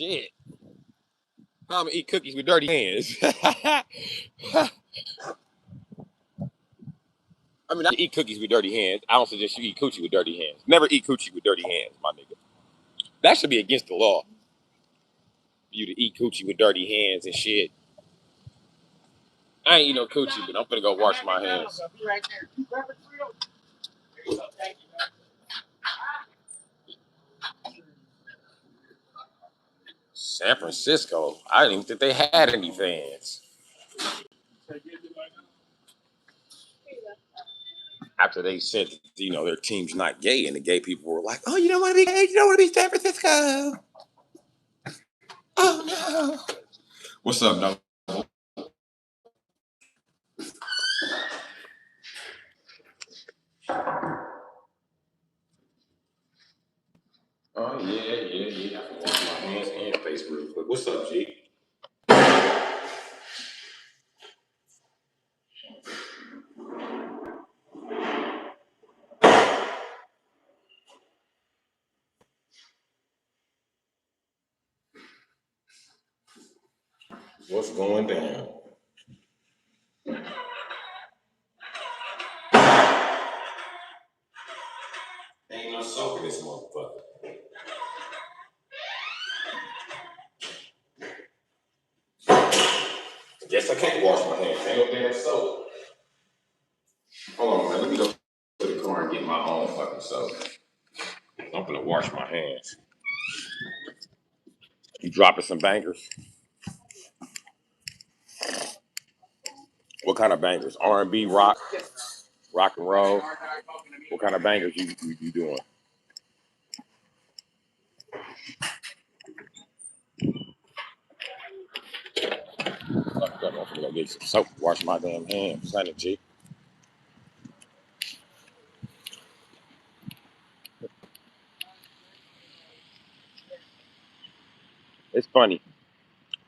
Shit. I'm gonna eat cookies with dirty hands. I mean, I eat cookies with dirty hands. I don't suggest you eat coochie with dirty hands. Never eat coochie with dirty hands, my nigga. That should be against the law. For you to eat coochie with dirty hands and shit. I ain't eat no coochie, but I'm finna go wash my hands. San Francisco? I didn't even think they had any fans. After they said, their team's not gay, and the gay people were like, "Oh, you don't want to be gay? You don't want to be San Francisco? Oh no!" What's up, no? Oh yeah. I can wash my hands and face real quick. What's up, G? What's going down? Ain't no soap in this motherfucker. Guess I can't wash my hands. Ain't no damn soap. Hold on, man. Let me go to the car and get my own fucking soap. I'm gonna wash my hands. You dropping some bangers? What kind of bangers? R&B, rock and roll. What kind of bangers you doing? Fuck up, I'm gonna go get some soap. Wash my damn hands, son of G. It's funny.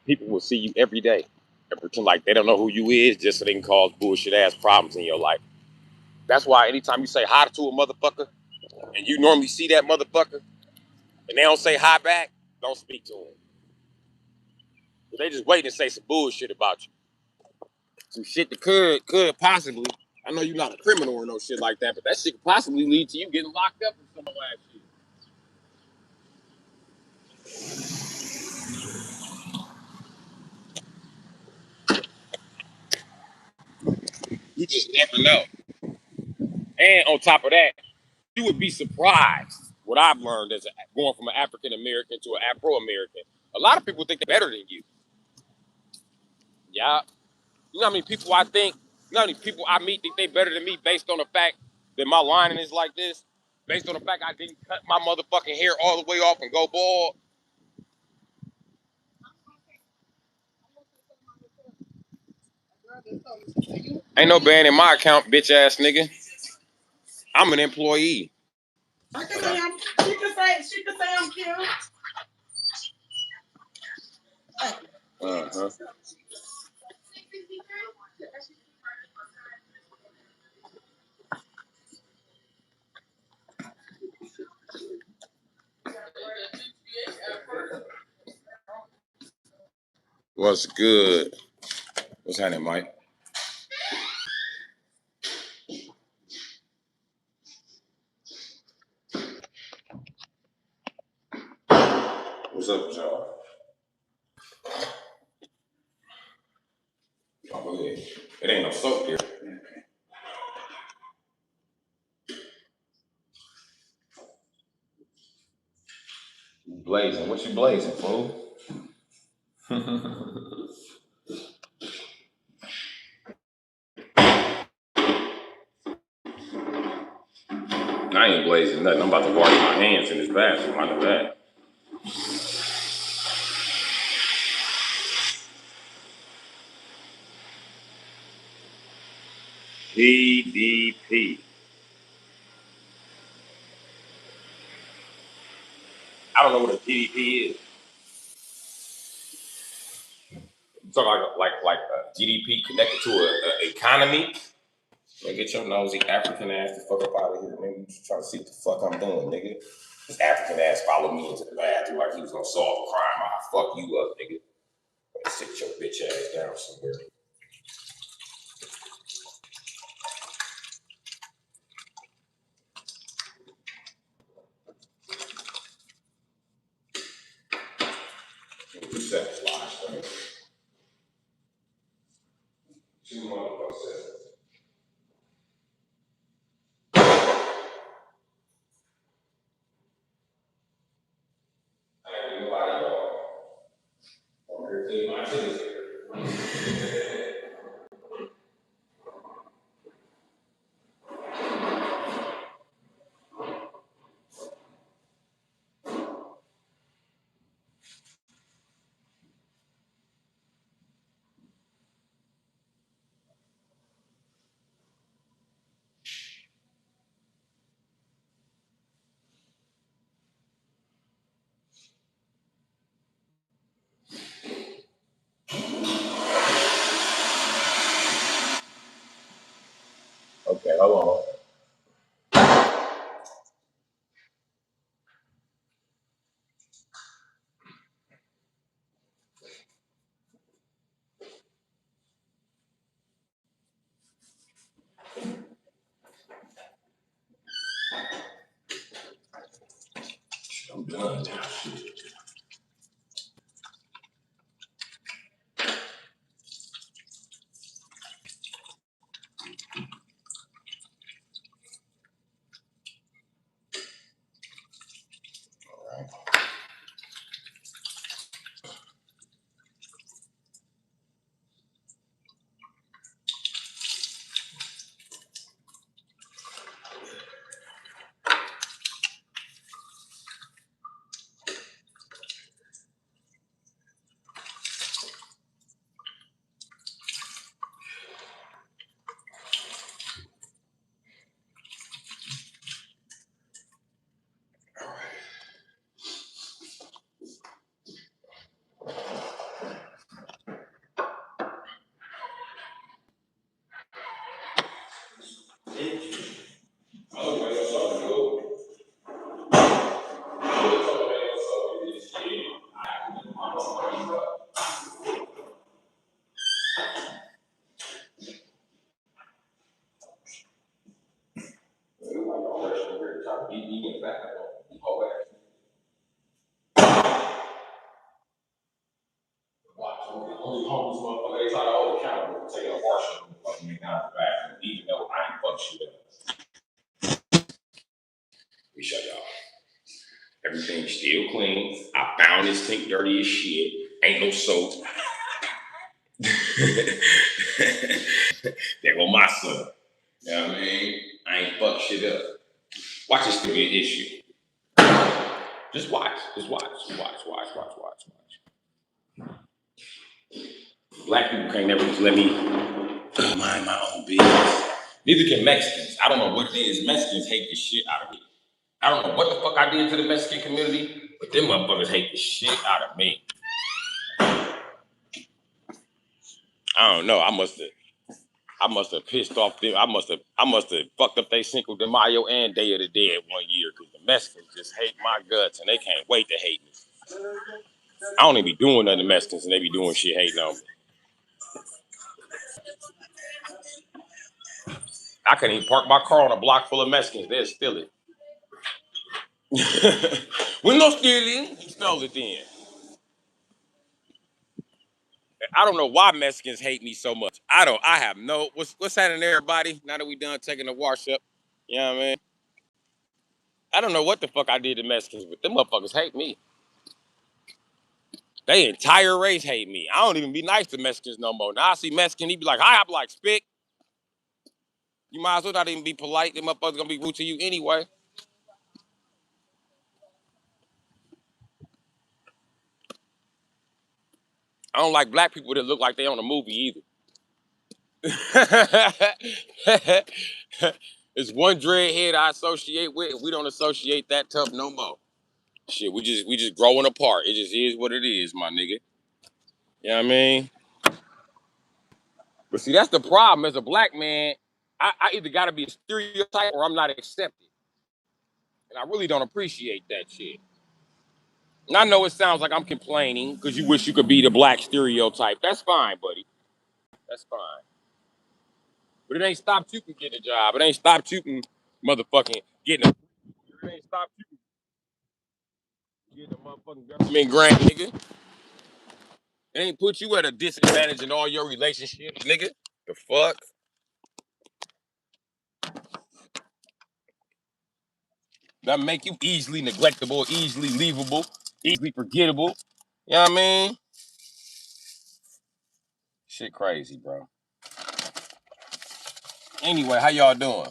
People will see you every day and pretend like they don't know who you is just so they can cause bullshit ass problems in your life. That's why anytime you say hi to a motherfucker and you normally see that motherfucker and they don't say hi back, don't speak to them. They just waiting to say some bullshit about you. Some shit that could possibly. I know you're not a criminal or no shit like that, but that shit could possibly lead to you getting locked up for some of that shit. You just never know. And on top of that, you would be surprised what I've learned as going from an African American to an Afro American. A lot of people think they're better than you. Yeah. You know how many people I think, you know how many people I meet think they better than me based on the fact that my lining is like this? Based on the fact I didn't cut my motherfucking hair all the way off and go bald? Ain't no band in my account, bitch ass nigga. I'm an employee. She can say I'm cute. Uh-huh. What's good? What's happening, Mike? What's up with y'all? Oh, go ahead. It ain't no soap here. Blazing. What you blazing, fool? I ain't blazing nothing. I'm about to wash my hands in this bathroom. I know that. PDP. I don't know what a PDP is. You talking like a GDP connected to a economy? Man, get your nosy African ass the fuck up out of here, nigga. You trying to see what the fuck I'm doing, nigga. African ass followed me into the bathroom like he was gonna solve a crime. I'll fuck you up, nigga. Sit your bitch ass down somewhere. Two motherfuckers. I ain't nobody I'm here to clean my titties here. Okay, hold on. I'm done now. Only homeless motherfucker, they try to hold accountable for taking a Marshall and fucking me down the back, even though I ain't fuck shit up. Let me show y'all. Everything's still clean. I found this sink dirty as shit. Ain't no soap. There go my son. You know what I mean? I ain't fuck shit up. Watch this still be an issue. Just watch. Just watch. Watch. Black people can't never just let me mind my own business. Neither can Mexicans. I don't know what it is. Mexicans hate the shit out of me. I don't know what the fuck I did to the Mexican community, but them motherfuckers hate the shit out of me. I don't know. I must have pissed off them. I must have fucked up they Cinco de Mayo and Day of the Dead one year because the Mexicans just hate my guts and they can't wait to hate me. I don't even be doing nothing to Mexicans and they be doing shit hating on me. I can't even park my car on a block full of Mexicans. They'll steal it. We're no stealing. He stole it then. I don't know why Mexicans hate me so much. I have no. What's happening, everybody? Now that we done taking the wash up, you know what I mean? I don't know what the fuck I did to Mexicans, but them motherfuckers hate me. They entire race hate me. I don't even be nice to Mexicans no more. Now I see Mexican, he be like, hi, I'm like, spick. You might as well not even be polite. Them motherfuckers gonna be rude to you anyway. I don't like black people that look like they on a movie either. It's one dreadhead I associate with, and we don't associate that tough no more. Shit, we just growing apart. It just is what it is, my nigga. You know what I mean? But see, that's the problem. As a black man, I either gotta be a stereotype or I'm not accepted. And I really don't appreciate that shit. And I know it sounds like I'm complaining because you wish you could be the black stereotype. That's fine, buddy. That's fine. But it ain't stopped you from getting a job. It ain't stopped you from motherfucking getting a. It ain't stopped you from getting a motherfucking government grant, nigga. It ain't put you at a disadvantage in all your relationships, nigga. The fuck? That make you easily neglectable, easily leavable, easily forgettable. You know what I mean? Shit crazy, bro. Anyway, how y'all doing?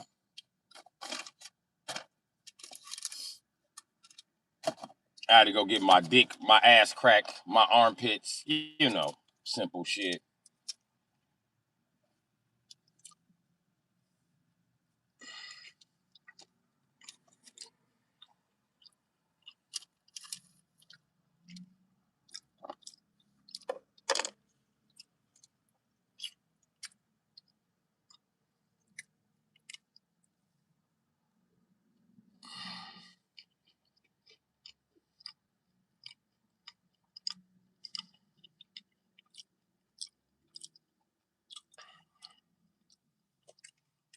I had to go get my dick, my ass cracked, my armpits, you know, simple shit.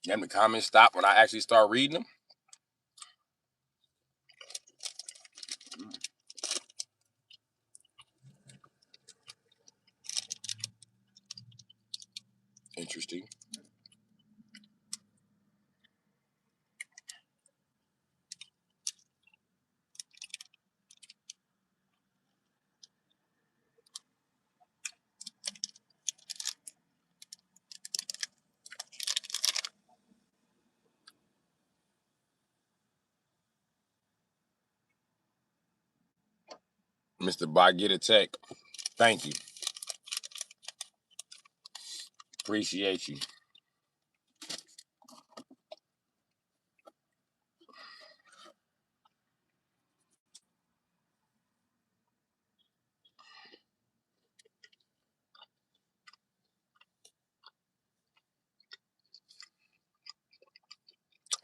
Then the comments stop when I actually start reading them. Interesting. Mr. Bot, get a tech. Thank you. Appreciate you.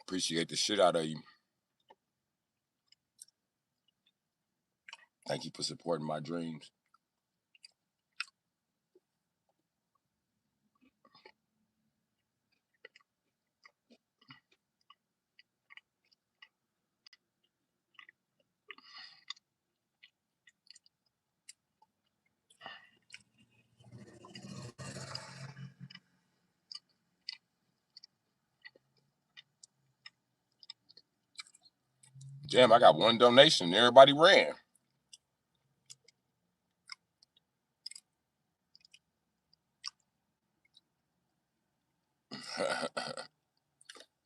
Appreciate the shit out of you. Thank you for supporting my dreams. Damn, I got one donation and everybody ran.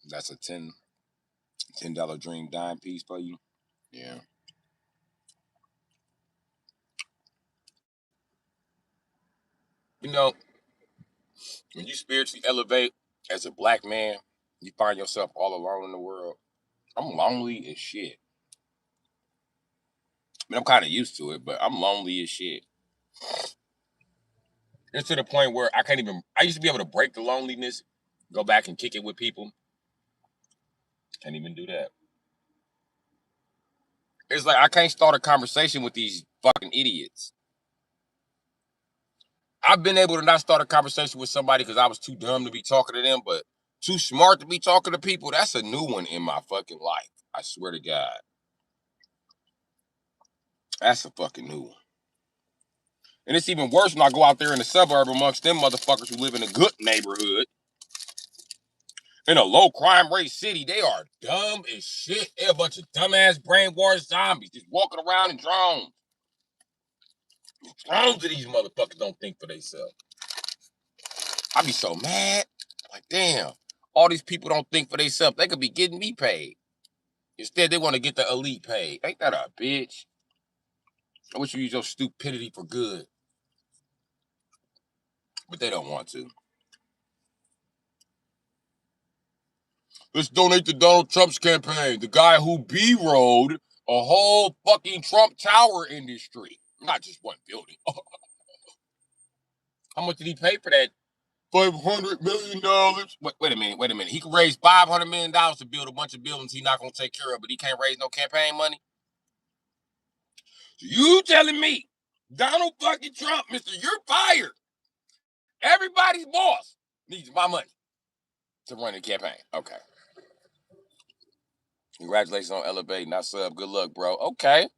That's a $10 dream dime piece for you. Yeah. You know, when you spiritually elevate as a black man, you find yourself all alone in the world. I'm lonely as shit. I mean, I'm kind of used to it, but I'm lonely as shit. It's to the point where I can't even. I used to be able to break the loneliness, go back and kick it with people. Can't even do that. It's like I can't start a conversation with these fucking idiots. I've been able to not start a conversation with somebody because I was too dumb to be talking to them, but too smart to be talking to people. That's a new one in my fucking life. I swear to God. That's a fucking new one. And it's even worse when I go out there in the suburb amongst them motherfuckers who live in a good neighborhood. In a low crime rate city, they are dumb as shit. They're a bunch of dumbass brainwashed zombies just walking around in drones. Drones of these motherfuckers don't think for themselves. I be so mad. Like, damn, all these people don't think for themselves. They could be getting me paid. Instead, they want to get the elite paid. Ain't that a bitch? I wish you use your stupidity for good. But they don't want to. Let's donate to Donald Trump's campaign. The guy who B-rolled a whole fucking Trump Tower industry. Not just one building. How much did he pay for that $500 million. Wait a minute. He can raise $500 million to build a bunch of buildings he's not going to take care of, but he can't raise no campaign money? So you telling me Donald fucking Trump, mister, you're fired. Everybody's boss needs my money to run the campaign. Okay. Congratulations on elevating, not sub. Good luck, bro. Okay.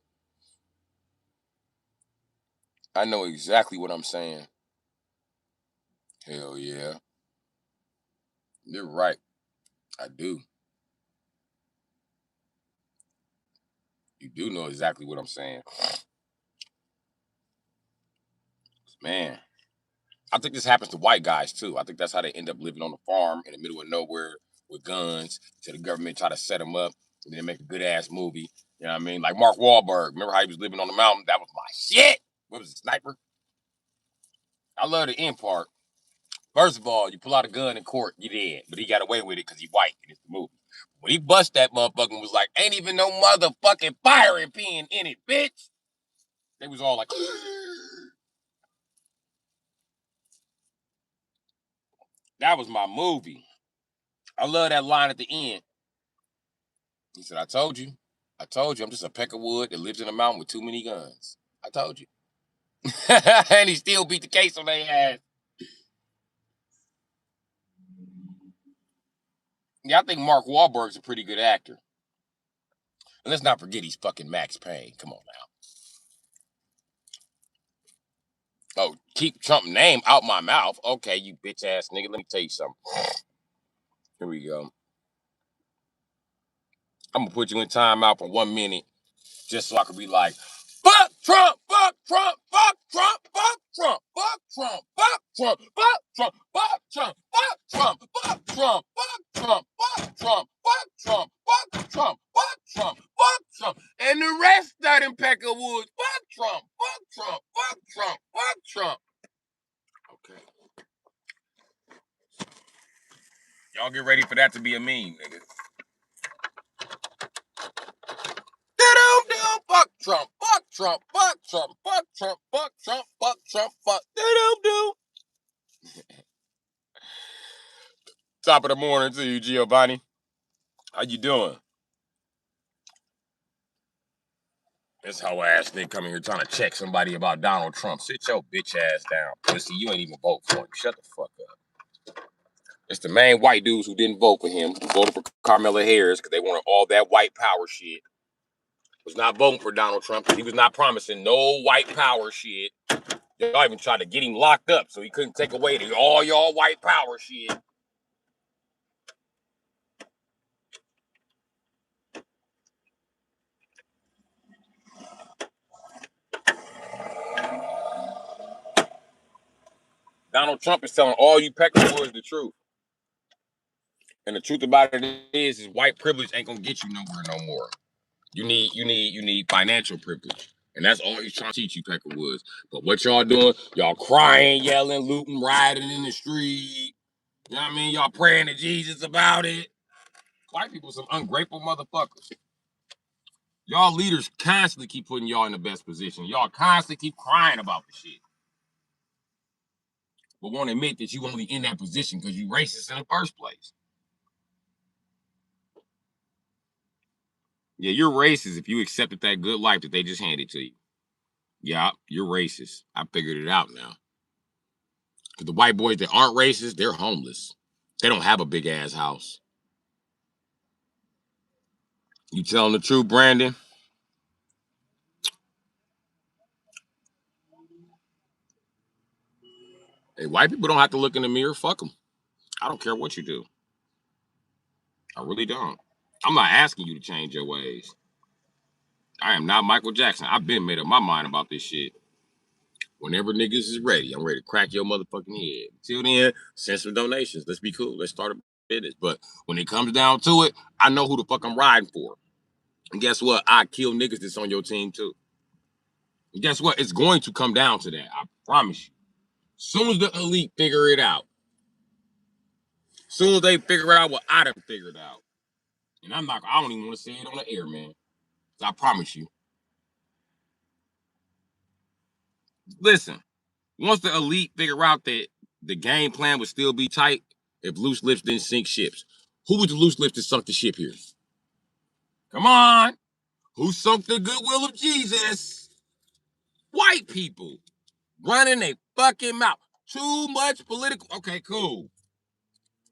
I know exactly what I'm saying. Hell yeah. You're right. I do. You do know exactly what I'm saying. Man, I think this happens to white guys too. I think that's how they end up living on the farm in the middle of nowhere with guns till the government try to set them up and then make a good ass movie. You know what I mean? Like Mark Wahlberg. Remember how he was living on the mountain? That was my shit. What was it, Sniper? I love the end part. First of all, you pull out a gun in court, you dead. But he got away with it because he white and it's the movie. When he bust that motherfucker and was like, ain't even no motherfucking firing pin in it, bitch. They was all like, that was my movie. I love that line at the end. He said, I told you, I'm just a peck of wood that lives in a mountain with too many guns. I told you. And he still beat the case on their ass. Yeah, I think Mark Wahlberg's a pretty good actor. And let's not forget he's fucking Max Payne. Come on now. Oh, keep Trump's name out my mouth. Okay, you bitch ass nigga. Let me tell you something. Here we go. I'm gonna put you in timeout for 1 minute just so I can be like, fuck Trump, fuck Trump, fuck Trump, fuck Trump, fuck Trump, fuck Trump, fuck Trump, fuck Trump, fuck Trump, fuck Trump, fuck Trump, fuck Trump, fuck Trump, fuck Trump, fuck Trump, fuck Trump, and the rest of them peck of woods, fuck Trump, fuck Trump, fuck Trump, fuck Trump. Okay. Y'all get ready for that to be a meme, nigga. Fuck Trump, fuck Trump, fuck Trump, fuck Trump, fuck Trump, fuck Trump, fuck do. Top of the morning to you, Giovanni. How you doing? This hoe ass nigga coming here trying to check somebody about Donald Trump. Sit your bitch ass down. Pussy, you ain't even vote for him. Shut the fuck up. It's the main white dudes who didn't vote for him, who voted for Kamala Harris because they wanted all that white power shit. Was not voting for Donald Trump because he was not promising no white power shit. Y'all even tried to get him locked up so he couldn't take away all y'all white power shit. Donald Trump is telling all you peckerwoods the truth. And the truth about it is white privilege ain't gonna get you nowhere no more. You need financial privilege. And that's all he's trying to teach you, Peckerwoods. But what y'all doing? Y'all crying, yelling, looting, rioting in the street. You know what I mean? Y'all praying to Jesus about it. White people some ungrateful motherfuckers. Y'all leaders constantly keep putting y'all in the best position. Y'all constantly keep crying about the shit. But won't admit that you only in that position because you racist in the first place. Yeah, you're racist if you accepted that good life that they just handed to you. Yeah, you're racist. I figured it out now. Because the white boys that aren't racist, they're homeless. They don't have a big ass house. You telling the truth, Brandon? Hey, white people don't have to look in the mirror. Fuck them. I don't care what you do. I really don't. I'm not asking you to change your ways. I am not Michael Jackson. I've been made up my mind about this shit. Whenever niggas is ready, I'm ready to crack your motherfucking head. Till then, send some donations. Let's be cool. Let's start a business. But when it comes down to it, I know who the fuck I'm riding for. And guess what? I kill niggas that's on your team too. And guess what? It's going to come down to that. I promise you. Soon as the elite figure it out, soon as they figure out what I done figured out, and I don't even want to say it on the air, man. I promise you. Listen, once the elite figure out that the game plan would still be tight if loose lips didn't sink ships. Who was the loose lips that sunk the ship here? Come on. Who sunk the goodwill of Jesus? White people. Running a fucking mouth. Too much political. Okay, cool.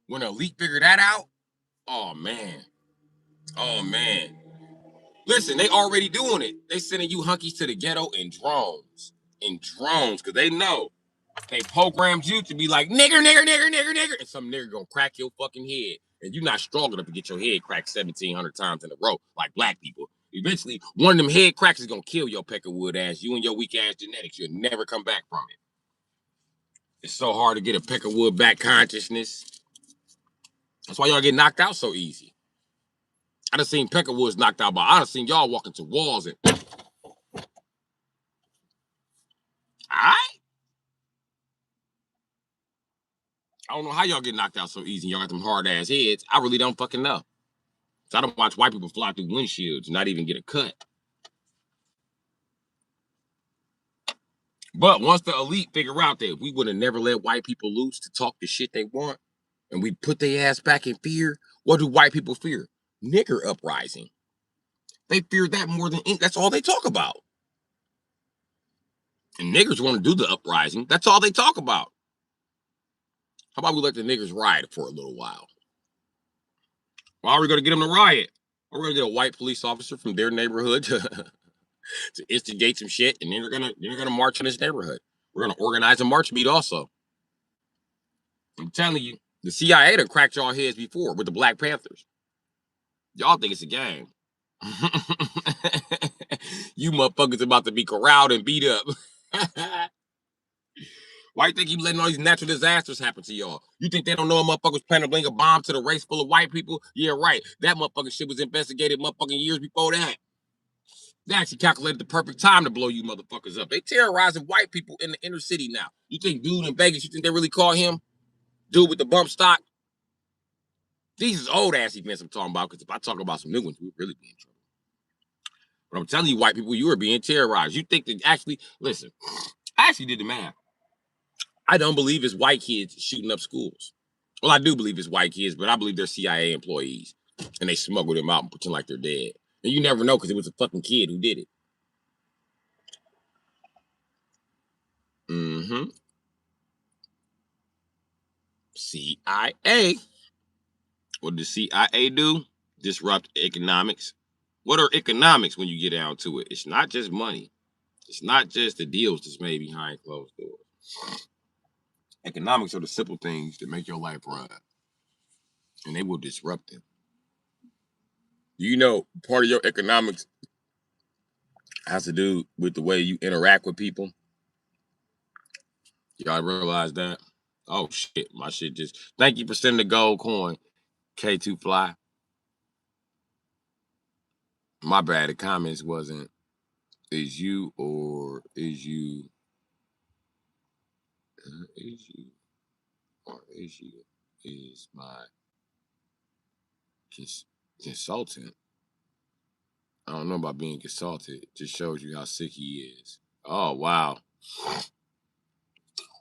When the elite figure that out, oh man. Oh man. Listen, they already doing it. They sending you hunkies to the ghetto in drones. In drones, because they know they programmed you to be like, nigger, nigger, nigger, nigger, nigger. And some nigger gonna crack your fucking head. And you're not strong enough to get your head cracked 1,700 times in a row, like black people. Eventually, one of them head cracks is gonna kill your peckerwood ass, you and your weak ass genetics. You'll never come back from it. It's so hard to get a peckerwood back consciousness. That's why y'all get knocked out so easy. I done seen peckerwoods knocked out, but I done seen y'all walk into walls and alright? I don't know how y'all get knocked out so easy. Y'all got them hard ass heads. I really don't fucking know. So I don't watch white people fly through windshields and not even get a cut. But once the elite figure out that we would have never let white people loose to talk the shit they want, and we put their ass back in fear, what do white people fear? Nigger uprising. They fear that more than that's all they talk about. And niggers want to do the uprising. That's all they talk about. How about we let the niggers riot for a little while? Why are we going to get them to riot? We're going to get a white police officer from their neighborhood to instigate some shit, and then they're gonna march in this neighborhood. We're gonna organize a march beat also. I'm telling you, the CIA done cracked y'all heads before with the Black Panthers. Y'all think it's a game. You motherfuckers about to be corralled and beat up. Why you think you letting all these natural disasters happen to y'all? You think they don't know a motherfuckers planning to bring a bomb to the race full of white people? Yeah, right. That motherfucking shit was investigated motherfucking years before that. They actually calculated the perfect time to blow you motherfuckers up. They terrorizing white people in the inner city now. You think dude in Vegas, you think they really call him? Dude with the bump stock? These is old ass events I'm talking about, because if I talk about some new ones, we'd really be in trouble. But I'm telling you, white people, you are being terrorized. You think that actually, listen, I actually did the math. I don't believe it's white kids shooting up schools. Well, I do believe it's white kids, but I believe they're CIA employees. And they smuggle them out and pretend like they're dead. And you never know, because it was a fucking kid who did it. Mm-hmm. CIA. What does CIA do? Disrupt economics. What are economics when you get down to it? It's not just money. It's not just the deals that's made behind closed doors. Economics are the simple things that make your life run, and they will disrupt them. You know, part of your economics has to do with the way you interact with people. Y'all realize that? Oh shit, my shit just. Thank you for sending the gold coin, K2 Fly. My bad. The comments wasn't is you or is you is you or is you is my consultant. I don't know about being consulted. It just shows you how sick he is. Oh wow.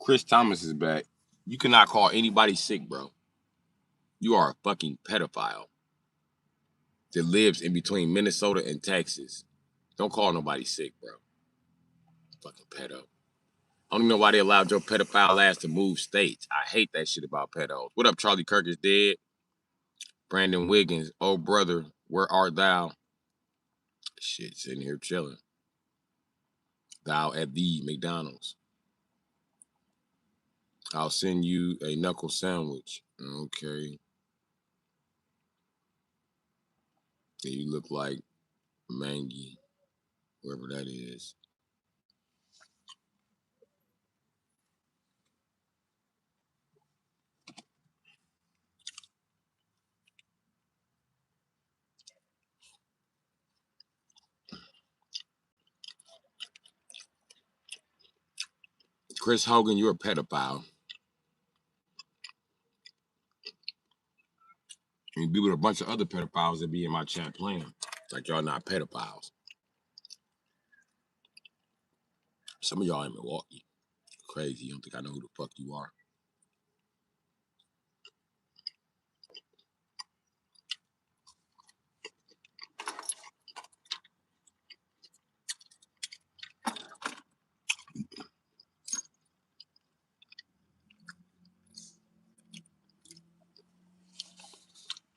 Chris Thomas is back. You cannot call anybody sick, bro. You are a fucking pedophile that lives in between Minnesota and Texas. Don't call nobody sick, bro. Fucking pedo. I don't even know why they allowed your pedophile ass to move states. I hate that shit about pedos. What up, Charlie Kirk is dead. Brandon Wiggins, oh brother, where art thou? Shit, sitting here chilling. Thou at the McDonald's. I'll send you a knuckle sandwich. Okay. Yeah, you look like Mangy, whoever that is. Chris Hogan, you're a pedophile. And you be with a bunch of other pedophiles that be in my chat playing. Like y'all not pedophiles. Some of y'all in Milwaukee. Crazy. You don't think I know who the fuck you are.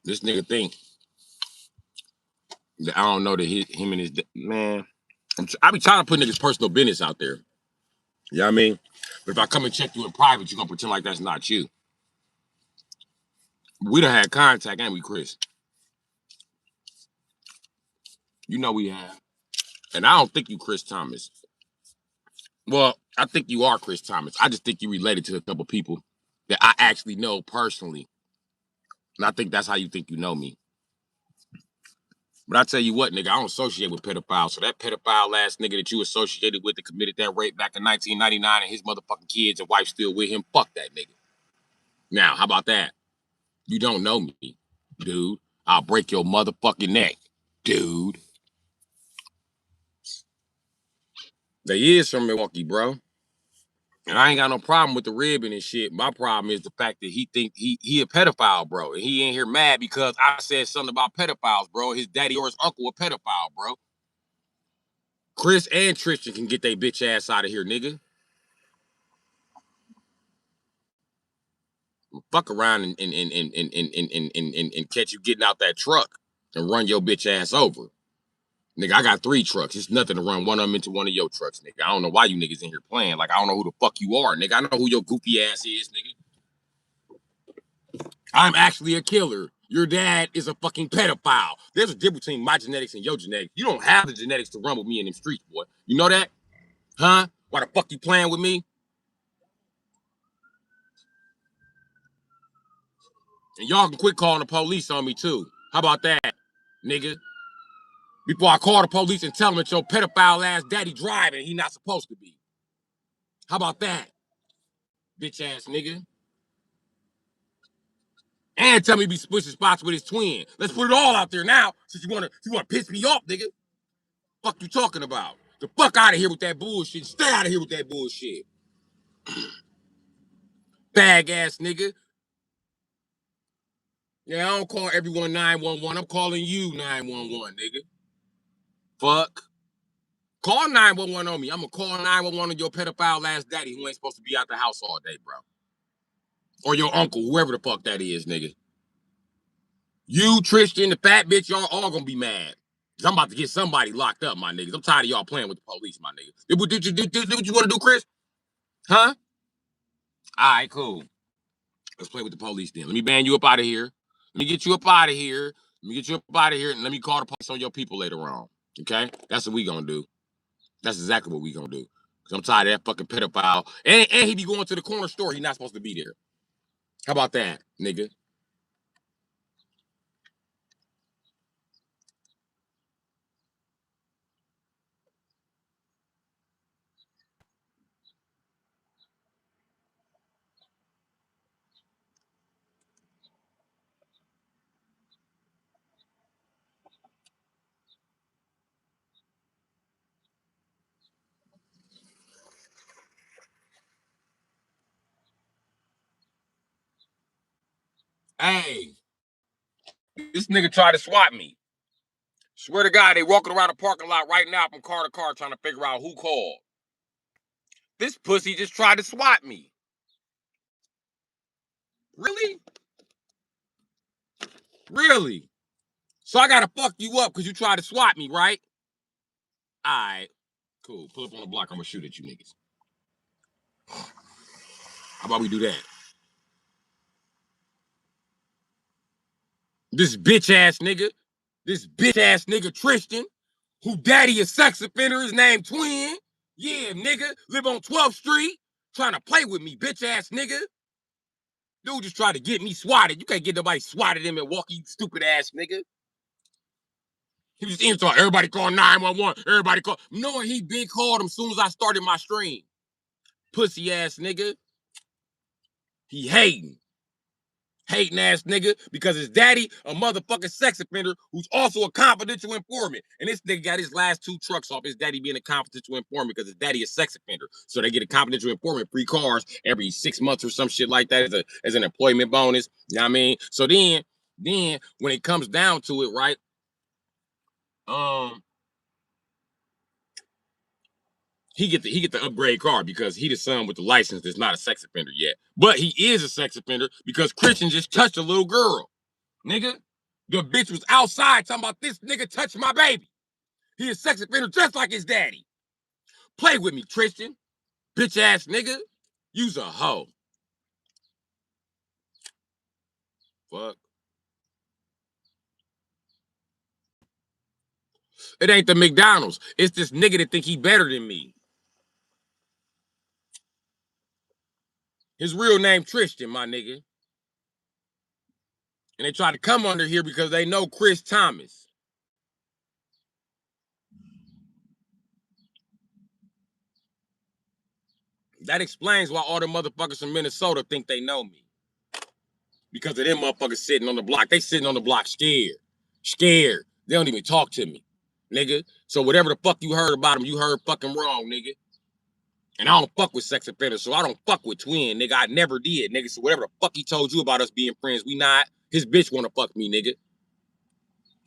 This nigga think that I don't know that him and his man. I be trying to put niggas' personal business out there. You know what I mean? But if I come and check you in private, you gonna pretend like that's not you. We done had contact, ain't we, Chris? You know we have. And I don't think you Chris Thomas. Well, I think you are Chris Thomas. I just think you related to a couple people that I actually know personally. And I think that's how you think you know me. But I tell you what, nigga, I don't associate with pedophiles. So that pedophile ass nigga that you associated with that committed that rape back in 1999 and his motherfucking kids and wife still with him, fuck that nigga. Now, how about that? You don't know me, dude. I'll break your motherfucking neck, dude. They is from Milwaukee, bro. And I ain't got no problem with the ribbon and shit. My problem is the fact that he think he a pedophile, bro. And he in here mad because I said something about pedophiles, bro. His daddy or his uncle a pedophile, bro. Chris and Tristan can get their bitch ass out of here, nigga. Fuck around and catch you getting out that truck and run your bitch ass over. Nigga, I got 3 trucks. It's nothing to run one of them into one of your trucks, nigga. I don't know why you niggas in here playing. Like, I don't know who the fuck you are, nigga. I know who your goofy ass is, nigga. I'm actually a killer. Your dad is a fucking pedophile. There's a difference between my genetics and your genetics. You don't have the genetics to run with me in them streets, boy. You know that? Huh? Why the fuck you playing with me? And y'all can quit calling the police on me, too. How about that, nigga? Before I call the police and tell them that your pedophile ass daddy driving, he not supposed to be. How about that, bitch ass nigga? And tell me he be switching spots with his twin. Let's put it all out there now, since you wanna piss me off, nigga. Fuck you talking about? The fuck out of here with that bullshit. Stay out of here with that bullshit. Bag ass nigga. Yeah, I don't call everyone 911. I'm calling you 911, nigga. Fuck. Call 911 on me. I'm gonna call 911 on your pedophile ass daddy who ain't supposed to be out the house all day, bro. Or your uncle, whoever the fuck that is, nigga. You, Tristan, the fat bitch, y'all all gonna be mad. Cause I'm about to get somebody locked up, my niggas. I'm tired of y'all playing with the police, my niggas. What you wanna do, Chris? Huh? All right, cool. Let's play with the police then. Let me ban you up out of here. Let me get you up out of here. Let me get you up out of here, and let me call the police on your people later on. Okay? That's what we gonna do. That's exactly what we gonna do. Cause I'm tired of that fucking pedophile. And he be going to the corner store. He not supposed to be there. How about that, nigga? Hey, this nigga tried to swat me. Swear to God, they walking around the parking lot right now from car to car trying to figure out who called. This pussy just tried to swat me. Really? Really? So I gotta fuck you up because you tried to swat me, right? All right. Cool. Pull up on the block. I'm gonna shoot at you niggas. How about we do that? This bitch ass nigga Tristan, who daddy is sex offender, is named Twin. Yeah, nigga, live on 12th Street, trying to play with me, bitch ass nigga. Dude just tried to get me swatted. You can't get nobody swatted in Milwaukee, you stupid ass nigga. He was in talking, everybody call 911, everybody call. Knowing he been called him as soon as I started my stream. Pussy ass nigga. He hating. Hating ass nigga because his daddy a motherfucking sex offender who's also a confidential informant. And this nigga got his last 2 trucks off his daddy being a confidential informant because his daddy is a sex offender. So they get a confidential informant free cars every 6 months or some shit like that as an employment bonus. You know what I mean? So then when it comes down to it, right? He get the upgrade car because he the son with the license that's not a sex offender yet. But he is a sex offender because Christian just touched a little girl. Nigga. The bitch was outside talking about this nigga touched my baby. He a sex offender just like his daddy. Play with me, Tristan. Bitch ass nigga. You's a hoe. Fuck. It ain't the McDonald's. It's this nigga that think he better than me. His real name Tristan, my nigga. And they try to come under here because they know Chris Thomas. That explains why all the motherfuckers from Minnesota think they know me. Because of them motherfuckers sitting on the block. They sitting on the block scared. Scared. They don't even talk to me, nigga. So whatever the fuck you heard about them, you heard fucking wrong, nigga. And I don't fuck with sex offenders, so I don't fuck with Twin, nigga. I never did, nigga. So whatever the fuck he told you about us being friends, we not. His bitch wanna fuck me, nigga.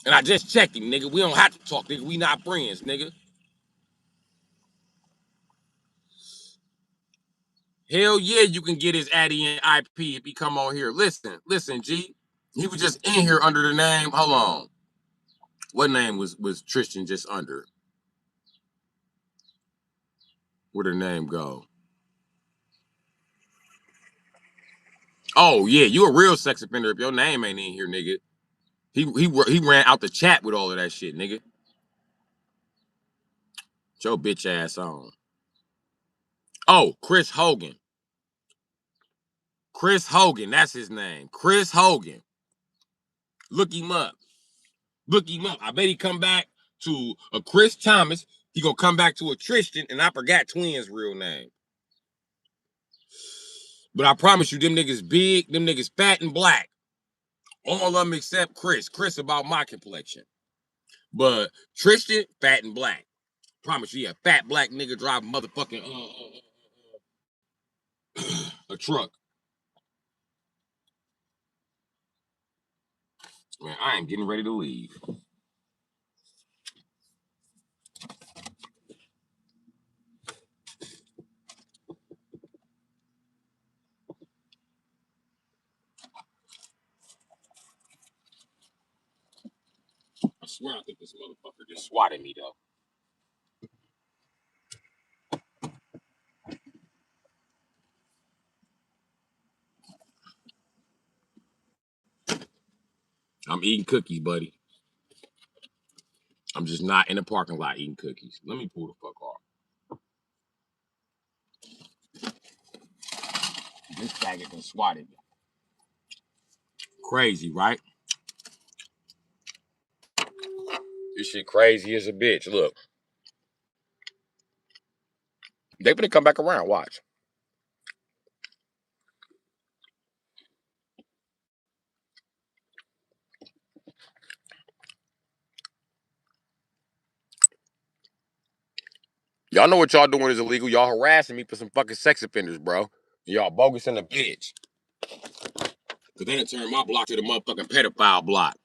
And I just checked him, nigga. We don't have to talk, nigga. We not friends, nigga. Hell yeah, you can get his Addy and IP if he come on here. Listen, G. He was just in here under the name. Hold on. What name was Tristan just under? Where'd her name go? Oh yeah, you a real sex offender if your name ain't in here, nigga. He ran out the chat with all of that shit, nigga. Get your bitch ass on. Oh, Chris Hogan. Chris Hogan, that's his name. Chris Hogan. Look him up. Look him up. I bet he come back to a Chris Thomas. He gonna come back to a Tristan, and I forgot Twin's real name. But I promise you, them niggas big, them niggas fat and black. All of them except Chris. Chris about my complexion. But Tristan, fat and black. Promise you, a fat black nigga driving motherfucking a truck. Man, I am getting ready to leave. I swear I think this motherfucker just swatted me though. I'm eating cookies, buddy. I'm just not in the parking lot eating cookies. Let me pull the fuck off. This faggot done swatted me. Crazy, right? This shit crazy as a bitch. Look. They finna come back around. Watch. Y'all know what y'all doing is illegal. Y'all harassing me for some fucking sex offenders, bro. Y'all bogus in the bitch. Cause they done turned my block to the motherfucking pedophile block.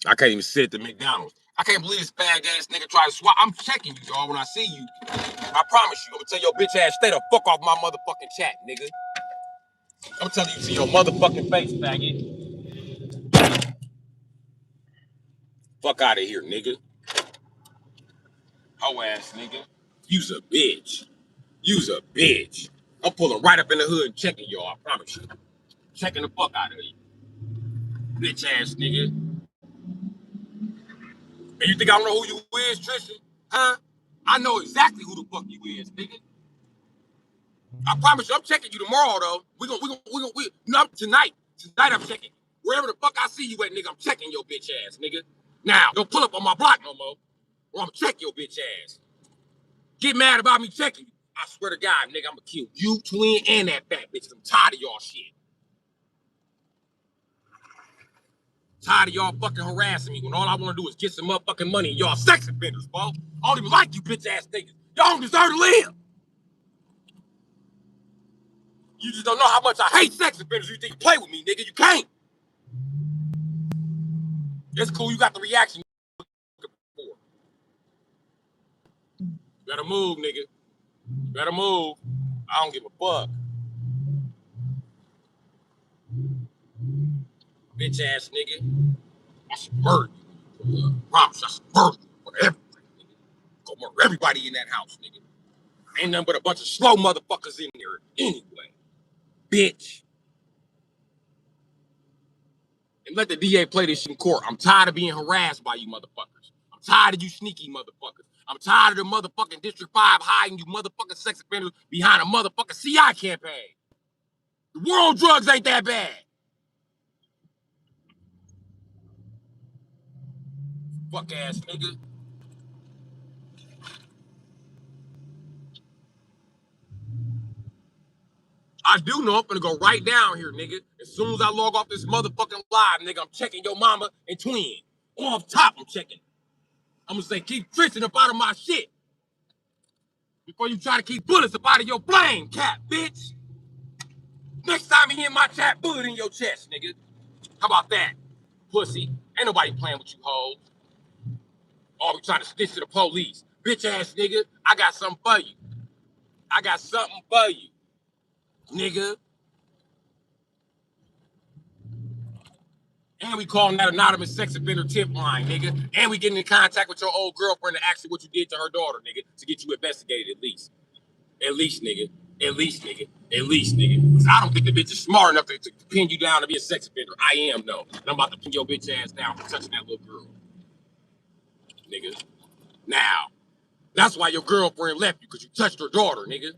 I can't even sit at the McDonald's. I can't believe this fag ass nigga try to swat. I'm checking you, dog, when I see you. I promise you. I'm gonna tell your bitch ass, stay the fuck off my motherfucking chat, nigga. I'm telling you to your motherfucking face, faggot. Fuck out of here, nigga. Hoe ass nigga. You's a bitch. You's a bitch. I'm pulling right up in the hood and checking y'all, I promise you. Checking the fuck out of you. Bitch ass nigga. And you think I don't know who you is, Tristan? Huh? I know exactly who the fuck you is, nigga. I promise you, I'm checking you tomorrow, though. No, tonight. Tonight I'm checking. Wherever the fuck I see you at, nigga, I'm checking your bitch ass, nigga. Now, don't pull up on my block no more, or I'm checking your bitch ass. Get mad about me checking you. I swear to God, nigga, I'm gonna kill you, Twin, and that fat bitch. I'm tired of y'all shit. Tired of y'all fucking harassing me when all I want to do is get some motherfucking money and y'all sex offenders, bro. I don't even like you bitch ass niggas. Y'all don't deserve to live. You just don't know how much I hate sex offenders. You think you play with me, nigga. You can't. It's cool. You got the reaction for. Better move, nigga. Better move. I don't give a fuck. Bitch ass nigga. I should murder you. Promise I should murder you for everybody, nigga. Go murder everybody in that house, nigga. Ain't nothing but a bunch of slow motherfuckers in there anyway. Bitch. And let the DA play this shit in court. I'm tired of being harassed by you motherfuckers. I'm tired of you sneaky motherfuckers. I'm tired of the motherfucking District 5 hiding you motherfucking sex offenders behind a motherfucking CI campaign. The war on drugs ain't that bad. Fuck ass nigga. I do know I'm gonna go right down here, nigga. As soon as I log off this motherfucking live, nigga, I'm checking your mama and twin. Off top, I'm checking. I'm gonna say, keep Tristan up out of my shit before you try to keep bullets up out of your flame, cat, bitch. Next time you hear my chat, bullet in your chest, nigga. How about that? Pussy. Ain't nobody playing with you, hoes. Oh, we trying to stitch to the police. Bitch ass nigga, I got something for you. I got something for you, nigga. And we calling that anonymous sex offender tip line, nigga. And we getting in contact with your old girlfriend to ask you what you did to her daughter, nigga, to get you investigated at least. At least, nigga. At least, nigga. At least, nigga. 'Cause I don't think the bitch is smart enough to pin you down to be a sex offender. I am, though. And I'm about to pin your bitch ass down for touching that little girl. Nigga. Now, that's why your girlfriend left you, because you touched her daughter, nigga.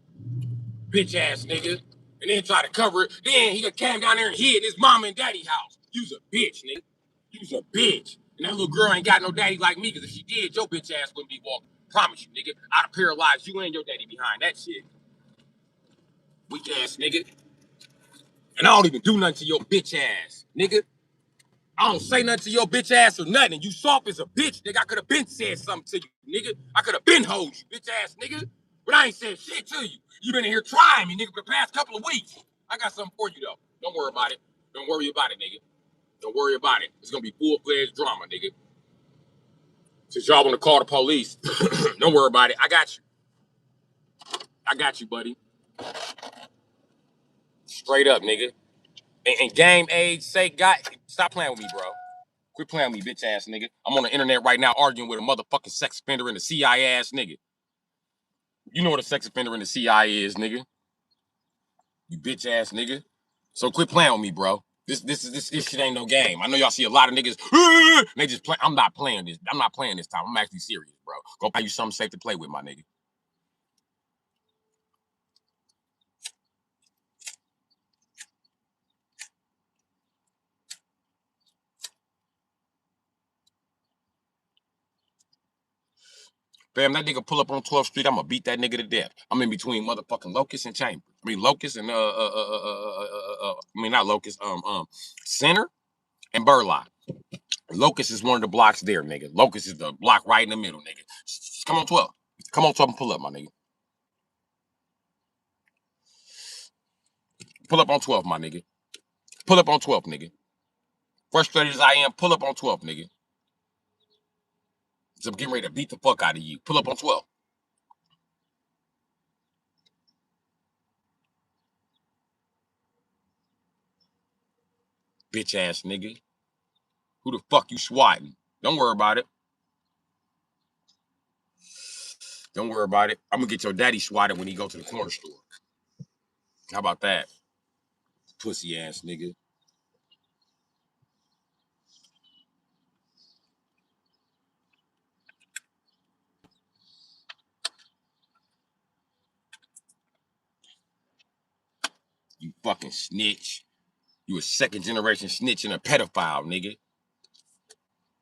Bitch ass nigga. And then try to cover it. Then he came down there and hid in his mama and daddy house. You's a bitch, nigga. You's a bitch. And that little girl ain't got no daddy like me, because if she did, your bitch ass wouldn't be walking. Promise you, nigga. I'd have paralyzed you and your daddy behind that shit. Weak ass nigga. And I don't even do nothing to your bitch ass, nigga. I don't say nothing to your bitch ass or nothing. You soft as a bitch, nigga. I could have been said something to you, nigga. I could have been hoed you, bitch ass nigga. But I ain't said shit to you. You been in here trying me, nigga, for the past couple of weeks. I got something for you, though. Don't worry about it. Don't worry about it, nigga. Don't worry about it. It's gonna be full-fledged drama, nigga. Since y'all want to call the police, don't worry about it. I got you. I got you, buddy. Straight up, nigga. And game age sake, God, stop playing with me, bro. Quit playing with me, bitch ass nigga. I'm on the internet right now arguing with a motherfucking sex offender and a CI ass nigga. You know what a sex offender and a CI is, nigga. You bitch ass nigga. So quit playing with me, bro. This shit ain't no game. I know y'all see a lot of niggas. They just play. I'm not playing this. I'm not playing this time. I'm actually serious, bro. Go find you something safe to play with, my nigga. Fam, that nigga pull up on 12th Street, I'm gonna beat that nigga to death. I'm in between motherfucking Locust and Chambers. I mean Locust and not Locust, Center and Burlock. Locust is one of the blocks there, nigga. Locust is the block right in the middle, nigga. Just come on 12. Come on 12 and pull up, my nigga. Pull up on 12, my nigga. Pull up on 12, nigga. Frustrated as I am, pull up on 12, nigga. So I'm getting ready to beat the fuck out of you. Pull up on 12. Bitch ass nigga. Who the fuck you swatting? Don't worry about it. Don't worry about it. I'm gonna get your daddy swatted when he go to the corner store. How about that? Pussy ass nigga. You fucking snitch. You a second generation snitch and a pedophile, nigga.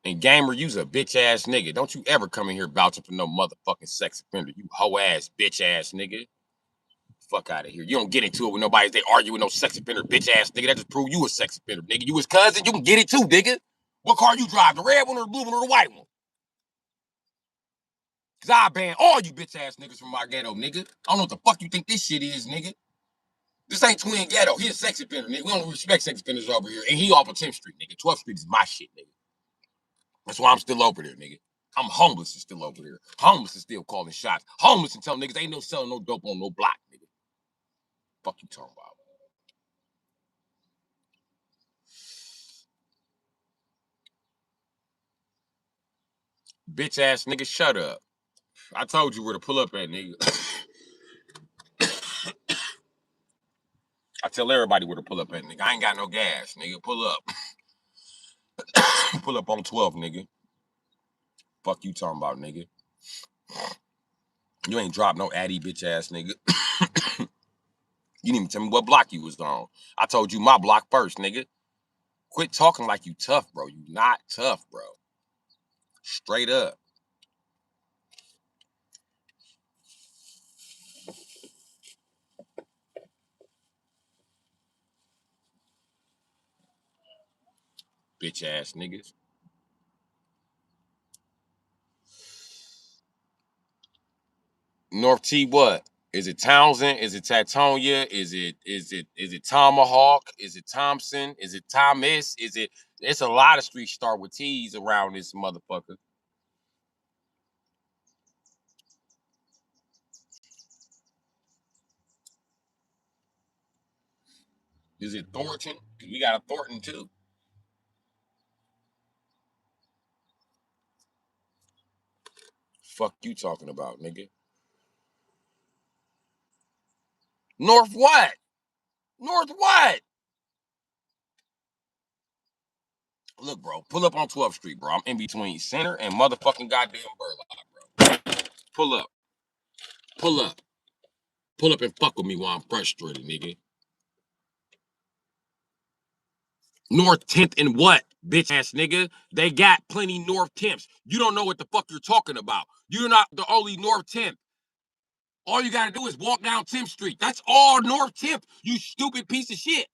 And gamer, you's a bitch ass nigga. Don't you ever come in here vouching for no motherfucking sex offender. You hoe ass bitch ass nigga. Fuck out of here. You don't get into it with nobody. They argue with no sex offender bitch ass nigga. That just prove you a sex offender, nigga. You his cousin, you can get it too, nigga. What car you drive? The red one or the blue one or the white one? Cause I ban all you bitch ass niggas from my ghetto, nigga. I don't know what the fuck you think this shit is, nigga. This ain't Twin Ghetto. He a sex offender, nigga. We don't respect sex offenders over here. And he off of 10th Street, nigga. 12th Street is my shit, nigga. That's why I'm still over there, nigga. I'm homeless and still over here. Homeless and still calling shots. Homeless and telling niggas ain't no selling no dope on no block, nigga. Fuck you talking about? Bitch ass nigga, shut up. I told you where to pull up at, nigga. I tell everybody where to pull up at, nigga. I ain't got no gas, nigga. Pull up. Pull up on 12, nigga. Fuck you talking about, nigga. You ain't dropped no addy, bitch ass nigga. You didn't even tell me what block you was on. I told you my block first, nigga. Quit talking like you tough, bro. You not tough, bro. Straight up. Bitch ass niggas. North T what? Is it Townsend? Is it Tatonia? Is it Tomahawk? Is it Thompson? Is it Thomas? It's a lot of streets start with T's around this motherfucker. Is it Thornton? We got a Thornton too. Fuck you talking about, nigga. North what? North what? Look, bro, pull up on 12th Street, bro. I'm in between Center and motherfucking goddamn Burlock, bro. Pull up. Pull up. Pull up and fuck with me while I'm frustrated, nigga. North 10th and what, bitch ass nigga? They got plenty North 10ths. You don't know what the fuck you're talking about. You're not the only North 10th. All you gotta do is walk down 10th Street. That's all North 10th, you stupid piece of shit.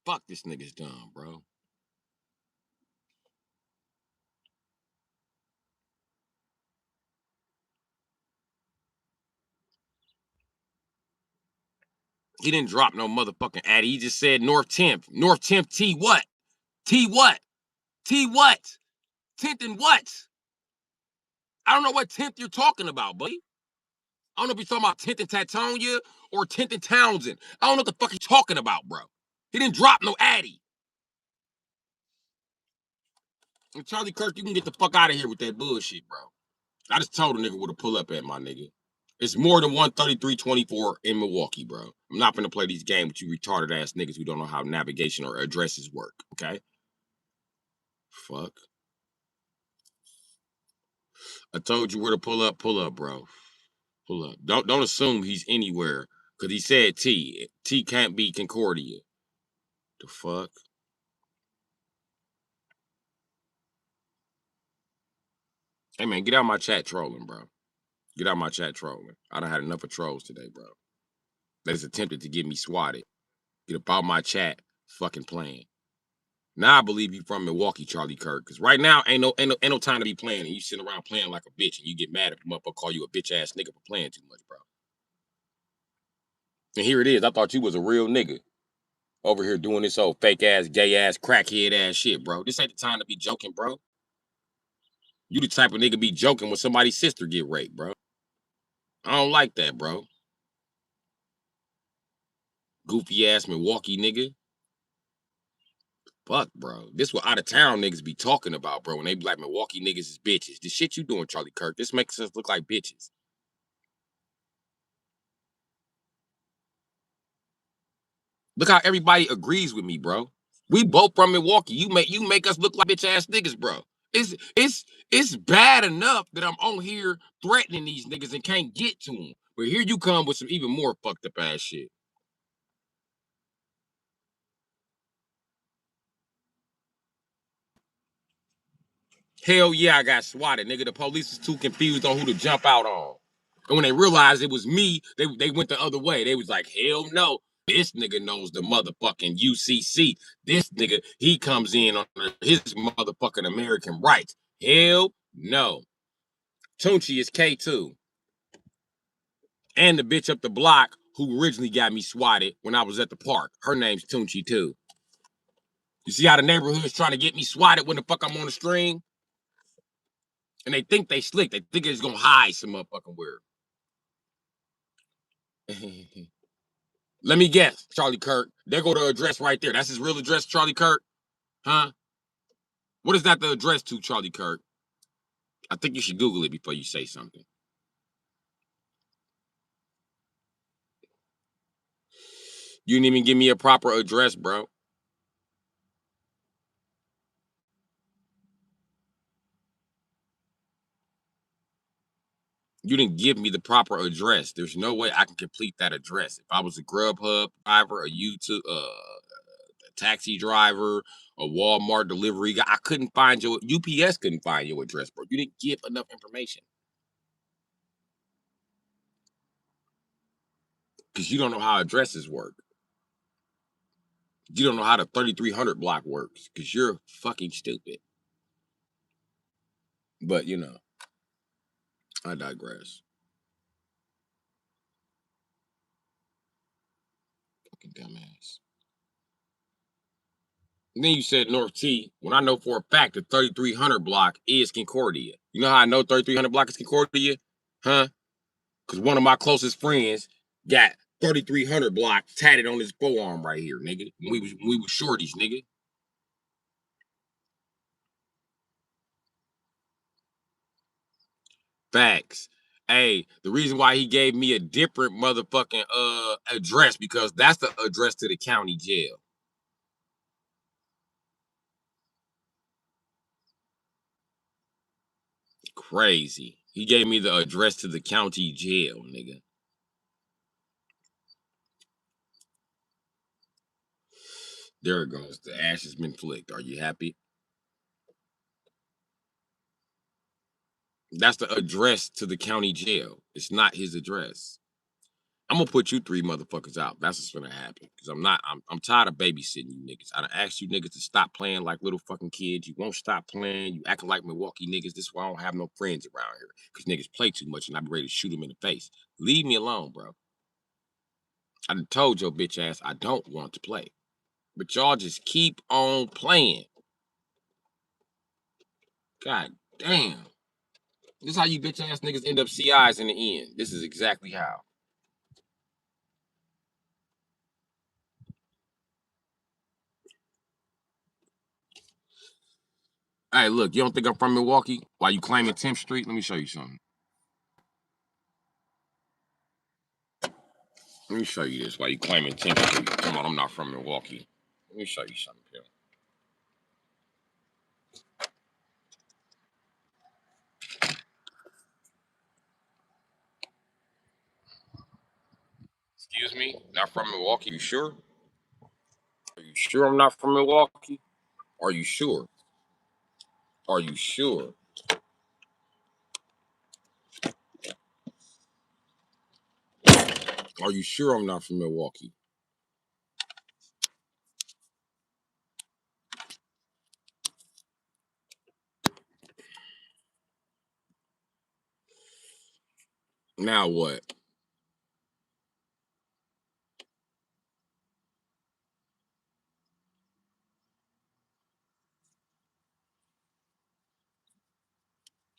Fuck this nigga's dumb, bro. He didn't drop no motherfucking addy. He just said North 10th. North 10th T what? T what? T what? 10th and what? I don't know what 10th you're talking about, buddy. I don't know if you're talking about 10th and Tatonia or 10th and Townsend. I don't know what the fuck he's talking about, bro. He didn't drop no addy. And Charlie Kirk, you can get the fuck out of here with that bullshit, bro. I just told a nigga where to pull up at, my nigga. It's more than 133-24 in Milwaukee, bro. I'm not gonna play these games with you retarded ass niggas who don't know how navigation or addresses work, okay? Fuck. I told you where to pull up, bro. Pull up. Don't assume he's anywhere. Cause he said T. T can't be Concordia. The fuck? Hey man, get out my chat trolling, bro. Get out my chat trolling. I done had enough of trolls today, bro. That has attempted to get me swatted. Get about my chat fucking playing. Now I believe you from Milwaukee, Charlie Kirk. Cause right now ain't no time to be playing and you sitting around playing like a bitch and you get mad if a motherfucker call you a bitch ass nigga for playing too much, bro. And here it is. I thought you was a real nigga. Over here doing this old fake ass, gay ass, crackhead ass shit, bro. This ain't the time to be joking, bro. You the type of nigga be joking when somebody's sister get raped, bro. I don't like that, bro. Goofy ass Milwaukee nigga. Fuck, bro. This what out of town niggas be talking about, bro. When they be like Milwaukee niggas is bitches. The shit you doing, Charlie Kirk. This makes us look like bitches. Look how everybody agrees with me, bro. We both from Milwaukee. You make us look like bitch ass niggas, bro. It's bad enough that I'm on here threatening these niggas and can't get to them. But here you come with some even more fucked up ass shit. Hell yeah, I got swatted, nigga. The police is too confused on who to jump out on. And when they realized it was me, they went the other way. They was like, hell no. This nigga knows the motherfucking UCC. This nigga, he comes in on his motherfucking American rights. Hell no. Tunchi is K2. And the bitch up the block who originally got me swatted when I was at the park. Her name's Tunchi too. You see how the neighborhood's trying to get me swatted when the fuck I'm on the stream? And they think they slick. They think it's gonna hide some motherfucking word. Let me guess, Charlie Kirk. There go the address right there. That's his real address, Charlie Kirk? Huh? What is that the address to, Charlie Kirk? I think you should Google it before you say something. You didn't even give me a proper address, bro. You didn't give me the proper address. There's no way I can complete that address. If I was a Grubhub driver, a YouTube, a taxi driver, a Walmart delivery guy, I couldn't find your UPS couldn't find your address, bro. You didn't give enough information because you don't know how addresses work. You don't know how the 3300 block works because you're fucking stupid. But you know, I digress. Fucking dumbass. And then you said North T, when I know for a fact the 3300 block is Concordia. You know how I know 3300 block is Concordia? Huh? Because one of my closest friends got 3300 block tatted on his forearm right here, nigga. When we was shorties, nigga. Facts. Hey, the reason why he gave me a different motherfucking address because that's the address to the county jail. Crazy. He gave me the address to the county jail, nigga. There it goes. The ash has been flicked. Are you happy? That's the address to the county jail. It's not his address. I'm gonna put you three motherfuckers out. That's what's gonna happen. Cause I'm tired of babysitting you niggas. I done asked you niggas to stop playing like little fucking kids. You won't stop playing. You acting like Milwaukee niggas. This is why I don't have no friends around here. Cause niggas play too much and I be ready to shoot them in the face. Leave me alone, bro. I done told your bitch ass I don't want to play. But y'all just keep on playing. God damn. This is how you bitch ass niggas end up CIs in the end. This is exactly how. Hey, look, you don't think I'm from Milwaukee? Why you claiming 10th Street? Let me show you something. Let me show you this. Why you claiming 10th Street? Come on, I'm not from Milwaukee. Let me show you something, Bill. Excuse me? Not from Milwaukee? You sure? Are you sure I'm not from Milwaukee? Are you sure? Are you sure? Are you sure I'm not from Milwaukee? Now what?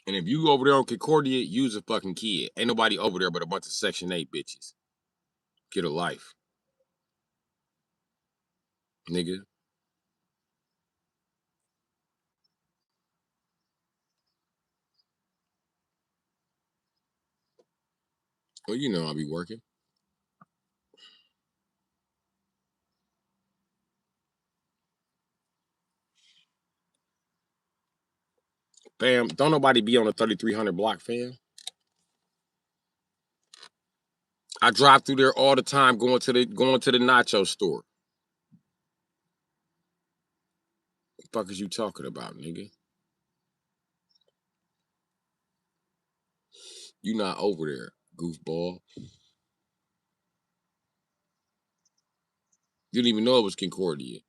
And if you over there on Concordia, use a fucking kid. Ain't nobody over there but a bunch of Section 8 bitches. Get a life, nigga. Well, you know I'll be working. Fam, don't nobody be on the 3300 block, fam. I drive through there all the time going to the nacho store. The fuck is you talking about, nigga? You not over there, goofball. You didn't even know it was Concordia.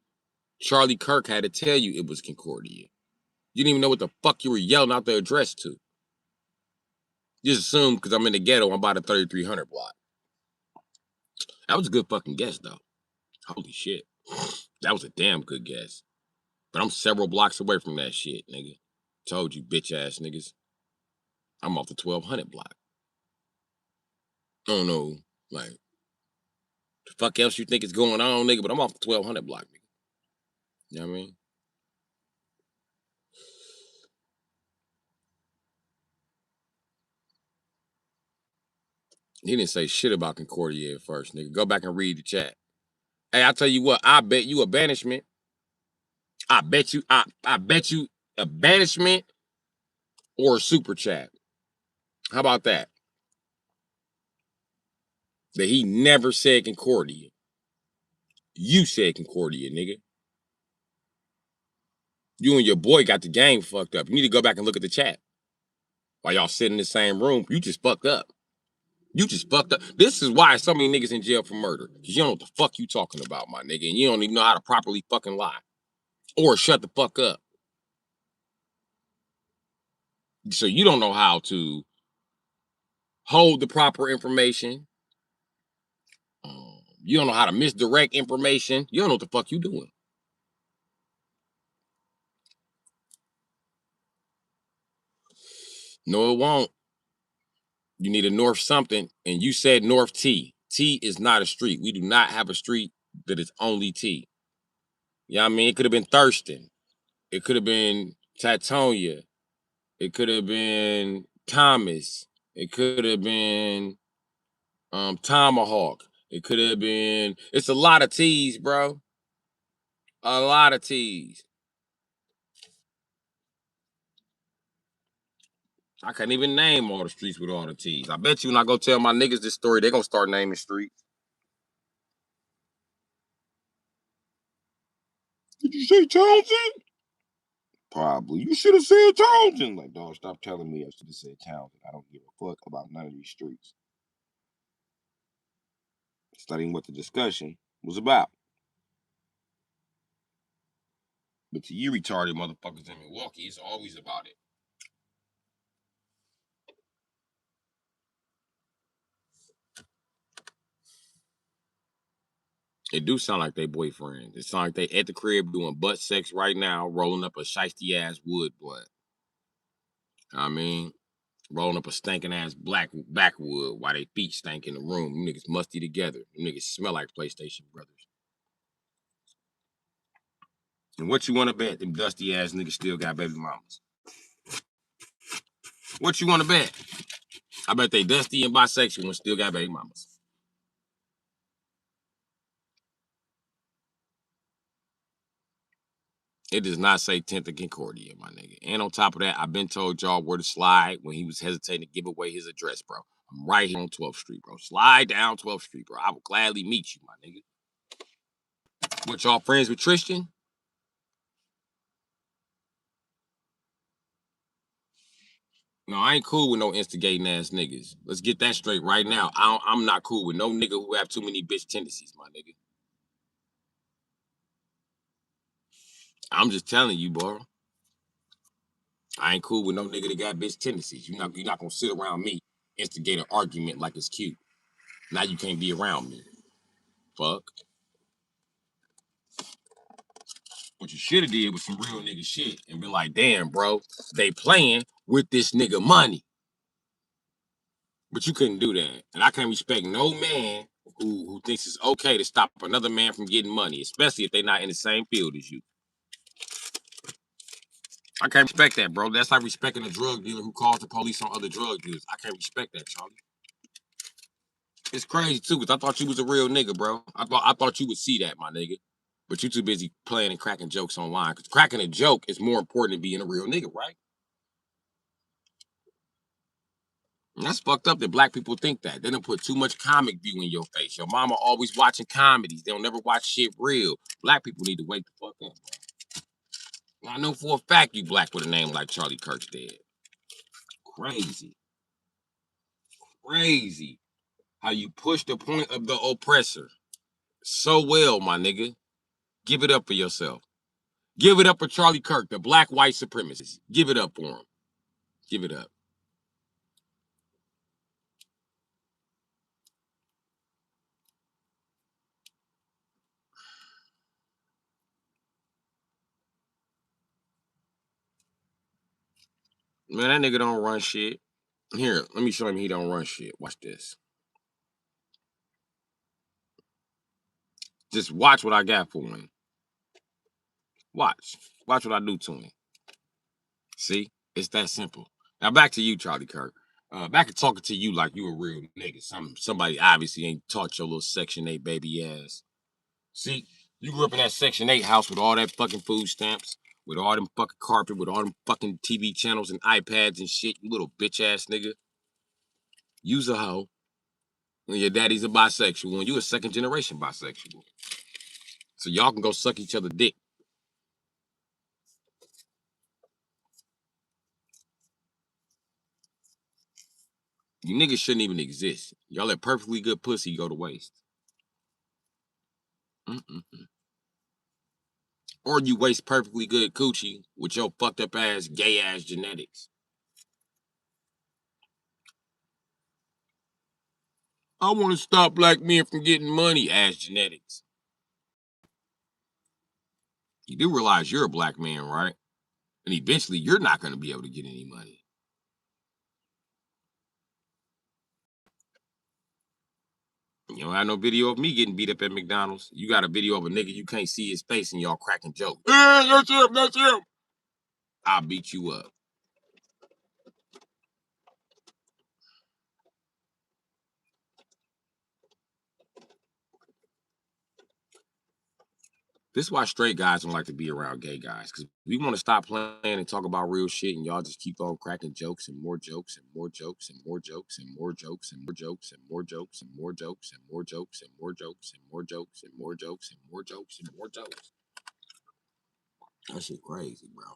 Charlie Kirk had to tell you it was Concordia. You didn't even know what the fuck you were yelling out the address to. You just assumed because I'm in the ghetto, I'm by the 3300 block. That was a good fucking guess, though. Holy shit. That was a damn good guess. But I'm several blocks away from that shit, nigga. Told you, bitch ass niggas. I'm off the 1200 block. I don't know, like, the fuck else you think is going on, nigga, but I'm off the 1200 block, nigga. You know what I mean? He didn't say shit about Concordia at first, nigga. Go back and read the chat. Hey, I tell you what, I bet you a banishment. I bet you a banishment or a super chat. How about that? That he never said Concordia. You said Concordia, nigga. You and your boy got the game fucked up. You need to go back and look at the chat. While y'all sit in the same room, you just fucked up. You just fucked up. This is why so many niggas in jail for murder. Because you don't know what the fuck you talking about, my nigga. And you don't even know how to properly fucking lie. Or shut the fuck up. So you don't know how to hold the proper information. You don't know how to misdirect information. You don't know what the fuck you doing. No, it won't. You need a North something, and you said North T. T is not a street. We do not have a street that is only T. You know what I mean? It could have been Thurston. It could have been Tatonia. It could have been Thomas. It could have been Tomahawk. It could have been. It's a lot of T's, bro. A lot of T's. I can't even name all the streets with all the T's. I bet you when I go tell my niggas this story, they gonna start naming streets. Did you say Townsend? Probably. You should have said Townsend. Like, dog, stop telling me I should have said Townsend. I don't give a fuck about none of these streets. Studying what the discussion was about. But to you retarded motherfuckers in Milwaukee, it's always about it. It do sound like they boyfriends. It sound like they at the crib doing butt sex right now, rolling up a shiesty ass wood, boy. I mean, rolling up a stinking ass black backwood while they feet stank in the room. Them niggas musty together. Them niggas smell like PlayStation brothers. And what you want to bet? Them dusty ass niggas still got baby mamas. What you want to bet? I bet they dusty and bisexual and still got baby mamas. It does not say 10th of Concordia, my nigga. And on top of that, I've been told y'all where to slide when he was hesitating to give away his address, bro. I'm right here on 12th Street, bro. Slide down 12th Street, bro. I will gladly meet you, my nigga. What, y'all friends with Tristan? No, I ain't cool with no instigating ass niggas. Let's get that straight right now. I'm not cool with no nigga who have too many bitch tendencies, my nigga. I'm just telling you, bro. I ain't cool with no nigga that got bitch tendencies. You're not gonna sit around me, instigate an argument like it's cute. Now you can't be around me. Fuck. What you should have did was some real nigga shit and been like, damn, bro, they playing with this nigga money. But you couldn't do that. And I can't respect no man who thinks it's okay to stop another man from getting money, especially if they're not in the same field as you. I can't respect that, bro. That's like respecting a drug dealer who calls the police on other drug dealers. I can't respect that, Charlie. It's crazy too, because I thought you was a real nigga, bro. I thought you would see that, my nigga. But you too busy playing and cracking jokes online. Because cracking a joke is more important than being a real nigga, right? And that's fucked up that black people think that. They don't put too much comic view in your face. Your mama always watching comedies. They don't never watch shit real. Black people need to wake the fuck up, bro. I know for a fact you black with a name like Charlie Kirk's dead. Crazy. Crazy. How you push the point of the oppressor so well, my nigga. Give it up for yourself. Give it up for Charlie Kirk, the black white supremacist. Give it up for him. Give it up. Man, that nigga don't run shit. Here, let me show him he don't run shit. Watch this. Just watch what I got for him. Watch. Watch what I do to him. See? It's that simple. Now back to you, Charlie Kirk. Back to talking to you like you a real nigga. Somebody obviously ain't taught your little Section 8 baby ass. See, you grew up in that Section 8 house with all that fucking food stamps, with all them fucking carpet, with all them fucking TV channels and iPads and shit, you little bitch ass nigga. You's a hoe. And your daddy's a bisexual, and you a second generation bisexual. So y'all can go suck each other dick. You niggas shouldn't even exist. Y'all let perfectly good pussy go to waste. Mm-mm. Or you waste perfectly good coochie with your fucked up ass, gay ass genetics. I want to stop black men from getting money, ass genetics. You do realize you're a black man, right? And eventually you're not going to be able to get any money. You don't have no video of me getting beat up at McDonald's. You got a video of a nigga you can't see his face and y'all cracking jokes. Hey, that's him, that's him. I'll beat you up. This is why straight guys don't like to be around gay guys, because we want to stop playing and talk about real shit, and y'all just keep on cracking jokes and more jokes and more jokes and more jokes and more jokes and more jokes and more jokes and more jokes and more jokes and more jokes and more jokes and more jokes and more jokes and more jokes. That shit crazy, bro.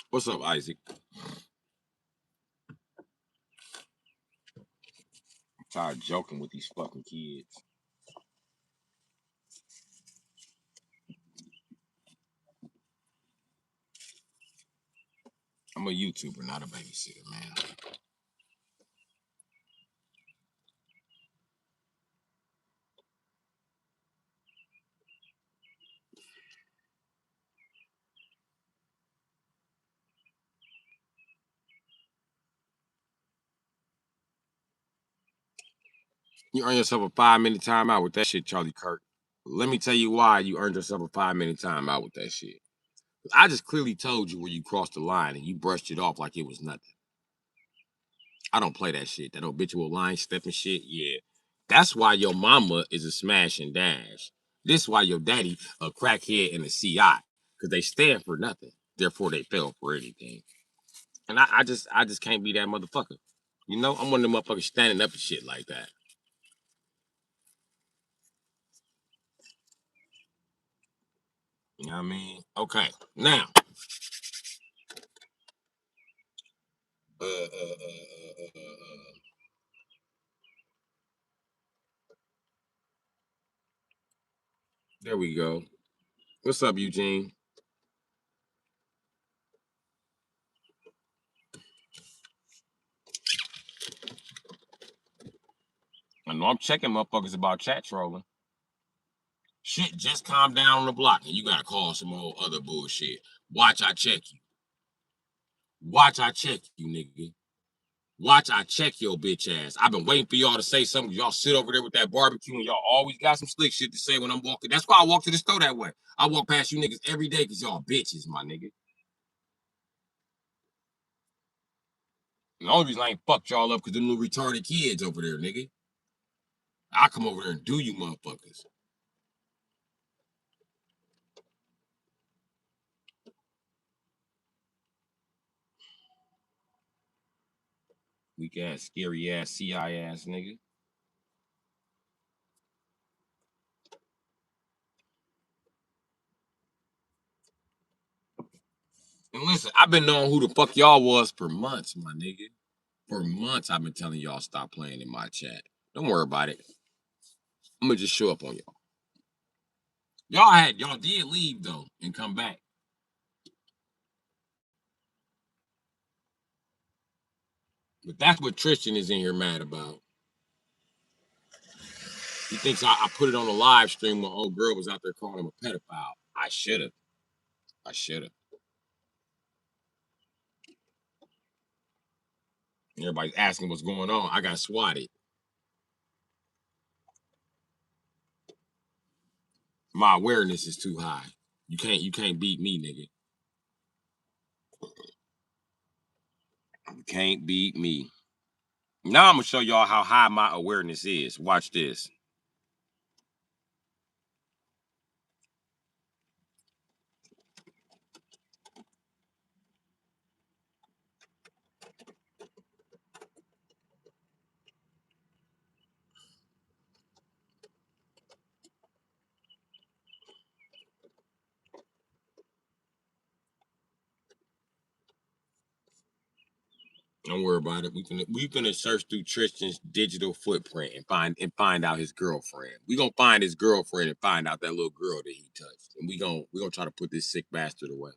What's up, Isaac? I'm tired of joking with these fucking kids. I'm a YouTuber, not a babysitter, man. You earn yourself a 5-minute timeout with that shit, Charlie Kirk. Let me tell you why you earned yourself a 5-minute timeout with that shit. I just clearly told you where you crossed the line and you brushed it off like it was nothing. I don't play that shit. That habitual line stepping shit. Yeah. That's why your mama is a smash and dash. This why your daddy a crackhead and a CI. Because they stand for nothing. Therefore they fell for anything. And I just can't be that motherfucker. You know, I'm one of them motherfuckers standing up and shit like that. You know what I mean? Okay. Now, there we go. What's up, Eugene? I know I'm checking motherfuckers about chat trolling. Shit just calm down on the block and you gotta call some old other bullshit. Watch I check you. Watch I check you, nigga. Watch I check your bitch ass. I've been waiting for y'all to say something. Y'all sit over there with that barbecue and y'all always got some slick shit to say when I'm walking. That's why I walk to the store that way. I walk past you niggas every day because y'all bitches, my nigga. And the only reason I ain't fucked y'all up because them little retarded kids over there, nigga. I come over there and do you motherfuckers. Weak ass, scary ass, CI ass nigga. And listen, I've been knowing who the fuck y'all was for months, my nigga. For months, I've been telling y'all stop playing in my chat. Don't worry about it. I'm gonna just show up on y'all. Y'all did leave though and come back. But that's what Tristan is in here mad about. He thinks I put it on a live stream when old girl was out there calling him a pedophile. I should have. I should have. Everybody's asking what's going on. I got swatted. My awareness is too high. You can't beat me, nigga. You can't beat me. Now I'm gonna show y'all how high my awareness is. Watch this. Don't worry about it. We gonna search through Tristan's digital footprint and find out his girlfriend. We gonna find his girlfriend and find out that little girl that he touched. And we gonna try to put this sick bastard away.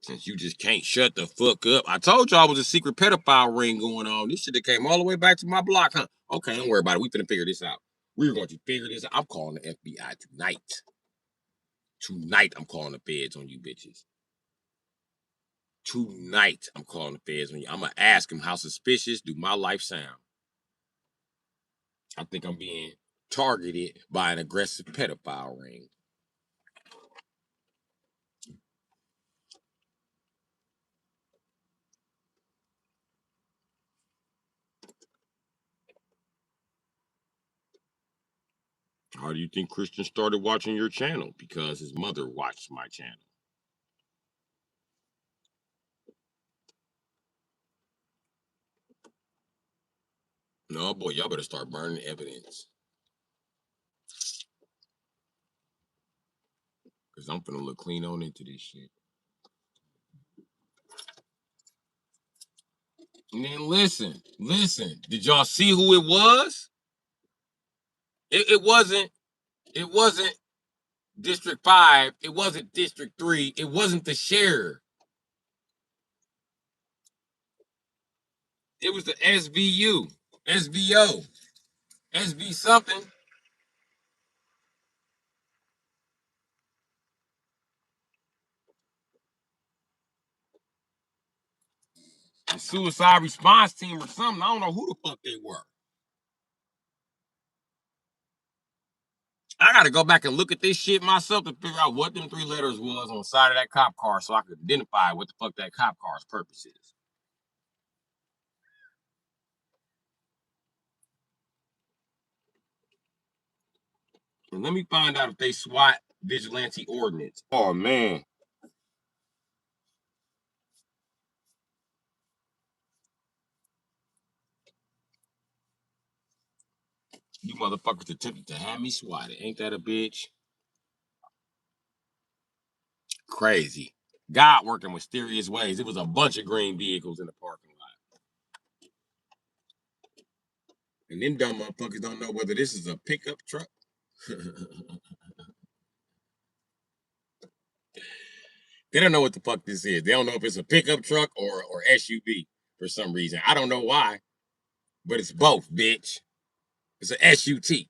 Since you just can't shut the fuck up. I told y'all it was a secret pedophile ring going on. This shit that came all the way back to my block, huh? Okay, don't worry about it. We finna figure this out. We're going to figure this out. I'm calling the FBI tonight. Tonight, I'm calling the feds on you bitches. Tonight, I'm calling the feds on you. I'm gonna ask him how suspicious do my life sound. I think I'm being targeted by an aggressive pedophile ring. How do you think Christian started watching your channel? Because his mother watched my channel. No, boy, y'all better start burning evidence. Because I'm finna look clean on into this shit. And then listen. Did y'all see who it was? It wasn't District 5. It wasn't District 3. It wasn't the sheriff. It was the SVU, SVO, SV something. The suicide response team or something. I don't know who the fuck they were. I gotta go back and look at this shit myself to figure out what them 3 letters was on the side of that cop car so I could identify what the fuck that cop car's purpose is. And let me find out if they SWAT vigilante ordinance. Oh man. You motherfuckers attempted to have me swatted. Ain't that a bitch? Crazy. God working mysterious ways. It was a bunch of green vehicles in the parking lot. And them dumb motherfuckers don't know whether this is a pickup truck. They don't know what the fuck this is. They don't know if it's a pickup truck or SUV for some reason. I don't know why, but it's both, bitch. It's an SUT.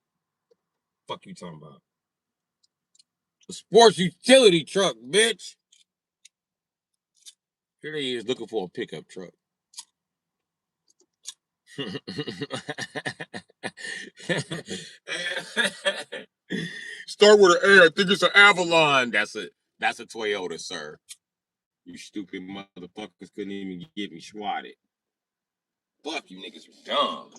Fuck you talking about? A sports utility truck, bitch. Here he is looking for a pickup truck. Start with an A. I think it's an Avalon. That's a Toyota, sir. You stupid motherfuckers couldn't even get me swatted. Fuck you niggas are dumb.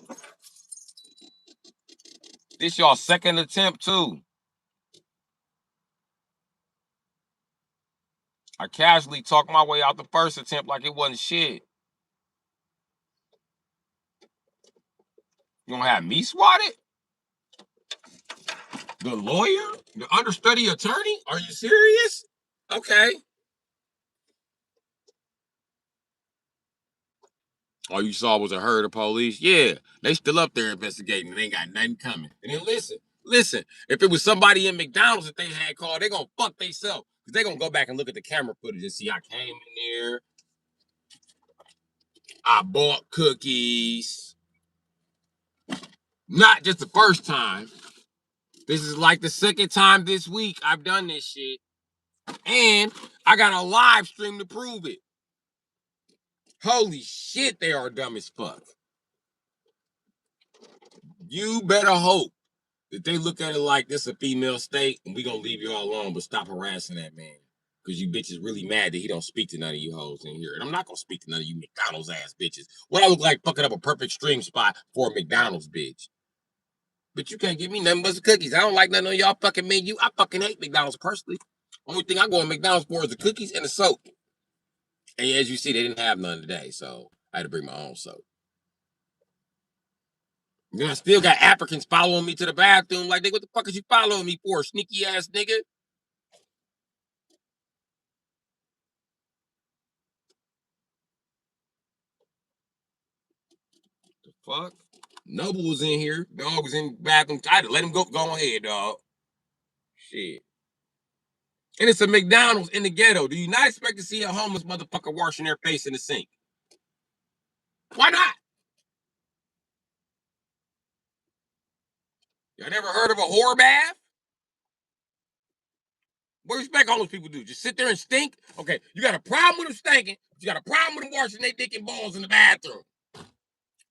This y'all second attempt too. I casually talked my way out the first attempt like it wasn't shit. You gonna have me swatted? The lawyer? The understudy attorney? Are you serious? Okay. All you saw was a herd of police? Yeah, they still up there investigating and ain't got nothing coming. And then listen. If it was somebody in McDonald's that they had called, they gonna fuck theyself. They're gonna go back and look at the camera footage and see I came in there, I bought cookies. Not just the first time. This is like the second time this week I've done this shit. And I got a live stream to prove it. Holy shit, they are dumb as fuck. You better hope that they look at it like this a female state and we gonna leave you all alone, but stop harassing that man. Because you bitches really mad that he don't speak to none of you hoes in here. And I'm not gonna speak to none of you McDonald's ass bitches. What I look like fucking up a perfect stream spot for a McDonald's bitch. But you can't give me nothing but some cookies. I don't like nothing on y'all fucking menu. I fucking hate McDonald's personally. Only thing I go to McDonald's for is the cookies and the soap. And as you see, they didn't have none today, so I had to bring my own soap. Then I still got Africans following me to the bathroom like, what the fuck is you following me for, sneaky ass nigga? The fuck? Noble was in here. Dog was in the bathroom. I had to let him go. Go ahead, dog. Shit. And it's a McDonald's in the ghetto. Do you not expect to see a homeless motherfucker washing their face in the sink? Why not? Y'all never heard of a whore bath? What do you expect homeless people do? Just sit there and stink? Okay, you got a problem with them stinking, but you got a problem with them washing their dick and balls in the bathroom.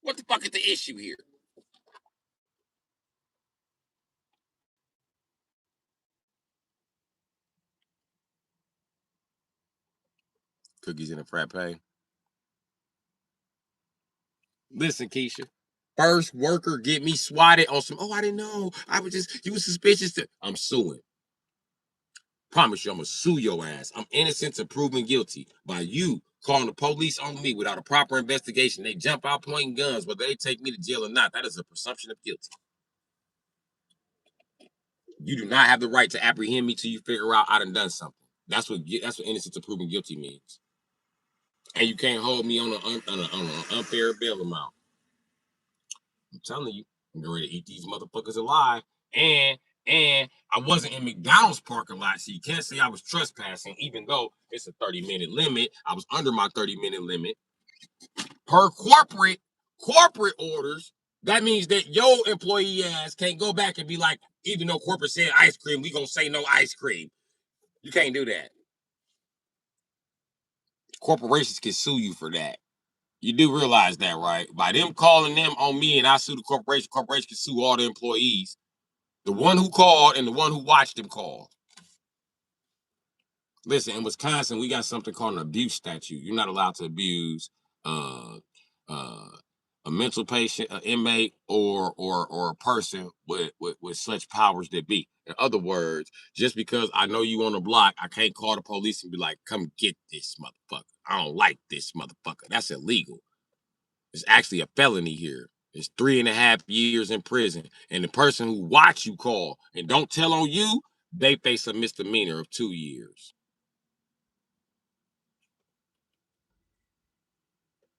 What the fuck is the issue here? Cookies in a frappe. Listen, Keisha. First worker get me swatted on some, oh, I didn't know. You was suspicious. I'm suing. Promise you, I'm gonna sue your ass. I'm innocent to proven guilty by you calling the police on me without a proper investigation. They jump out pointing guns, whether they take me to jail or not. That is a presumption of guilty. You do not have the right to apprehend me till you figure out I done something. That's what innocent to proven guilty means. And you can't hold me on an unfair bail amount. I'm telling you, I'm ready to eat these motherfuckers alive. And I wasn't in McDonald's parking lot, so you can't say I was trespassing, even though it's a 30-minute limit. I was under my 30-minute limit. Per corporate orders, that means that your employee ass can't go back and be like, even though corporate said ice cream, we gonna say no ice cream. You can't do that. Corporations can sue you for that. You do realize that, right? By them calling them on me and I sue the corporation can sue all the employees. The one who called and the one who watched him call. Listen, in Wisconsin, we got something called an abuse statute. You're not allowed to abuse uh, uh, a mental patient, an inmate, or a person with such powers that be. In other words, just because I know you on the block, I can't call the police and be like, come get this motherfucker. I don't like this motherfucker. That's illegal. It's actually a felony here. It's 3.5 years in prison. And the person who watch you call and don't tell on you, they face a misdemeanor of 2 years.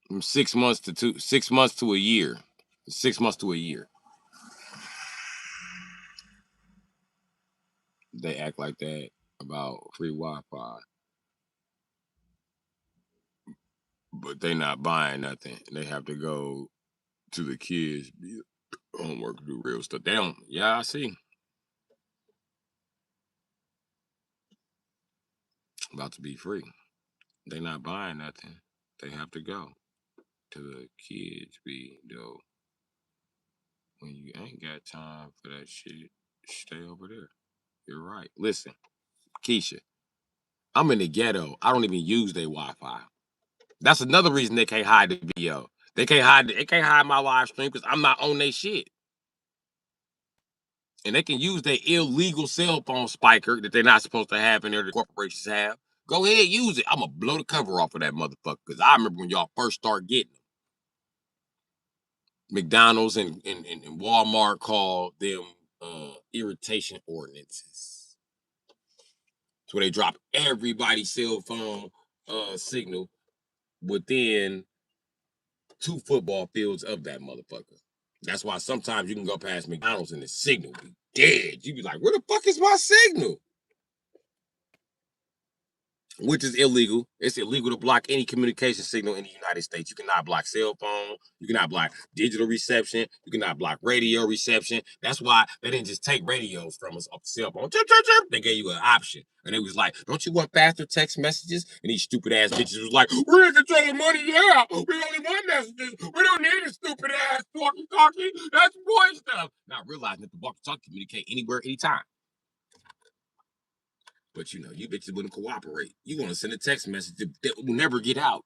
From 6 months to 6 months to a year. 6 months to a year. They act like that about free Wi-Fi. But they not buying nothing. They have to go to the kids, homework, do real stuff. They don't, yeah, I see. About to be free. They not buying nothing. They have to go to the kids be though. When you ain't got time for that shit, stay over there. You're right. Listen, Keisha, I'm in the ghetto. I don't even use their Wi-Fi. That's another reason they can't hide the video. They can't hide my live stream because I'm not on their shit. And they can use their illegal cell phone spiker that they're not supposed to have in there, the corporations have. Go ahead, use it. I'm gonna blow the cover off of that motherfucker. Because I remember when y'all first start getting them. McDonald's and Walmart called them irritation ordinances. So they drop everybody's cell phone signal within 2 football fields of that motherfucker. That's why sometimes you can go past McDonald's and the signal be dead. You be like, where the fuck is my signal? which is illegal. It's illegal to block any communication signal in the United States. You cannot block cell phone. You cannot block digital reception. You cannot block radio reception. That's why they didn't just take radios from us off the cell phone. Chirp, chirp, chirp. They gave you an option. And they was like, don't you want faster text messages? And these stupid ass bitches was like, we're in control of money, yeah. We only want messages. We don't need a stupid ass walkie-talkie. That's boy stuff. Not realizing that the walkie-talkie communicate anywhere, anytime. But you know, you bitches wouldn't cooperate. You want to send a text message that will never get out.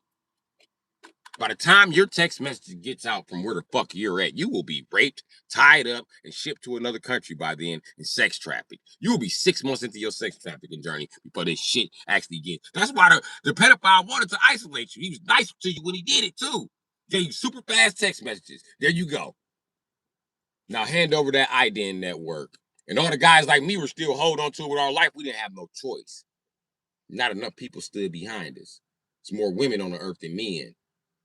By the time your text message gets out from where the fuck you're at, you will be raped, tied up, and shipped to another country by then and sex trafficked. You will be 6 months into your sex trafficking journey before this shit actually gets. That's why the pedophile wanted to isolate you. He was nice to you when he did it too. Gave you super fast text messages. There you go. Now hand over that IDEN network. And all the guys like me were still holding on to it with our life. We didn't have no choice. Not enough people stood behind us. It's more women on the earth than men.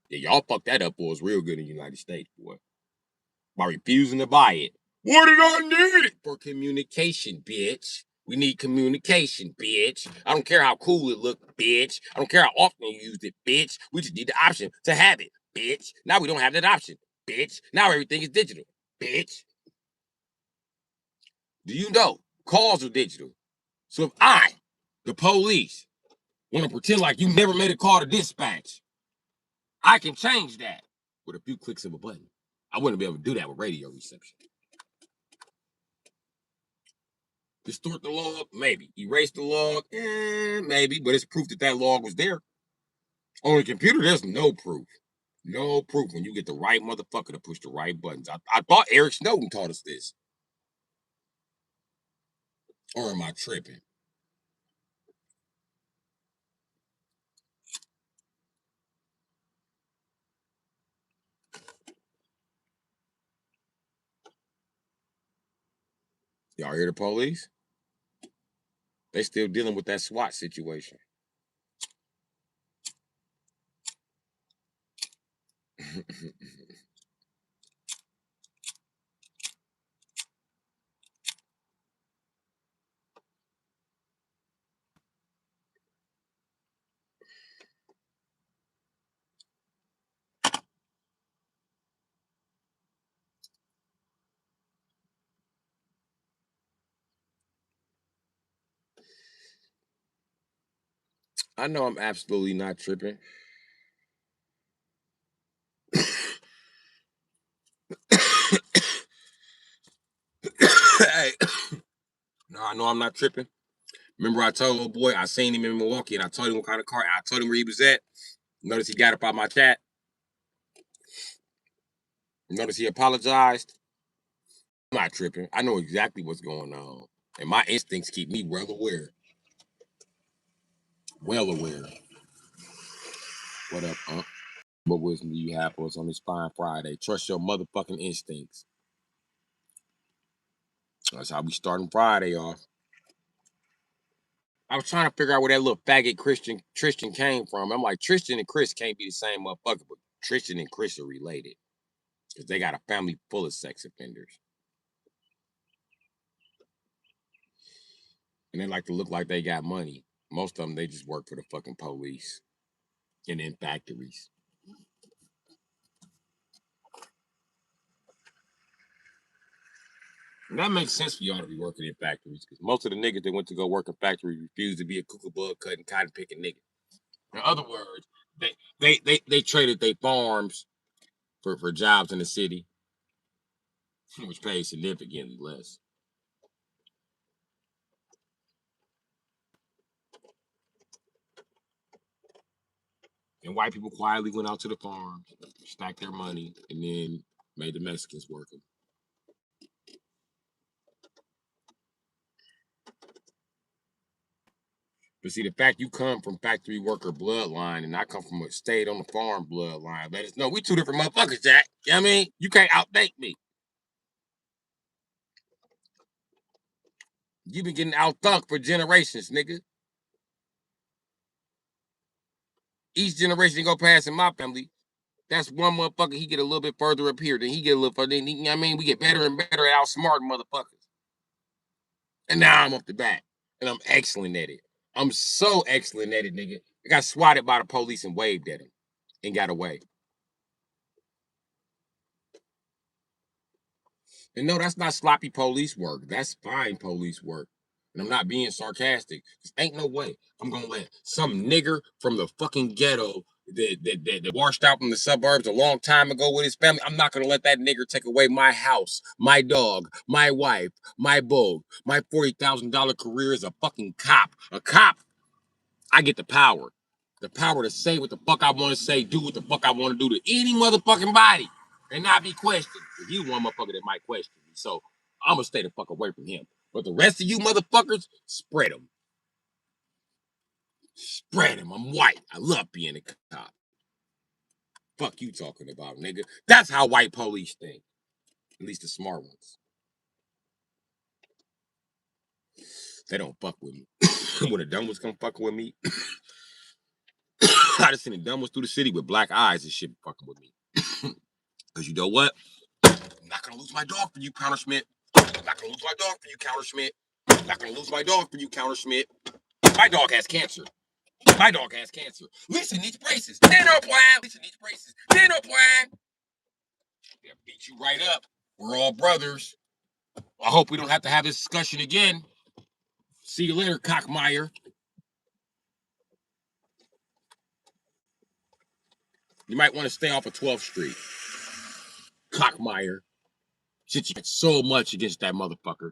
Yeah, y'all fucked that up, boys, real good in the United States, boy. By refusing to buy it. What did I need it? For communication, bitch. We need communication, bitch. I don't care how cool it looked, bitch. I don't care how often you used it, bitch. We just need the option to have it, bitch. Now we don't have that option, bitch. Now everything is digital, bitch. Do you know calls are digital? So if I, the police, want to pretend like you never made a call to dispatch, I can change that with a few clicks of a button. I wouldn't be able to do that with radio reception. Distort the log? Maybe. Erase the log? Maybe, but it's proof that that log was there. On a computer, there's no proof. No proof when you get the right motherfucker to push the right buttons. I thought Eric Snowden taught us this. Or am I tripping? Y'all hear the police? They still dealing with that SWAT situation. I know I'm absolutely not tripping. Hey. No, I know I'm not tripping. Remember I told little boy I seen him in Milwaukee and I told him what kind of car. I told him where he was at. Notice he got up out my chat. Notice he apologized. I'm not tripping. I know exactly what's going on. And my instincts keep me well aware. Well aware. What up, What wisdom do you have for us on this fine Friday? Trust your motherfucking instincts. That's how we starting Friday off. I was trying to figure out where that little faggot Tristan came from. I'm like, Tristan and Chris can't be the same motherfucker, but Tristan and Chris are related. Because they got a family full of sex offenders. And they like to look like they got money. Most of them, they just work for the fucking police and in factories. And that makes sense for y'all to be working in factories because most of the niggas that went to go work in factories refused to be a kookaburra cutting cotton picking nigga. In other words, they traded their farms for jobs in the city, which pays significantly less. And white people quietly went out to the farms, stacked their money, and then made the Mexicans work them. But see, the fact you come from factory worker bloodline and I come from a stayed on the farm bloodline, let us know we two different motherfuckers, Jack. You know what I mean? You can't outthink me. You been getting outthunk for generations, nigga. Each generation go past in my family. That's one motherfucker. He get a little bit further up here, then he get a little further. Then you know what I mean? We get better and better at outsmarting motherfuckers. And now I'm up the bat, and I'm excellent at it. I'm so excellent at it, nigga. I got swatted by the police and waved at him and got away. And no, that's not sloppy police work. That's fine police work. And I'm not being sarcastic. Ain't no way I'm gonna let some nigger from the fucking ghetto that washed out from the suburbs a long time ago with his family. I'm not gonna let that nigger take away my house, my dog, my wife, my boat, my $40,000 career as a fucking cop. A cop, I get the power. The power to say what the fuck I want to say, do what the fuck I want to do to any motherfucking body and not be questioned. If you one motherfucker that might question me. So I'm going to stay the fuck away from him. But the rest of you motherfuckers, spread them. Spread them. I'm white. I love being a cop. Fuck you talking about, nigga. That's how white police think. At least the smart ones. They don't fuck with me. When the dumb ones come fucking with me, I just seen the dumb ones through the city with black eyes and shit fucking with me. Because you know what? I'm not gonna lose my dog for you, Counter Schmidt. I'm not gonna lose my dog for you, Counter Schmidt. I'm not gonna lose my dog for you, Counter Schmidt. My dog has cancer. My dog has cancer. Lisa needs braces. There's no plan. Lisa needs braces. There's no plan. They'll beat you right up. We're all brothers. I hope we don't have to have this discussion again. See you later, Cockmeyer. You might want to stay off of 12th Street. Cockmeyer. Shit, you got so much against that motherfucker.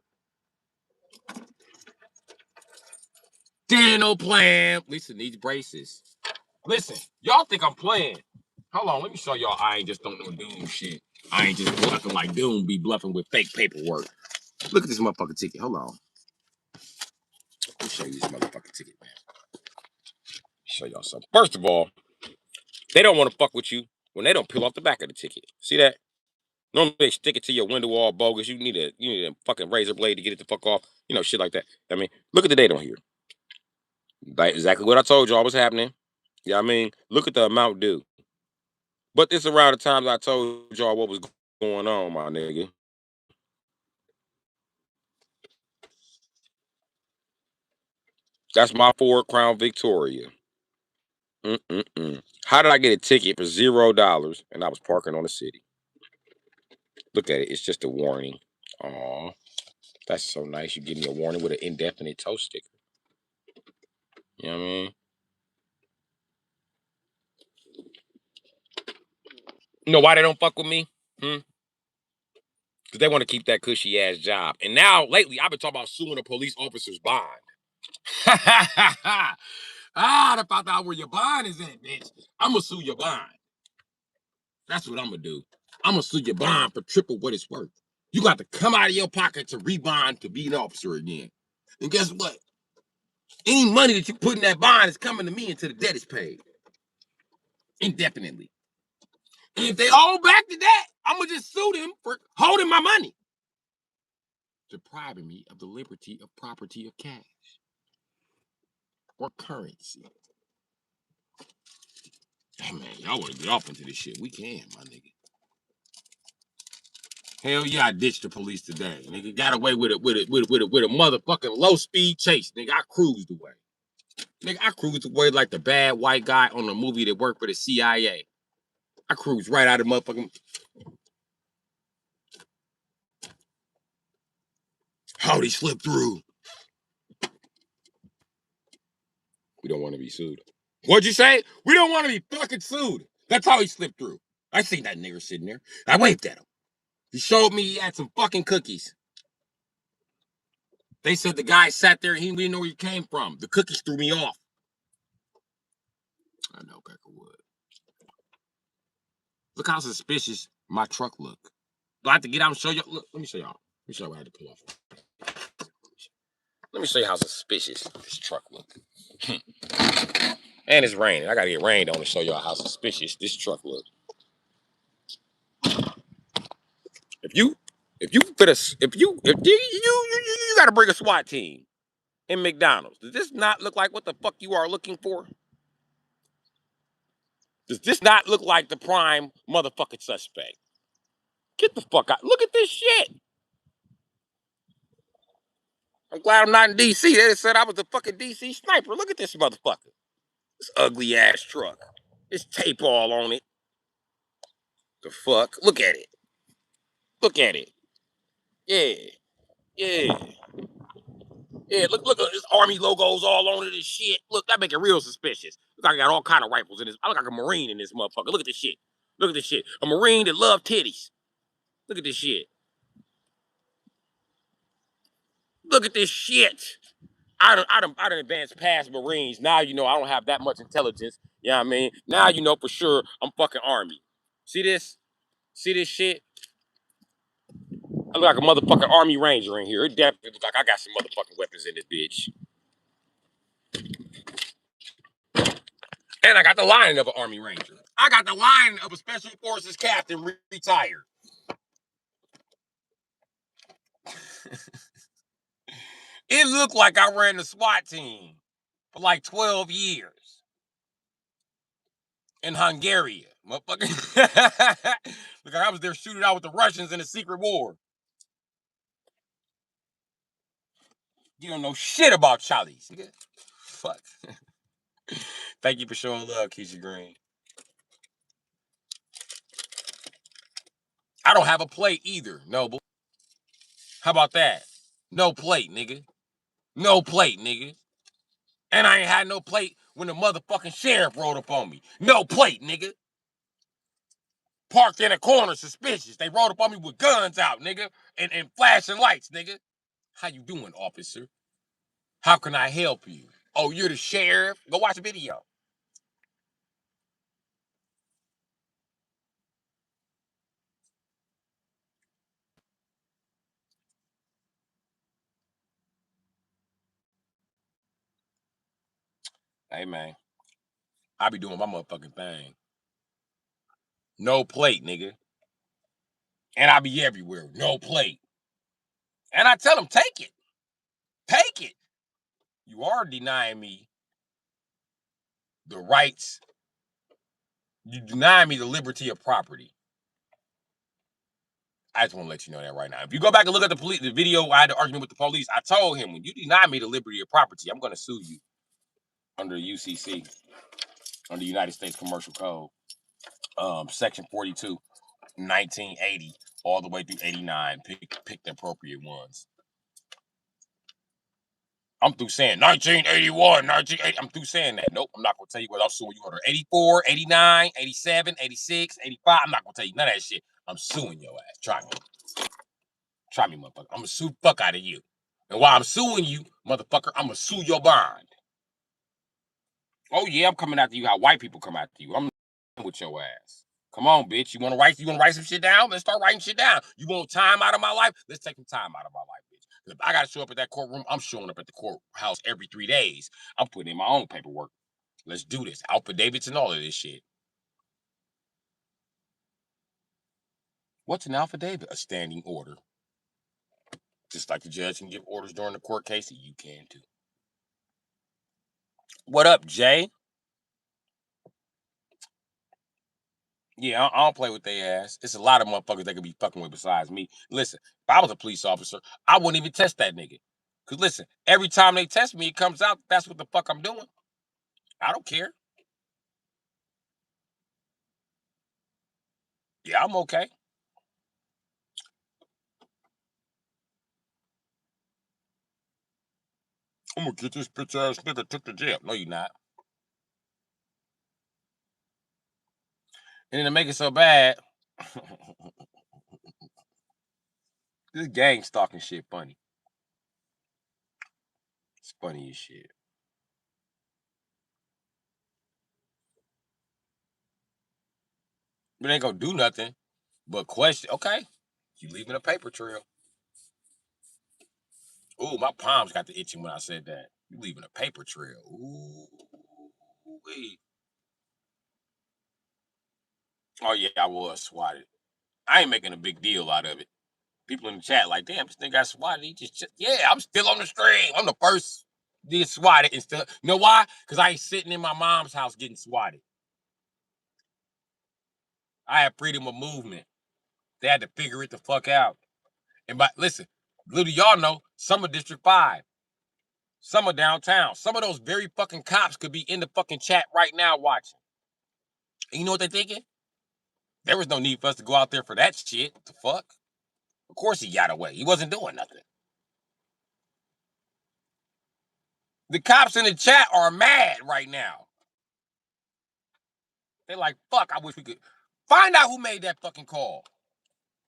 There no plan. Lisa needs braces. Listen, y'all think I'm playing. Hold on, let me show y'all I ain't just don't know Doom shit. I ain't just bluffing like Doom be bluffing with fake paperwork. Look at this motherfucking ticket. Hold on. Let me show you this motherfucking ticket, man. Show y'all something. First of all, they don't want to fuck with you when they don't peel off the back of the ticket. See that? Normally they stick it to your window all bogus. You need a fucking razor blade to get it the fuck off. You know, shit like that. I mean, look at the date on here. Like exactly what I told y'all was happening. Yeah, I mean, look at the amount due. But this around the times I told y'all what was going on, my nigga. That's my Ford Crown Victoria. How did I get a ticket for $0 and I was parking on the city? Look at it. It's just a warning. Aw, that's so nice. You give me a warning with an indefinite tow sticker. You know what I mean? You know why they don't fuck with me? Because they want to keep that cushy ass job. And now, lately, I've been talking about suing a police officer's bond. That's about where your bond is at, bitch. I'm going to sue your bond. That's what I'm going to do. I'm going to sue your bond for triple what it's worth. You got to come out of your pocket to rebond to be an officer again. And guess what? Any money that you put in that bond is coming to me until the debt is paid. Indefinitely. And if they all back to that, I'm going to just sue them for holding my money. Depriving me of the liberty of property of cash or currency. Hey man, y'all want to get off into this shit? We can, my nigga. Hell yeah, I ditched the police today. Nigga got away with a motherfucking low speed chase. Nigga, I cruised away. Nigga, I cruised away like the bad white guy on the movie that worked for the CIA. I cruised right out of motherfucking. How'd he slip through? We don't want to be sued. What'd you say? We don't want to be fucking sued. That's how he slipped through. I seen that nigger sitting there. I waved at him. He showed me he had some fucking cookies. They said the guy sat there and he didn't know where he came from. The cookies threw me off. I know, Peckerwood. Look how suspicious my truck look. Do I have to get out and show y'all? Look, let me show y'all. Let me show you what I had to pull off. Let me show you how suspicious this truck look. And it's raining. I gotta get rained on to show y'all how suspicious this truck look. If you gotta bring a SWAT team in McDonald's. Does this not look like what the fuck you are looking for? Does this not look like the prime motherfucking suspect? Get the fuck out. Look at this shit. I'm glad I'm not in D.C. They said I was a fucking D.C. sniper. Look at this motherfucker. This ugly ass truck. There's tape all on it. The fuck? Look at it. Look at it. Yeah. Yeah. Yeah, look at this army logos all on it and shit. Look, that make it real suspicious. Look, I got all kind of rifles in this. I look like a Marine in this motherfucker. Look at this shit. Look at this shit. A Marine that love titties. Look at this shit. Look at this shit. I done advanced past Marines. Now you know I don't have that much intelligence. You know what I mean? Now you know for sure I'm fucking Army. See this? See this shit? I look like a motherfucking Army Ranger in here. It definitely looks like I got some motherfucking weapons in this bitch. And I got the line of an Army Ranger. I got the line of a Special Forces captain retired. It looked like I ran the SWAT team for like 12 years in Hungary. Motherfucker. Look, like I was there shooting out with the Russians in a secret war. You don't know shit about Charlie's. Fuck. Thank you for showing love, Keisha Green. I don't have a plate either, Noble. How about that? No plate, nigga. No plate, nigga. And I ain't had no plate when the motherfucking sheriff rolled up on me. No plate, nigga. Parked in a corner, suspicious. They rolled up on me with guns out, nigga, and flashing lights, nigga. How you doing, officer? How can I help you? Oh, you're the sheriff? Go watch the video. Hey, man. I be doing my motherfucking thing. No plate, nigga. And I be everywhere. No plate. And I tell them, take it. Take it. You are denying me the rights. You deny me the liberty of property. I just want to let you know that right now. If you go back and look at the video, I had the argument with the police. I told him, when you deny me the liberty of property, I'm going to sue you under UCC, under the United States Commercial Code, Section 42, 1980, all the way through 89. Pick the appropriate ones. I'm through saying 1981, 1980. I'm through saying that. Nope, I'm not going to tell you what I'm suing you under. 84, 89, 87, 86, 85. I'm not going to tell you none of that shit. I'm suing your ass. Try me. Try me, motherfucker. I'm going to sue the fuck out of you. And while I'm suing you, motherfucker, I'm going to sue your bond. Oh, yeah, I'm coming after you how white people come after you. I'm with your ass. Come on, bitch. You want to write some shit down? Let's start writing shit down. You want time out of my life? Let's take some time out of my life, bitch. If I got to show up at that courtroom, I'm showing up at the courthouse every 3 days. I'm putting in my own paperwork. Let's do this. Affidavits and all of this shit. What's an affidavit? A standing order. Just like the judge can give orders during the court case, you can too. What up, Jay? Yeah, I don't play with their ass. It's a lot of motherfuckers that could be fucking with besides me. Listen, if I was a police officer, I wouldn't even test that nigga. Because listen, every time they test me, it comes out that's what the fuck I'm doing. I don't care. Yeah, I'm okay. I'm gonna get this bitch ass nigga took to jail. No, you're not. And then to make it so bad, this gang stalking shit funny. It's funny as shit. But ain't gonna do nothing but question. Okay, you leaving a paper trail. Ooh, my palms got the itching when I said that. You leaving a paper trail. Ooh, wait. Oh yeah, I was swatted. I ain't making a big deal out of it. People in the chat like, damn, this thing got swatted. He just yeah, I'm still on the stream. I'm the first to get swatted and still. You know why? Because I ain't sitting in my mom's house getting swatted. I had freedom of movement. They had to figure it the fuck out. And listen, little y'all know, Some of District 5. Some are downtown. Some of those very fucking cops could be in the fucking chat right now watching. And you know what they're thinking? There was no need for us to go out there for that shit. What the fuck? Of course he got away. He wasn't doing nothing. The cops in the chat are mad right now. They're like, fuck, I wish we could find out who made that fucking call.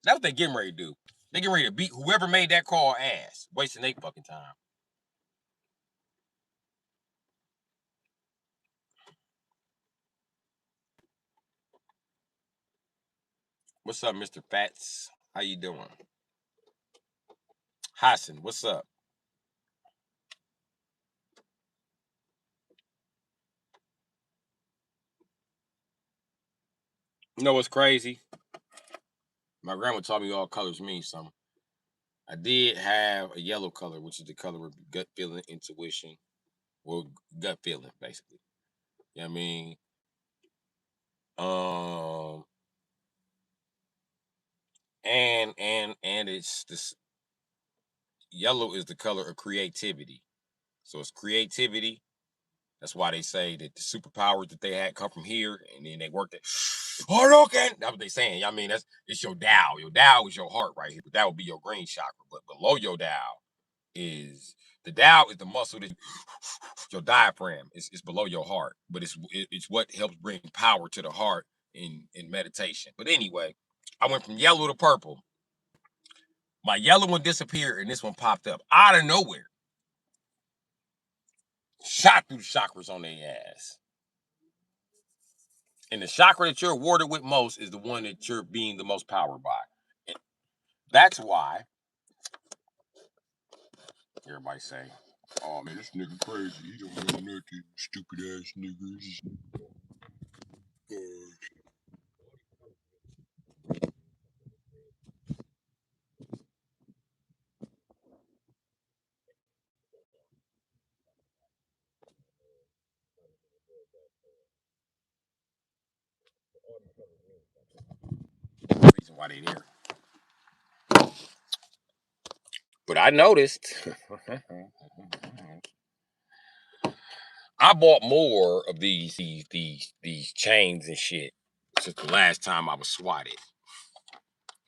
That's what they getting ready to do. They getting ready to beat whoever made that call ass. Wasting their fucking time. What's up, Mr. Fats? How you doing? Hassan, what's up? You know what's crazy? My grandma taught me all colors mean something. I did have a yellow color, which is the color of gut feeling, intuition, well, gut feeling, basically. You know what I mean? Um, and it's this yellow is the color of creativity. So it's creativity. That's why they say that the superpowers that they had come from here, and then they worked it. Oh, okay. That's what they saying. I mean, it's your Tao. Your Tao is your heart right here, but that would be your green chakra. But below your Tao is the Tao is the muscle that your diaphragm is below your heart, but it's what helps bring power to the heart in meditation. But anyway, I went from yellow to purple. My yellow one disappeared, and this one popped up out of nowhere. Shot through the chakras on their ass. And the chakra that you're awarded with most is the one that you're being the most powered by. And that's why everybody say, "Oh man, this nigga crazy. He don't know nothing. Stupid ass niggas." Reason why they there. But I noticed I bought more of these chains and shit since the last time I was swatted.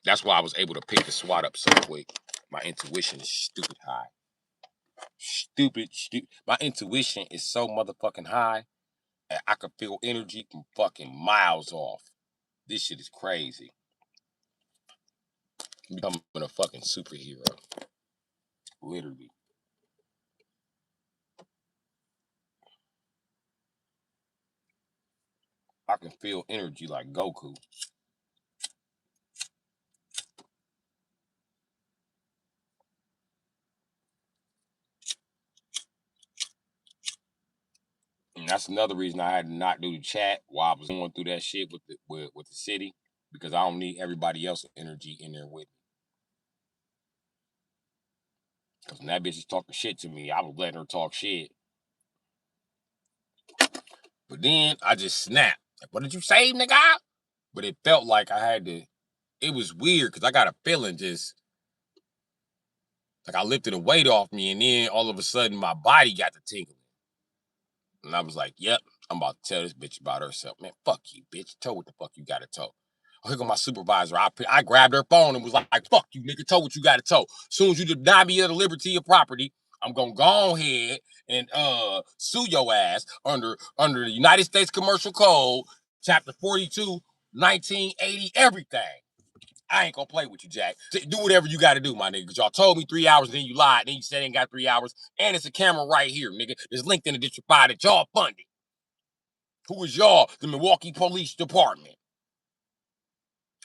That's why I was able to pick the SWAT up so quick. My intuition is stupid high. Stupid. My intuition is so motherfucking high. I could feel energy from fucking miles off. This shit is crazy. I'm becoming a fucking superhero. Literally. I can feel energy like Goku. And that's another reason I had to not do the chat while I was going through that shit with the city. Because I don't need everybody else's energy in there with me. Because when that bitch is talking shit to me, I was letting her talk shit. But then I just snapped. Like, what did you say, nigga? But it felt like I had to. It was weird because I got a feeling just like I lifted a weight off me, and then all of a sudden my body got to tingling. And I was like, yep, I'm about to tell this bitch about herself. Man, fuck you, bitch. Tell what the fuck you got to tell. Oh, here go my supervisor. I grabbed her phone and was like, fuck you, nigga. Tell what you got to tell. As soon as you deny me of the liberty of property, I'm gonna go ahead and sue your ass under the United States Commercial Code, Chapter 42, 1980, everything. I ain't gonna play with you, Jack. Do whatever you gotta do, my nigga. Cause y'all told me 3 hours, then you lied, then you said ain't got 3 hours, and it's a camera right here, nigga. It's linked in the District 5 that y'all funded. Who is y'all? The Milwaukee Police Department.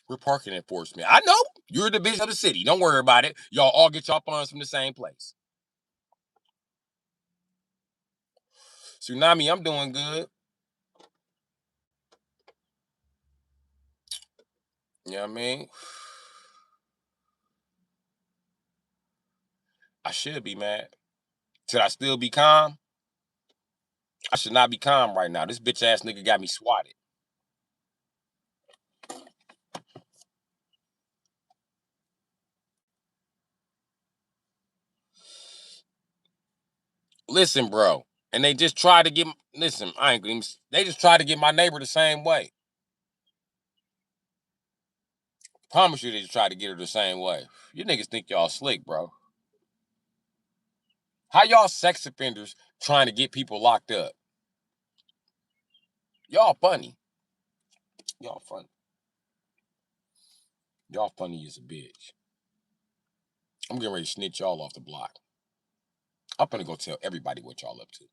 We're parking enforcement. I know. You're the business of the city. Don't worry about it. Y'all all get y'all funds from the same place. Tsunami, I'm doing good. You know what I mean? I should be mad. Should I still be calm? I should not be calm right now. This bitch ass nigga got me swatted. Listen, bro. And they just tried to get. Listen, I ain't gonna. They just tried to get my neighbor the same way. Promise you, they just tried to get her the same way. You niggas think y'all slick, bro. How y'all sex offenders trying to get people locked up? Y'all funny. Y'all funny. Y'all funny as a bitch. I'm getting ready to snitch y'all off the block. I'm finna go tell everybody what y'all up to.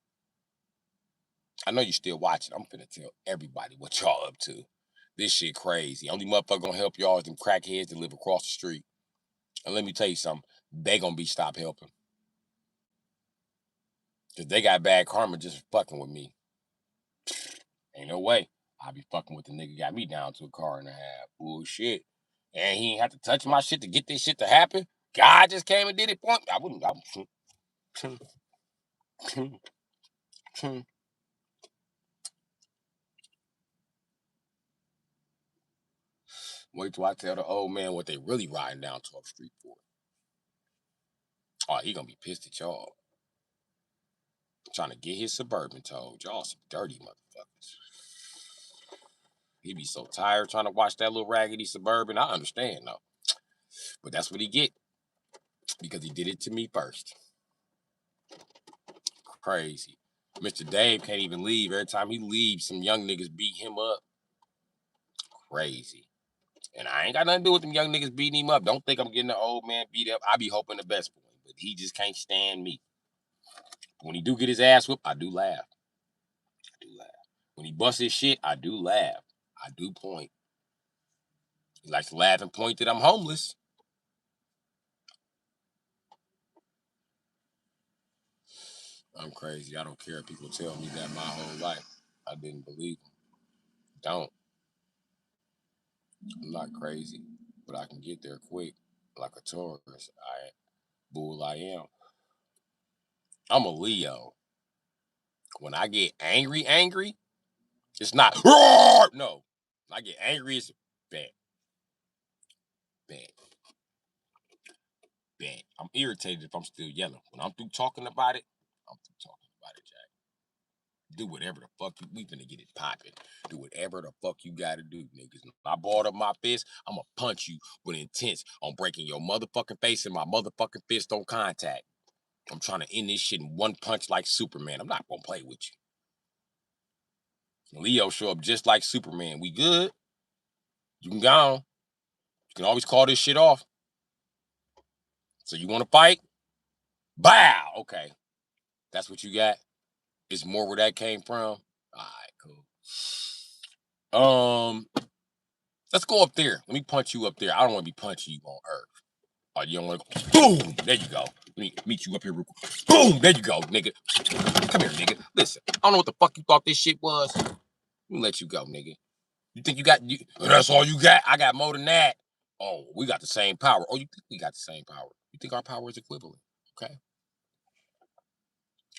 I know you still watching. I'm finna tell everybody what y'all up to. This shit crazy. Only motherfucker gonna help y'all is them crackheads that live across the street. And let me tell you something. They gonna be stop helping. Cause they got bad karma just for fucking with me. Ain't no way. I be fucking with the nigga got me down to a car and a half. Bullshit. And he ain't have to touch my shit to get this shit to happen. God just came and did it for me. I wouldn't. Wait till I tell the old man what they really riding down 12th Street for. Oh, he gonna be pissed at y'all. Trying to get his Suburban towed. Y'all some dirty motherfuckers. He be so tired trying to watch that little raggedy Suburban. I understand though. But that's what he get. Because he did it to me first. Crazy. Mr. Dave can't even leave. Every time he leaves, some young niggas beat him up. Crazy. And I ain't got nothing to do with them young niggas beating him up. Don't think I'm getting the old man beat up. I be hoping the best for him. But he just can't stand me. When he do get his ass whooped, I do laugh. I do laugh. When he busts his shit, I do laugh. I do point. He likes to laugh and point that I'm homeless. I'm crazy. I don't care if people tell me that my whole life. I didn't believe them. Don't. I'm not crazy, but I can get there quick, like a tourist. Bull I am. I'm a Leo. When I get angry, it's not roar. No. When I get angry, it's bang, bang, bang. I'm irritated if I'm still yelling. When I'm through talking about it, I'm through talking about it, Jack. Do whatever the fuck we finna get it popping. Do whatever the fuck you gotta do, niggas. If I balled up my fist, I'ma punch you with intense on breaking your motherfucking face and my motherfucking fist on contact. I'm trying to end this shit in one punch like Superman. I'm not gonna play with you. Leo show up just like Superman. We good? You can go on. You can always call this shit off. So you wanna fight? Bow! Okay. That's what you got? It's more where that came from? Alright, cool. Let's go up there. Let me punch you up there. I don't want to be punching you on Earth. Oh, you don't want to go? Boom! There you go. Let me meet you up here real quick. Boom! There you go, nigga. Come here, nigga. Listen, I don't know what the fuck you thought this shit was. Let me let you go, nigga. You think you got... that's all you got? I got more than that. Oh, we got the same power. Oh, you think we got the same power? You think our power is equivalent? Okay.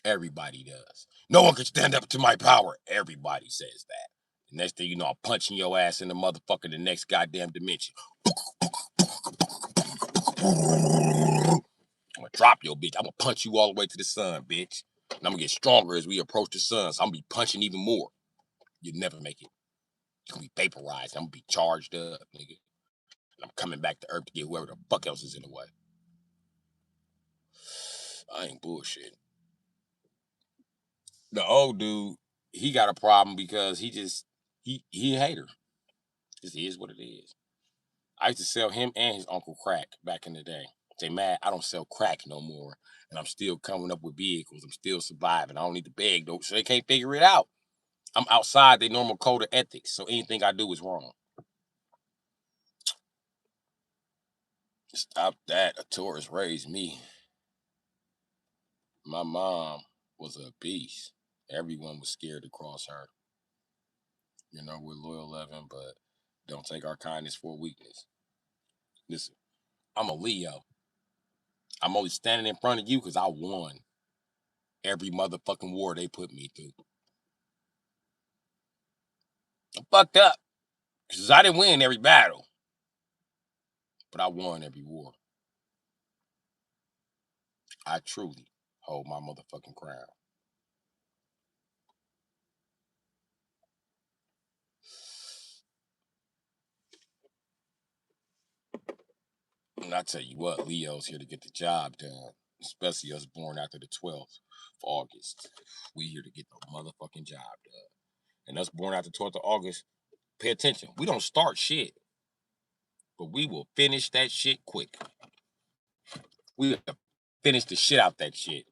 Everybody does. No one can stand up to my power. Everybody says that. The next thing you know, I'm punching your ass in the motherfucker the next goddamn dimension. I'm gonna drop your bitch. I'm gonna punch you all the way to the sun, bitch. And I'm gonna get stronger as we approach the sun. So I'm gonna be punching even more. You'll never make it. You're gonna be vaporized. I'm gonna be charged up, nigga. And I'm coming back to Earth to get whoever the fuck else is in the way. I ain't bullshit. The old dude, he got a problem because he a hater. This is what it is. I used to sell him and his uncle crack back in the day. They mad I don't sell crack no more. And I'm still coming up with vehicles. I'm still surviving. I don't need to beg though, so they can't figure it out. I'm outside their normal code of ethics, so anything I do is wrong. Stop that. A tourist raised me. My mom was a beast. Everyone was scared to cross her. You know, we're loyal, loving, but don't take our kindness for weakness. Listen, I'm a Leo. I'm only standing in front of you because I won every motherfucking war they put me through. I'm fucked up because I didn't win every battle, but I won every war. I truly. hold my motherfucking crown. And I tell you what, Leo's here to get the job done, especially us born after the 12th of August. We here to get the motherfucking job done. And us born after the 12th of August, pay attention. We don't start shit, but we will finish that shit quick. We have to finish the shit out that shit.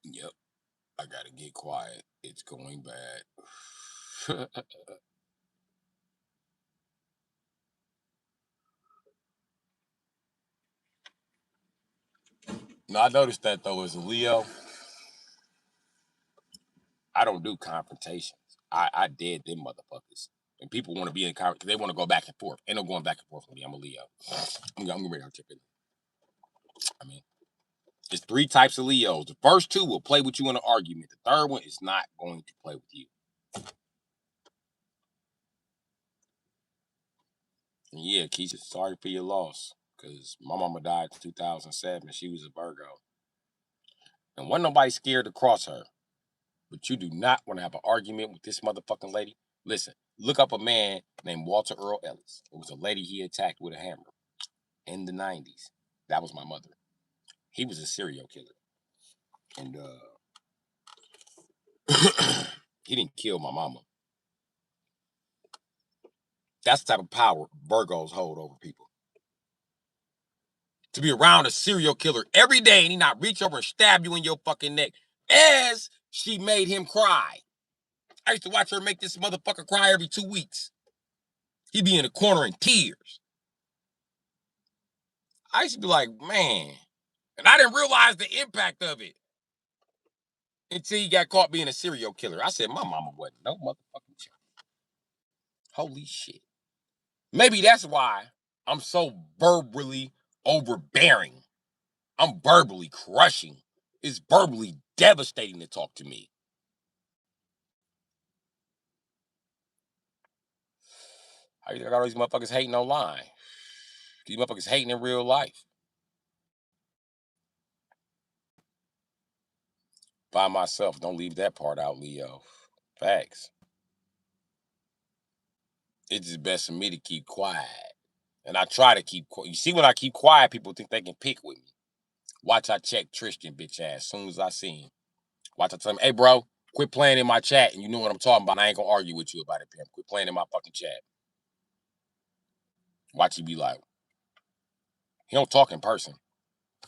Yep. I gotta get quiet. It's going bad. No, I noticed that though as a Leo, I don't do confrontations. I dead them motherfuckers. And people want to be in conflict. They want to go back and forth. Ain't no going back and forth with me. I'm a Leo. I'm ready to chip in. I mean, it's three types of Leos. The first two will play with you in an argument. The third one is not going to play with you. And yeah, Keisha, sorry for your loss. Because my mama died in 2007. She was a Virgo. And wasn't nobody scared to cross her. But you do not want to have an argument with this motherfucking lady. Listen, look up a man named Walter Earl Ellis. It was a lady he attacked with a hammer in the 90s. That was my mother. He was a serial killer. And he didn't kill my mama. That's the type of power Virgos hold over people. To be around a serial killer every day and he not reach over and stab you in your fucking neck. As she made him cry. I used to watch her make this motherfucker cry every 2 weeks. He'd be in the corner in tears. I used to be like, man. And I didn't realize the impact of it until he got caught being a serial killer. I said, my mama wasn't no motherfucking child. Holy shit. Maybe that's why I'm so verbally overbearing. I'm verbally crushing. It's verbally devastating to talk to me. I got all these motherfuckers hating online. These motherfuckers hating in real life. By myself. Don't leave that part out, Leo. Facts. It's just best for me to keep quiet. And I try to keep quiet. You see, when I keep quiet, people think they can pick with me. Watch I check Tristan bitch ass as soon as I see him. Watch I tell him, hey bro, quit playing in my chat and you know what I'm talking about. I ain't gonna argue with you about it, pimp. Quit playing in my fucking chat. Watch he be like, he don't talk in person.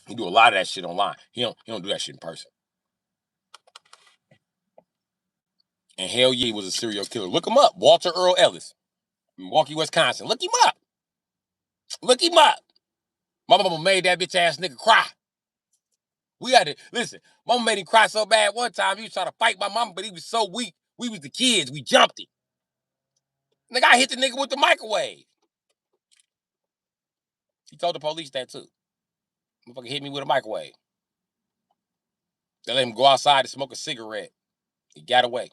He do a lot of that shit online. He don't do that shit in person. And hell yeah, he was a serial killer. Look him up. Walter Earl Ellis. Milwaukee, Wisconsin. Look him up. Look him up. My mama made that bitch ass nigga cry. We had to listen. Mama made him cry so bad one time. He was trying to fight my mama, but he was so weak. We was the kids. We jumped him. Nigga, I hit the nigga with the microwave. He told the police that too. Motherfucker hit me with a microwave. They let him go outside to smoke a cigarette. He got away.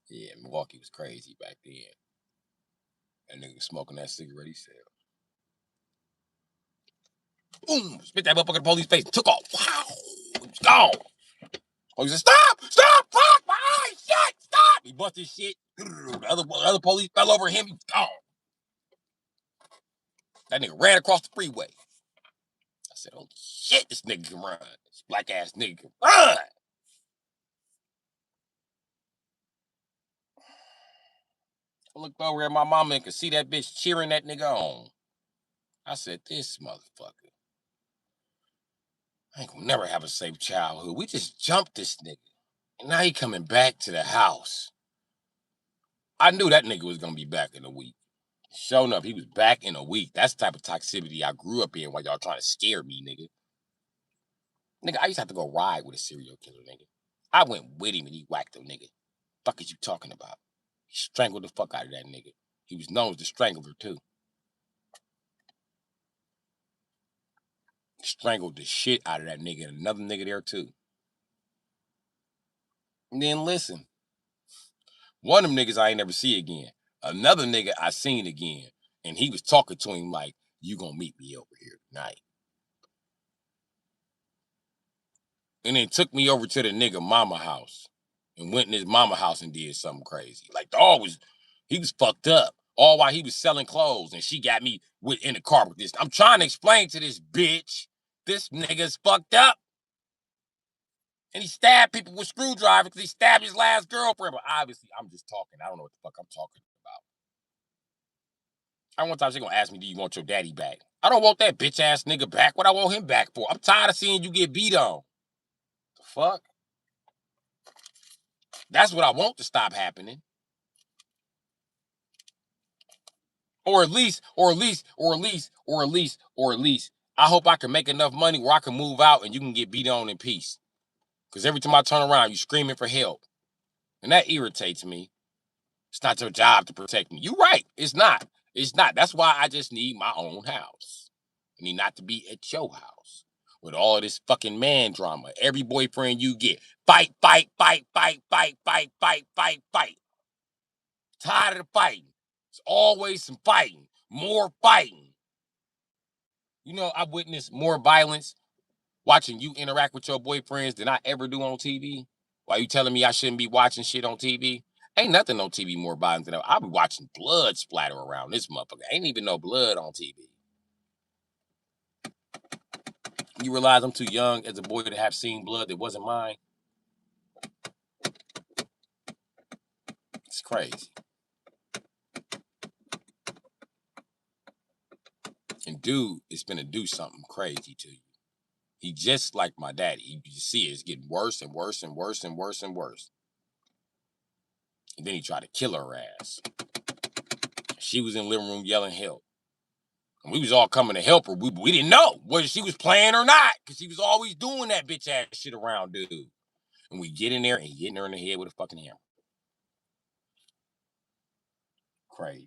Yeah, Milwaukee was crazy back then. That nigga was smoking that cigarette, he said. Boom! Spit that motherfucker in the police face. Took off. Wow! He was gone. Oh, he said, stop! Stop! Fuck! My eyes! Shit! Stop! He busted his shit. The other police fell over him. He was gone. That nigga ran across the freeway. I said, oh shit, this nigga can run. This black ass nigga can run. I looked over at my mama and could see that bitch cheering that nigga on. I said, this motherfucker. I ain't gonna never have a safe childhood. We just jumped this nigga. And now he coming back to the house. I knew that nigga was gonna be back in a week. Sure enough, he was back in a week. That's the type of toxicity I grew up in while y'all trying to scare me, nigga. Nigga, I used to have to go ride with a serial killer, nigga. I went with him and he whacked him, nigga. Fuck is you talking about? He strangled the fuck out of that nigga. He was known as the strangler, too. Strangled the shit out of that nigga and another nigga there, too. And then listen. One of them niggas I ain't never see again. Another nigga I seen again, and he was talking to him like, "You gonna meet me over here tonight?" And then took me over to the nigga mama house, and went in his mama house and did something crazy. Like he was fucked up. All while he was selling clothes, and she got me in the car with this. I'm trying to explain to this bitch, this nigga's fucked up. And he stabbed people with screwdrivers because he stabbed his last girlfriend. But obviously, I'm just talking. I don't know what the fuck I'm talking about. I one time she gonna ask me, "Do you want your daddy back?" I don't want that bitch ass nigga back. What I want him back for? I'm tired of seeing you get beat on. The fuck? That's what I want to stop happening. Or at least, I hope I can make enough money where I can move out and you can get beat on in peace. Because every time I turn around, you screaming for help. And that irritates me. It's not your job to protect me. You're right. It's not. It's not. That's why I just need my own house. I need not to be at your house with all this fucking man drama. Every boyfriend you get, fight, fight, fight, fight, fight, fight, fight, fight, fight. Tired of the fighting. It's always some fighting. More fighting. You know, I witnessed more violence watching you interact with your boyfriends than I ever do on TV. Why you telling me I shouldn't be watching shit on TV? Ain't nothing on TV more violent than that. I'll be watching blood splatter around this motherfucker. Ain't even no blood on TV. You realize I'm too young as a boy to have seen blood that wasn't mine? It's crazy. And dude is gonna do something crazy to you. He just like my daddy. You see it's getting worse and worse and worse and worse and worse. And then he tried to kill her ass. She was in the living room yelling help. And we was all coming to help her. We didn't know whether she was playing or not, because she was always doing that bitch ass shit around dude. And we get in there and hitting her in the head with a fucking hammer. Crazy.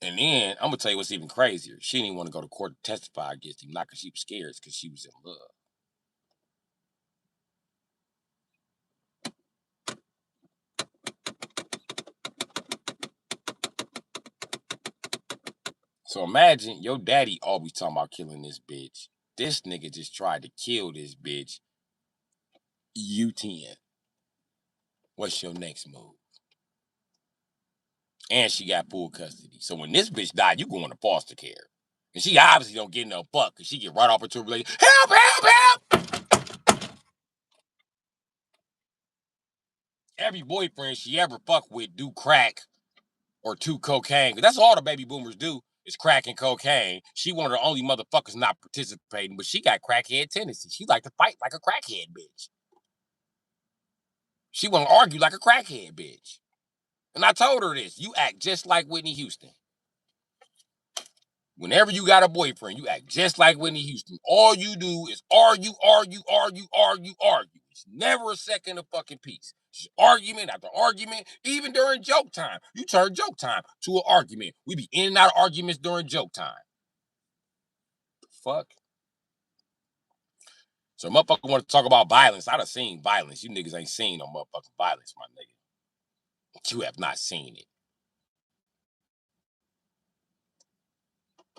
And then I'm gonna tell you what's even crazier. She didn't want to go to court to testify against him, not because she was scared, it's because she was in love. So imagine your daddy always talking about killing this bitch. This nigga just tried to kill this bitch. You 10. What's your next move? And she got full custody. So when this bitch died, you going to foster care. And she obviously don't get no fuck because she get right off into a relationship. Help, help, help! Every boyfriend she ever fucked with do crack or do cocaine. That's all the baby boomers do is crack and cocaine. She one of the only motherfuckers not participating, but she got crackhead tendencies. She like to fight like a crackhead bitch. She want to argue like a crackhead bitch. And I told her this. You act just like Whitney Houston. Whenever you got a boyfriend, you act just like Whitney Houston. All you do is argue, argue, argue, argue, argue. It's never a second of fucking peace. It's argument after argument, even during joke time. You turn joke time to an argument. We be in and out of arguments during joke time. Fuck. So motherfucker want to talk about violence. I done seen violence. You niggas ain't seen no motherfucking violence, my nigga. You have not seen it.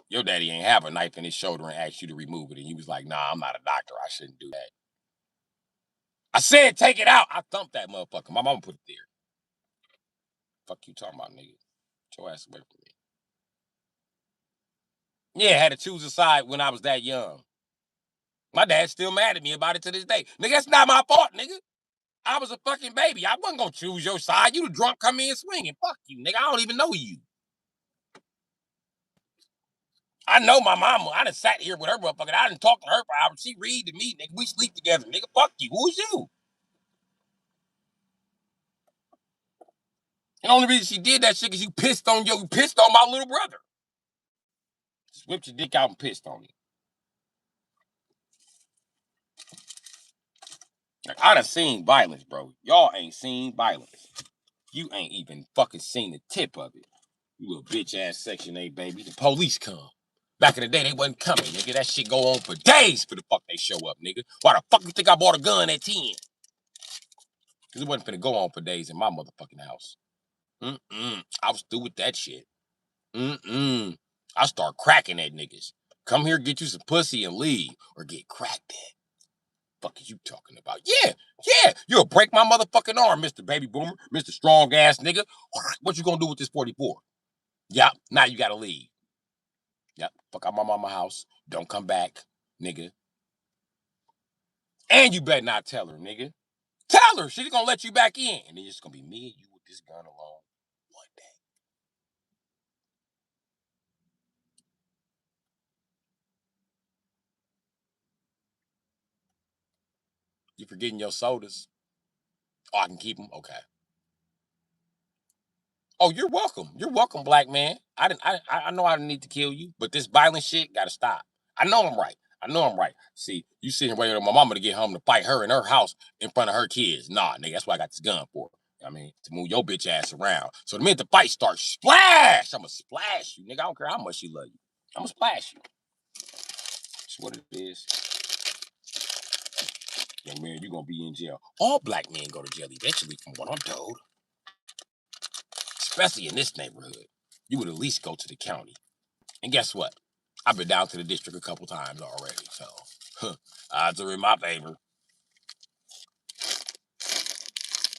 Your daddy ain't have a knife in his shoulder and asked you to remove it. And you was like, nah, I'm not a doctor. I shouldn't do that. I said, take it out. I thumped that motherfucker. My mama put it there. Fuck you talking about, nigga. Get your ass away from me. Yeah, had to choose a side when I was that young. My dad's still mad at me about it to this day. Nigga, that's not my fault, nigga. I was a fucking baby. I wasn't gonna choose your side. You the drunk come in swinging. Fuck you, nigga. I don't even know you. I know my mama. I done sat here with her motherfucker. I done talked to her for hours. She read to me, nigga. We sleep together, nigga. Fuck you. Who's you? And the only reason she did that shit is you pissed on my little brother. Just whipped your dick out and pissed on me. Like, I done seen violence, bro. Y'all ain't seen violence. You ain't even fucking seen the tip of it. You little bitch ass Section 8, baby. The police come. Back in the day, they wasn't coming, nigga. That shit go on for days for the fuck they show up, nigga. Why the fuck you think I bought a gun at 10? Because it wasn't finna go on for days in my motherfucking house. I was through with that shit. I start cracking at niggas. Come here, get you some pussy and leave, or get cracked at. Fuck is you talking about? Yeah. You'll break my motherfucking arm, Mr. Baby Boomer, Mr. Strong Ass nigga. What you gonna do with this 44? Yep, now you gotta leave. Yep, fuck out my mama house. Don't come back, nigga. And you better not tell her, nigga. Tell her she's gonna let you back in. And then it's gonna be me and you with this gun alone one day. You forgetting your sodas? Oh, I can keep them? Okay. Oh, you're welcome. You're welcome, black man. I know I didn't need to kill you, but this violent shit gotta stop. I know I'm right. See, you sitting waiting on my mama to get home to fight her in her house in front of her kids. Nah, nigga, that's why I got this gun for. I mean, to move your bitch ass around. So the minute the fight starts, splash! I'ma splash you, nigga. I don't care how much she love you. I'ma splash you. That's what it is. Young man, you gonna be in jail. All black men go to jail eventually, from what I'm told. Especially in this neighborhood. You would at least go to the county. And guess what? I've been down to the district a couple times already, so odds are in my favor.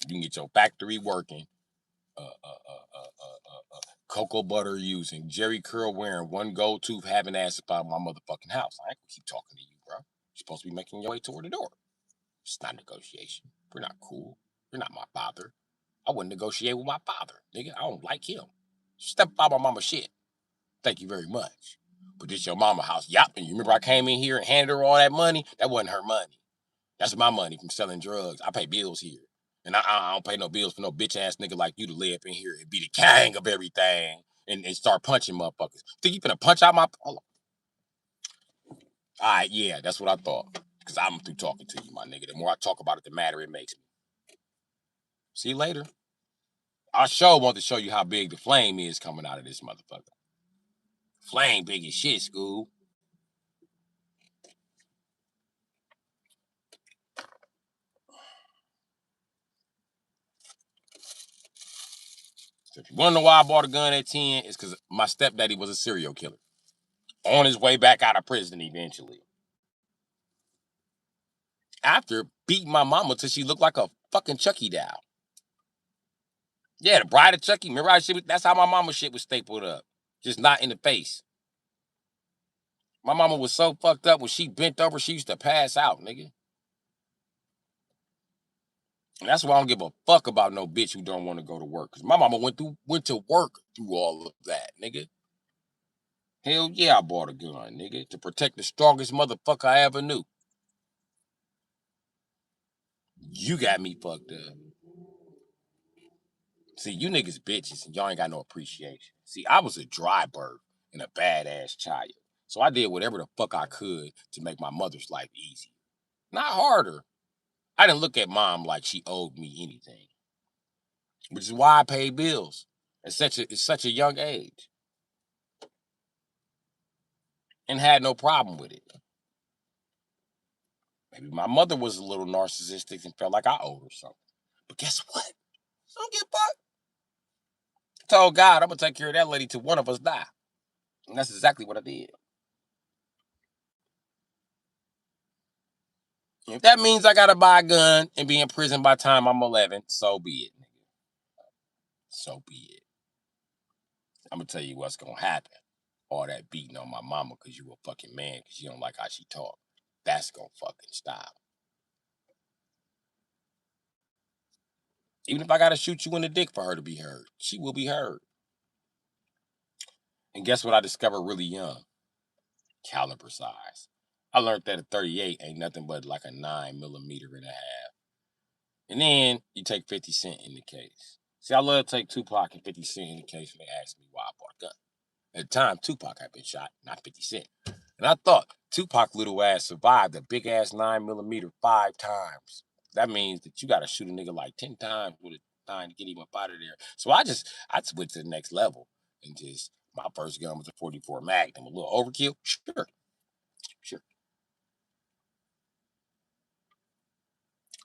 You can get your factory working, cocoa butter using, Jerry curl wearing, one gold tooth having ass about my motherfucking house. I ain't gonna keep talking to you, bro. You're supposed to be making your way toward the door. It's not negotiation. We're not cool. You're not my father. I wouldn't negotiate with my father, nigga. I don't like him. Step out my mama shit. Thank you very much. But this your mama house. Yup. And you remember I came in here and handed her all that money? That wasn't her money. That's my money from selling drugs. I pay bills here. And I don't pay no bills for no bitch ass nigga like you to lay up in here and be the king of everything and start punching motherfuckers. Think you finna punch out my. Hold on. All right, yeah, that's what I thought. Because I'm through talking to you, my nigga. The more I talk about it, the madder it makes me. See you later. I sure want to show you how big the flame is coming out of this motherfucker. Flame big as shit, school. So if you want to know why I bought a gun at 10, it's because my stepdaddy was a serial killer. On his way back out of prison eventually. After beating my mama till she looked like a fucking Chucky doll. Yeah, the bride of Chucky. Remember how that's how my mama shit was stapled up. Just not in the face. My mama was so fucked up when she bent over, she used to pass out, nigga. And that's why I don't give a fuck about no bitch who don't want to go to work. Cause my mama went to work through all of that, nigga. Hell yeah, I bought a gun, nigga, to protect the strongest motherfucker I ever knew. You got me fucked up. See, you niggas bitches and y'all ain't got no appreciation. See, I was a dry bird and a badass child. So I did whatever the fuck I could to make my mother's life easy. Not harder. I didn't look at mom like she owed me anything. Which is why I paid bills at such a young age. And had no problem with it. Maybe my mother was a little narcissistic and felt like I owed her something. But guess what? I don't give a fuck. I told God I'm gonna take care of that lady till one of us die. And that's exactly what I did. If that means I gotta buy a gun and be in prison by the time I'm 11, so be it, nigga. So be it. I'm gonna tell you what's gonna happen. All that beating on my mama because you a fucking man because you don't like how she talk. That's gonna fucking stop. Even if I gotta shoot you in the dick for her to be heard, she will be heard. And guess what I discovered really young? Caliber size. I learned that a 38 ain't nothing but like a 9mm and a half. And then you take 50 Cent in the case. See, I love to take Tupac and 50 Cent in the case when they ask me why I bought a gun. At the time, Tupac had been shot, not 50 Cent. And I thought Tupac little ass survived a big ass 9mm 5 times. That means that you gotta shoot a nigga like 10 times with a 9 to get him up out of there. So I went to the next level and just my first gun was a 44 Magnum. A little overkill? Sure.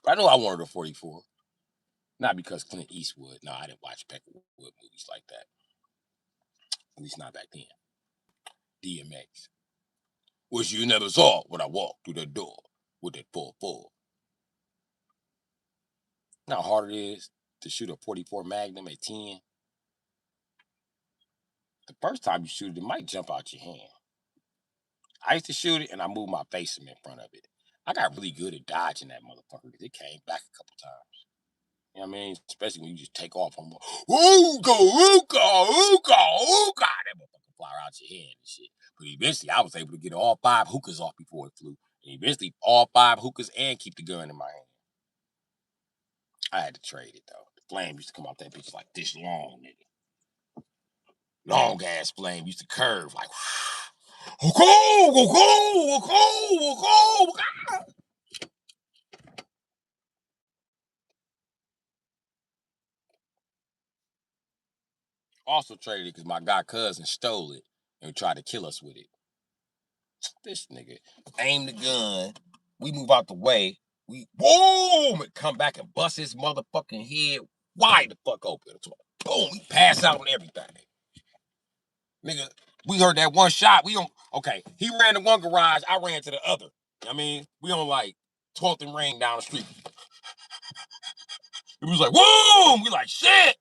I knew I wanted a 44. Not because Clint Eastwood. No, I didn't watch Peckerwood movies like that. At least not back then. DMX. Which you never saw when I walked through the door with that 4-4. You know how hard it is to shoot a 44 Magnum at 10? The first time you shoot it, it might jump out your hand. I used to shoot it and I moved my face in front of it. I got really good at dodging that motherfucker because it came back a couple times. You know what I mean? Especially when you just take off. I'm like, ooga, ooga, ooga, ooga. That motherfucker fly out your hand and shit. But eventually I was able to get all 5 hookahs off before it flew. And eventually all 5 hookahs and keep the gun in my hand. I had to trade it though. The flame used to come out that bitch like this long, nigga. Long ass flame used to curve like also traded it because my guy cousin stole it and tried to kill us with it. This nigga aimed the gun. We move out the way. We boom and come back and bust his motherfucking head wide the fuck open. Boom, we pass out on everything. Nigga, we heard that one shot. We don't. Okay, he ran to one garage. I ran to the other. I mean, we on like 12th and Ring down the street. It was like, boom. We like shit.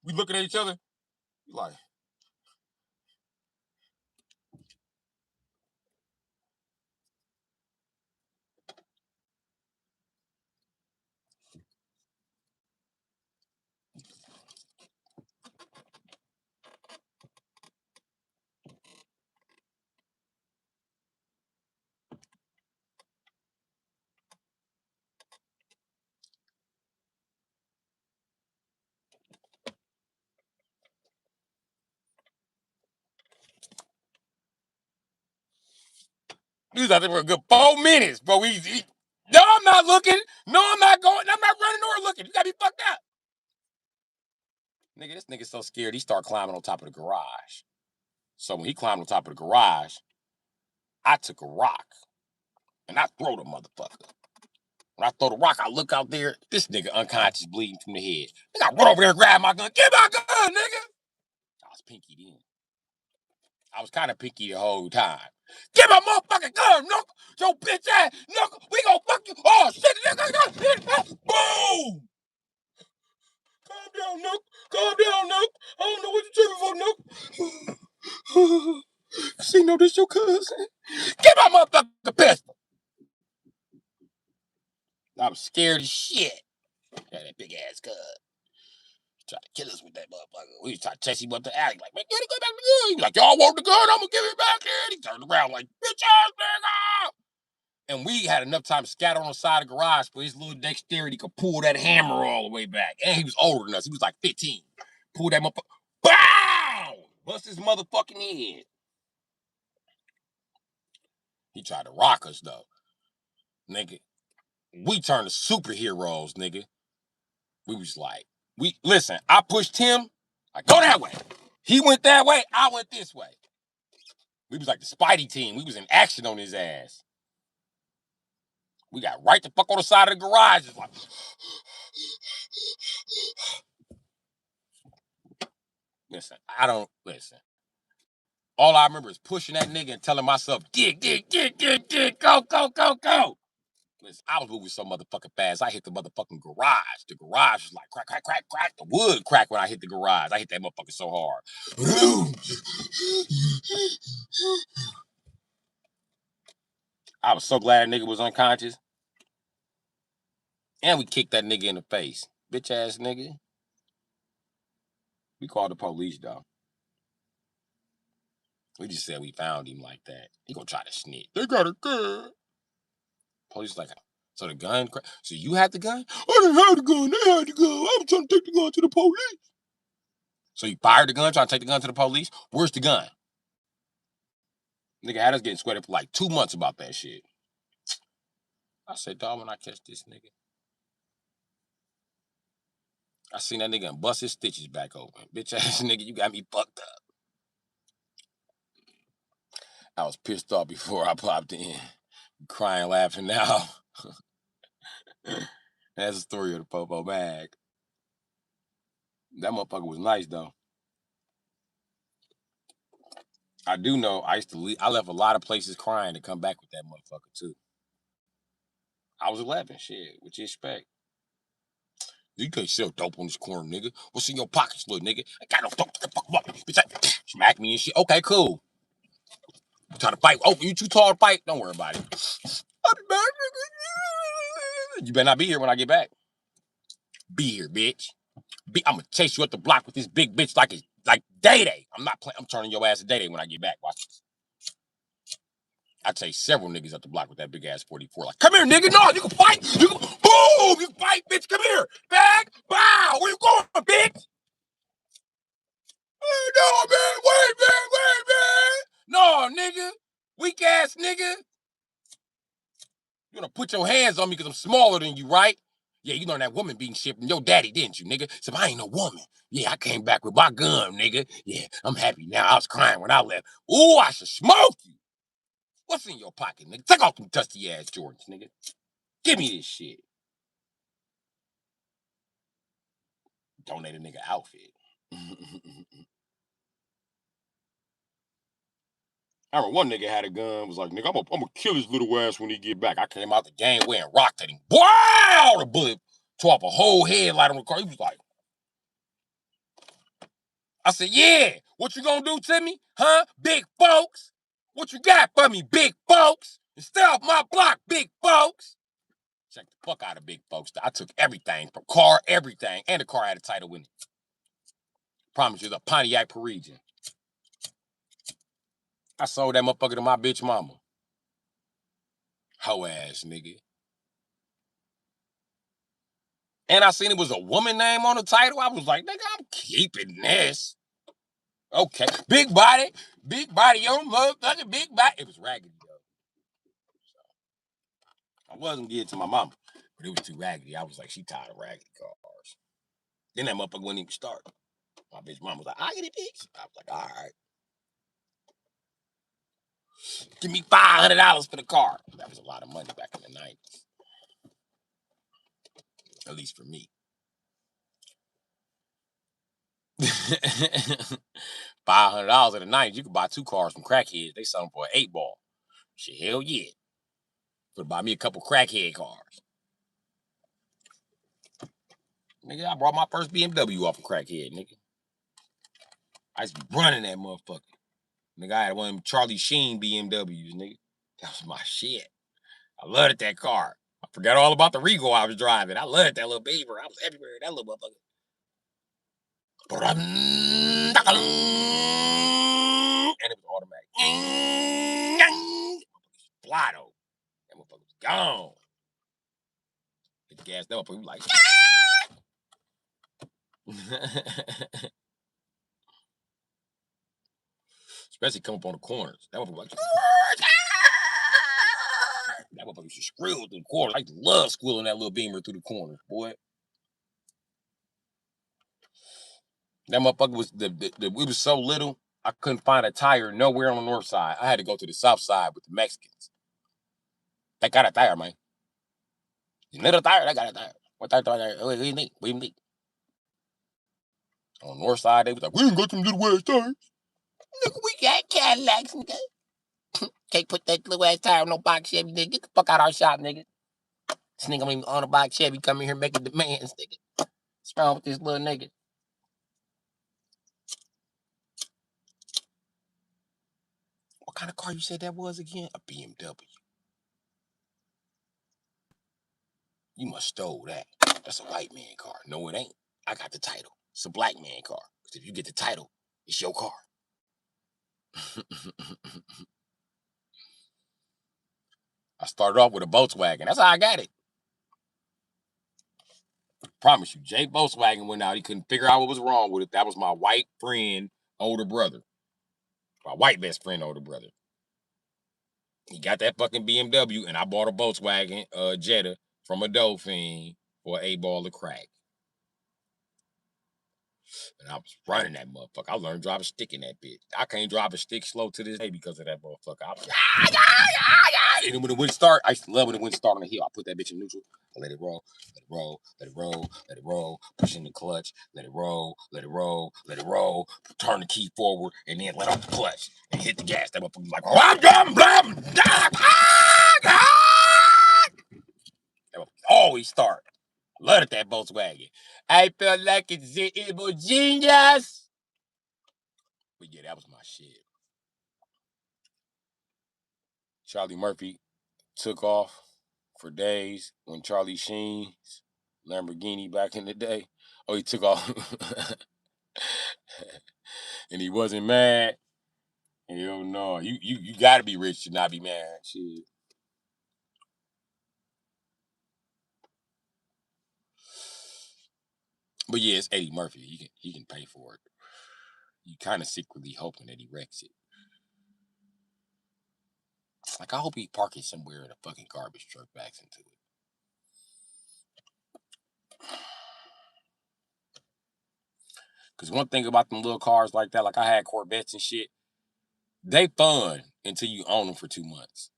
We looking at each other. We like. We was out there for a good 4 minutes, bro. No, I'm not looking. No, I'm not going. I'm not running or looking. You gotta be fucked up. Nigga, this nigga's so scared he start climbing on top of the garage. So when he climbed on top of the garage, I took a rock and I throw the motherfucker. When I throw the rock, I look out there. This nigga unconscious, bleeding from the head. Nigga, I run over there and grab my gun. Get my gun, nigga. I was pinky then. I was kind of pinky the whole time. Get my motherfucking gun, knuckle. Yo, bitch ass, knuckle. We gonna fuck you. Oh, shit, nigga. Boom. Calm down, Nook. Calm down, Nook. I don't know what you're tripping for, Nook. See, no, this your cousin. Get my motherfucking pistol. I was scared as shit. Got that big ass gun. Try to kill us with that motherfucker. We try to chase him up the alley. Like, man, get it, go back to the gun. He was like, y'all want the gun? I'm gonna give it back here. He turned around like, bitch ass nigga. And we had enough time to scatter on the side of the garage for his little dexterity could pull that hammer all the way back. And he was older than us. He was like 15. Pull that motherfucker. Bow! Bust his motherfucking head. He tried to rock us though. Nigga. We turned to superheroes, nigga. We was like, listen, I pushed him. Like, go that way. He went that way, I went this way. We was like the Spidey team. We was in action on his ass. We got right the fuck on the side of the garage. It's like, listen. All I remember is pushing that nigga and telling myself, dig, go, go, go, go. Listen, I was moving so motherfucking fast. I hit the motherfucking garage. The garage was like crack, crack, crack, crack. The wood cracked when I hit the garage. I hit that motherfucker so hard. I was so glad that nigga was unconscious. And we kicked that nigga in the face. Bitch ass nigga. We called the police though. We just said we found him like that. He gonna try to snitch. They got a gun. Police like, so the gun, so you had the gun? I didn't have the gun. They had the gun. I was trying to take the gun to the police. So you fired the gun, trying to take the gun to the police? Where's the gun? Nigga had us getting sweated for like 2 months about that shit. I said, dog, when I catch this nigga, I seen that nigga and bust his stitches back open. Bitch ass nigga, you got me fucked up. I was pissed off before I popped in. Crying, laughing now. That's the story of the Popo bag. That motherfucker was nice though. I do know I used to leave. I left a lot of places crying to come back with that motherfucker too. I was 11. Shit, what you expect? You can't sell dope on this corner, nigga. What's in your pockets, little nigga? I got no dope. Get the fuck up. Bitch, smack me and shit. Okay, cool. You trying to fight? Oh, you too tall to fight? Don't worry about it. I'll be back. You better not be here when I get back. Be here, bitch. I'm gonna chase you up the block with this big bitch like it's like Day Day. I'm not playing. I'm turning your ass to Day Day when I get back. Watch this. I chase several niggas up the block with that big ass 44. Like, come here, nigga. No, you can fight. You can boom. You can fight, bitch. Come here. Bag. Bow. Where you going, bitch? No, man. Wait, man. No, nigga. Weak ass nigga. You gonna put your hands on me because I'm smaller than you, right? Yeah, you learned that woman beating shit from your daddy, didn't you, nigga? So I ain't no woman. Yeah, I came back with my gun, nigga. Yeah, I'm happy now. I was crying when I left. Ooh, I should smoke you. What's in your pocket, nigga? Take off them dusty ass Jordans, nigga. Give me this shit. Donate a nigga outfit. I remember one nigga had a gun, was like, nigga, I'm gonna kill his little ass when he get back. I came out the game wearing rocked at him. Wow! The bullet tore off a whole headlight on the car. He was like, I said, yeah, what you gonna do to me? Huh? Big folks? What you got for me, big folks? Stay off my block, big folks. Check the fuck out of big folks. I took everything from car, everything, and the car had a title in it. Promise you, the Pontiac Parisian. I sold that motherfucker to my bitch mama. Hoe ass nigga. And I seen it was a woman name on the title. I was like, nigga, I'm keeping this. Okay. Big body, your motherfucking big body. It was raggedy, though. I wasn't getting to my mama, but it was too raggedy. I was like, she tired of raggedy cars. Then that motherfucker wouldn't even start. My bitch mama was like, I get it, bitch. I was like, all right. Give me $500 for the car. That was a lot of money back in the 90s. At least for me. $500 in the 90s, you could buy 2 cars from crackheads. They sell them for an 8-ball. Shit, hell yeah. Could buy me a couple crackhead cars. Nigga, I brought my first BMW off a crackhead, nigga. I used to be running that motherfucker. Nigga, I had one of them Charlie Sheen BMWs, nigga. That was my shit. I loved that car. I forgot all about the Regal I was driving. I loved that little beaver. I was everywhere. That little motherfucker. And it was automatic. Flotto. That motherfucker was gone. Hit the gas up, we was like, especially come up on the corners. That motherfucker like, that motherfucker used to squeal through the corners. I used to love squealing that little beamer through the corners, boy. That motherfucker was we was so little, I couldn't find a tire nowhere on the north side. I had to go to the south side with the Mexicans. They got a tire, man. You need a tire? They got a tire. What tire? What do you need? What do you need? On the north side, they was like, we ain't got them little ass tires. Nigga, we got Cadillacs, nigga. Can't put that little ass tire on no box Chevy, nigga. Get the fuck out of our shop, nigga. This nigga ain't on a box Chevy coming here making demands, nigga. What's wrong with this little nigga? What kind of car you said that was again? A BMW. You must stole that. That's a white man car. No, it ain't. I got the title. It's a black man car. Because if you get the title, it's your car. I started off with a Volkswagen. That's how I got it. Promise you, Jay Volkswagen went out. He couldn't figure out what was wrong with it. That was my white friend, older brother. My white best friend, older brother. He got that fucking BMW, and I bought a Volkswagen Jetta from a Dolphin for an 8-ball of crack. And I was running that motherfucker. I learned to drive a stick in that bitch. I can't drive a stick slow to this day because of that motherfucker. I was like, and when it wouldn't start, I used to love when it wouldn't start on the hill. I put that bitch in neutral. I let it roll, let it roll, let it roll, let it roll, push in the clutch, let it roll, let it roll, let it roll, turn the key forward, and then let off the clutch and hit the gas. That motherfucker was like, that motherfucker always start. Love that Volkswagen. I felt like it's evil genius. But yeah, that was my shit. Charlie Murphy took off for days when Charlie Sheen's Lamborghini back in the day. Oh, he took off and he wasn't mad. Hell no. You gotta be rich to not be mad. Shit. But yeah, it's Eddie Murphy. He can pay for it. You kind of secretly hoping that he wrecks it. Like I hope he parks it somewhere and a fucking garbage truck backs into it. Cause one thing about them little cars like that, like I had Corvettes and shit, they fun until you own them for 2 months.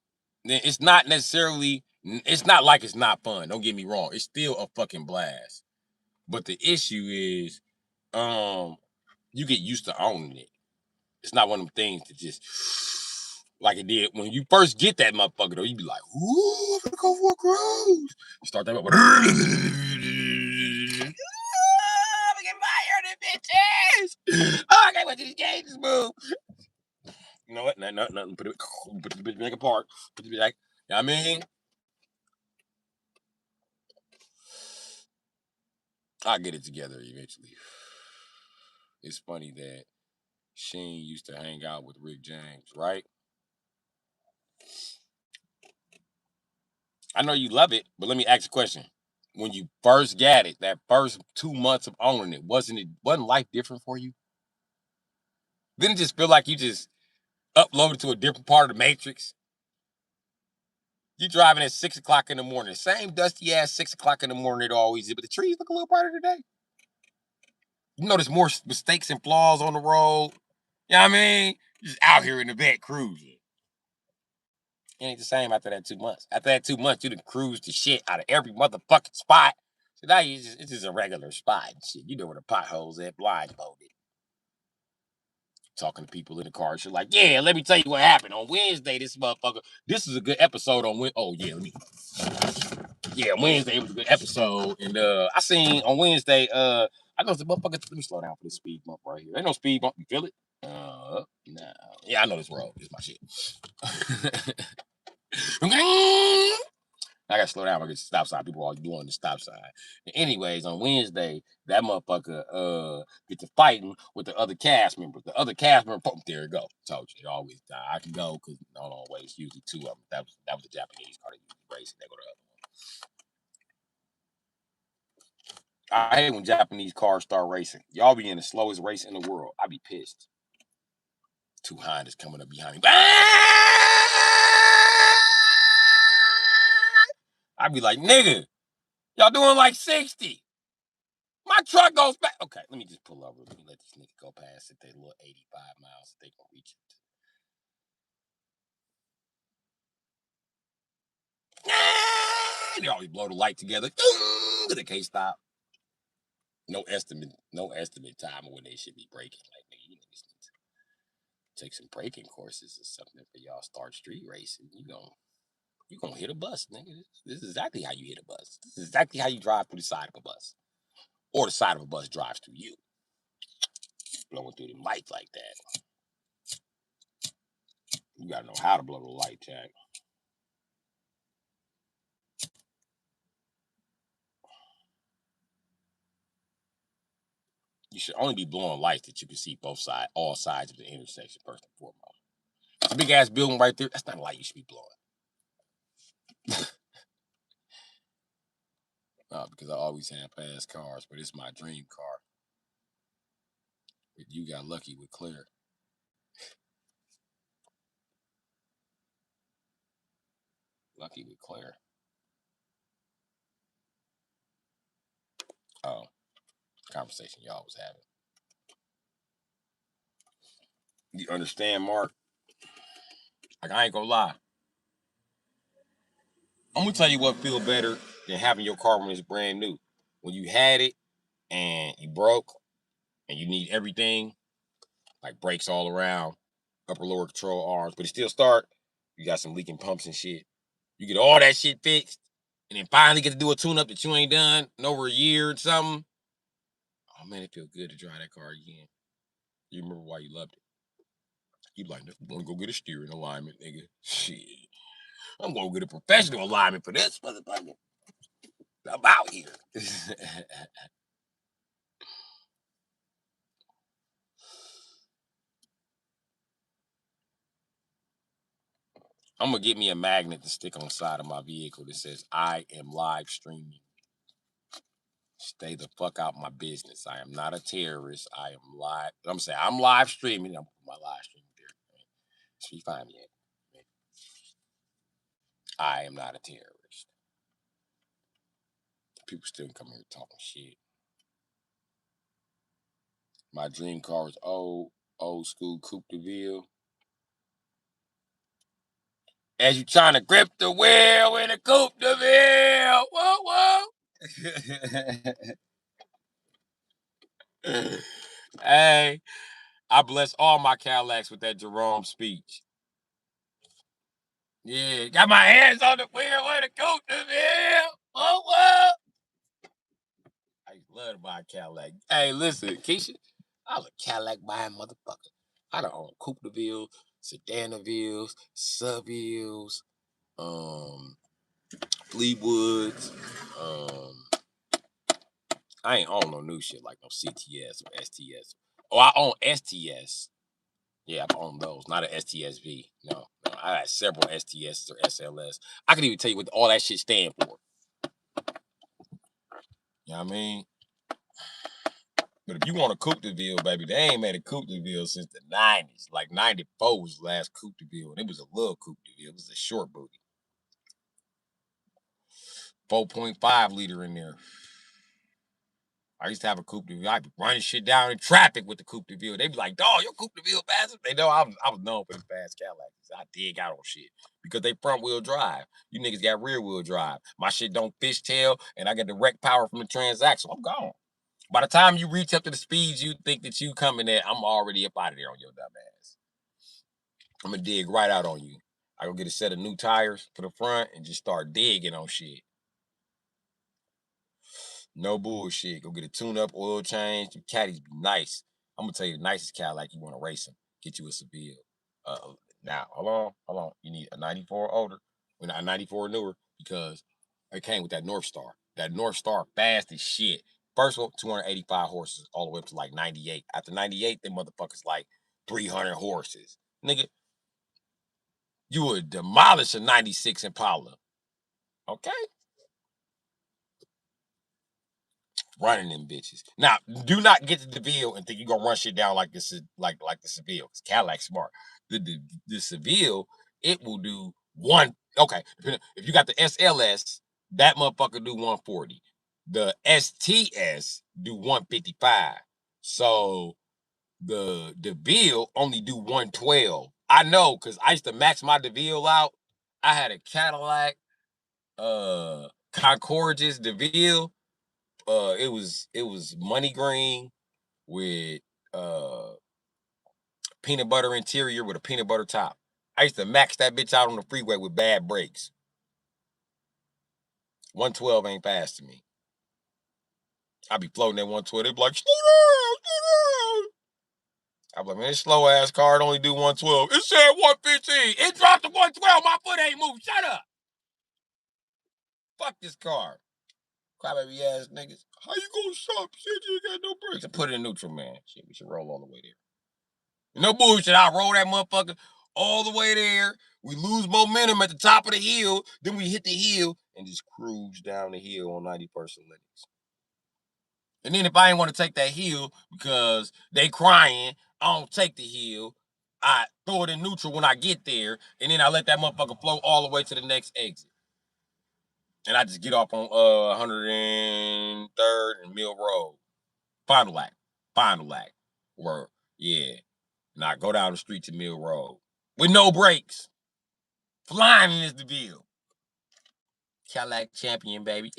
Then it's not necessarily, it's not like it's not fun. Don't get me wrong. It's still a fucking blast. But the issue is, you get used to owning it. It's not one of them things that just like it did when you first get that motherfucker though. You be like, ooh, I'm gonna go for a cruise. You start that up. We can fire the bitches. Oh, I can't wait till these gauges move. You know what? Nothing. Put the bitch back apart. Put the bitch back. You know what I mean? I'll get it together eventually. It's funny that Sheen used to hang out with Rick James, right? I know you love it, but let me ask you a question. When you first got it, that first 2 months of owning it, wasn't life different for you? Didn't it just feel like you just uploaded to a different part of the matrix? You driving at 6 o'clock in the morning, same dusty ass 6 o'clock in the morning it always is, but the trees look a little brighter today. You know there's more mistakes and flaws on the road. You know what I mean? You're just out here in the bed cruising. It ain't the same after that 2 months. After that 2 months, you done cruised the shit out of every motherfucking spot. So now it's just a regular spot and shit. You know where the potholes at, blindfolded. Talking to people in the car, shit like, yeah, let me tell you what happened on Wednesday. This motherfucker, this is a good episode on Wednesday. Oh yeah, Wednesday was a good episode, and I seen on Wednesday, I know the motherfucker. Let me slow down for this speed bump right here. Ain't no speed bump. You feel it? No. Yeah, I know this road. This is my shit. I gotta slow down. I get the stop sign. People are doing the stop sign. Anyways, on Wednesday, that motherfucker get to fighting with the other cast members. The other cast member, there you go. Told you, they always die. I can go because hold on, wait, it's usually two of them. That was the Japanese car they usually racing. They go to the other one. I hate when Japanese cars start racing. Y'all be in the slowest race in the world. I be pissed. Two Hondas coming up behind me. I be like, nigga, y'all doing like 60. My truck goes back. Okay, let me just pull over. Let me let this nigga go past it. They little 85 miles. They gonna reach it. They always blow the light together. They can't stop. No estimate time of when they should be braking. Like nigga, you niggas need to take some braking courses or something for y'all start street racing. You gonna hit a bus, nigga. This is exactly how you hit a bus. This is exactly how you drive through the side of a bus, or the side of a bus drives through you, blowing through the lights like that. You gotta know how to blow the light, Jack. You should only be blowing lights that you can see all sides of the intersection, first and foremost. It's a big ass building right there. That's not a light you should be blowing. Because I always have fast cars, but it's my dream car. But you got lucky with Claire. Lucky with Claire. Oh, conversation y'all was having. You understand, Mark? Like, I ain't gonna lie. I'm gonna tell you what feel better than having your car when it's brand new. When you had it and you broke and you need everything, like brakes all around, upper lower control arms, but it still start. You got some leaking pumps and shit. You get all that shit fixed, and then finally get to do a tune-up that you ain't done in over a year or something. Oh man, it feel good to drive that car again. You remember why you loved it. You like, I'm gonna go get a steering alignment, nigga. Shit. I'm gonna get a professional alignment for this motherfucker. I'm out here. I'm gonna get me a magnet to stick on the side of my vehicle that says I am live streaming. Stay the fuck out my business. I am not a terrorist. I am live. I'm saying I'm live streaming. I'm putting my live stream there. So you find me at. I am not a terrorist. People still come here talking shit. My dream car is old school Coupe de Ville. As you trying to grip the wheel in a Coupe de Ville. Whoa, whoa. Hey, I bless all my Cadillacs with that Jerome speech. Yeah, got my hands on the wheel with a Coupe de Ville. Whoa, whoa. I love to buy a Cadillac. Hey, listen, Keisha, I was a Cadillac buying motherfucker. I done own Coupe de Ville, Sedan de Villes, Sevilles, Fleetwoods. I ain't own no new shit like no CTS or STS. Oh, I own STS. Yeah, I own those, not an STSV. No, I got several STS or SLS. I can even tell you what all that shit stand for. You know what I mean? But if you want a Coupe de Ville, baby, they ain't made a Coupe de Ville since the 90s. Like 94 was the last Coupe de Ville. And it was a little Coupe de Ville. It was a short booty. 4.5 liter in there. I used to have a Coupe de Ville. I'd be running shit down in traffic with the Coupe de Ville. They'd be like, dog, your Coupe de Ville faster. They know I was known for the fast Cadillacs. I dig out on shit. Because they front wheel drive. You niggas got rear wheel drive. My shit don't fishtail, and I got direct power from the transaxle. I'm gone. By the time you reach up to the speeds you think that you coming at, I'm already up out of there on your dumb ass. I'm gonna dig right out on you. I go get a set of new tires for the front and just start digging on shit. No bullshit. Go get a tune-up, oil change. The caddies be nice. I'm gonna tell you the nicest Cadillac you want to race them. Get you a Seville. Now, hold on. You need a 94 older, well, not a 94 newer, because it came with that North Star. That North Star fast as shit. First one, 285 horses, all the way up to like 98. After 98, them motherfuckers like 300 horses. Nigga, you would demolish a 96 Impala. Okay? Running them bitches. Now, do not get to the Seville and think you're gonna run shit down like this, like the Seville. It's Cadillac smart. The Seville, it will do one. Okay, if you got the SLS, that motherfucker do 140. The STS do 155. So the DeVille only do 112. I know because I used to max my DeVille out. I had a Cadillac Concordias DeVille. It was money green with peanut butter interior with a peanut butter top. I used to max that bitch out on the freeway with bad brakes. 112 ain't fast to me. I be floating at 112. They be like, slow down, slow down. I be like, man, this slow ass car only do 112. It said 115. It dropped to 112. My foot ain't moved. Shut up. Fuck this car. Crybaby ass niggas. How you gonna stop? Shit, you ain't got no brakes. I put it in neutral, man. Shit, we should roll all the way there. No bullshit. I roll that motherfucker all the way there. We lose momentum at the top of the hill. Then we hit the hill and just cruise down the hill on 91st and Linux. And then if I ain't want to take that hill because they crying, I don't take the hill. I throw it in neutral when I get there, and then I let that motherfucker flow all the way to the next exit. And I just get off on 103rd and Mill Road. Final act. Word. Yeah. And I go down the street to Mill Road with no brakes. Flying in this deal. Cadillac Champion, baby.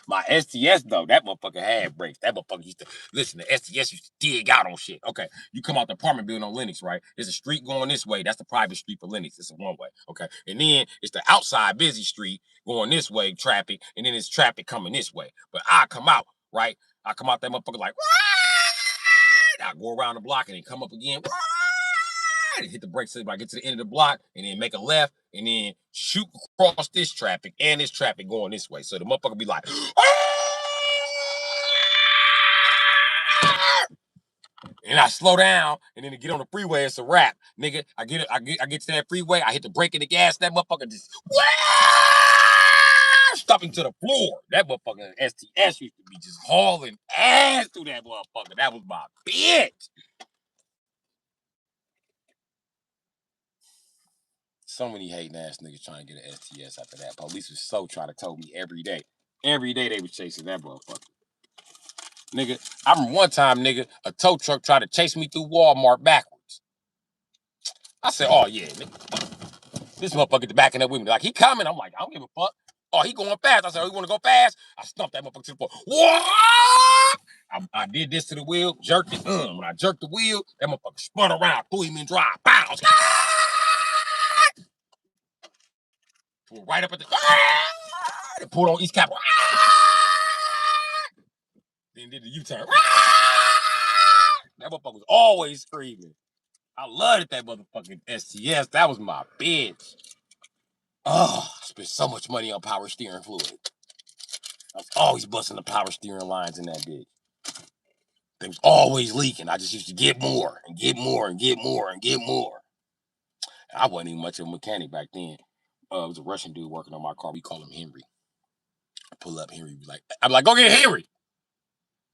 My STS though, that motherfucker had brakes. That motherfucker used to listen. The STS used to dig out on shit. Okay, you come out the apartment building on Lenox, right? There's a street going this way. That's the private street for Lenox. It's a one way. Okay, and then it's the outside busy street going this way, traffic, and then it's traffic coming this way. But I come out right. I come out that motherfucker like. I go around the block and then come up again. And hit the brakes so I get to the end of the block and then make a left and then shoot across this traffic and this traffic going this way. So the motherfucker be like, and I slow down and then to get on the freeway, it's a wrap. Nigga, I get to that freeway, I hit the brake and the gas, that motherfucker just stopping to the floor. That motherfucker STS used to be just hauling ass through that motherfucker. That was my bitch. So many hating ass niggas trying to get an STS after that. Police was so trying to tow me every day. Every day they was chasing that motherfucker. Nigga, I remember one time, nigga, a tow truck tried to chase me through Walmart backwards. I said, oh yeah, nigga. This motherfucker to backing up with me. Like, he coming. I'm like, I don't give a fuck. Oh, he going fast. I said, oh, you want to go fast? I stumped that motherfucker to the floor. I did this to the wheel, jerked it. When I jerked the wheel, that motherfucker spun around, threw him in drive. Bounce. Right up at the pulled on East Capitol. Then did the U-turn. That motherfucker was always screaming. I loved that motherfucking STS. That was my bitch. Oh, I spent so much money on power steering fluid. I was always busting the power steering lines in that bitch. They was always leaking. I just used to get more and get more and get more and get more. I wasn't even much of a mechanic back then. It was a Russian dude working on my car. We call him Henry. I pull up, Henry be like, I'm like, go get Henry.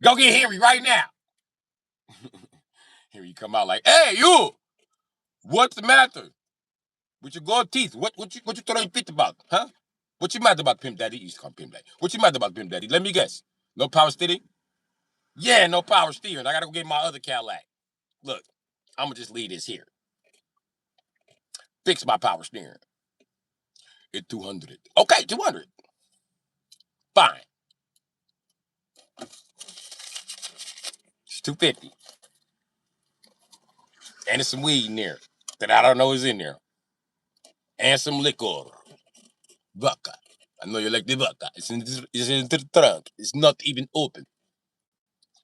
Go get Henry right now. Henry come out like, hey, you, what's the matter with your gold teeth? What you throwing fit about, huh? What you mad about, Pimp Daddy? You used to call him Pimp Daddy. What you mad about, Pimp Daddy? Let me guess. No power steering? Yeah, no power steering. I gotta go get my other Cadillac. Look, I'm gonna just leave this here. Fix my power steering. It's 200. Okay, 200. Fine. It's 250. And there's some weed in there that I don't know is in there. And some liquor. Vodka. I know you like the vodka. It's in the trunk. It's not even open.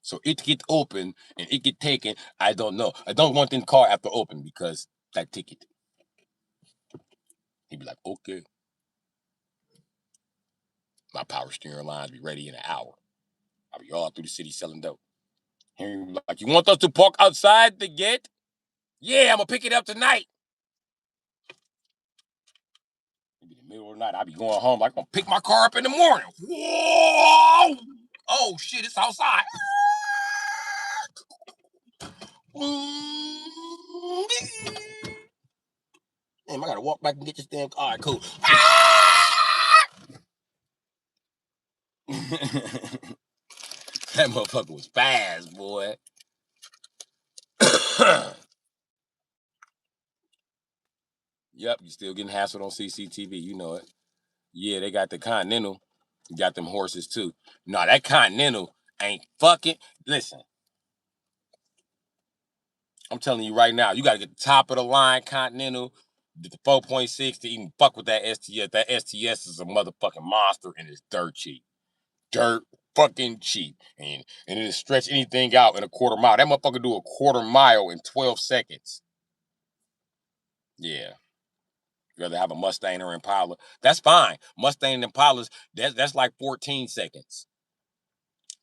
So it get open and it get taken. I don't know. I don't want in the car after open because that ticket. He'd be like, okay. My power steering lines be ready in an hour. I'll be all through the city selling dope. Henry be like, you want us to park outside the gate? Yeah, I'm gonna pick it up tonight. It'd be the middle of the night. I'll be going home. I'm gonna pick my car up in the morning. Whoa! Oh shit, it's outside. Damn, I gotta walk back and get this damn car. All right, cool. That motherfucker was fast, boy. Yep, you still getting hassled on CCTV. You know it. Yeah, they got the Continental. Got them horses too. No, that Continental ain't fucking. Listen, I'm telling you right now, you got to get the top of the line Continental, the 4.6 to even fuck with that STS. That STS is a motherfucking monster and it's dirt cheap. Dirt fucking cheap. And it'll stretch anything out in a quarter mile. That motherfucker do a quarter mile in 12 seconds. Yeah. You rather have a Mustang or Impala. That's fine. Mustang and Impalas, that's like 14 seconds.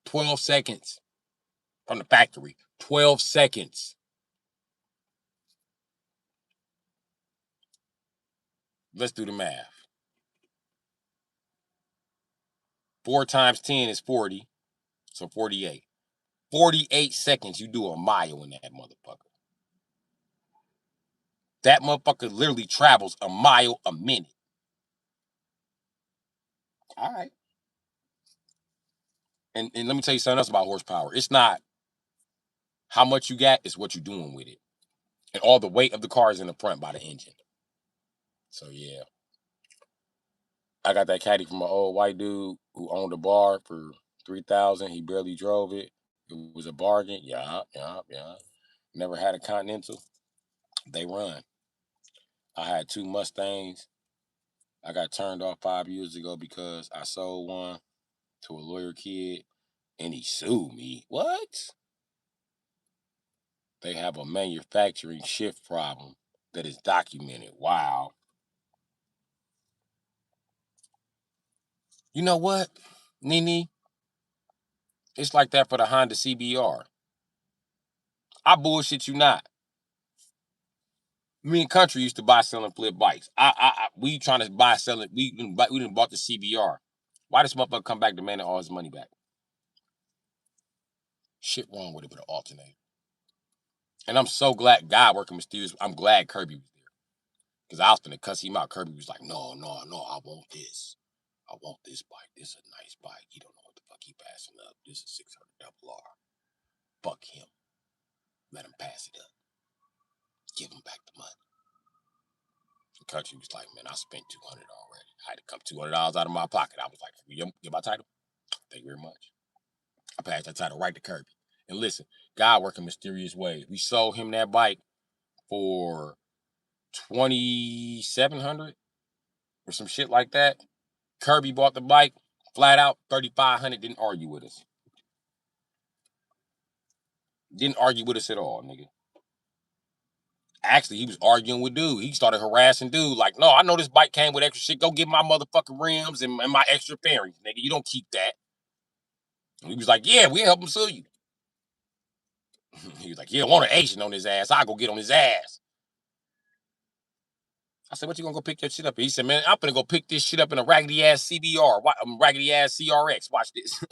12 seconds from the factory. 12 seconds. Let's do the math. 4 times 10 is 40. So 48. 48 seconds you do a mile in that motherfucker. That motherfucker literally travels a mile a minute. All right. And let me tell you something else about horsepower. It's not How much you got is what you're doing with it. And all the weight of the car is in the front by the engine. So yeah. I got that caddy from an old white dude who owned a bar for 3,000. He barely drove it. It was a bargain. Yeah, yeah, yeah. Never had a Continental. They run. I had 2 Mustangs. I got turned off 5 years ago because I sold one to a lawyer kid and he sued me. What? They have a manufacturing shift problem that is documented. Wow. You know what, Nene? It's like that for the Honda CBR. I bullshit you not. Me and Country used to buy, sell, and flip bikes. We trying to buy, sell it. We didn't bought the CBR. Why this motherfucker come back demanding all his money back? Shit wrong with it, but an alternator. And I'm so glad God working mysterious. I'm glad Kirby was there because I was gonna cuss him out. Kirby was like, no, no, no, I want this. I want this bike. This is a nice bike. He don't know what the fuck he passing up. This is 600 double R. Fuck him. Let him pass it up. Give him back the money. The Country was like, man, I spent 200 already. I had to come $200 out of my pocket. I was like, get my title. Thank you very much. I passed that title right to Kirby. And listen, God working mysterious ways. We sold him that bike for 2,700 or some shit like that. Kirby bought the bike flat out 3,500. Didn't argue with us. Didn't argue with us at all, nigga. Actually, he was arguing with dude. He started harassing dude. Like, no, I know this bike came with extra shit. Go get my motherfucking rims and my extra fairings, nigga. You don't keep that. And he was like, yeah, we'll help him sue you. He was like, yeah, I want an Asian on his ass. I'll go get on his ass. I said, what you gonna go pick your shit up? He said, man, I'm gonna go pick this shit up in a raggedy ass CBR, raggedy ass CRX. Watch this.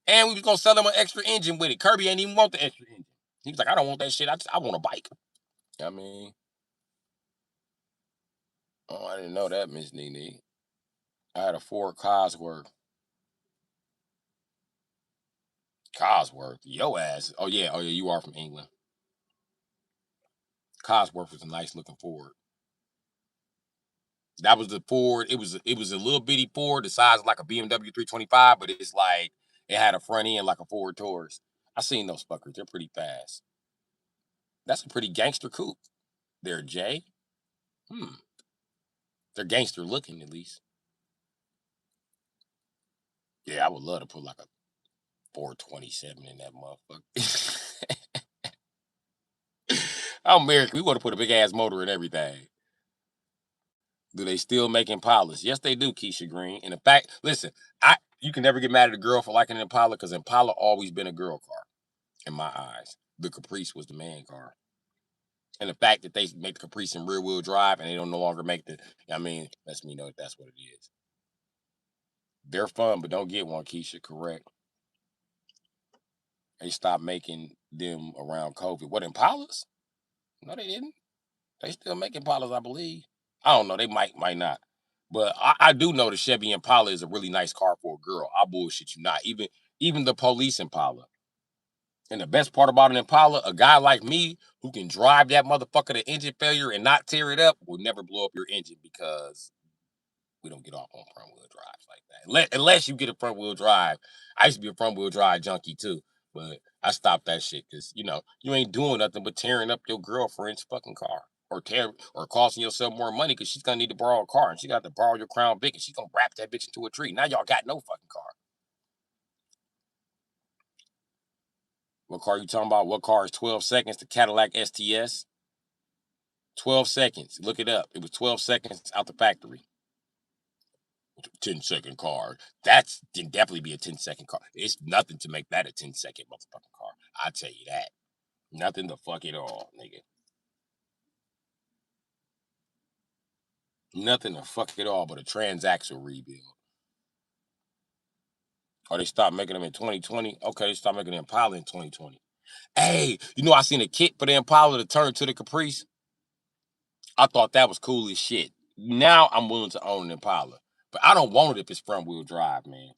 And we was gonna sell him an extra engine with it. Kirby ain't even want the extra engine. He was like, I don't want that shit. I want a bike. I mean, oh, I didn't know that, Miss Nene. I had a Ford Cosworth. Cosworth, yo ass. Oh yeah, you are from England. Cosworth was a nice looking Ford. That was the Ford. It was a little bitty Ford, the size of like a BMW 325, but it's like it had a front end like a Ford Taurus. I seen those fuckers. They're pretty fast. That's a pretty gangster coupe. They're Jay. Hmm. They're gangster looking at least. Yeah, I would love to put like a 427 in that motherfucker. I'm American. We want to put a big ass motor in everything. Do they still make Impalas? Yes, they do, Keisha Green. And in fact, listen, you can never get mad at a girl for liking an Impala because Impala always been a girl car in my eyes. The Caprice was the man car. And the fact that they make the Caprice in rear wheel drive and they don't no longer make lets me know that that's what it is. They're fun, but don't get one, Keisha. Correct. They stopped making them around COVID. What, Impalas? No, they didn't. They still make Impalas, I believe. I don't know. They might not. But I do know the Chevy Impala is a really nice car for a girl. I bullshit you not. Even the police Impala. And the best part about an Impala, a guy like me who can drive that motherfucker to engine failure and not tear it up will never blow up your engine because we don't get off on front wheel drives like that. Unless you get a front wheel drive. I used to be a front wheel drive junkie too, but I stopped that shit because you ain't doing nothing but tearing up your girlfriend's fucking car. Or costing yourself more money because she's gonna need to borrow a car and she got to borrow your Crown Vic and she's gonna wrap that bitch into a tree. Now y'all got no fucking car. What car you talking about? What car is 12 seconds? The Cadillac STS. 12 seconds. Look it up. It was 12 seconds out the factory. 10-second car. That's can definitely be a 10-second car. It's nothing to make that a 10-second motherfucking car. I tell you that. Nothing to fuck it all, nigga. Nothing to fuck it all but a transaxle rebuild. Or they stopped making them in 2020. Okay, they stopped making the Impala in 2020. Hey, I seen a kit for the Impala to turn to the Caprice. I thought that was cool as shit. Now I'm willing to own an Impala. But I don't want it if it's front wheel drive, man.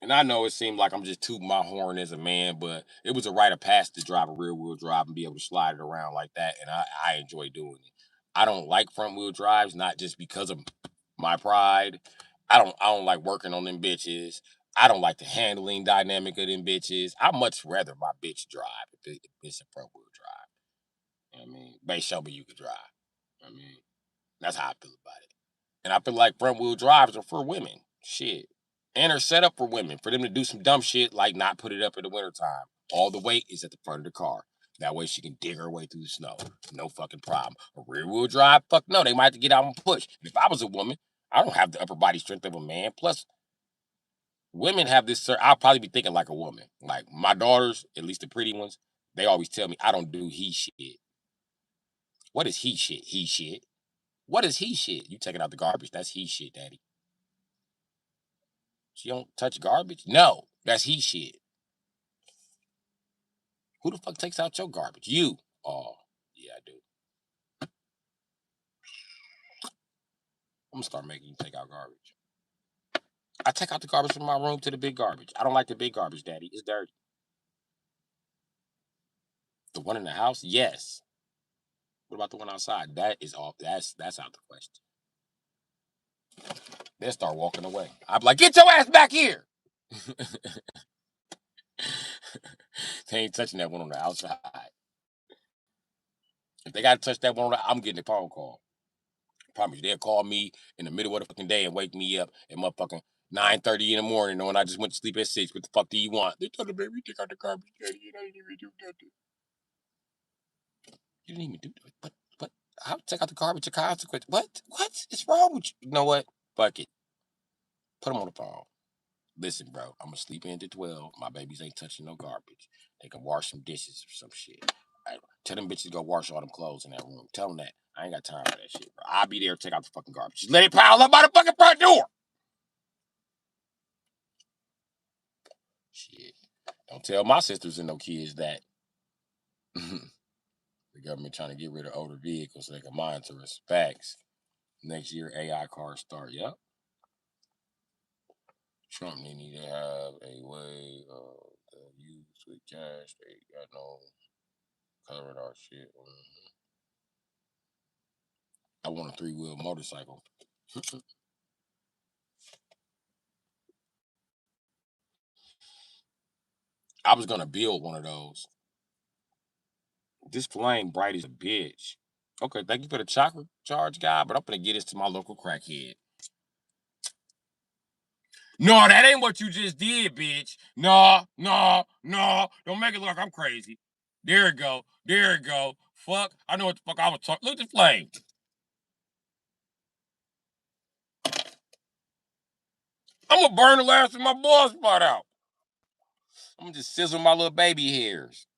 And I know it seemed like I'm just tooting my horn as a man, but it was a rite of passage to drive a rear wheel drive and be able to slide it around like that. And I enjoy doing it. I don't like front wheel drives, not just because of my pride. I don't like working on them bitches. I don't like the handling dynamic of them bitches. I much rather my bitch drive if it's a front wheel drive. You know what I mean, babe, show me you can drive. I mean, that's how I feel about it. And I feel like front wheel drives are for women. Shit. And are set up for women, for them to do some dumb shit like not put it up in the wintertime. All the weight is at the front of the car. That way she can dig her way through the snow. No fucking problem. A rear wheel drive, fuck no, they might have to get out and push. If I was a woman, I don't have the upper body strength of a man. Plus, women have this, I'll probably be thinking like a woman. Like my daughters, at least the pretty ones, they always tell me I don't do he shit. What is he shit? He shit. What is he shit? You taking out the garbage. That's he shit, daddy. She don't touch garbage? No, that's he shit. Who the fuck takes out your garbage? You. Oh, yeah, I do. I'm gonna start making you take out garbage. I take out the garbage from my room to the big garbage. I don't like the big garbage, daddy. It's dirty. The one in the house? Yes. What about the one outside? That is off. That's out the question. They'll start walking away. I'm like, get your ass back here. They ain't touching that one on the outside. If they gotta touch that one on the, I'm getting a phone call. Promise you, they'll call me in the middle of the fucking day and wake me up at motherfucking 9:30 in the morning knowing I just went to sleep at 6. What the fuck do you want? They told the baby take out the garbage, daddy, and I didn't even do nothing. You didn't even do that. But I'll take out the garbage, a consequence. What? What is wrong with you? You know what? Fuck it. Put them on the phone. Listen, bro, I'm gonna sleep in to 12. My babies ain't touching no garbage. They can wash some dishes or some shit. Tell them bitches to go wash all them clothes in that room. Tell them that. I ain't got time for that shit, bro. I'll be there to take out the fucking garbage. Just let it pile up by the fucking front door. Shit. Don't tell my sisters and no kids that. The government trying to get rid of older vehicles so they can monitor us. Facts. Next year, AI cars start. Yep. Trump need to have a way of use with cash. They got no covered our shit. I want a 3-wheel motorcycle. I was gonna build one of those. This flame bright as a bitch. Okay, thank you for the chocolate charge, guy, but I'm gonna get this to my local crackhead. No, that ain't what you just did, bitch. No, no, no. Don't make it look like I'm crazy. There it go. There it go. Fuck. I know what the fuck I was talking. Look at the flame. I'm gonna burn the last of my bald spot out. I'm gonna just sizzle my little baby hairs.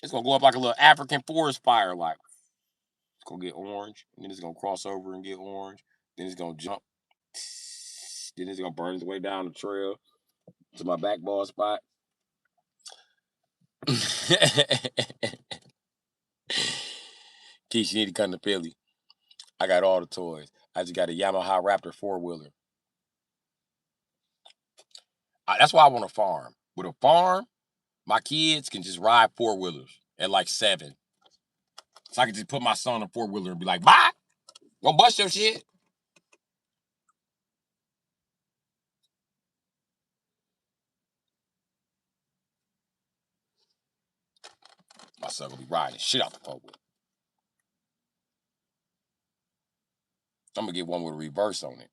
It's gonna go up like a little African forest fire, like it's gonna get orange, and then it's gonna cross over and get orange. Then it's gonna jump. Then it's gonna burn its way down the trail to my back bald spot. Keisha, you need to come to Philly. I got all the toys. I just got a Yamaha Raptor 4-wheeler. That's why I want a farm. With a farm, my kids can just ride 4-wheelers at like 7. So I can just put my son on a 4-wheeler and be like, bye. Go bust your shit. My son gonna be riding the shit out the 4-wheeler. I'm gonna get one with a reverse on it.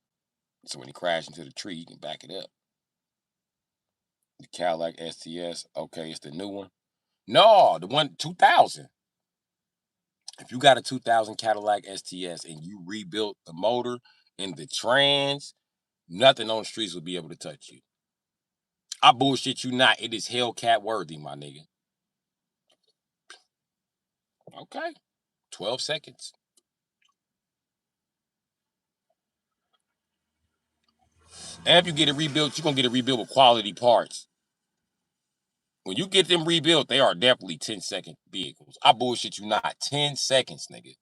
So when he crashes into the tree, he can back it up. The Cadillac STS, okay, it's the new one. No, the one 2000. If you got a 2000 Cadillac STS and you rebuilt the motor and the trans, nothing on the streets will be able to touch you. I bullshit you not. It is Hellcat worthy, my nigga. Okay. 12 seconds. And if you get it rebuilt, you're going to get it rebuilt with quality parts. When you get them rebuilt, they are definitely 10-second vehicles. I bullshit you not. 10 seconds, nigga.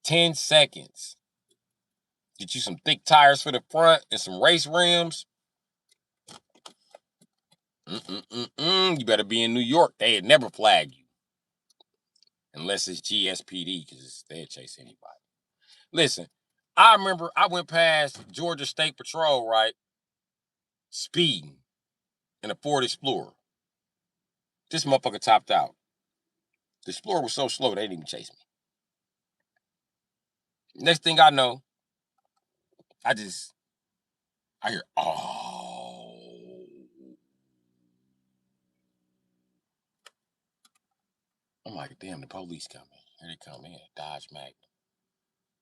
10 seconds. Get you some thick tires for the front and some race rims. You better be in New York. They'd never flag you. Unless it's GSPD, because they'd chase anybody. Listen, I remember I went past Georgia State Patrol, right? Speeding in a Ford Explorer. This motherfucker topped out. The Explorer was so slow, they didn't even chase me. Next thing I know, I hear, oh. I'm like, damn, the police coming. Here they come in, Dodge Magnum.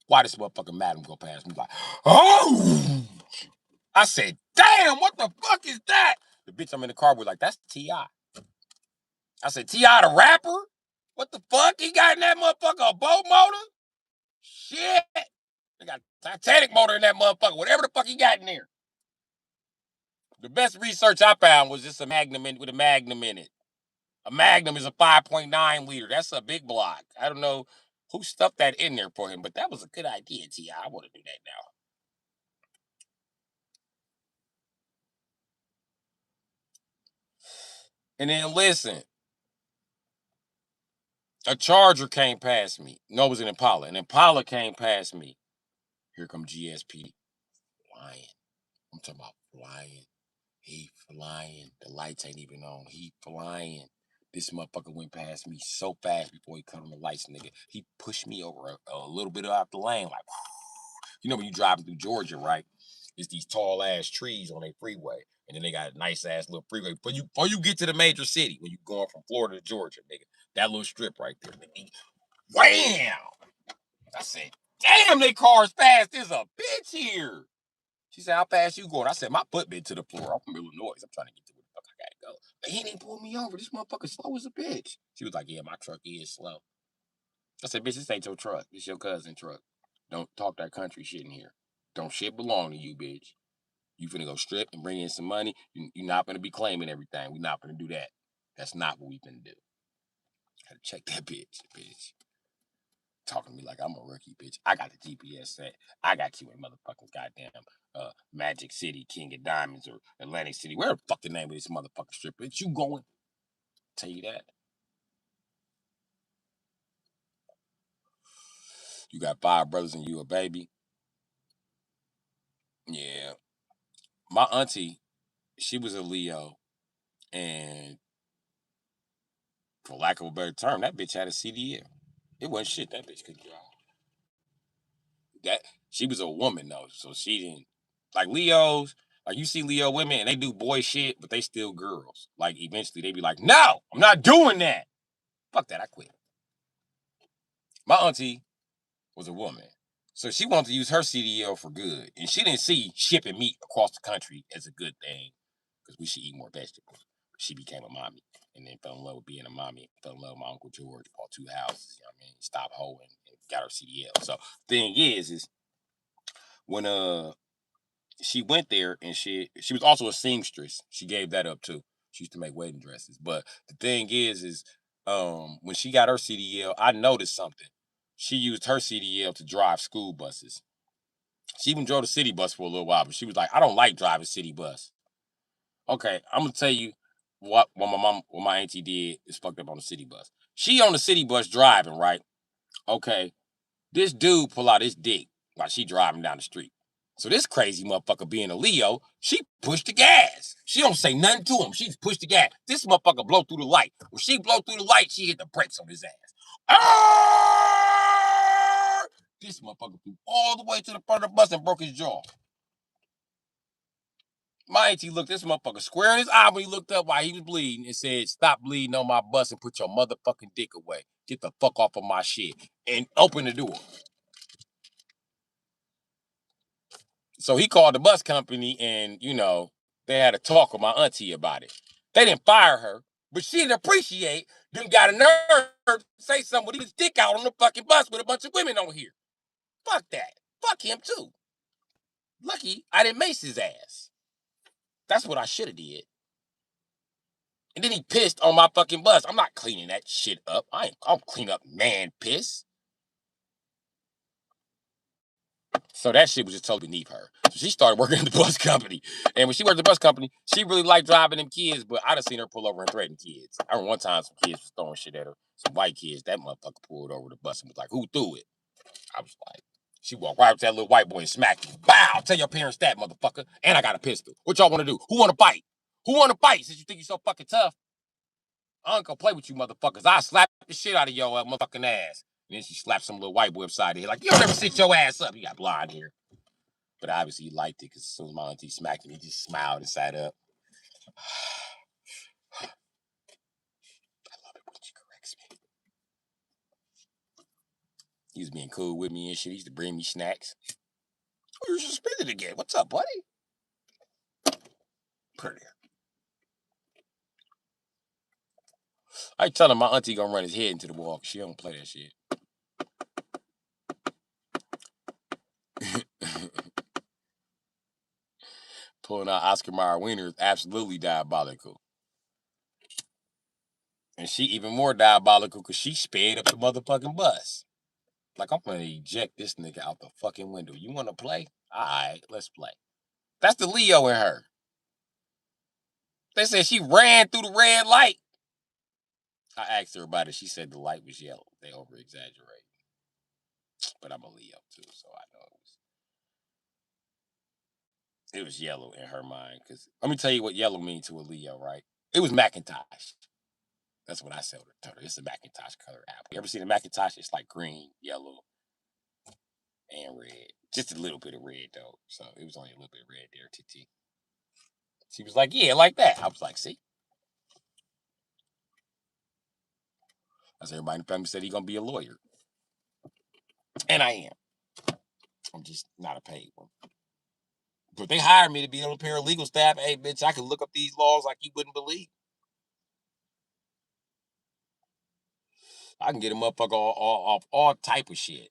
Why this motherfucker Magnum go past me? Like, oh! I said, damn, what the fuck is that? The bitch I'm in the car with, like, that's T.I. I said, T.I. the rapper? What the fuck? He got in that motherfucker a boat motor? Shit. They got a Titanic motor in that motherfucker, whatever the fuck he got in there. The best research I found was just a Magnum with a Magnum in it. A Magnum is a 5.9 liter. That's a big block. I don't know who stuffed that in there for him, but that was a good idea, T.I. I want to do that now. And then listen, a Charger came past me. No, it was an Impala. An Impala came past me. Here come GSP. Flying. I'm talking about flying. He flying. The lights ain't even on. He flying. This motherfucker went past me so fast before he cut on the lights, nigga. He pushed me over a little bit out the lane, like, you know, when you driving through Georgia, right? It's these tall ass trees on a freeway, and then they got a nice ass little freeway. Before you get to the major city, when you going from Florida to Georgia, nigga, that little strip right there, nigga. Wham! I said, damn, they cars fast. There's a bitch here. She said, how fast you going? I said, my foot been to the floor. I'm from Illinois. I'm trying to get to where the fuck I gotta go. But he didn't pull me over. This motherfucker slow as a bitch. She was like, yeah, my truck is slow. I said, bitch, this ain't your truck. This your cousin's truck. Don't talk that country shit in here. Don't shit belong to you, bitch. You finna go strip and bring in some money. You're not gonna be claiming everything. We're not gonna do that. That's not what we finna do. Gotta check that bitch. Talking to me like I'm a rookie, bitch. I got the GPS set. I got you in motherfucking goddamn Magic City, King of Diamonds, or Atlantic City. Where the fuck the name of this motherfucking strip? Bitch, you going? Tell you that. You got 5 brothers and you a baby. Yeah. My auntie, she was a Leo, and for lack of a better term, that bitch had a CDL. It wasn't shit that bitch could drive. That she was a woman though, so she didn't like Leos. Like you see Leo women and they do boy shit, but they still girls. Like eventually they be like, no, I'm not doing that. Fuck that, I quit. My auntie was a woman. So she wanted to use her CDL for good. And she didn't see shipping meat across the country as a good thing. Because we should eat more vegetables. She became a mommy and then fell in love with being a mommy. Fell in love with my Uncle George, bought 2 houses, you know what I mean? Stopped hoeing and got her CDL. So thing is when she went there and she was also a seamstress. She gave that up too. She used to make wedding dresses. But the thing is when she got her CDL, I noticed something. She used her CDL to drive school buses. She even drove the city bus for a little while, but she was like, I don't like driving city bus. Okay, I'm gonna tell you what my auntie did is fucked up on the city bus. She on the city bus driving, right? Okay, this dude pull out his dick while she driving down the street. So this crazy motherfucker being a Leo, she pushed the gas. She don't say nothing to him. She just pushed the gas. This motherfucker blow through the light. When she blow through the light, she hit the brakes on his ass. Arrgh! This motherfucker flew all the way to the front of the bus and broke his jaw. My auntie looked this motherfucker square in his eye when he looked up while he was bleeding and said, stop bleeding on my bus and put your motherfucking dick away. Get the fuck off of my shit. And open the door. So he called the bus company and, you know, they had a talk with my auntie about it. They didn't fire her, but she didn't appreciate them got a nerve to say something with his dick out on the fucking bus with a bunch of women on here. Fuck that. Fuck him too. Lucky I didn't mace his ass. That's what I should have did. And then he pissed on my fucking bus. I'm not cleaning that shit up. I'm cleaning up man piss. So that shit was just totally beneath her. So she started working at the bus company. And when she worked at the bus company, she really liked driving them kids, but I'd have seen her pull over and threaten kids. I remember one time some kids was throwing shit at her. Some white kids, that motherfucker pulled over the bus and was like, who threw it? I was like, she walked right up to that little white boy and smacked him. Bow! Tell your parents that, motherfucker. And I got a pistol. What y'all want to do? Who want to fight? Who want to fight since you think you're so fucking tough? I ain't gonna play with you motherfuckers. I slap the shit out of your motherfucking ass. And then she slapped some little white boy upside the head like, you don't ever sit your ass up. You got blonde hair. But obviously he liked it because as soon as my auntie smacked him, he just smiled and sat up. I love it when she corrects me. He was being cool with me and shit. He used to bring me snacks. Oh, you're suspended again. What's up, buddy? Put her there. I tell him my auntie gonna run his head into the wall because she don't play that shit. Pulling out Oscar Mayer Wiener is absolutely diabolical. And she even more diabolical because she sped up the motherfucking bus. Like, I'm gonna eject this nigga out the fucking window. You wanna play? Alright, let's play. That's the Leo in her. They said she ran through the red light. I asked her about it. She said the light was yellow. They over exaggerate. But I'm a Leo too, so I know it was yellow in her mind. Cause let me tell you what yellow means to a Leo, right? It was Macintosh. That's what I said to her. It's a Macintosh color apple. You ever seen a Macintosh? It's like green, yellow, and red. Just a little bit of red though. So it was only a little bit of red there, TT. She was like, yeah, like that. I was like, see? As everybody in the family said, he's gonna be a lawyer. And I am. I'm just not a paid one. But they hired me to be on the paralegal staff. Hey, bitch, I can look up these laws like you wouldn't believe. I can get a motherfucker off all type of shit.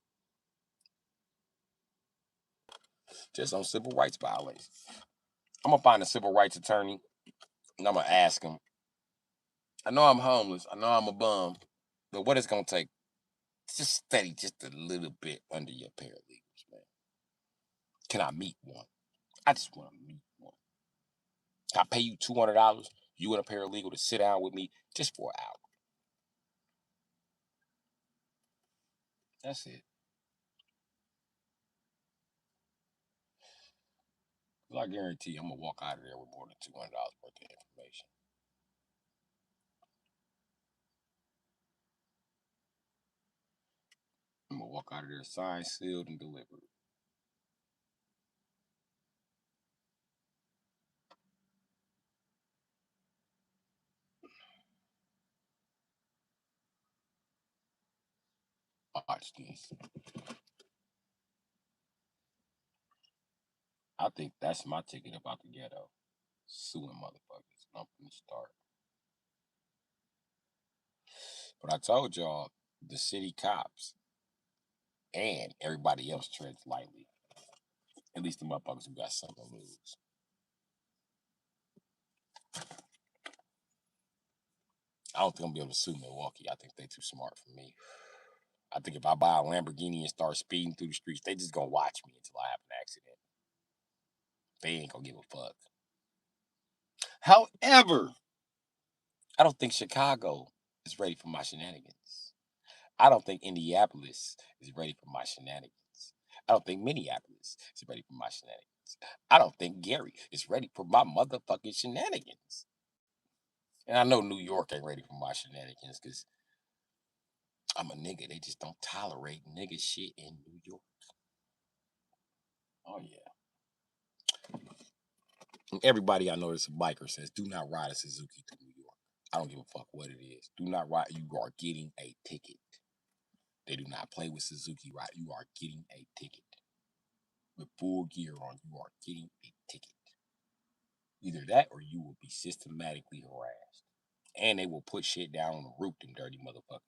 Just on civil rights violations. I'm gonna find a civil rights attorney and I'm gonna ask him. I know I'm homeless. I know I'm a bum. But what it's gonna take? Just steady just a little bit under your paralegals, man. Can I meet one? I just want to meet one. Can I pay you $200? You and a paralegal to sit down with me just for an hour. That's it. I guarantee you, I'm gonna walk out of there with more than $200 worth of information. I'm gonna walk out of there signed, sealed, and delivered. Watch this. I think that's my ticket about the ghetto. Suing motherfuckers. I'm gonna start. But I told y'all, the city cops and everybody else treads lightly. At least the motherfuckers who got something to lose. I don't think I'm gonna be able to sue Milwaukee. I think they too smart for me. I think if I buy a Lamborghini and start speeding through the streets, they just gonna watch me until I have an accident. They ain't gonna give a fuck. However, I don't think Chicago is ready for my shenanigans. I don't think Indianapolis is ready for my shenanigans. I don't think Minneapolis is ready for my shenanigans. I don't think Gary is ready for my motherfucking shenanigans. And I know New York ain't ready for my shenanigans because I'm a nigga. They just don't tolerate nigga shit in New York. Oh, yeah. And everybody I know that's a biker says, do not ride a Suzuki to New York. I don't give a fuck what it is. Do not ride. You are getting a ticket. They do not play with Suzuki ride. You are getting a ticket. With full gear on, you are getting a ticket. Either that or you will be systematically harassed. And they will put shit down on the roof, them dirty motherfuckers.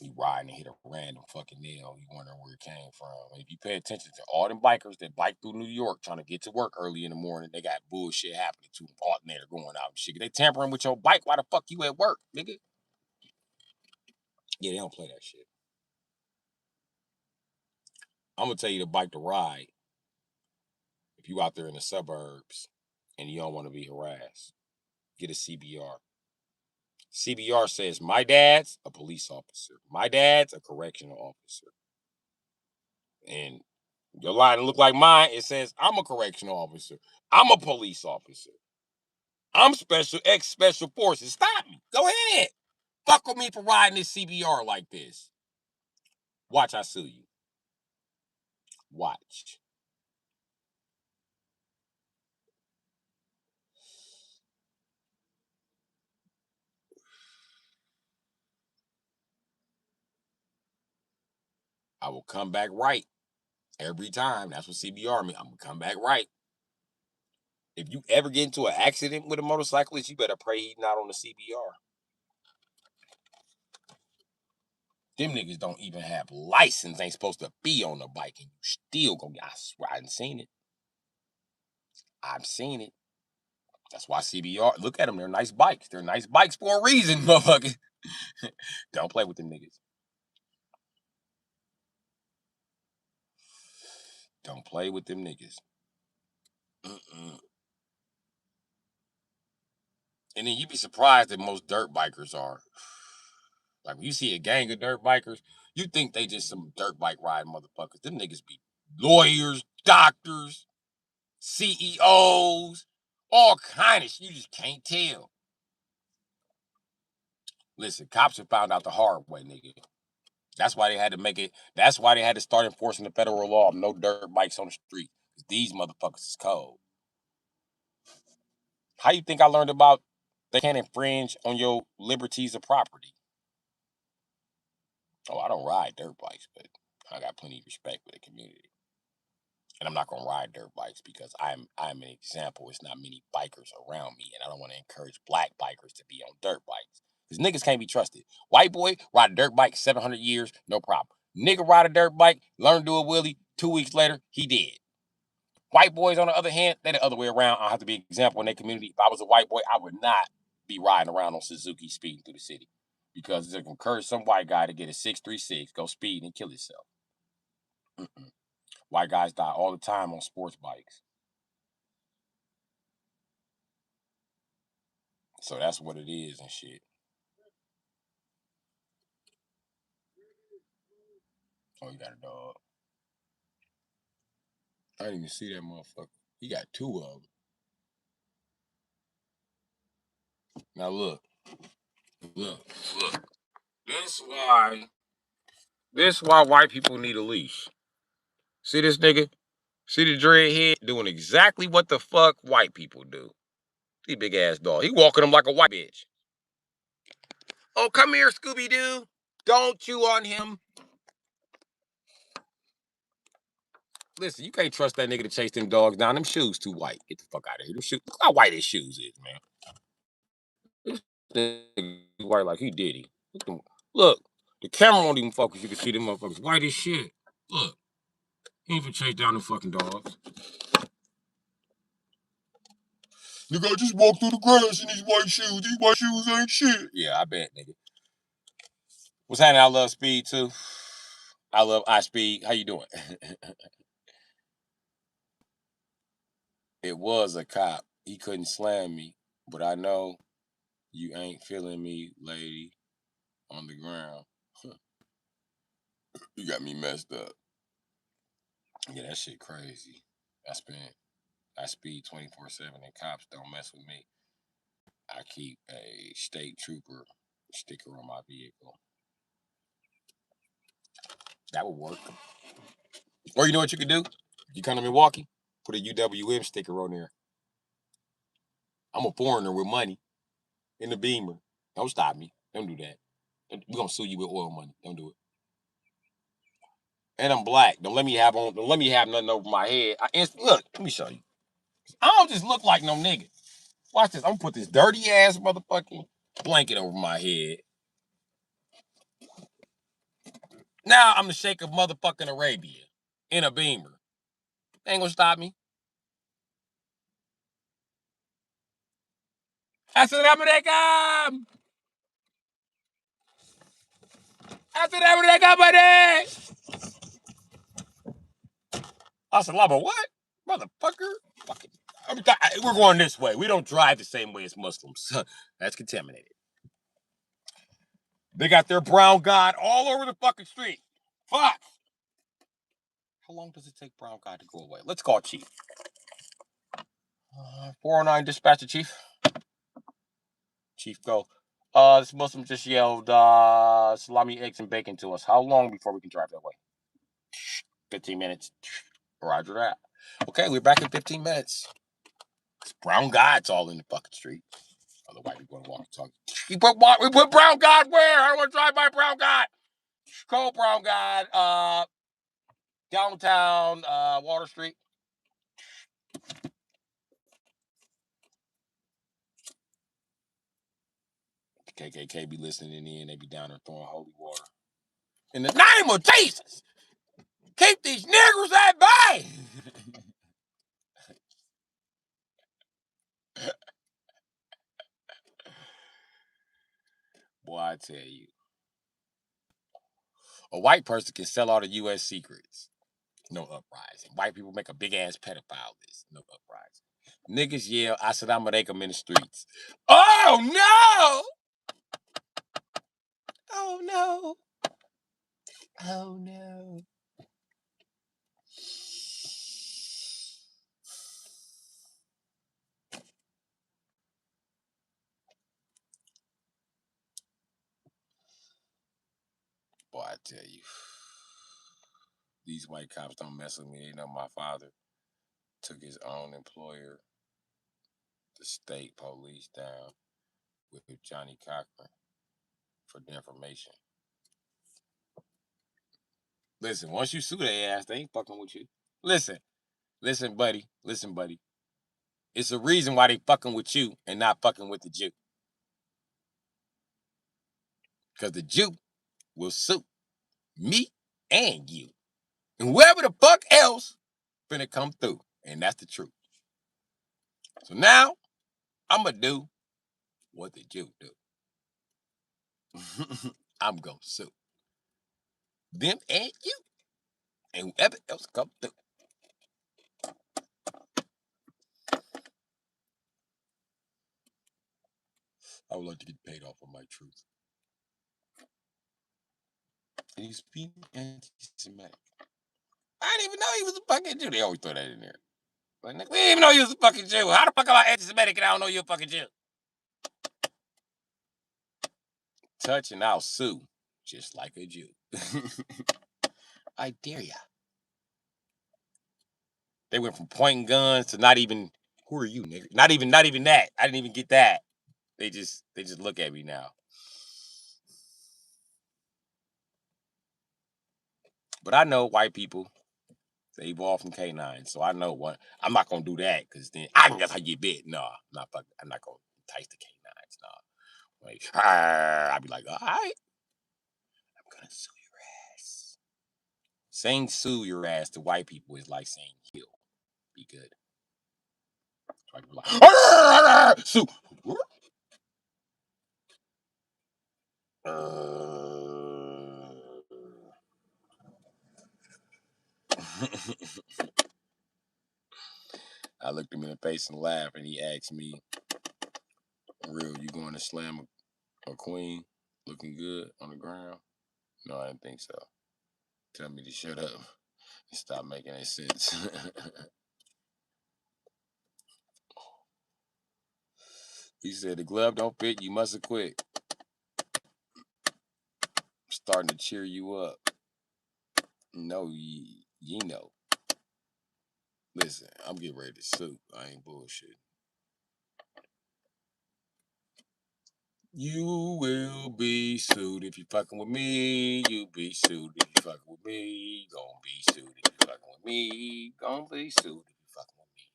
You riding and hit a random fucking nail. You wondering where it came from. If you pay attention to all them bikers that bike through New York trying to get to work early in the morning, they got bullshit happening to them. Alternator going out and shit. They tampering with your bike. Why the fuck you at work, nigga? Yeah, they don't play that shit. I'm gonna tell you the bike to ride if you out there in the suburbs and you don't want to be harassed. Get a CBR. CBR says my dad's a police officer. My dad's a correctional officer. And your line look like mine. It says I'm a correctional officer. I'm a police officer. I'm special forces. Stop me. Go ahead. Fuck with me for riding this CBR like this. Watch, I sue you. Watch. I will come back right every time. That's what CBR means. I'm gonna come back right. If you ever get into an accident with a motorcyclist, you better pray he's not on the CBR. Them niggas don't even have license. Ain't supposed to be on the bike, and you still go. I swear, I done seen it. I've seen it. That's why CBR. Look at them. They're nice bikes. They're nice bikes for a reason, motherfucker. Don't play with them niggas. Don't play with them niggas. Mm-mm. And then you'd be surprised that most dirt bikers are. Like when you see a gang of dirt bikers, you think they just some dirt bike riding motherfuckers. Them niggas be lawyers, doctors, CEOs, all kind of shit. You just can't tell. Listen, cops have found out the hard way, nigga. That's why they had to make it. That's why they had to start enforcing the federal law of no dirt bikes on the street. These motherfuckers is cold. How you think I learned about they can't infringe on your liberties of property? Oh, I don't ride dirt bikes, but I got plenty of respect for the community. And I'm not gonna ride dirt bikes because I'm an example. It's not many bikers around me, and I don't want to encourage black bikers to be on dirt bikes. Because niggas can't be trusted. White boy ride a dirt bike 700 years, no problem. Nigga ride a dirt bike, learn to do a wheelie, 2 weeks later, he dead. White boys, on the other hand, they the other way around. I have to be an example in their community. If I was a white boy, I would not be riding around on Suzuki speeding through the city. Because it's gonna encourage some white guy to get a 636, go speed and kill himself. Mm-mm. White guys die all the time on sports bikes. So that's what it is and shit. Oh, you got a dog. I didn't even see that motherfucker. He got two of them. Now look. This why white people need a leash. See this nigga? See the dreadhead doing exactly what the fuck white people do. He big ass dog. He walking him like a white bitch. Oh, come here, Scooby Doo. Don't chew on him. Listen, you can't trust that nigga to chase them dogs down. Them shoes too white. Get the fuck out of here. Them shoes. Look how white his shoes is, man. This nigga white like he did he. Look, the camera won't even focus. You can see them motherfuckers white as shit. Look, he ain't even chase down the fucking dogs. Nigga, I just walked through the grass in these white shoes. These white shoes ain't shit. Yeah, I bet, nigga. What's happening? I love speed too. I love iSpeed. How you doing? It was a cop. He couldn't slam me, but I know you ain't feeling me, lady, on the ground. You got me messed up. Yeah, that shit crazy. I speed 24/7 and cops don't mess with me. I keep a state trooper sticker on my vehicle. That would work. Or you know what you could do? You come to Milwaukee, put a UWM sticker on there. I'm a foreigner with money in the Beamer. Don't stop me. Don't do that. We're gonna sue you with oil money. Don't do it. And I'm black. Don't let me have on. Don't let me have nothing over my head. Look. Let me show you. I don't just look like no nigga. Watch this. I'm gonna put this dirty ass motherfucking blanket over my head. Now I'm the Sheikh of motherfucking Arabia in a Beamer. Ain't gonna stop me. Assalamualaikum. After that, what they got money? Assalamu what? Motherfucker. Fucking. We're going this way. We don't drive the same way as Muslims. That's contaminated. They got their brown god all over the fucking street. Fuck. How long does it take brown god to go away? Let's call Chief. 409 dispatcher, Chief. Chief, go. This Muslim just yelled salami, eggs, and bacon to us. How long before we can drive that way? 15 minutes. Roger that. Okay, we're back in 15 minutes. Brown God's all in the fucking street. Otherwise, we're going to walk and talk. We put Brown God where? I don't want to drive by Brown God. Call Brown God. Downtown Water Street. The KKK be listening in. They be down there throwing holy water. In the name of Jesus, keep these niggers at bay. Boy, I tell you. A white person can sell all the U.S. secrets. No uprising. White people make a big ass pedophile list. No uprising. Niggas yell Assalamu alaikum in the streets. Oh no! Oh no! Oh no! Boy, I tell you, these white cops don't mess with me. They know my father took his own employer, the state police, down with Johnny Cochran for defamation. Listen, once you sue their ass, they ain't fucking with you. Listen, buddy. It's a reason why they fucking with you and not fucking with the Jew. Because the Jew will sue me and you. And whoever the fuck else finna come through. And that's the truth. So now, I'm going to do what the Jew do. I'm going to sue them and you. And whoever else come through. I would like to get paid off of my truth. And he's being anti-Semitic. I didn't even know he was a fucking Jew. They always throw that in there. Like, we didn't even know you was a fucking Jew. How the fuck am I anti-Semitic and I don't know you're a fucking Jew? Touch and I'll sue, just like a Jew. I dare ya. They went from pointing guns to not even, who are you, nigga? Not even that. I didn't even get that. They just look at me now. But I know white people, they evolved from canines, so I know what. I'm not gonna do that because then I think that's how you get bit. No, I'm not gonna entice the canines. No, like I'd be like, all right, I'm gonna sue your ass. Saying sue your ass to white people is like saying kill. Be good. So I'd be like, sue. I looked him in the face and laughed, and he asked me, "Real, you going to slam a queen looking good on the ground?" No, I didn't think so. Tell me to shut up and stop making any sense. He said, "The glove don't fit. You must have quit." I'm starting to cheer you up. No, you know. Listen, I'm getting ready to sue. I ain't bullshit. You will be sued if you fucking with me. You be sued if you fucking with me. Gonna be sued if you fucking with me. Gonna be sued if you fucking with me.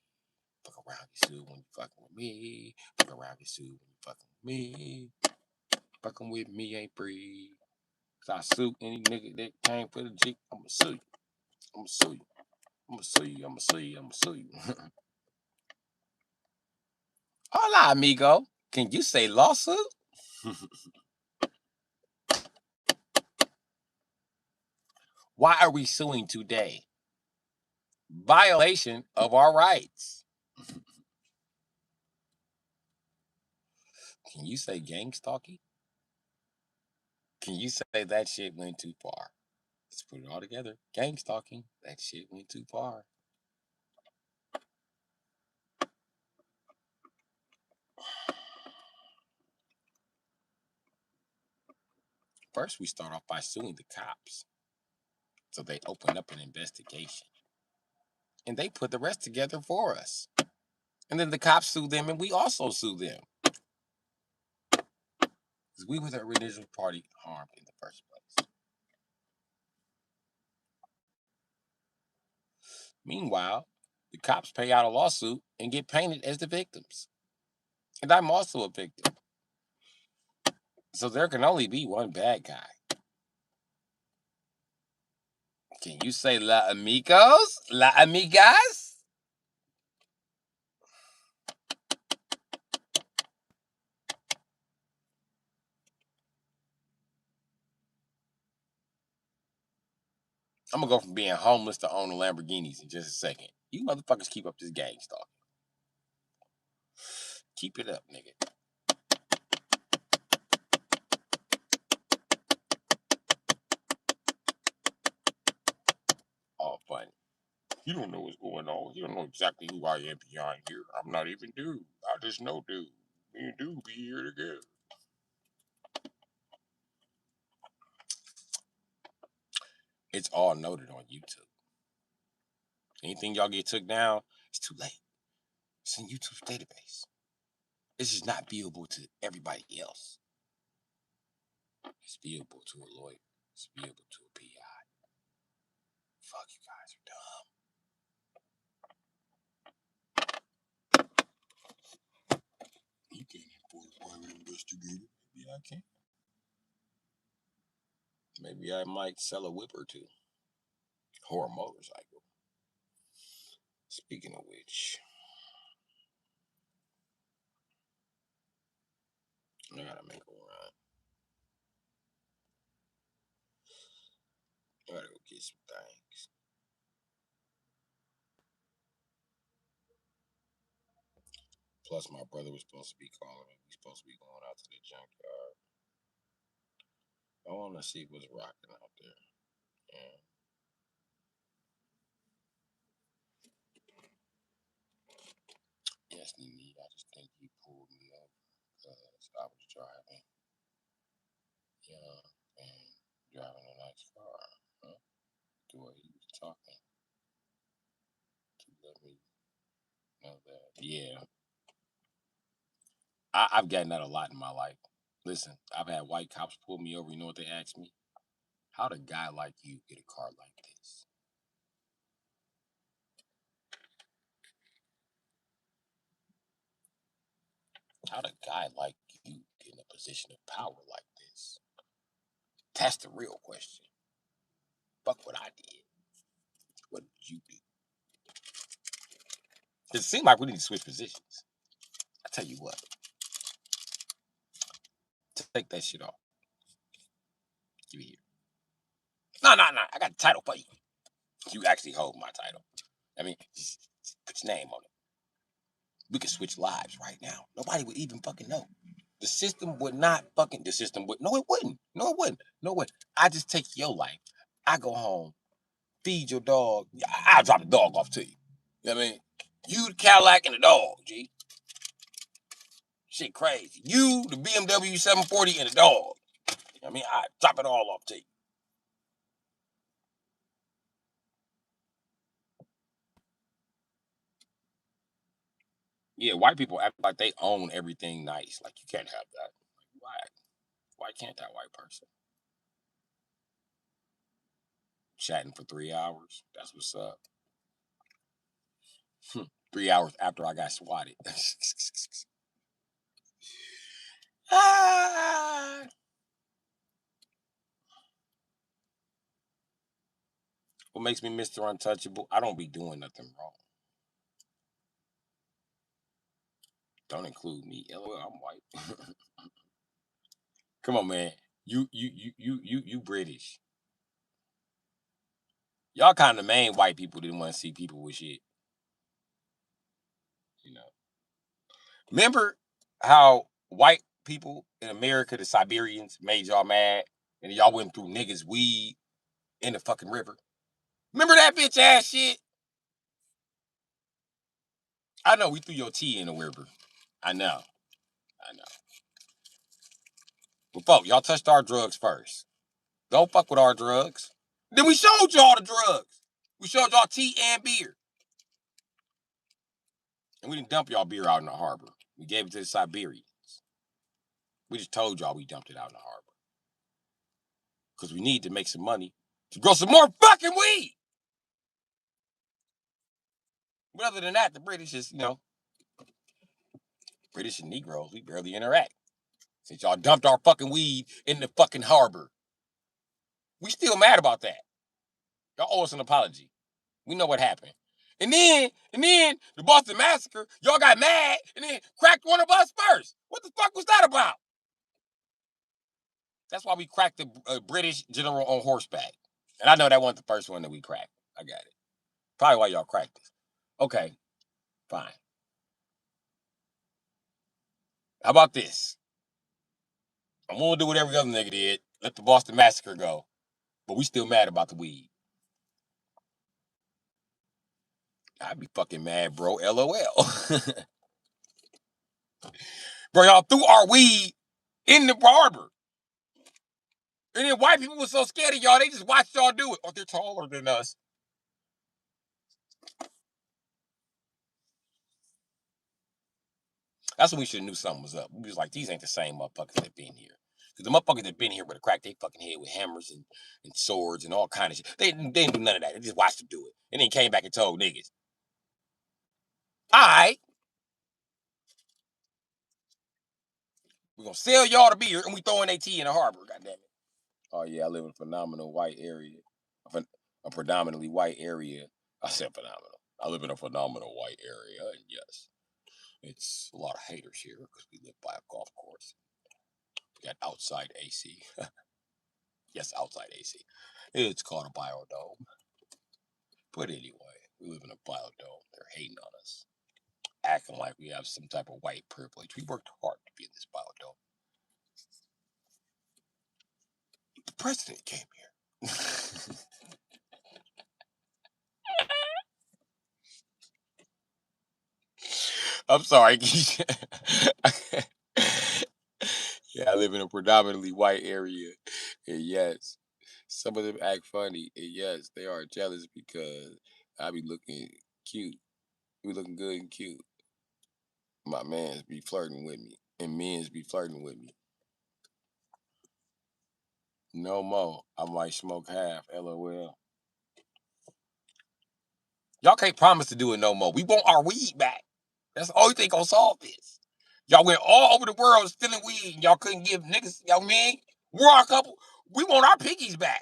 Fuck around, get sued when you fucking with me. Fuck around, get sued when you fucking with me. Fucking with me ain't free. Cause I sue any nigga that came for the G. I'ma sue you. I'ma sue you. I'ma sue you. I'ma sue you. I'ma sue you. Hola, amigo. Can you say lawsuit? Why are we suing today? Violation of our rights. Can you say gang stalking? Can you say that shit went too far? Let's put it all together. Gang stalking. That shit went too far. First, we start off by suing the cops. So they open up an investigation. And they put the rest together for us. And then the cops sue them and we also sue them. Because we were the original party harmed in the first place. Meanwhile, the cops pay out a lawsuit and get painted as the victims. And I'm also a victim. So there can only be one bad guy. Can you say la amigos? La amigas? I'm gonna go from being homeless to owning Lamborghinis in just a second. You motherfuckers keep up this gang stalking. Keep it up, nigga. All funny. You don't know what's going on. You don't know exactly who I am behind here. I'm not even dude. I just know dude. Me and dude be here together. It's all noted on YouTube. Anything y'all get took down, it's too late. It's in YouTube's database. It's just not viewable to everybody else. It's viewable to a lawyer. It's viewable to a PI. Fuck, you guys are dumb. You can't afford a private investigator. Maybe I can. Maybe I might sell a whip or two. Or a motorcycle. Speaking of which, I gotta make a run. I gotta go get some things. Plus, my brother was supposed to be calling me. We're supposed to be going out to the junkyard. I want to see what's rocking out there. Yeah. Yes, Nene, I just think he pulled me up because I was driving. Yeah, and driving a nice car. Huh? The way he was talking to let me know that. Yeah, I've gotten that a lot in my life. Listen, I've had white cops pull me over. You know what they asked me? How'd a guy like you get a car like this? How'd a guy like you get in a position of power like this? That's the real question. Fuck what I did. What did you do? It seems like we need to switch positions. I tell you what, take that shit off. Give it here. No. I got the title for you. You actually hold my title. I mean, just put your name on it. We could switch lives right now. Nobody would even fucking know. The system would not fucking. The system would. No, it wouldn't. No, it wouldn't. No, it wouldn't. I just take your life. I go home, feed your dog. I'll drop the dog off to you. You know what I mean? You, the Cadillac, and the dog, G. Shit crazy. You, the BMW 740, and the dog. I mean, I drop it all off to you. Yeah, white people act like they own everything nice. Like, you can't have that. Like, why? Why can't that white person? Chatting for 3 hours. That's what's up. 3 hours after I got swatted. Ah! What makes me Mr. Untouchable? I don't be doing nothing wrong. Don't include me. LOL, I'm white. Come on, man. You British. Y'all kind of the main white people didn't want to see people with shit. You know. Remember how white people in America, the Siberians, made y'all mad, and y'all went through niggas' weed in the fucking river? Remember that bitch ass shit? I know we threw your tea in the river. I know. But fuck, y'all touched our drugs first. Don't fuck with our drugs. Then we showed y'all the drugs. We showed y'all tea and beer. And we didn't dump y'all beer out in the harbor. We gave it to the Siberians. We just told y'all we dumped it out in the harbor. Because we need to make some money to grow some more fucking weed. But other than that, the British is, British and Negroes, we barely interact. Since y'all dumped our fucking weed in the fucking harbor. We still mad about that. Y'all owe us an apology. We know what happened. And then the Boston Massacre, y'all got mad and then cracked one of us first. What the fuck was that about? That's why we cracked the British general on horseback. And I know that wasn't the first one that we cracked. I got it. Probably why y'all cracked it. Okay, fine. How about this? I'm gonna do what every other nigga did. Let the Boston Massacre go. But we still mad about the weed. I'd be fucking mad, bro. LOL. Bro, y'all threw our weed in the harbor. And then white people were so scared of y'all, they just watched y'all do it. Oh, they're taller than us. That's when we should have knew something was up. We was like, these ain't the same motherfuckers that been here. Because the motherfuckers that been here would have cracked their fucking head with hammers and swords and all kind of shit. They didn't do none of that. They just watched them do it. And then came back and told niggas, all right, we're going to sell y'all the beer and we throwing AT in the harbor. God damn it. Oh, yeah, I live in a phenomenal white area. A predominantly white area. I said phenomenal. I live in a phenomenal white area. And yes, it's a lot of haters here because we live by a golf course. We got outside AC. Yes, outside AC. It's called a biodome. But anyway, we live in a biodome. They're hating on us, acting like we have some type of white privilege. We worked hard to be in this biodome. The president came here. I'm sorry. Yeah, I live in a predominantly white area. And yes, some of them act funny. And yes, they are jealous because I be looking cute. We looking good and cute. My mans be flirting with me. And men's be flirting with me. No more. I might smoke half. LOL. Y'all can't promise to do it no more. We want our weed back. That's the only thing gonna solve this. Y'all went all over the world stealing weed and y'all couldn't give niggas, y'all mean? We're our couple. We want our piggies back.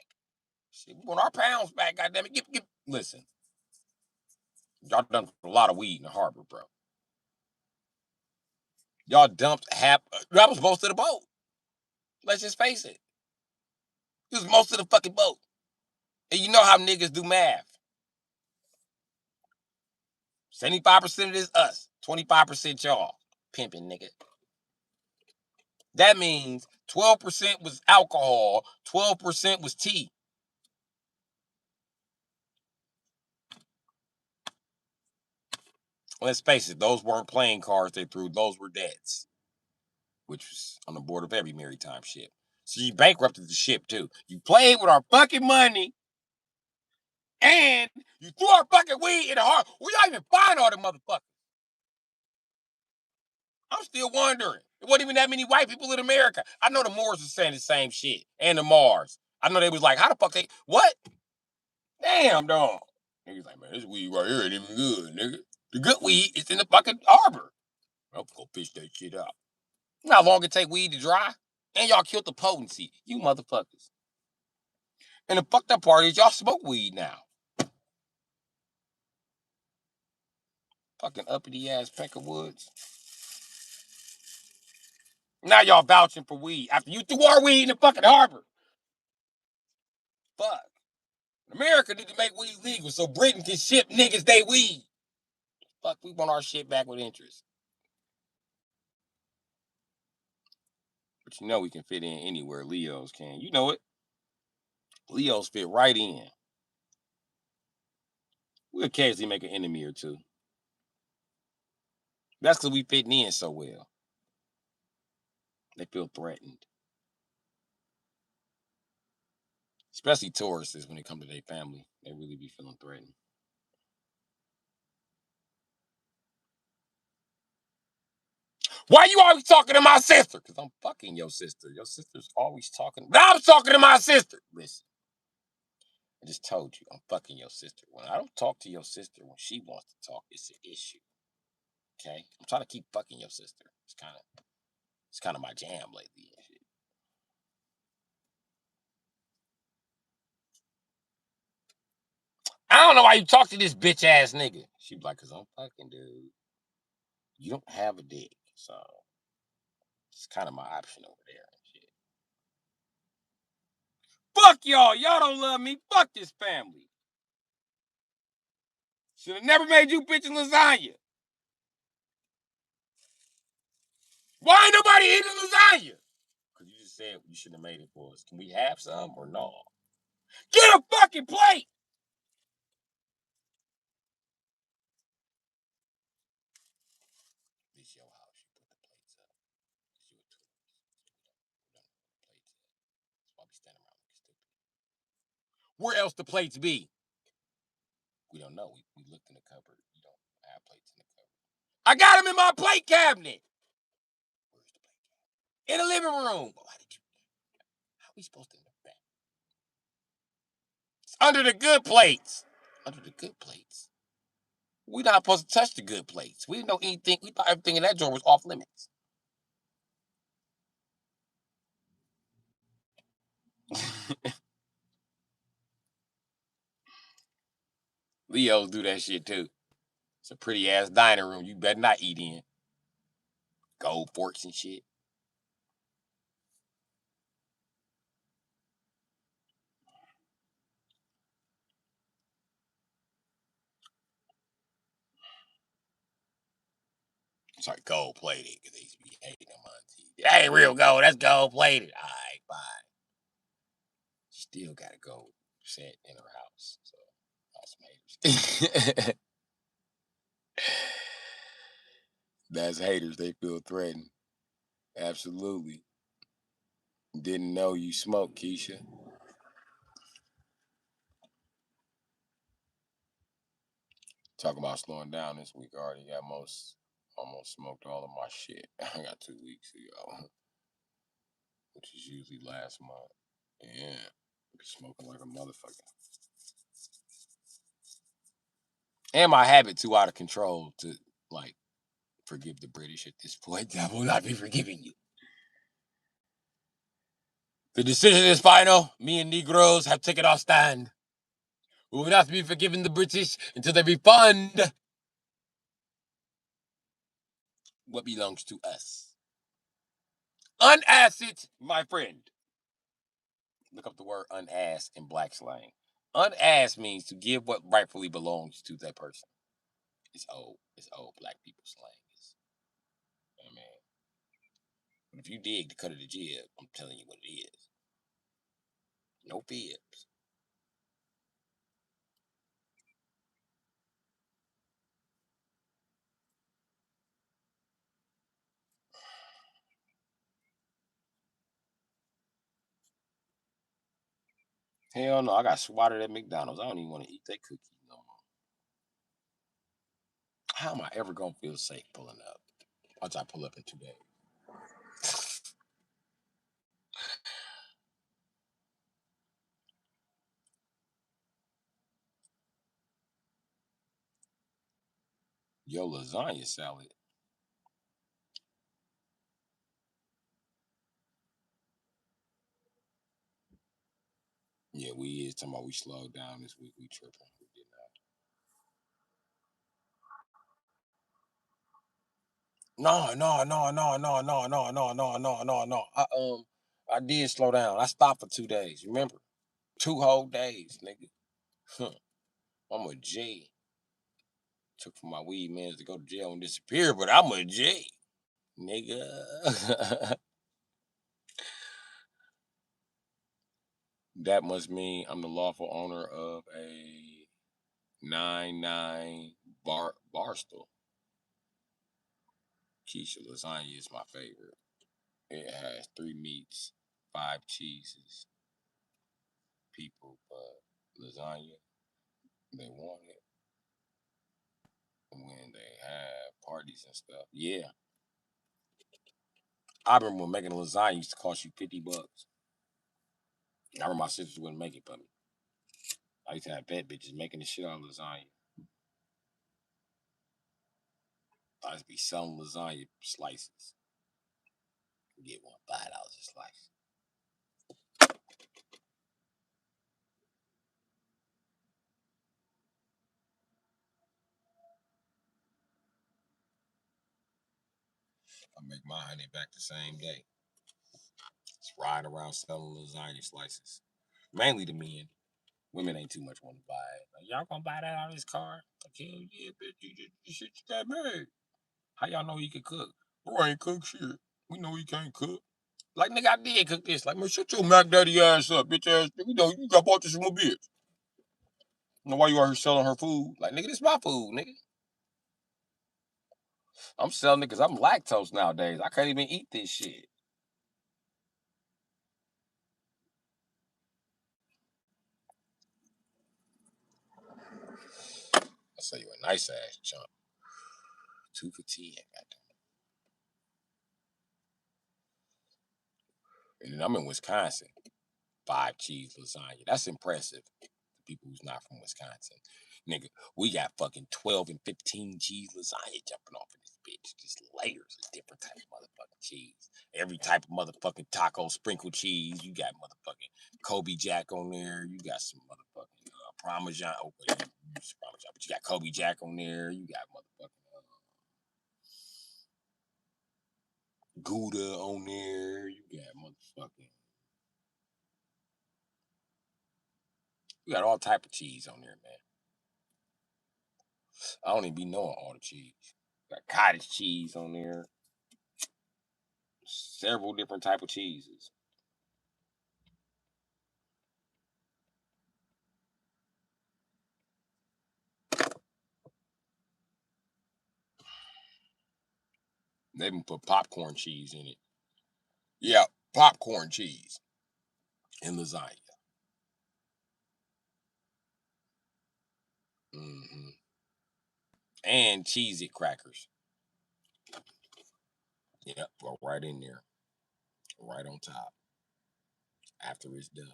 Shit, we want our pounds back, goddamn it. Listen, y'all done a lot of weed in the harbor, bro. Y'all dumped half. That was most of the boat. Let's just face it. It was most of the fucking boat. And you know how niggas do math. 75% of this us, 25% y'all. Pimping, nigga. That means 12% was alcohol, 12% was tea. Let's face it, those weren't playing cards they threw, those were debts, which was on the board of every maritime ship. So you bankrupted the ship too. You played with our fucking money and you threw our fucking weed in the harbor. We don't even find all the motherfuckers. I'm still wondering. There wasn't even that many white people in America. I know the Moors was saying the same shit. And the Mars. I know they was like, how the fuck they, what? Damn, dog. Niggas like, man, this weed right here ain't even good, nigga. The good weed is in the fucking harbor. I'm gonna fish that shit out. You know how long it take weed to dry? And y'all killed the potency. You motherfuckers. And the fucked up part is y'all smoke weed now. Fucking uppity ass Peckerwoods. Now y'all vouching for weed after you threw our weed in the fucking harbor. Fuck. America need to make weed legal so Britain can ship niggas they weed. Fuck, we want our shit back with interest. But you know we can fit in anywhere Leos can. You know it. Leos fit right in. We occasionally make an enemy or two. That's because we fitting in so well. They feel threatened. Especially tourists when they come to their family. They really be feeling threatened. Why you always talking to my sister? Because I'm fucking your sister. Your sister's always talking. But I'm talking to my sister. Listen, I just told you I'm fucking your sister. When I don't talk to your sister when she wants to talk, it's an issue. Okay? I'm trying to keep fucking your sister. It's kind of my jam lately and shit. I don't know why you talk to this bitch ass nigga. She be like, cause I'm fucking dude. You don't have a dick, so it's kind of my option over there and shit. Fuck y'all. Y'all don't love me. Fuck this family. Should have never made you bitches lasagna. Why ain't nobody eating lasagna? Because you just said you should have made it for us. Can we have some or no? Get a fucking plate! This your house. You put the plates up. Because you're a tourist. We don't know where the plates at. That's why we standing around looking stupid. Where else the plates be? We don't know. We looked in the cupboard. You don't have plates in the cupboard. I got them in my plate cabinet. Where's the plate cabinet? In the living room. Why did you? How are we supposed to know that? It's under the good plates. Under the good plates. We're not supposed to touch the good plates. We didn't know anything. We thought everything in that drawer was off limits. Leos do that shit too. It's a pretty ass dining room. You better not eat in. Gold forks and shit. Sorry, gold plated because they used to be hating them on TV. That ain't real gold. That's gold plated. All right, fine. Still got a gold set in her house. So that's some haters. That's haters. They feel threatened. Absolutely. Didn't know you smoked, Keisha. Talking about slowing down this week. I already got almost smoked all of my shit. I got 2 weeks ago, which is usually last month. Yeah, be smoking like a motherfucker. And my habit too out of control to like forgive the British at this point. I will not be forgiving you. The decision is final. Me and Negroes have taken our stand. We will not be forgiving the British until they refund what belongs to us. Unass it, my friend. Look up the word unass in black slang. Unass means to give what rightfully belongs to that person. It's old. It's old black people slang. I mean, but if you dig the cut of the jib, I'm telling you what it is. No fibs. Hell no, I got swatted at McDonald's. I don't even want to eat that cookie no more. How am I ever gonna feel safe pulling up? Watch I pull up in 2 days. Yo, lasagna salad. Yeah, we is talking about we slowed down this week. We tripping. We did not. No. I did slow down. I stopped for 2 days. Remember, 2 whole days, nigga. Huh. I'm a J. Took for my weed mans to go to jail and disappear, but I'm a J, nigga. That must mean I'm the lawful owner of a 9-9 Barstool. Quiche lasagna is my favorite. It has 3 meats, 5 cheeses. People, lasagna, they want it when they have parties and stuff. Yeah. I remember when making a lasagna used to cost you $50. I remember my sisters wouldn't make it for me. I used to have bad bitches making the shit out of lasagna. I used to be selling lasagna slices. Get one $5 a slice. I make my honey back the same day. Just riding around selling lasagna slices. Mainly the men. Women ain't too much want to buy it. Like, y'all gonna buy that out of this car? Like, hell yeah, bitch. You shit you got made. How y'all know he can cook? Bro ain't cook shit. We know he can't cook. Like, nigga, I did cook this. Like, man, shut your Mac Daddy ass up, bitch ass. You know, you got bought this from a bitch. You know why you out here selling her food? Like, nigga, this my food, nigga. I'm selling it because I'm lactose nowadays. I can't even eat this shit. I'll sell you a nice ass chunk. 2 for 10. And then I'm in Wisconsin. 5 cheese lasagna. That's impressive to people who's not from Wisconsin. Nigga, we got fucking 12 and 15 cheese lasagna jumping off in this bitch. Just layers of different types of motherfucking cheese. Every type of motherfucking taco sprinkle cheese. You got motherfucking Kobe Jack on there. You got some motherfucking Parmesan. Oh, wait, Parmesan, but you got Kobe Jack on there. You got motherfucking Gouda on there. You got motherfucking. You got all type of cheese on there, man. I don't even be knowing all the cheese. Got cottage cheese on there. Several different type of cheeses. They even put popcorn cheese in it. Yeah, popcorn cheese in lasagna. Mm-hmm. And Cheez It crackers. Yep, go right in there. Right on top. After it's done.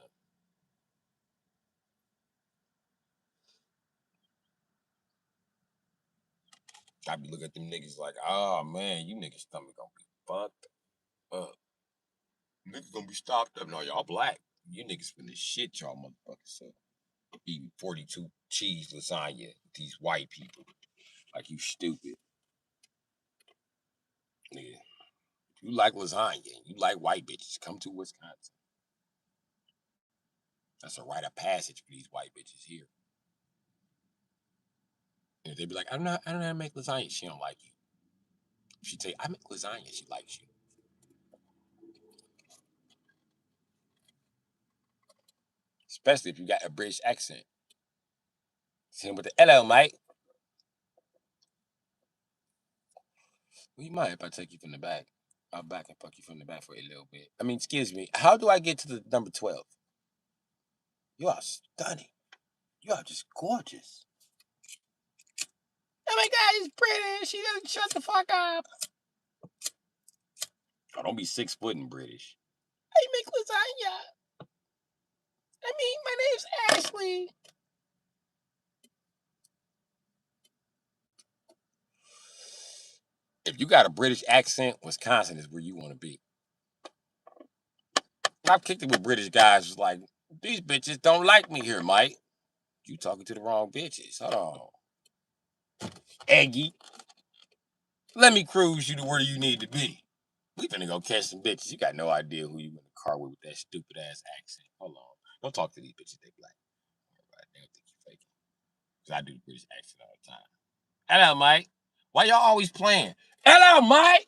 I be looking at them niggas like, oh man, you niggas stomach gonna be fucked up. Niggas gonna be stopped up. No, y'all black. You niggas finna shit y'all motherfuckers up. Eating 42 cheese lasagna with these white people. Like you stupid. Nigga. If you like lasagna, you like white bitches, come to Wisconsin. That's a rite of passage for these white bitches here. And they be like, I don't know how to make lasagna. She don't like you. She tell you, I make lasagna. She likes you. Especially if you got a British accent. Same with the hello, mate. Well, you mind if I take you from the back? I'll back and fuck you from the back for a little bit. I mean, excuse me. How do I get to the number 12? You are stunning. You are just gorgeous. Oh my God, he's British. She doesn't shut the fuck up. Oh, don't be 6 foot and British. I make lasagna. I mean, my name's Ashley. If you got a British accent, Wisconsin is where you want to be. I've kicked it with British guys. Just like, these bitches don't like me here, Mike. You talking to the wrong bitches. Hold on. Eggy, let me cruise you to where you need to be. We finna go catch some bitches. You got no idea who you in the car with that stupid ass accent. Hold on. Don't talk to these bitches. They black. Right, they don't think you Cause I do the British accent all the time. Hello, Mike. Why y'all always playing? Hello, Mike.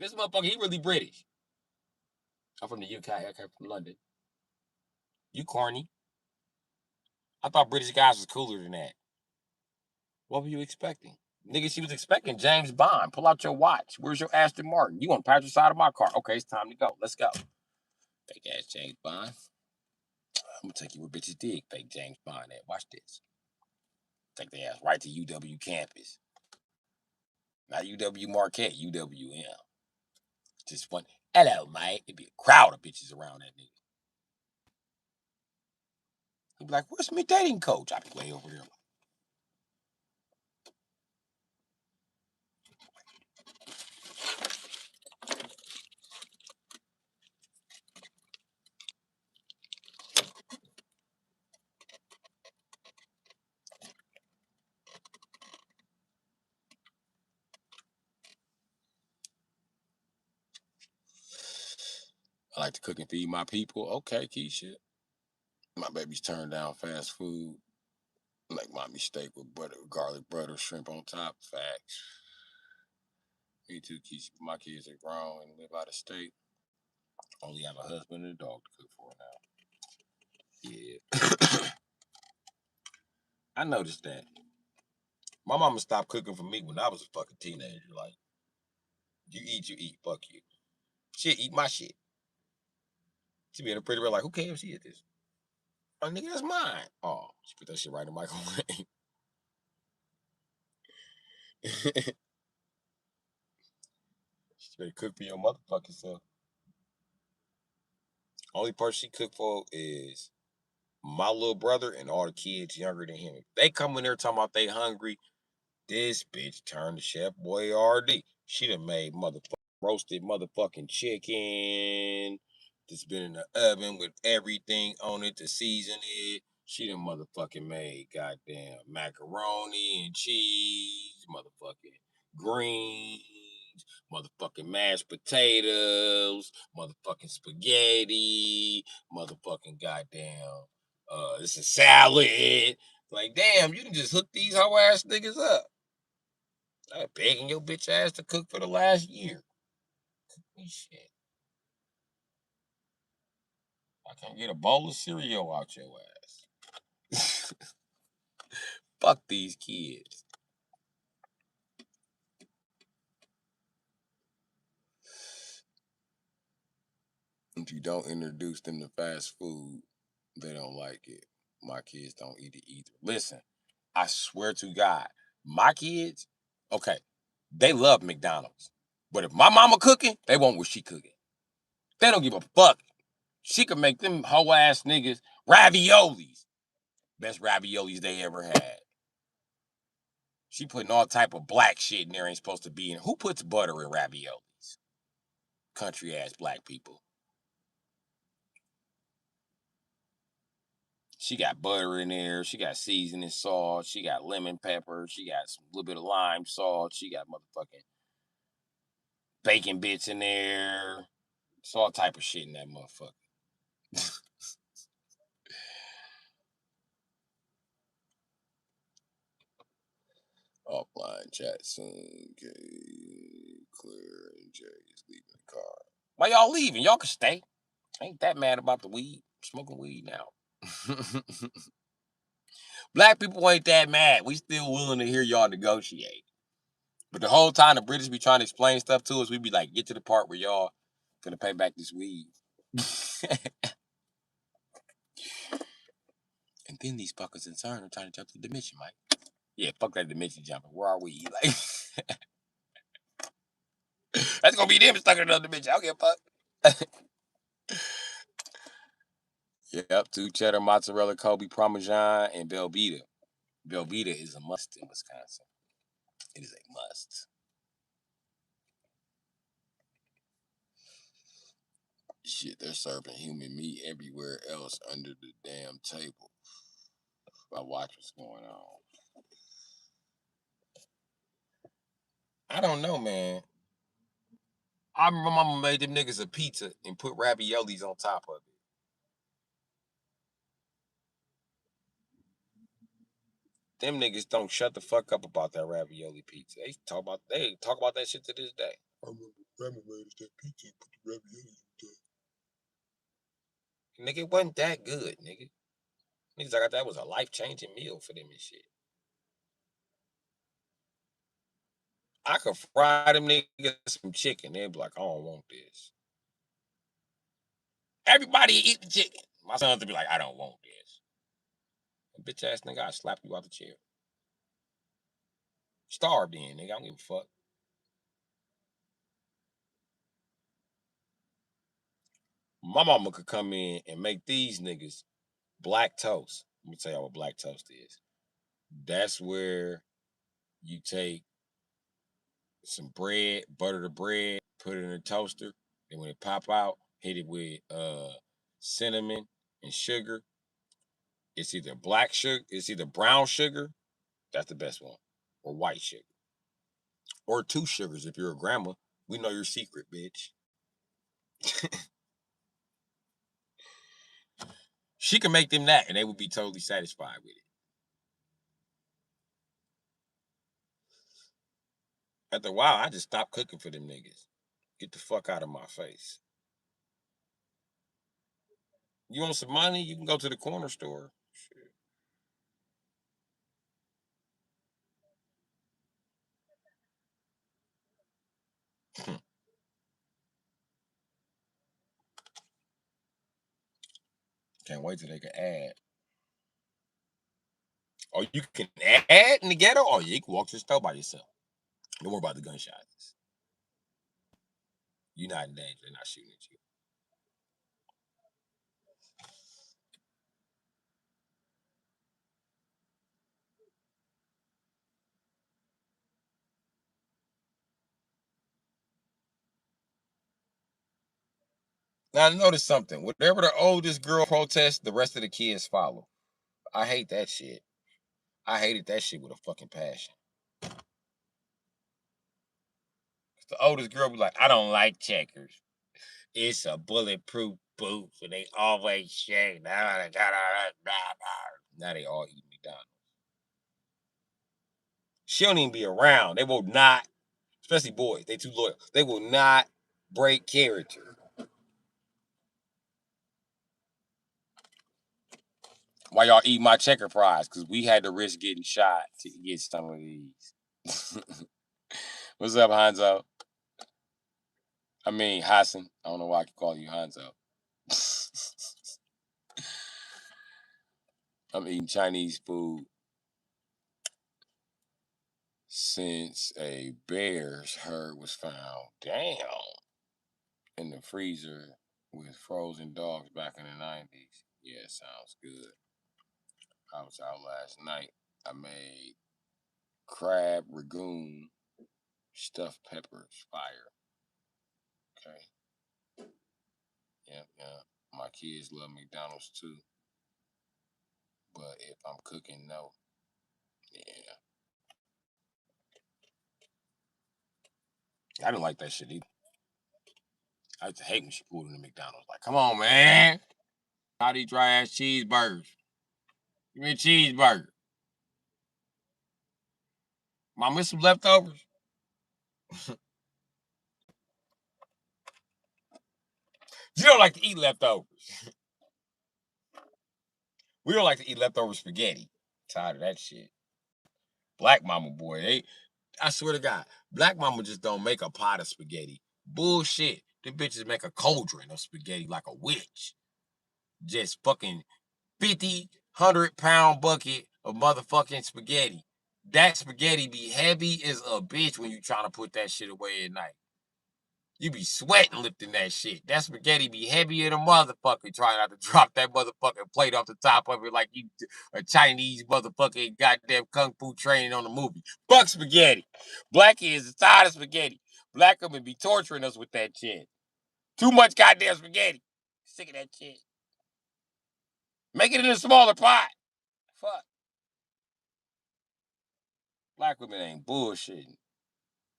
This motherfucker, he really British. I'm from the UK. I came from London. You corny. I thought British guys was cooler than that. What were you expecting? Nigga, she was expecting James Bond. Pull out your watch. Where's your Aston Martin? You on the passenger side of my car. Okay, it's time to go. Let's go. Fake ass James Bond. I'm gonna take you where bitches dig fake James Bond at. Watch this. Take their ass right to UW campus. Not UW Marquette, UWM. Just one. Hello, mate. There'd be a crowd of bitches around that nigga. He'd be like, where's my dating coach? I'd be way over there. I like to cook and feed my people. Okay, Keisha. My baby's turned down fast food. Like mommy steak with butter, garlic butter, shrimp on top. Facts. Me too, Keisha. My kids are grown and live out of state. Only have a husband and a dog to cook for now. Yeah. I noticed that. My mama stopped cooking for me when I was a fucking teenager. Like, you eat, fuck you. Shit, eat my shit. She be in a pretty red like, who cares she is this? Oh, nigga, that's mine. Oh, she put that shit right in the microwave. She better cook for your motherfucking self. Only person she cook for is my little brother and all the kids younger than him. If they come in there talking about they hungry, this bitch turned to Chef Boyardee. She done made roasted motherfucking chicken that's been in the oven with everything on it to season it. She done motherfucking made goddamn macaroni and cheese, motherfucking greens, motherfucking mashed potatoes, motherfucking spaghetti, motherfucking goddamn it's a salad. Like, damn, you can just hook these hoe ass niggas up. I'm begging your bitch ass to cook for the last year. Cook me shit. I can't get a bowl of cereal out your ass. Fuck these kids. If you don't introduce them to fast food, they don't like it. My kids don't eat it either. Listen, I swear to God, my kids, okay, they love McDonald's. But if my mama cooking, they want what she cooking. They don't give a fuck. She could make them hoe ass niggas raviolis. Best raviolis they ever had. She putting all type of black shit in there ain't supposed to be in. Who puts butter in raviolis? Country ass black people. She got butter in there. She got seasoning salt. She got lemon pepper. She got some little bit of lime salt. She got motherfucking bacon bits in there. It's all type of shit in that motherfucker. Offline chat soon. Okay. Clear and Jay is leaving the car. Why y'all leaving? Y'all can stay. I ain't that mad about the weed. I'm smoking weed now. Black people ain't that mad. We still willing to hear y'all negotiate. But the whole time the British be trying to explain stuff to us, we be like, get to the part where y'all gonna pay back this weed. And then these fuckers in turn are trying to jump to the dimension, Mike. Yeah, fuck that dimension jumping. Where are we? Like, that's gonna be them stuck in another dimension. I don't give a fuck. Yep, 2 cheddar, mozzarella, Kobe, Parmesan, and Velveeta. Velveeta is a must in Wisconsin. It is a must. Shit, they're serving human meat everywhere else under the damn table. I watch what's going on. I don't know, man. I remember my mama made them niggas a pizza and put raviolis on top of it. Them niggas don't shut the fuck up about that ravioli pizza. They talk about that shit to this day. I remember grandma made us that pizza and put the ravioli on top. Nigga, it wasn't that good, nigga. Niggas like that was a life-changing meal for them and shit. I could fry them niggas some chicken. They'd be like, I don't want this. Everybody eat the chicken. My sons would be like, I don't want this. And bitch ass nigga, I slap you out the chair. Starve then, nigga. I don't give a fuck. My mama could come in and make these niggas black toast. Let me tell y'all what black toast is. That's where you take some bread, butter the bread, put it in a toaster, and when it pop out, hit it with cinnamon and sugar. It's either black sugar, it's either brown sugar, that's the best one, or white sugar. Or two sugars if you're a grandma. We know your secret, bitch. She can make them that, and they would be totally satisfied with it. After a while, I just stopped cooking for them niggas. Get the fuck out of my face. You want some money? You can go to the corner store. Shit. Can't wait till they can add. Or you can add in the ghetto, or you can walk to the store by yourself. Don't worry about the gunshots. You're not in danger. They're not shooting at you. Now, notice something. Whatever the oldest girl protests, the rest of the kids follow. I hate that shit. I hated that shit with a fucking passion. The oldest girl be like, I don't like checkers. It's a bulletproof boot, and they always shake. Now they all eat McDonald's. She don't even be around. They will not, especially boys, they too loyal. They will not break character. Why y'all eat my checker fries? Because we had to risk getting shot to get some of these. What's up, Hanzo? I mean, Hassan. I don't know why I can call you Hanzo. I'm eating Chinese food since a bear's herd was found. Damn. In the freezer with frozen dogs back in the 90s. Yeah, sounds good. I was out last night. I made crab ragoon stuffed peppers. Fire. Okay. Yeah, yeah. My kids love McDonald's too. But if I'm cooking, no. Yeah. I didn't like that shit either. I used to hate when she pulled into McDonald's. Like, come on, man. How these dry ass cheeseburgers? Give me a cheeseburger. Mom, with some leftovers? You don't like to eat leftovers. We don't like to eat leftover spaghetti. Tired of that shit. Black mama boy, I swear to God, black mama just don't make a pot of spaghetti. Bullshit. Them bitches make a cauldron of spaghetti like a witch. Just fucking 50, 100-pound bucket of motherfucking spaghetti. That spaghetti be heavy as a bitch when you trying to put that shit away at night. You be sweating lifting that shit. That spaghetti be heavier than motherfucker. Trying not to drop that motherfucking plate off the top of it like you a Chinese motherfucking goddamn kung fu training on the movie. Fuck spaghetti. Black kids is tired of spaghetti. Black women be torturing us with that shit. Too much goddamn spaghetti. Sick of that shit. Make it in a smaller pot. Fuck. Black women ain't bullshitting.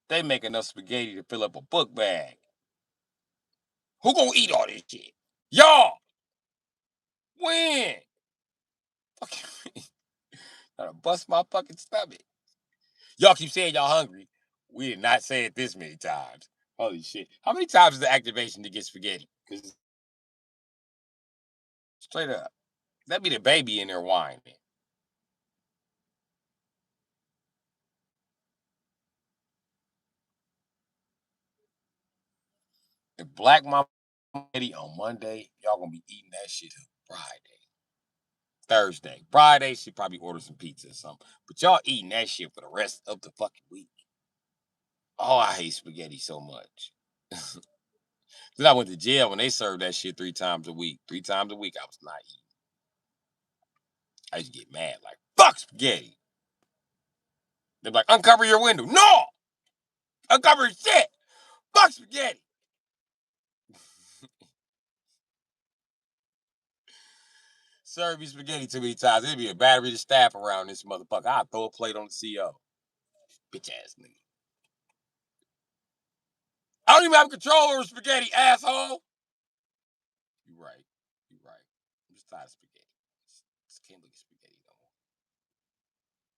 They make enough spaghetti to fill up a book bag. Who gonna eat all this shit? Y'all. When? Gotta bust my fucking stomach. Y'all keep saying y'all hungry. We did not say it this many times. Holy shit. How many times is the activation to get spaghetti? Because straight up, that'd be the baby in there whining. If Black Mama spaghetti on Monday, y'all gonna be eating that shit Friday, Thursday. Friday, she probably order some pizza or something. But y'all eating that shit for the rest of the fucking week. Oh, I hate spaghetti so much. Then I went to jail when they served that shit 3 times a week. 3 times a week, I was not eating. I used to get mad, like, fuck spaghetti. They're like, uncover your window. No! Uncover shit! Fuck spaghetti! Serve me spaghetti too many times. There'd be a battery of staff around this motherfucker. I'd throw a plate on the CO. Bitch ass nigga. I don't even have control over spaghetti, asshole. You right. You right. I'm just tired of spaghetti. Just can't look at spaghetti no more.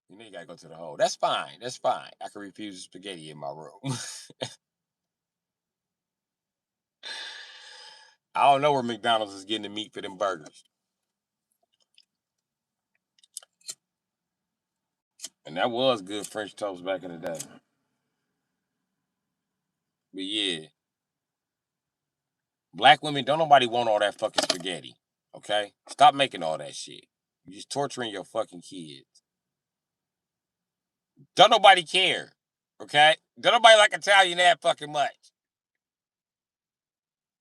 You know you gotta go to the hole. That's fine. That's fine. I can refuse spaghetti in my room. I don't know where McDonald's is getting the meat for them burgers. And that was good French toast back in the day. But yeah, black women, don't nobody want all that fucking spaghetti. Okay? Stop making all that shit. You're just torturing your fucking kids. Don't nobody care. Okay? Don't nobody like Italian that fucking much.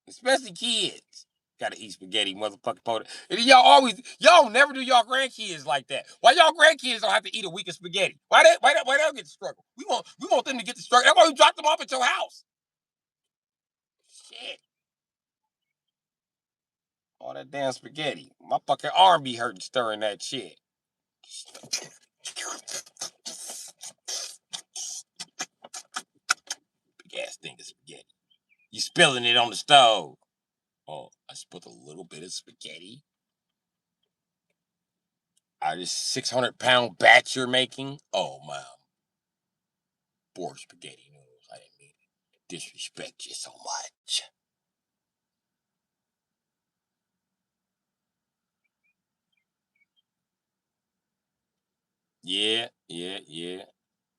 Especially kids. Gotta eat spaghetti, motherfucking potato. And y'all never do y'all grandkids like that. Why y'all grandkids don't have to eat a week of spaghetti? Why they don't get the struggle? We want them to get the struggle. That's why we drop them off at your house. Shit. All that damn spaghetti. My fucking arm be hurting stirring that shit. Big ass thing of spaghetti. You spilling it on the stove. Oh, I spilled a little bit of spaghetti. Out of this 600-pound batch you're making. Oh, my. Poor spaghetti noodles. I didn't mean to disrespect you so much. Yeah, yeah, yeah.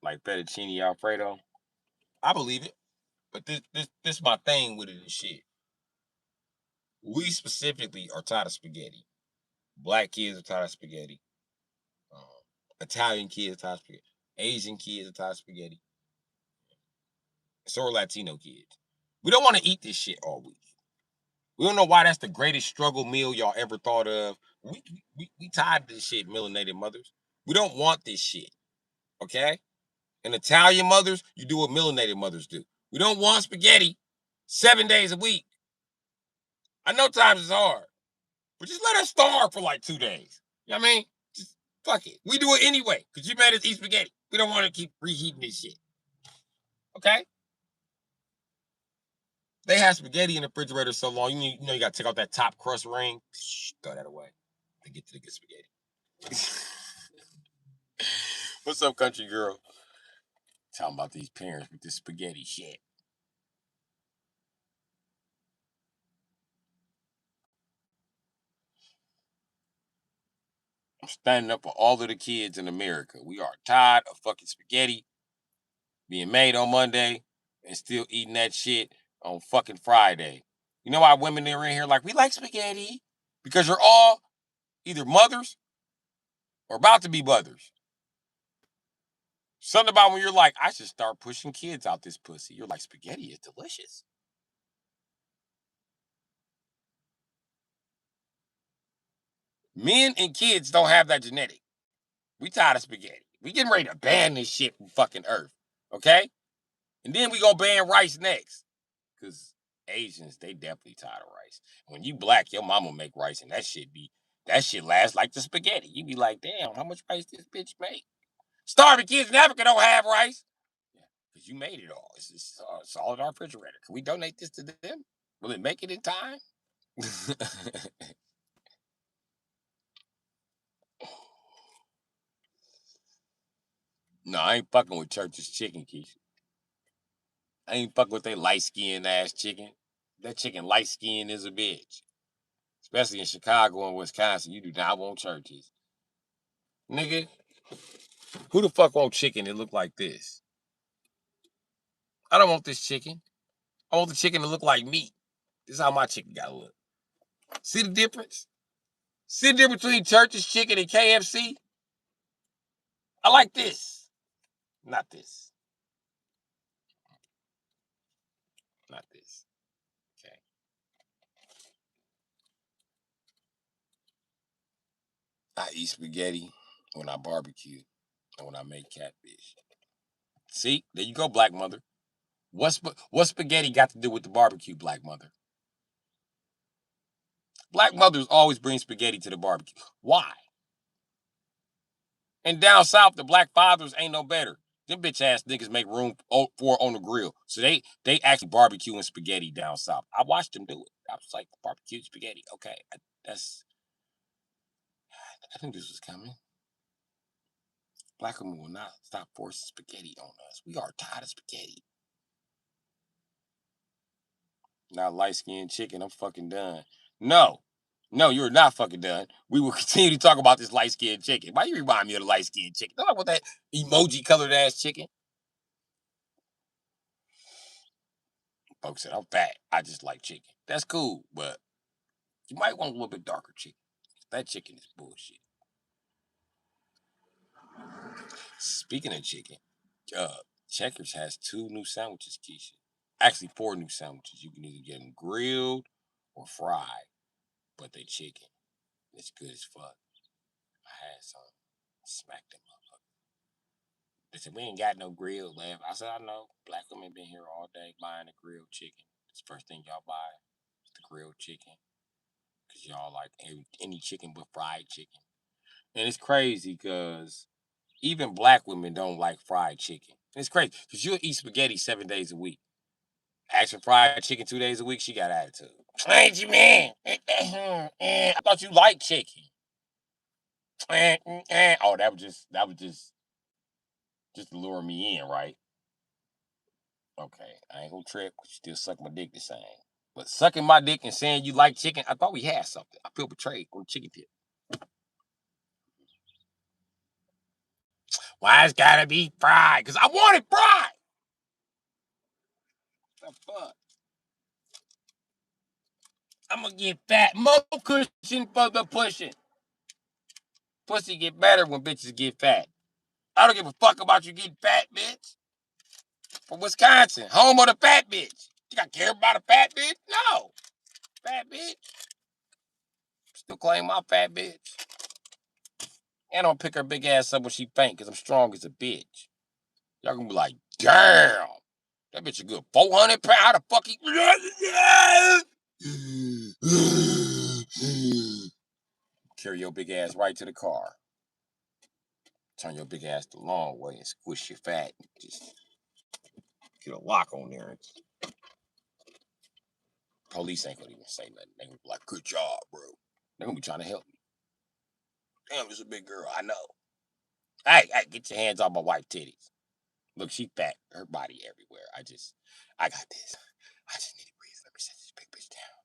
Like fettuccine Alfredo. I believe it. But this my thing with it and shit. We specifically are tired of spaghetti. Black kids are tired of spaghetti. Um, Italian kids are tired of spaghetti. Asian kids are tired of spaghetti. So are Latino kids. We don't want to eat this shit all week. We don't know why that's the greatest struggle meal y'all ever thought of. We tired of this shit, melanated mothers. We don't want this shit. Okay? And Italian mothers, you do what melanated mothers do. We don't want spaghetti 7 days a week. I know times is hard, but just let us starve for like 2 days. You know what I mean? Just fuck it. We do it anyway, because you made us eat spaghetti. We don't want to keep reheating this shit. Okay? They have spaghetti in the refrigerator so long, you got to take out that top crust ring. Throw that away to get to the good spaghetti. What's up, country girl? Talking about these parents with this spaghetti shit. I'm standing up for all of the kids in America. We are tired of fucking spaghetti being made on Monday and still eating that shit on fucking Friday. You know why women are in here like, we like spaghetti? Because you're all either mothers or about to be mothers. Something about when you're like, I should start pushing kids out this pussy. You're like, spaghetti is delicious. Men and kids don't have that genetic. We tired of spaghetti. We getting ready to ban this shit from fucking Earth. Okay? And then we gonna ban rice next. Cause Asians, they definitely tired of rice. When you black, your mama make rice and that shit lasts like the spaghetti. You be like, damn, how much rice this bitch make? Starving kids in Africa don't have rice. Yeah, because you made it all. It's all in our refrigerator. Can we donate this to them? Will it make it in time? No, I ain't fucking with Church's chicken, Keisha. I ain't fucking with that light-skinned ass chicken. That chicken light-skinned as a bitch. Especially in Chicago and Wisconsin. You do not want Church's. Nigga, who the fuck want chicken that look like this? I don't want this chicken. I want the chicken to look like meat. This is how my chicken gotta look. See the difference? See the difference between Church's chicken and KFC? I like this. Not this. Not this. Okay. I eat spaghetti when I barbecue and when I make catfish. See, there you go, Black Mother. What spaghetti got to do with the barbecue, Black Mother? Black mothers always bring spaghetti to the barbecue. Why? And down south, the black fathers ain't no better. Them bitch ass niggas make room for on the grill. So they actually barbecue and spaghetti down south. I watched them do it. I was like, barbecue spaghetti. Okay, I think this was coming. Black women will not stop forcing spaghetti on us. We are tired of spaghetti. Not light skinned chicken. I'm fucking done. No, you're not fucking done. We will continue to talk about this light skinned chicken. Why you remind me of the light skinned chicken? Don't talk about that emoji colored ass chicken. Folks said I'm fat. I just like chicken. That's cool, but you might want a little bit darker chicken. That chicken is bullshit. Speaking of chicken, Checkers has 2 new sandwiches, Keisha. Actually, 4 new sandwiches. You can either get them grilled or fried, but they chicken. It's good as fuck. I had some. Smacked them up. They said, we ain't got no grilled left. I said, I know. Black women been here all day buying the grilled chicken. It's the first thing y'all buy is the grilled chicken. Because y'all like any chicken but fried chicken. And it's crazy because even black women don't like fried chicken. It's crazy because you'll eat spaghetti 7 days a week. Ask for fried chicken 2 days a week, she got attitude. Ain't you man? I thought you liked chicken. Oh, that was just to lure me in, right? Okay, I ain't gonna trip, but you still suck my dick the same. But sucking my dick and saying you like chicken, I thought we had something. I feel betrayed on the chicken tip. Why it's gotta be fried? Because I want it fried. The fuck? I'm gonna get fat. More cushion for the pushing. Pussy get better when bitches get fat. I don't give a fuck about you getting fat, bitch. From Wisconsin, home of the fat bitch. You got to care about a fat bitch? No. Fat bitch. Still claim my fat bitch. And I'm gonna pick her big ass up when she faint because I'm strong as a bitch. Y'all gonna be like, damn. That bitch a good 400 pounds. How the fuck he. Carry your big ass right to the car. Turn your big ass the long way and squish your fat. Just get a lock on there. Police ain't gonna even say nothing. They gonna be like, good job, bro. They're gonna be trying to help me. Damn, this is a big girl. I know. Hey, get your hands off my white titties. Look, she fat. Her body everywhere. I got this. I just need to breathe. Let me set this big bitch down.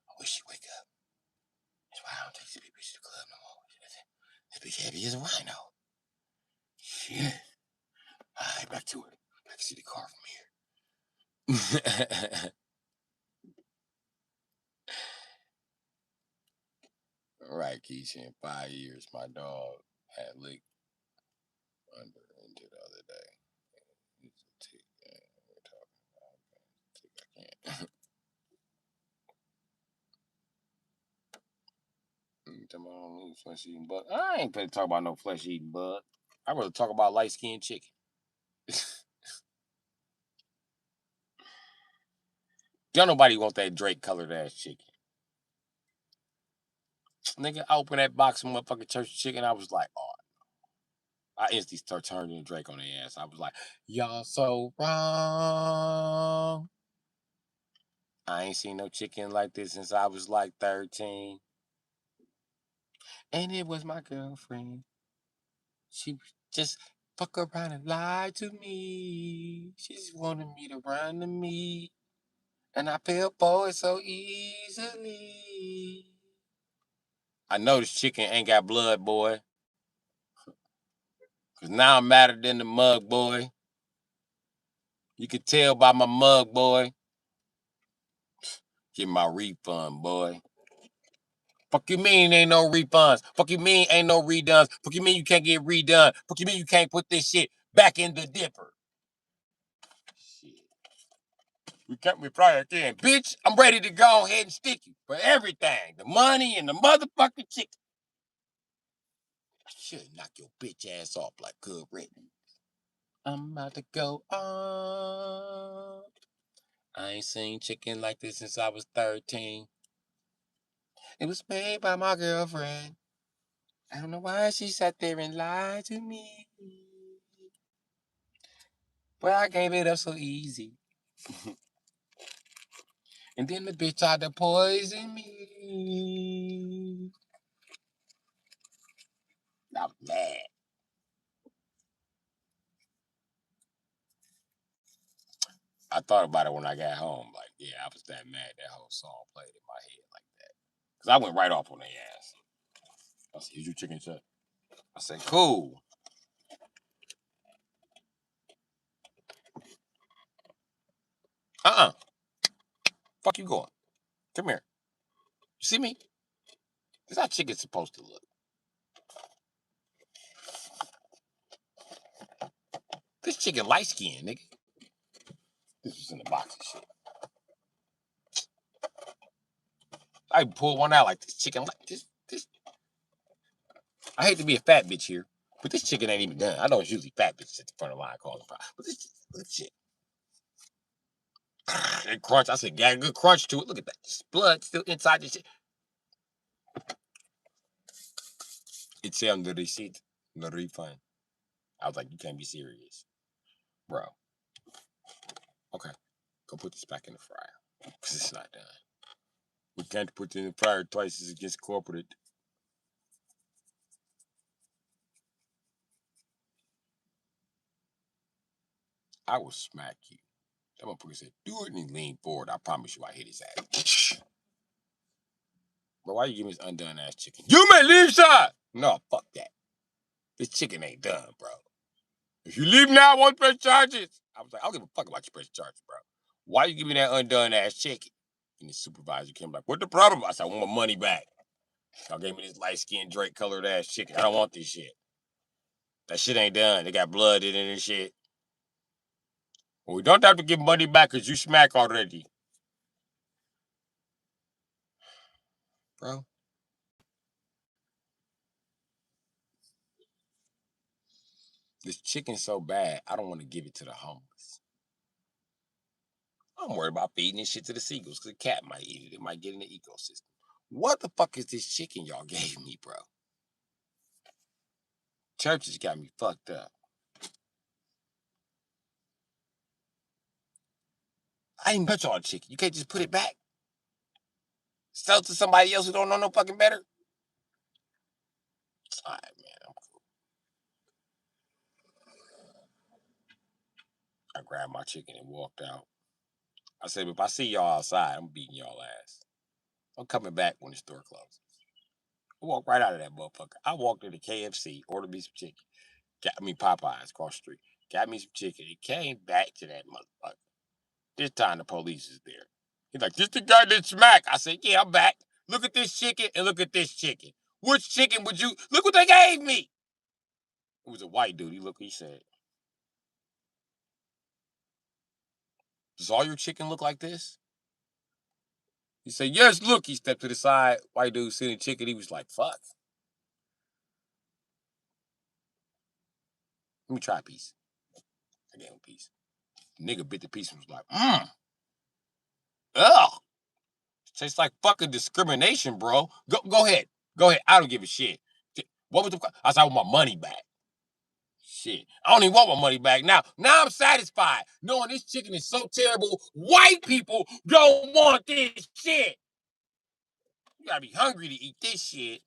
I wish she'd wake up. That's why I don't take this big bitch to the club no more. This bitch heavy as a rhino. Shit. All right, back to it. I can see the car from here. All right, Keisha. In 5 years, my dog had leaked under into the other day. It's a tick. We're talking about tick. I can't. You talking about flesh eating bug? I ain't finna talk about no flesh eating bug. I'd rather talk about light skinned chicken. Don't nobody want that Drake colored ass chicken. Nigga, I opened that box of motherfucking church chicken. I was like, oh, I instantly start turning Drake on their ass. I was like, y'all so wrong. I ain't seen no chicken like this since I was like 13. And it was my girlfriend. She just Fuck around and lie to me. She just wanted me to run to me. And I fell for it so easily. I know this chicken ain't got blood, boy. Cause now I'm madder than the mug, boy. You can tell by my mug, boy. Get my refund, boy. Fuck you mean ain't no refunds? Fuck you mean ain't no redones? Fuck you mean you can't get redone? Fuck you mean you can't put this shit back in the dipper? Shit. We can't reply again. Bitch, I'm ready to go ahead and stick you for everything. The money and the motherfucking chicken. I should knock your bitch ass off like good written. I'm about to go on. I ain't seen chicken like this since I was 13. It was made by my girlfriend. I don't know why she sat there and lied to me. But I gave it up so easy. And then the bitch tried to poison me. I was mad. I thought about it when I got home. Like, yeah, I was that mad that whole song played in my head like that. Because I went right off on their ass. I said, here's your chicken shut. I said, cool. Fuck you going. Come here. You see me? This is how chicken's supposed to look. This chicken light skinned, nigga. This was in the box and shit. I pulled one out like this chicken like this. I hate to be a fat bitch here, but this chicken ain't even done. I know it's usually fat bitches at the front of the line calling for, but this shit. It crunch. I said, got a good crunch to it. Look at that. This blood still inside this shit. It said on the receipt, no refund. I was like, you can't be serious. Bro. Okay. Go put this back in the fryer. Because it's not done. We can't put it in the fryer twice. It's against corporate. I will smack you. That motherfucker said, do it, and he leaned forward. I promise you I hit his ass. Bro, why you give me this undone ass chicken? You may leave, sir! No, fuck that. This chicken ain't done, bro. If you leave now, I won't press charges. I was like, I don't give a fuck about your press charges, bro. Why you give me that undone ass chicken? And the supervisor came like, what the problem? I said, I want my money back. Y'all gave me this light-skinned Drake colored ass chicken. I don't want this shit. That shit ain't done. They got blood in it and shit. Well, we don't have to give money back because you smack already. Bro. This chicken's so bad, I don't want to give it to the homeless. I'm worried about feeding this shit to the seagulls because a cat might eat it. It might get in the ecosystem. What the fuck is this chicken y'all gave me, bro? Churches got me fucked up. I ain't touch all the chicken. You can't just put it back. Sell it to somebody else who don't know no fucking better. All right, man. I'm cool. I grabbed my chicken and walked out. I said, if I see y'all outside, I'm beating y'all ass. I'm coming back when the store closes. I walked right out of that motherfucker. I walked into KFC, ordered me some chicken. Got me Popeyes across the street. Got me some chicken. It came back to that motherfucker. This time the police is there. He's like, this the guy that smacked. I said, yeah, I'm back. Look at this chicken and look at this chicken. Which chicken would you... Look what they gave me. It was a white dude. He said, does all your chicken look like this? He said, yes, look. He stepped to the side. White dude sitting chicken. He was like, fuck. Let me try a piece. I gave him a piece. The nigga bit the piece and was like, ugh. Tastes like fucking discrimination, bro. Go ahead. Go ahead. I don't give a shit. What was the... I said, I want my money back. Shit. I don't even want my money back now. Now I'm satisfied knowing this chicken is so terrible. White people don't want this shit. You gotta be hungry to eat this shit.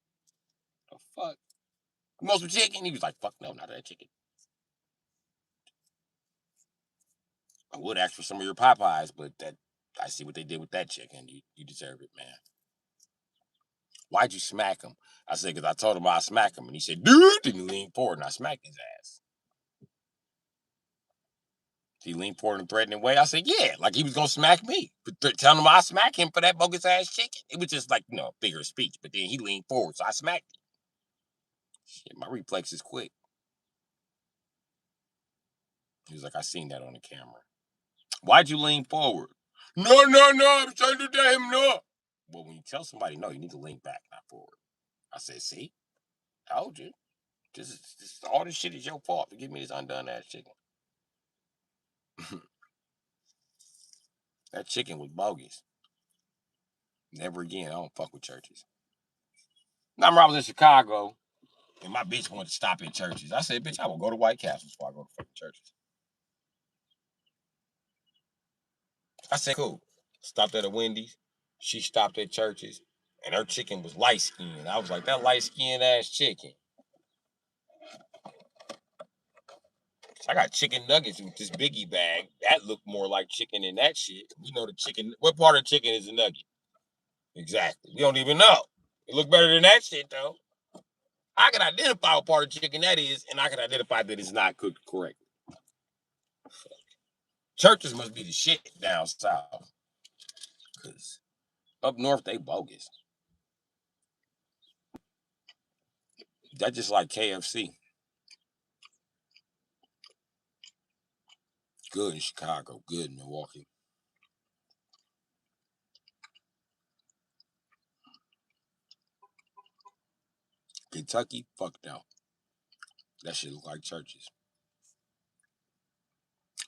The fuck? You want some chicken? He was like, fuck no, not that chicken. I would ask for some of your Popeyes, but that I see what they did with that chicken. You deserve it, man. Why'd you smack him? I said, because I told him I'd smack him. And he said, dude, and he leaned forward and I smacked his ass. He leaned forward in a threatening way. I said, yeah, like he was going to smack me. Telling him I smack him for that bogus ass chicken. It was just like, figure of speech. But then he leaned forward, so I smacked him. Shit, my reflex is quick. He was like, I seen that on the camera. Why'd you lean forward? No, I'm trying to tell him no. Well, when you tell somebody no, you need to lean back, not forward. I said, see? I told you. All this shit is your fault to give me this undone ass chicken. That chicken was bogus. Never again. I don't fuck with churches. Now, I remember I was in Chicago, and my bitch wanted to stop at churches. I said, bitch, I will go to White Castles before I go to fucking churches. I said, cool. Stopped at a Wendy's. She stopped at churches, and her chicken was light skinned. I was like, that light skinned ass chicken. I got chicken nuggets with this biggie bag. That looked more like chicken than that shit. You know the chicken. What part of chicken is a nugget? Exactly. We don't even know. It look better than that shit though. I can identify what part of chicken that is, and I can identify that it's not cooked correctly. Churches must be the shit down south. Cause up north they bogus. That's just like KFC. Good in Chicago, good in Milwaukee. Kentucky, fuck no. That shit look like churches.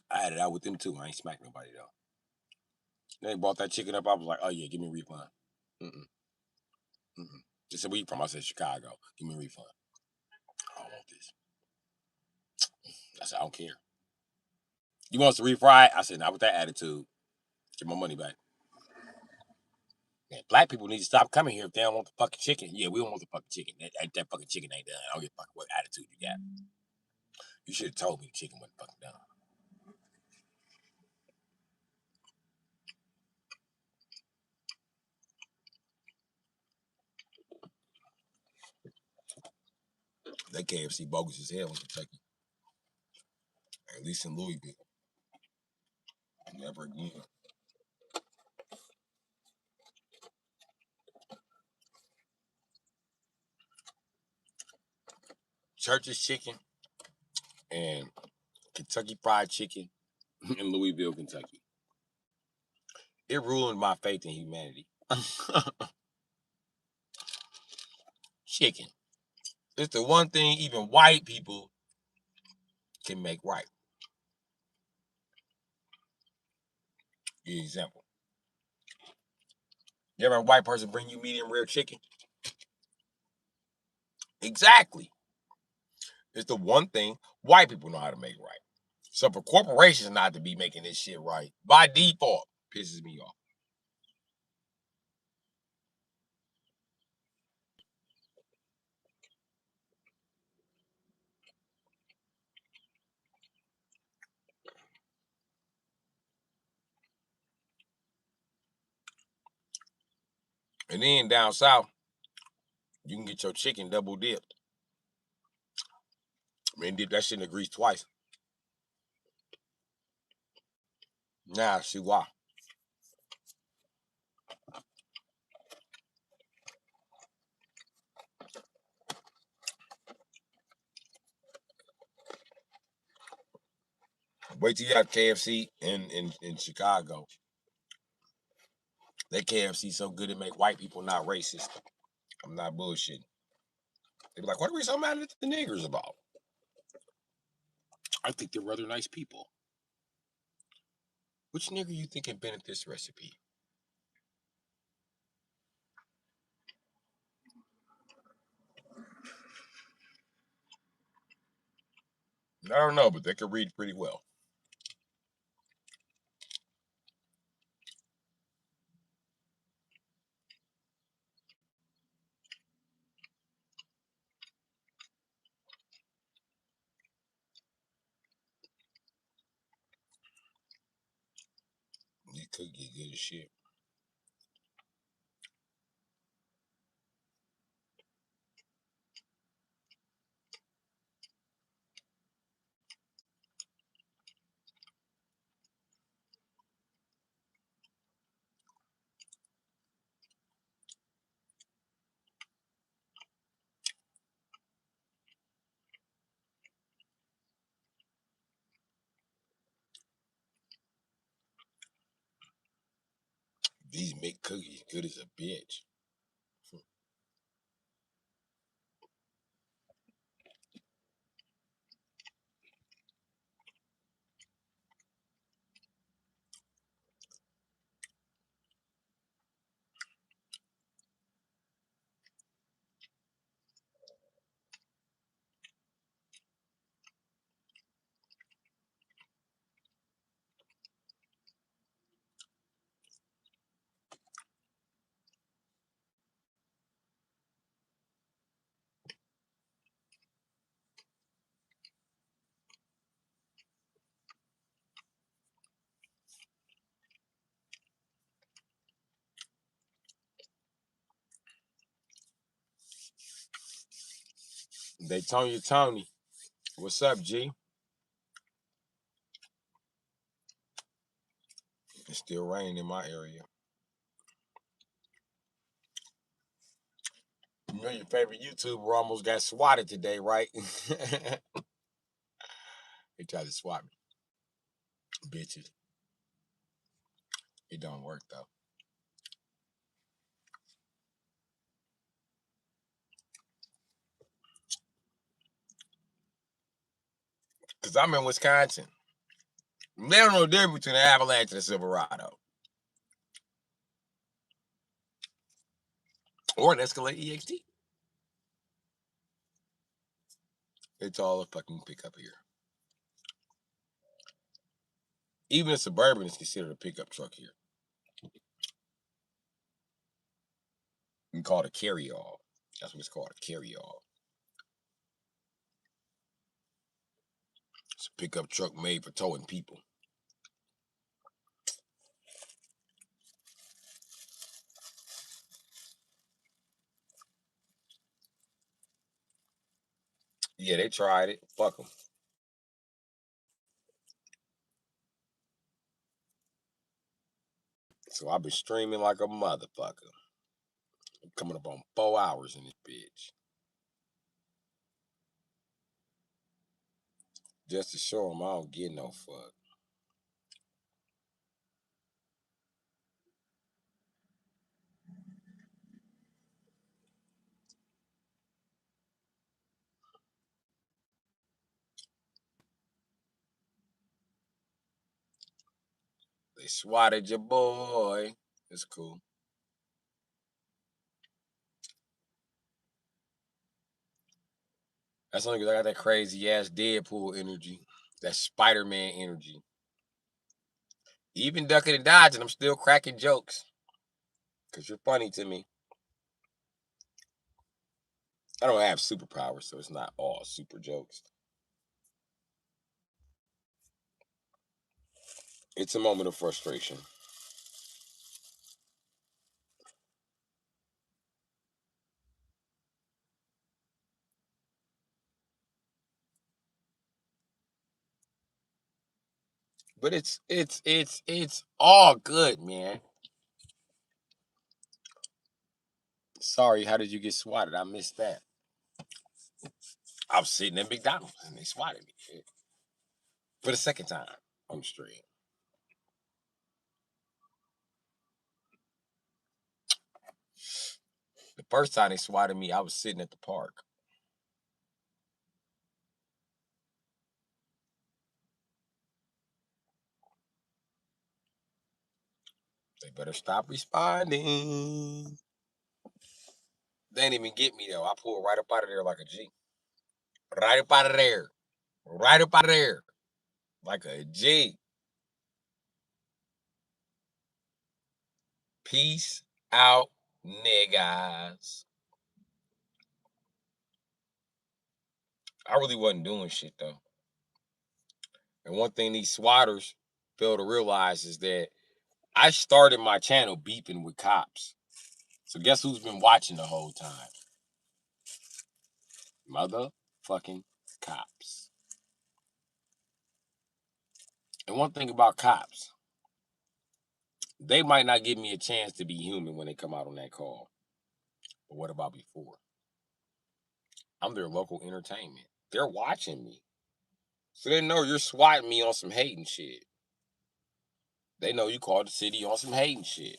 I had it out with them too. I ain't smacked nobody though. They brought that chicken up. I was like, oh yeah, give me a refund. Mm-mm, mm-mm. They said, where you from? I said, Chicago. Give me a refund. I don't want this. I said, I don't care. You want us to refry it? I said, not with that attitude. Get my money back. Man, black people need to stop coming here if they don't want the fucking chicken. Yeah, we don't want the fucking chicken. That fucking chicken ain't done. I don't give a fuck what attitude you got. You should have told me the chicken wasn't fucking done. That KFC bogus as hell in Kentucky. At least in Louisville. Never again. Church's chicken and Kentucky Fried Chicken in Louisville, Kentucky. It ruined my faith in humanity. Chicken. It's the one thing even white people can make right. Give you an example. You ever have a white person bring you medium rare chicken? Exactly. It's the one thing white people know how to make right. So for corporations not to be making this shit right, by default, pisses me off. And then down south, you can get your chicken double dipped. I mean, dip that shit in the grease twice. Now, see why. Wait till you have KFC in Chicago. That KFC so good it make white people not racist. I'm not bullshitting. They be like, what are we so mad at the niggers about? I think they're rather nice people. Which nigger you think invented this recipe? I don't know, but they can read pretty well. cookie good as shit. These make cookies good as a bitch. They Tony. What's up, G? It's still raining in my area. You know your favorite YouTuber almost got swatted today, right? They tried to swat me. Bitches. It don't work though. Cause I'm in Wisconsin. They don't know the difference between an Avalanche and a Silverado. Or an Escalade EXT. It's all a fucking pickup here. Even a Suburban is considered a pickup truck here. You can call it a carry-all. That's what it's called, a carry-all. It's a pickup truck made for towing people. Yeah, they tried it. Fuck them. So I've been streaming like a motherfucker. I'm coming up on 4 hours in this bitch. Just to show them I don't get no fuck. They swatted your boy. It's cool. That's only because I got that crazy ass Deadpool energy. That Spider-Man energy. Even ducking and dodging, I'm still cracking jokes. Because you're funny to me. I don't have superpowers, so it's not all super jokes. It's a moment of frustration. But it's all good, man. Sorry, how did you get swatted? I missed that. I was sitting at McDonald's and they swatted me. Shit. For the second time on the street. The first time they swatted me, I was sitting at the park. They better stop responding. They didn't even get me though. I pulled right up out of there like a G. Right up out of there. Right up out of there. Like a G. Peace out, niggas. I really wasn't doing shit though. And one thing these swatters fail to realize is that I started my channel beeping with cops. So guess who's been watching the whole time? Motherfucking cops. And one thing about cops, they might not give me a chance to be human when they come out on that call. But what about before? I'm their local entertainment. They're watching me. So they know you're swatting me on some hating shit. They know you called the city on some hating shit.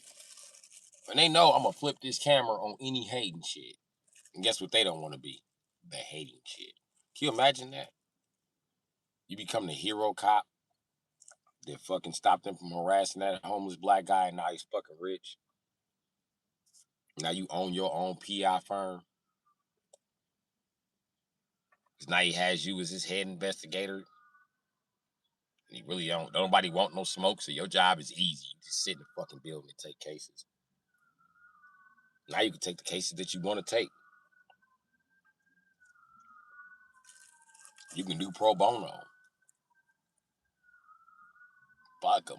And they know I'm going to flip this camera on any hating shit. And guess what they don't want to be? The hating shit. Can you imagine that? You become the hero cop that fucking stopped them from harassing that homeless black guy and now he's fucking rich. Now you own your own PI firm. Because now he has you as his head investigator. And he really don't nobody want no smoke, so your job is easy. You just sit in the fucking building and take cases. Now you can take the cases that you want to take. You can do pro bono. Fuck them.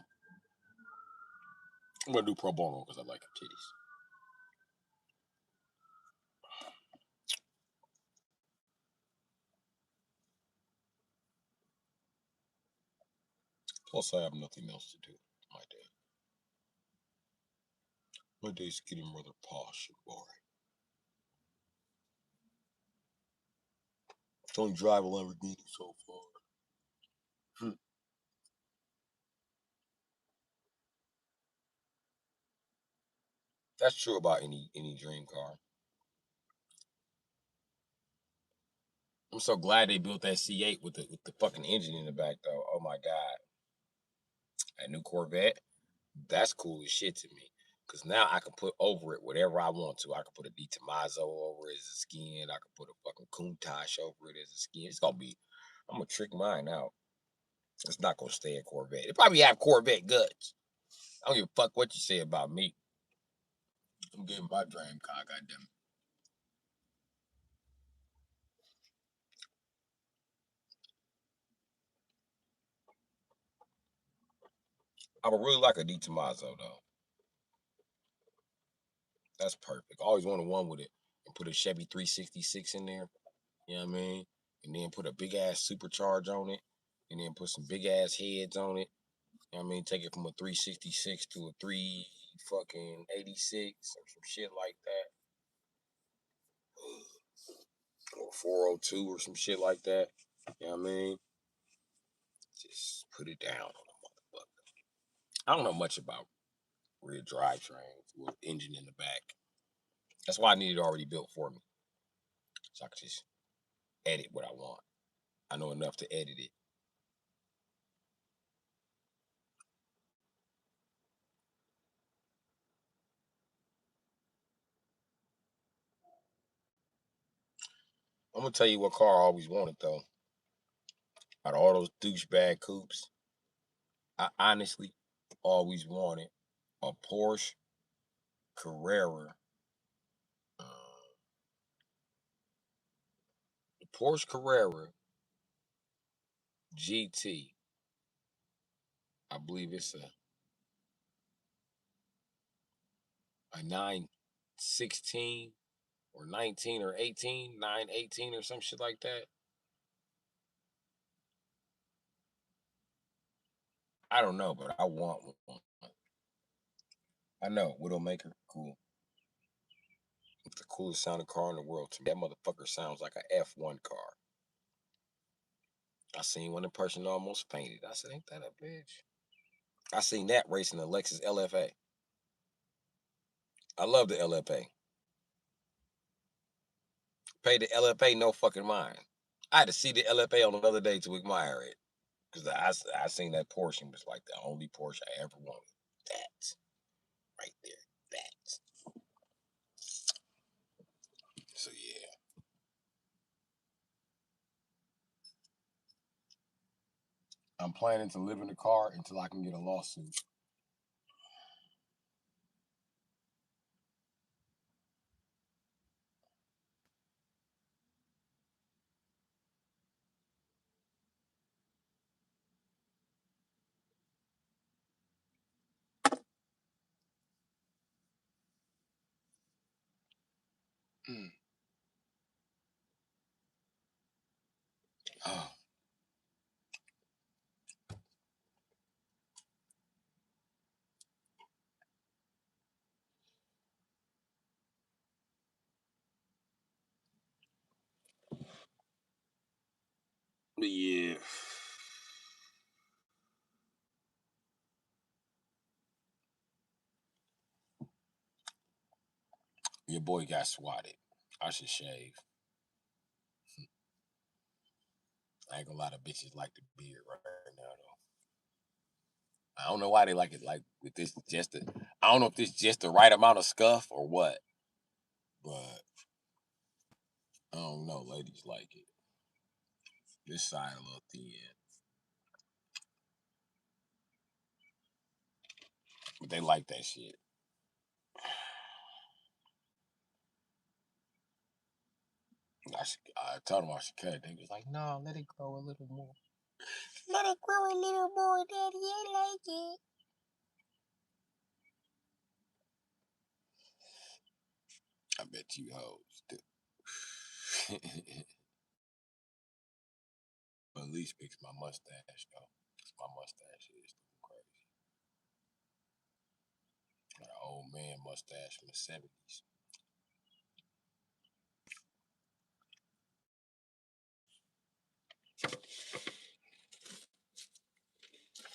I'm going to do pro bono because I like her titties. Plus, I have nothing else to do my day. My day's getting rather posh and boring. Don't drive a Lamborghini so far. That's true about any dream car. I'm so glad they built that C8 with the fucking engine in the back though. Oh my god, that new Corvette, that's cool as shit to me. Cause now I can put over it whatever I want to. I can put a Di Tommaso over it as a skin. I can put a fucking Countach over it as a skin. It's gonna be. I'm gonna trick mine out. It's not gonna stay a Corvette. It probably have Corvette guts. I don't give a fuck what you say about me. I'm getting my dream car, goddamn. I would really like a Di Tommaso though. That's perfect. I always wanted one with it and put a Chevy 366 in there. You know what I mean? And then put a big ass supercharge on it. And then put some big ass heads on it. You know what I mean? Take it from a 366 to a 3 fucking 86 or some shit like that. Or 402 or some shit like that. You know what I mean? Just put it down on a motherfucker. I don't know much about rear drivetrains with engine in the back. That's why I need it already built for me. So I can just edit what I want. I know enough to edit it. I'm gonna tell you what car I always wanted though. Out of all those douchebag coupes, I honestly always wanted a Porsche Carrera. Uh, Porsche Carrera GT. I believe it's a 916 or 19 or 18, 918 or some shit like that. I don't know, but I want one. I know, Widowmaker, cool. It's the coolest sounding car in the world to me. That motherfucker sounds like a F1 car. I seen one in person almost fainted. I said, ain't that a bitch? I seen that racing the Lexus LFA. I love the LFA. Pay the LFA no fucking mind. I had to see the LFA on another day to admire it. Because I seen that Porsche and was like the only Porsche I ever wanted. That. Right there. That. So yeah. I'm planning to live in the car until I can get a lawsuit. Oh, yeah. Your boy got swatted. I should shave. I ain't gonna lie, the bitches like the beard right now though. I don't know why they like it. Like with this, I don't know if this just the right amount of scuff or what, but I don't know. Ladies like it. This side a little thin, but they like that shit. I told them I should cut it. They was like, "No, let it grow a little more. Let it grow a little more, Daddy. I like it." I bet you hoes do. But at least fix my mustache though. 'Cause my mustache is crazy. Got an old man mustache from the 70s.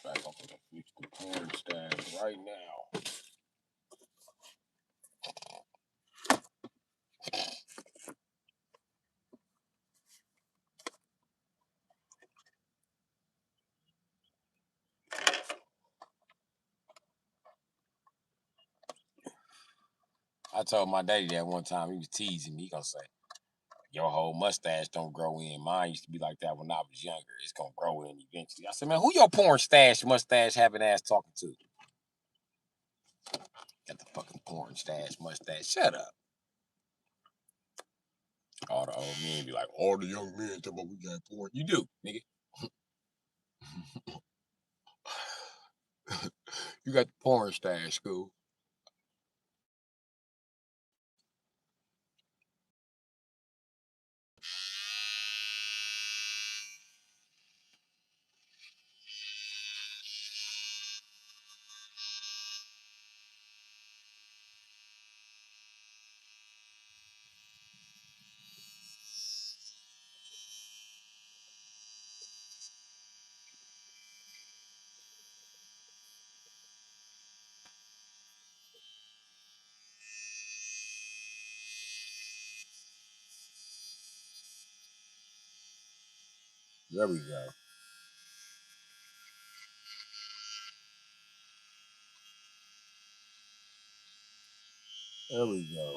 Back up to fix the porn stash right now. I told my daddy that one time. He was teasing me. He gonna say, "Your whole mustache don't grow in. Mine used to be like that when I was younger. It's gonna grow in eventually." I said, "Man, who your porn stash mustache having ass talking to? Got the fucking porn stash mustache. Shut up." All the old men be like, "All the young men talking about we got porn. You do, nigga. You got the porn stash, school." There we go. There we go.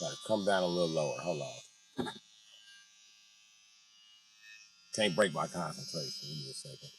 Gotta come down a little lower. Hold on. Can't break my concentration. Give me a second.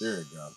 There we go.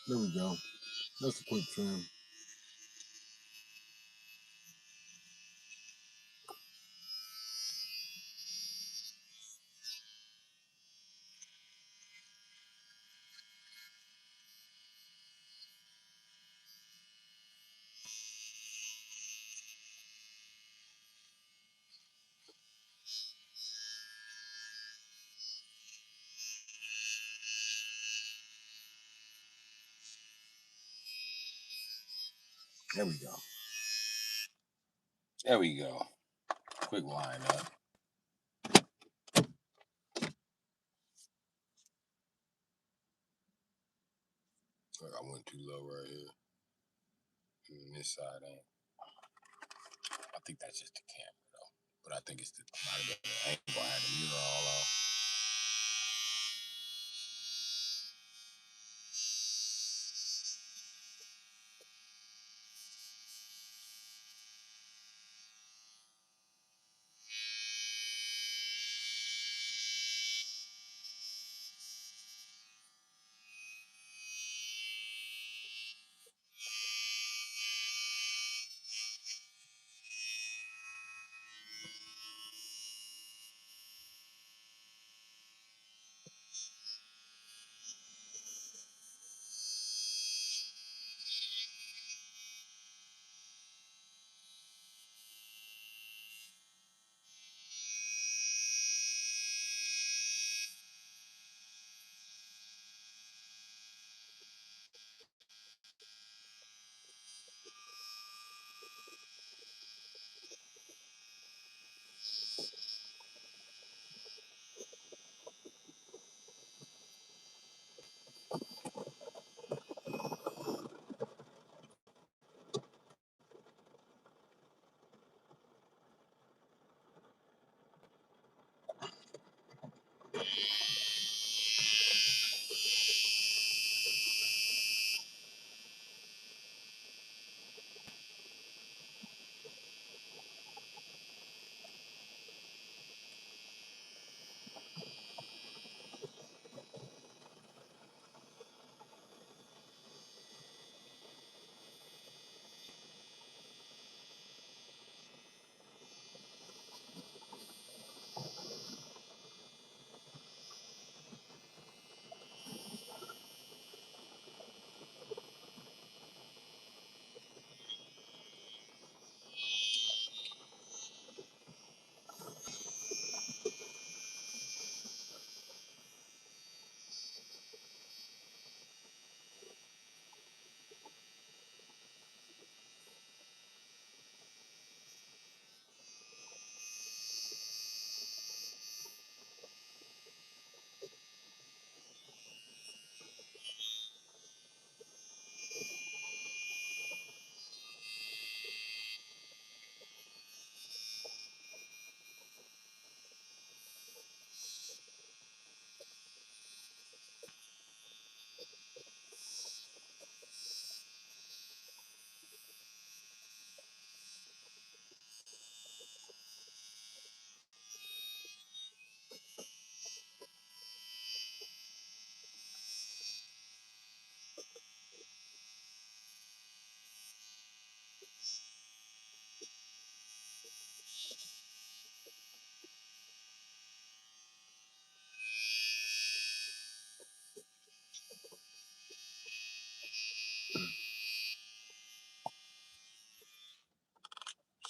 There we go. That's a quick trim. There we go. There we go. Quick line up. I went too low right here. And this side ain't. I think that's just the camera though. But I think it's the angle. I had the mirror all off.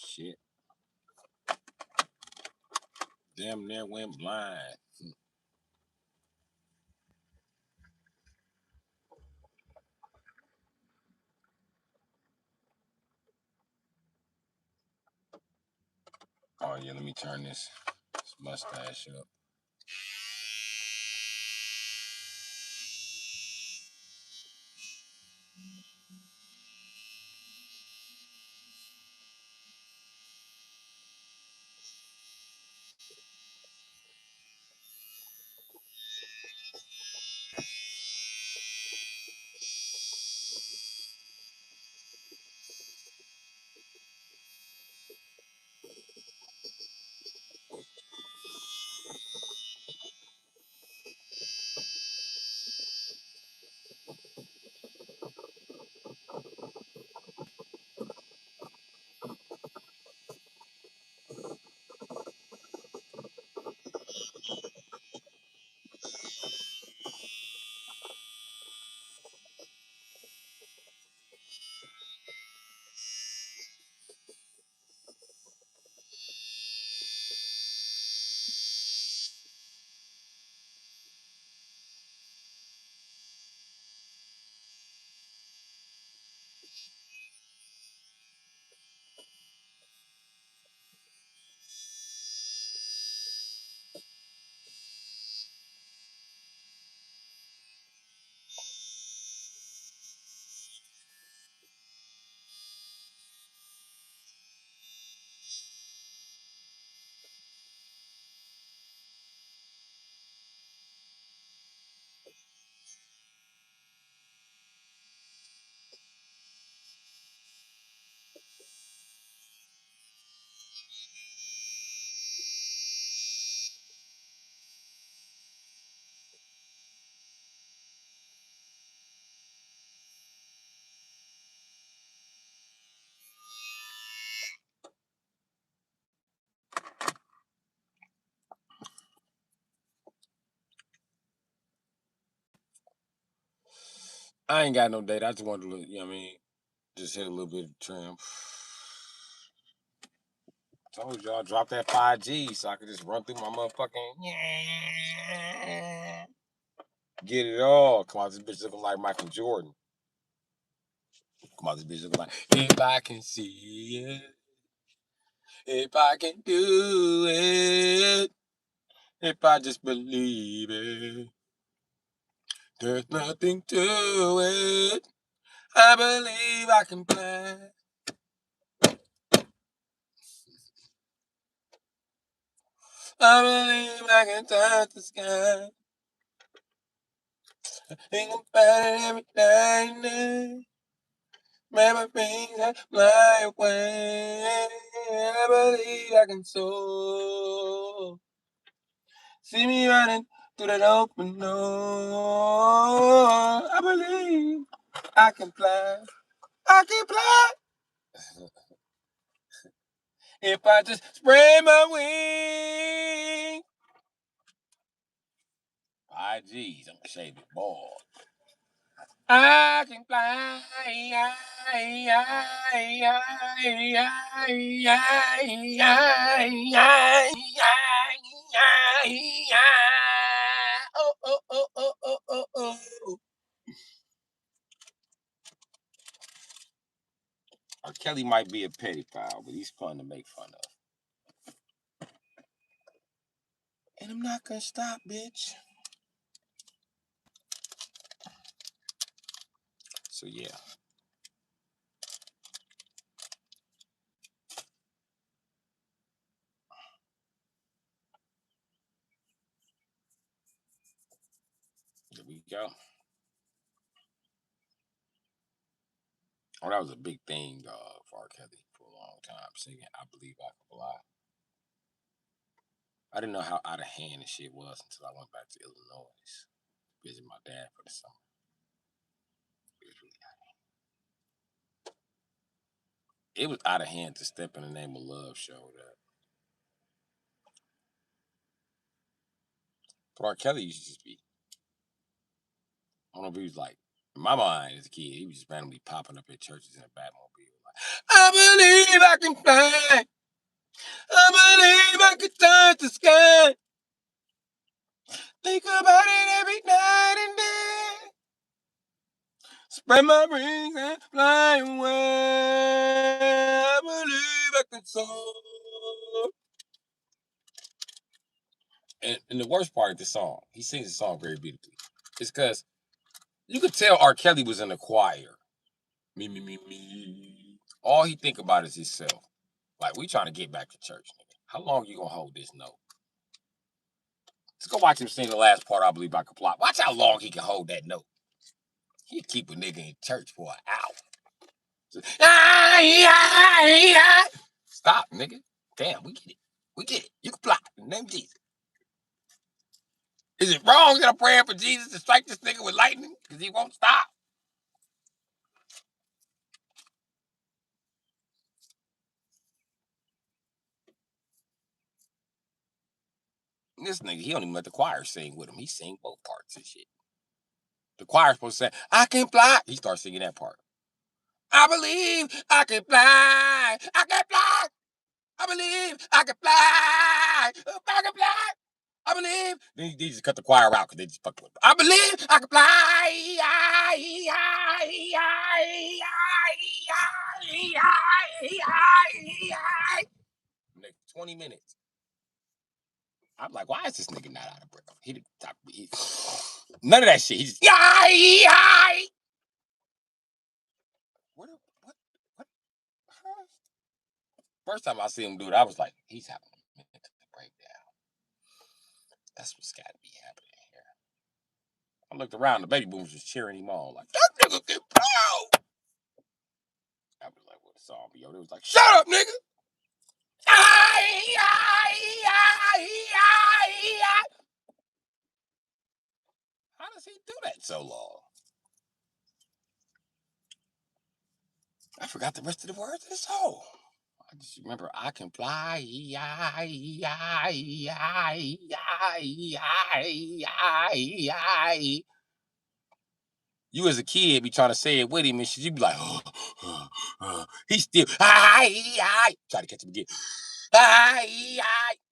Shit. Damn near went blind. Oh yeah, let me turn this mustache up. I ain't got no date. I just wanted to, you know what I mean? Just hit a little bit of trim. Told y'all drop that 5G so I could just run through my motherfucking get it all. Come on, this bitch looking like Michael Jordan. Come on, this bitch looking like if I can see it, if I can do it, if I just believe it, there's nothing to it. I believe I can fly. I believe I can touch the sky. Think about it every day. Remember things that fly away. I believe I can soar. See me running through that open door. I believe I can fly. I can fly. If I just spread my wings. 5Gs, I'm gonna shave it bald. I can fly. Oh, oh, oh, oh, oh, oh, oh. R. Kelly might be a pedophile, but he's fun to make fun of. And I'm not gonna stop, bitch. So yeah. There we go. Oh, that was a big thing for R. Kelly for a long time, singing I Believe I Can Fly. I didn't know how out of hand the shit was until I went back to Illinois to visit my dad for the summer. It was really out of hand. It was out of hand to Step in the Name of Love showed up. But R. Kelly used to just be, I don't know if he was like, in my mind as a kid, he was just randomly popping up at churches in a Batmobile. Like, I believe I can fly. I believe I can touch the sky. Think about it every night and day. Spread my wings and fly away. I believe I can soar. And the worst part of the song, he sings the song very beautifully. It's because you could tell R. Kelly was in a choir. Me, me, me, me. All he think about is himself. Like, we trying to get back to church, nigga. How long you gonna hold this note? Let's go watch him sing the last part, I believe I can fly. Watch how long he can hold that note. He'd keep a nigga in church for an hour. Stop, nigga. Damn, we get it. We get it. You can fly. In the name of Jesus. Is it wrong that I'm praying for Jesus to strike this nigga with lightning? Because he won't stop. And this nigga, he don't even let the choir sing with him. He sing both parts and shit. The choir's supposed to say, I can fly. He starts singing that part. I believe I can fly. I can fly. I believe I can fly. I can fly. I believe. Then they just cut the choir out because they just fuck with it. I believe I can fly. 20 minutes. I'm like, why is this nigga not out of breath? None of that shit. He just what? What? First time I see him do it, I was like, he's having a mental breakdown. That's what's got to be happening here. I looked around, the baby boomers was cheering him on, like, that nigga can blow. I was like, what a song, yo? They was like, shut up, nigga. How does he do that so long? I forgot the rest of the words of the song. I just remember I can fly. You as a kid be trying to say it with him and shit. You be like, he's still, try to catch him again.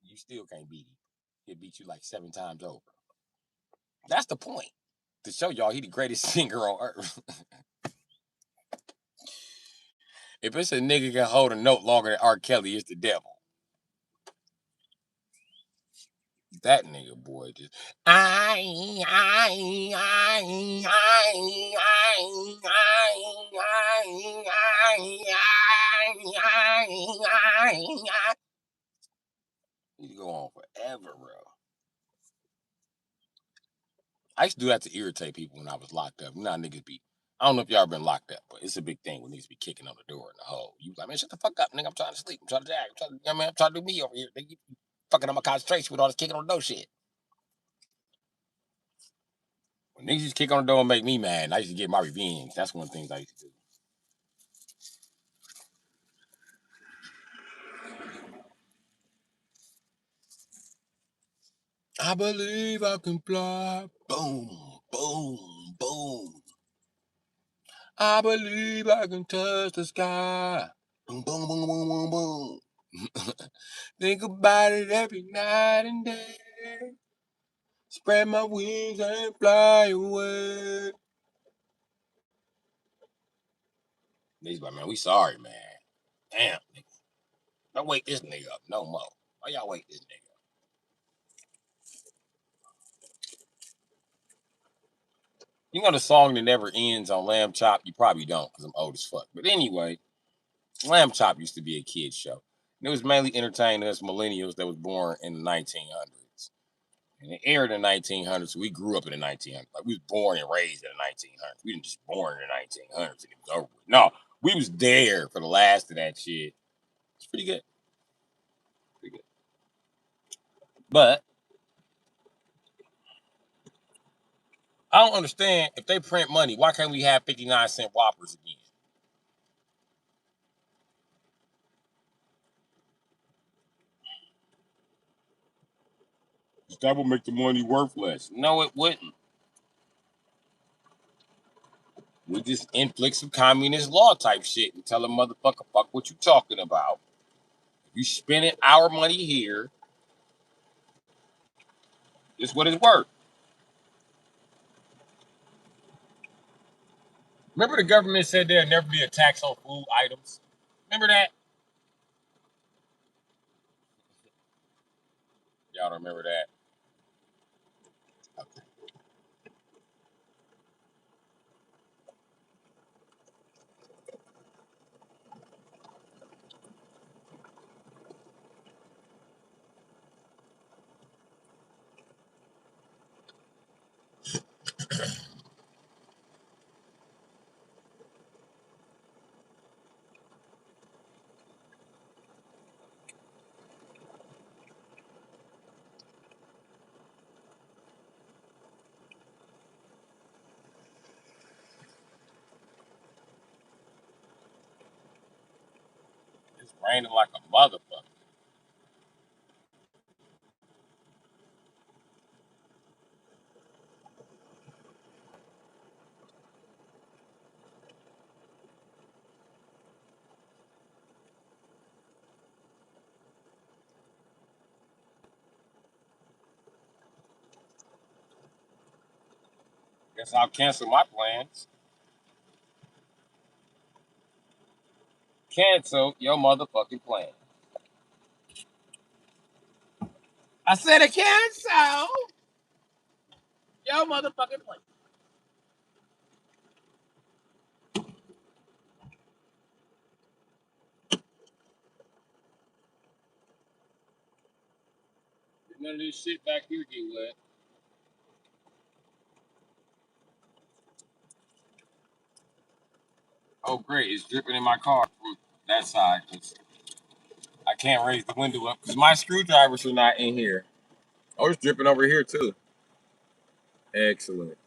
You still can't beat him. He'll beat you like 7 times over. That's the point. To show y'all he the greatest singer on earth. If it's a nigga can hold a note longer than R. Kelly, it's the devil. That nigga boy just you go on forever, bro. I used to do that to irritate people when I was locked up. You know how niggas be. I don't know if y'all been locked up, but it's a big thing when niggas be kicking on the door in the hole. You like, man, shut the fuck up, nigga. I'm trying to sleep. I'm trying to jag. I'm trying to do me over here. Nigga, you fucking on my concentration with all this kicking on the door shit. When niggas used to kick on the door and make me mad, and I used to get my revenge. That's one of the things I used to do. I believe I can fly. Boom, boom, boom. I believe I can touch the sky. Boom, boom, boom, boom, boom, boom. Think about it every night and day. Spread my wings and fly away. Niggas like, man, we sorry, man. Damn, nigga. Don't wake this nigga up no more. Why y'all wake this nigga up? You know the song that never ends on Lamb Chop? You probably don't, because I'm old as fuck. But anyway, Lamb Chop used to be a kid's show. And it was mainly entertaining us millennials that was born in the 1900s. And it aired in the 1900s, so we grew up in the 1900s. Like, we was born and raised in the 1900s. We didn't just born in the 1900s and it was over with. No, we was there for the last of that shit. It's pretty good. Pretty good. But I don't understand, if they print money, why can't we have 59-cent Whoppers again? That would make the money worthless. No, it wouldn't. We just inflict some communist law type shit and tell a motherfucker, fuck what you talking about. If you spending our money here, it's what it's worth. Remember the government said there'd never be a tax on food items? Remember that? Y'all don't remember that? Okay. It's raining like a motherfucker. Guess I'll cancel my plans. Cancel your motherfucking plan. I said a cancel your motherfucking plan. None of this shit back here get wet. Oh, great. It's dripping in my car from that side. I can't raise the window up because my screwdrivers are not in here. Oh, it's dripping over here, too. Excellent.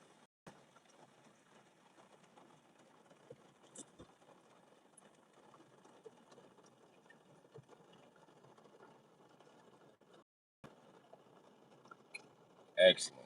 Excellent.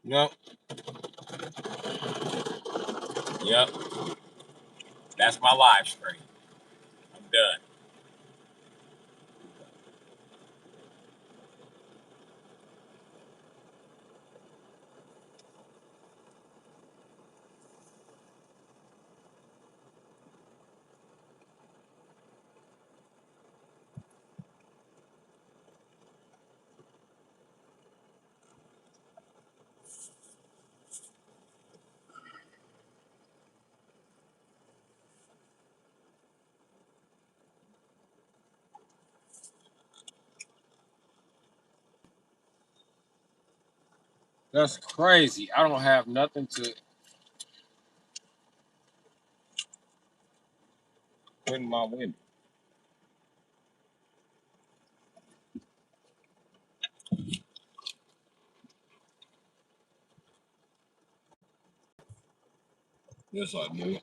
Yep. Yep. That's my live stream. I'm done. That's crazy. I don't have nothing to put in my window. Yes, I do.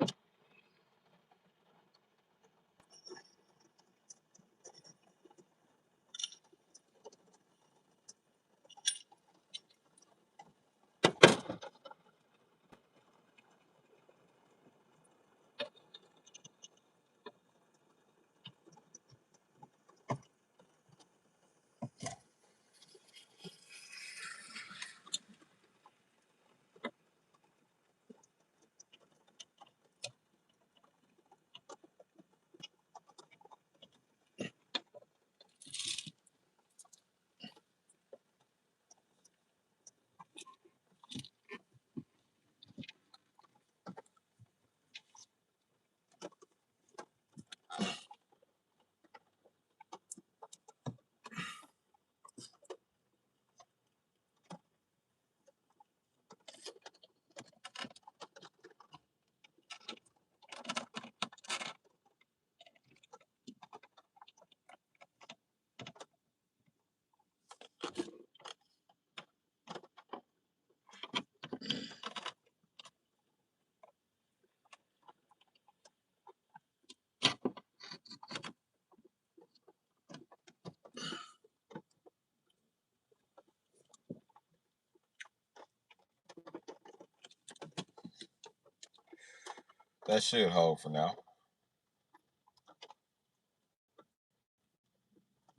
That should hold for now.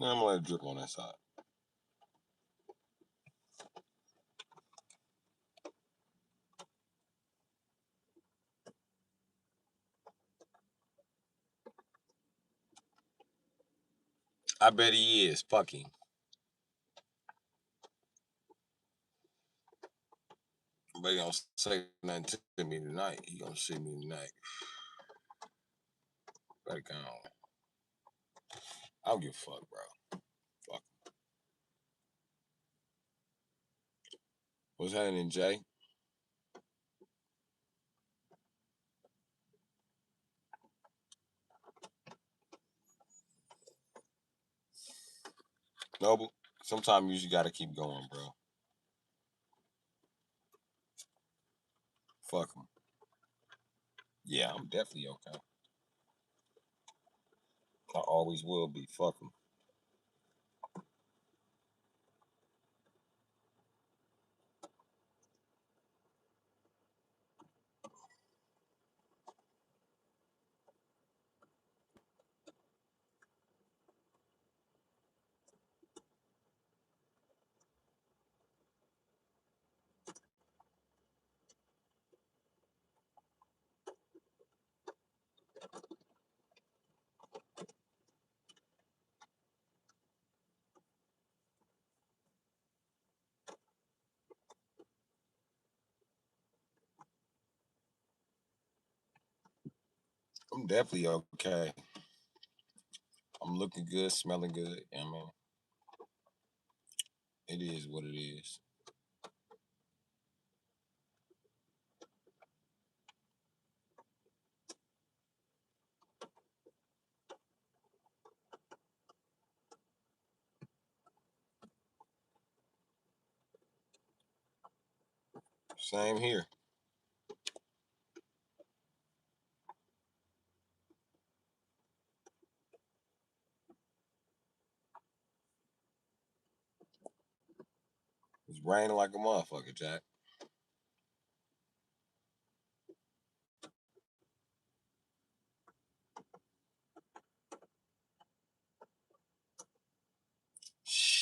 Now I'm gonna let it drip on that side. I bet he is. Fucking. But he don't say nothing to me tonight. He gonna see me tonight. Better go on. I don't give a fuck, bro. Fuck. What's happening, Jay? Noble? Sometimes you just gotta keep going, bro. Fuck him. Yeah, I'm definitely okay. I always will be. Fuck him. I'm definitely okay. I'm looking good, smelling good. I mean, it is what it is. Same here. It's raining like a motherfucker, Jack.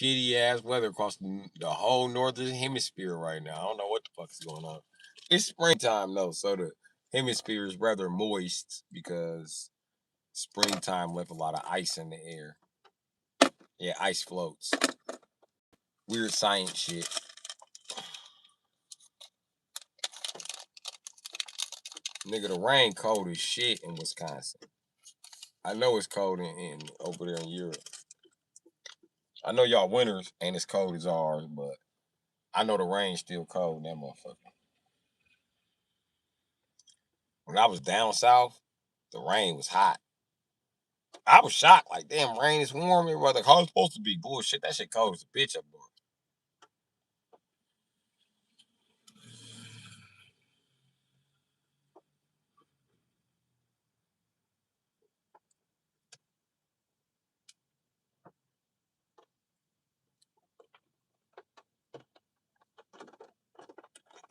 shitty ass weather across the whole northern hemisphere right now. I don't know what the fuck is going on. It's springtime though, so the hemisphere is rather moist because springtime left a lot of ice in the air. Yeah, ice floats. Weird science shit. Nigga, the rain cold as shit in Wisconsin. I know it's cold in over there in Europe. I know y'all winters ain't as cold as ours, but I know the rain's still cold in that motherfucker. When I was down south, the rain was hot. I was shocked. Like, damn, rain is warm. Everybody like, how it's supposed to be? Bullshit. That shit cold as a bitch up there.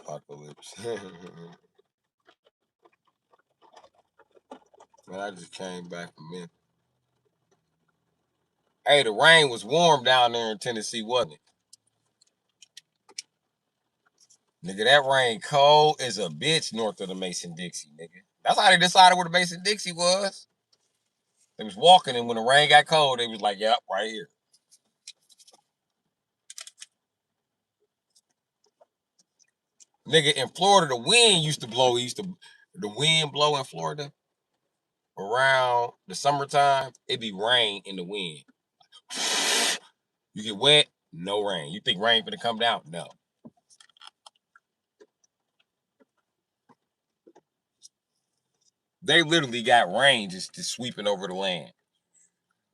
Apocalypse. Man, I just came back from Memphis. Hey, the rain was warm down there in Tennessee, wasn't it? Nigga, that rain cold as a bitch north of the Mason-Dixie, nigga. That's how they decided where the Mason-Dixie was. They was walking, and when the rain got cold, they was like, yep, right here. Nigga, in Florida, the wind used to blow. The wind blow in Florida around the summertime. It'd be rain in the wind. You get wet, no rain. You think rain gonna come down? No. They literally got rain just sweeping over the land.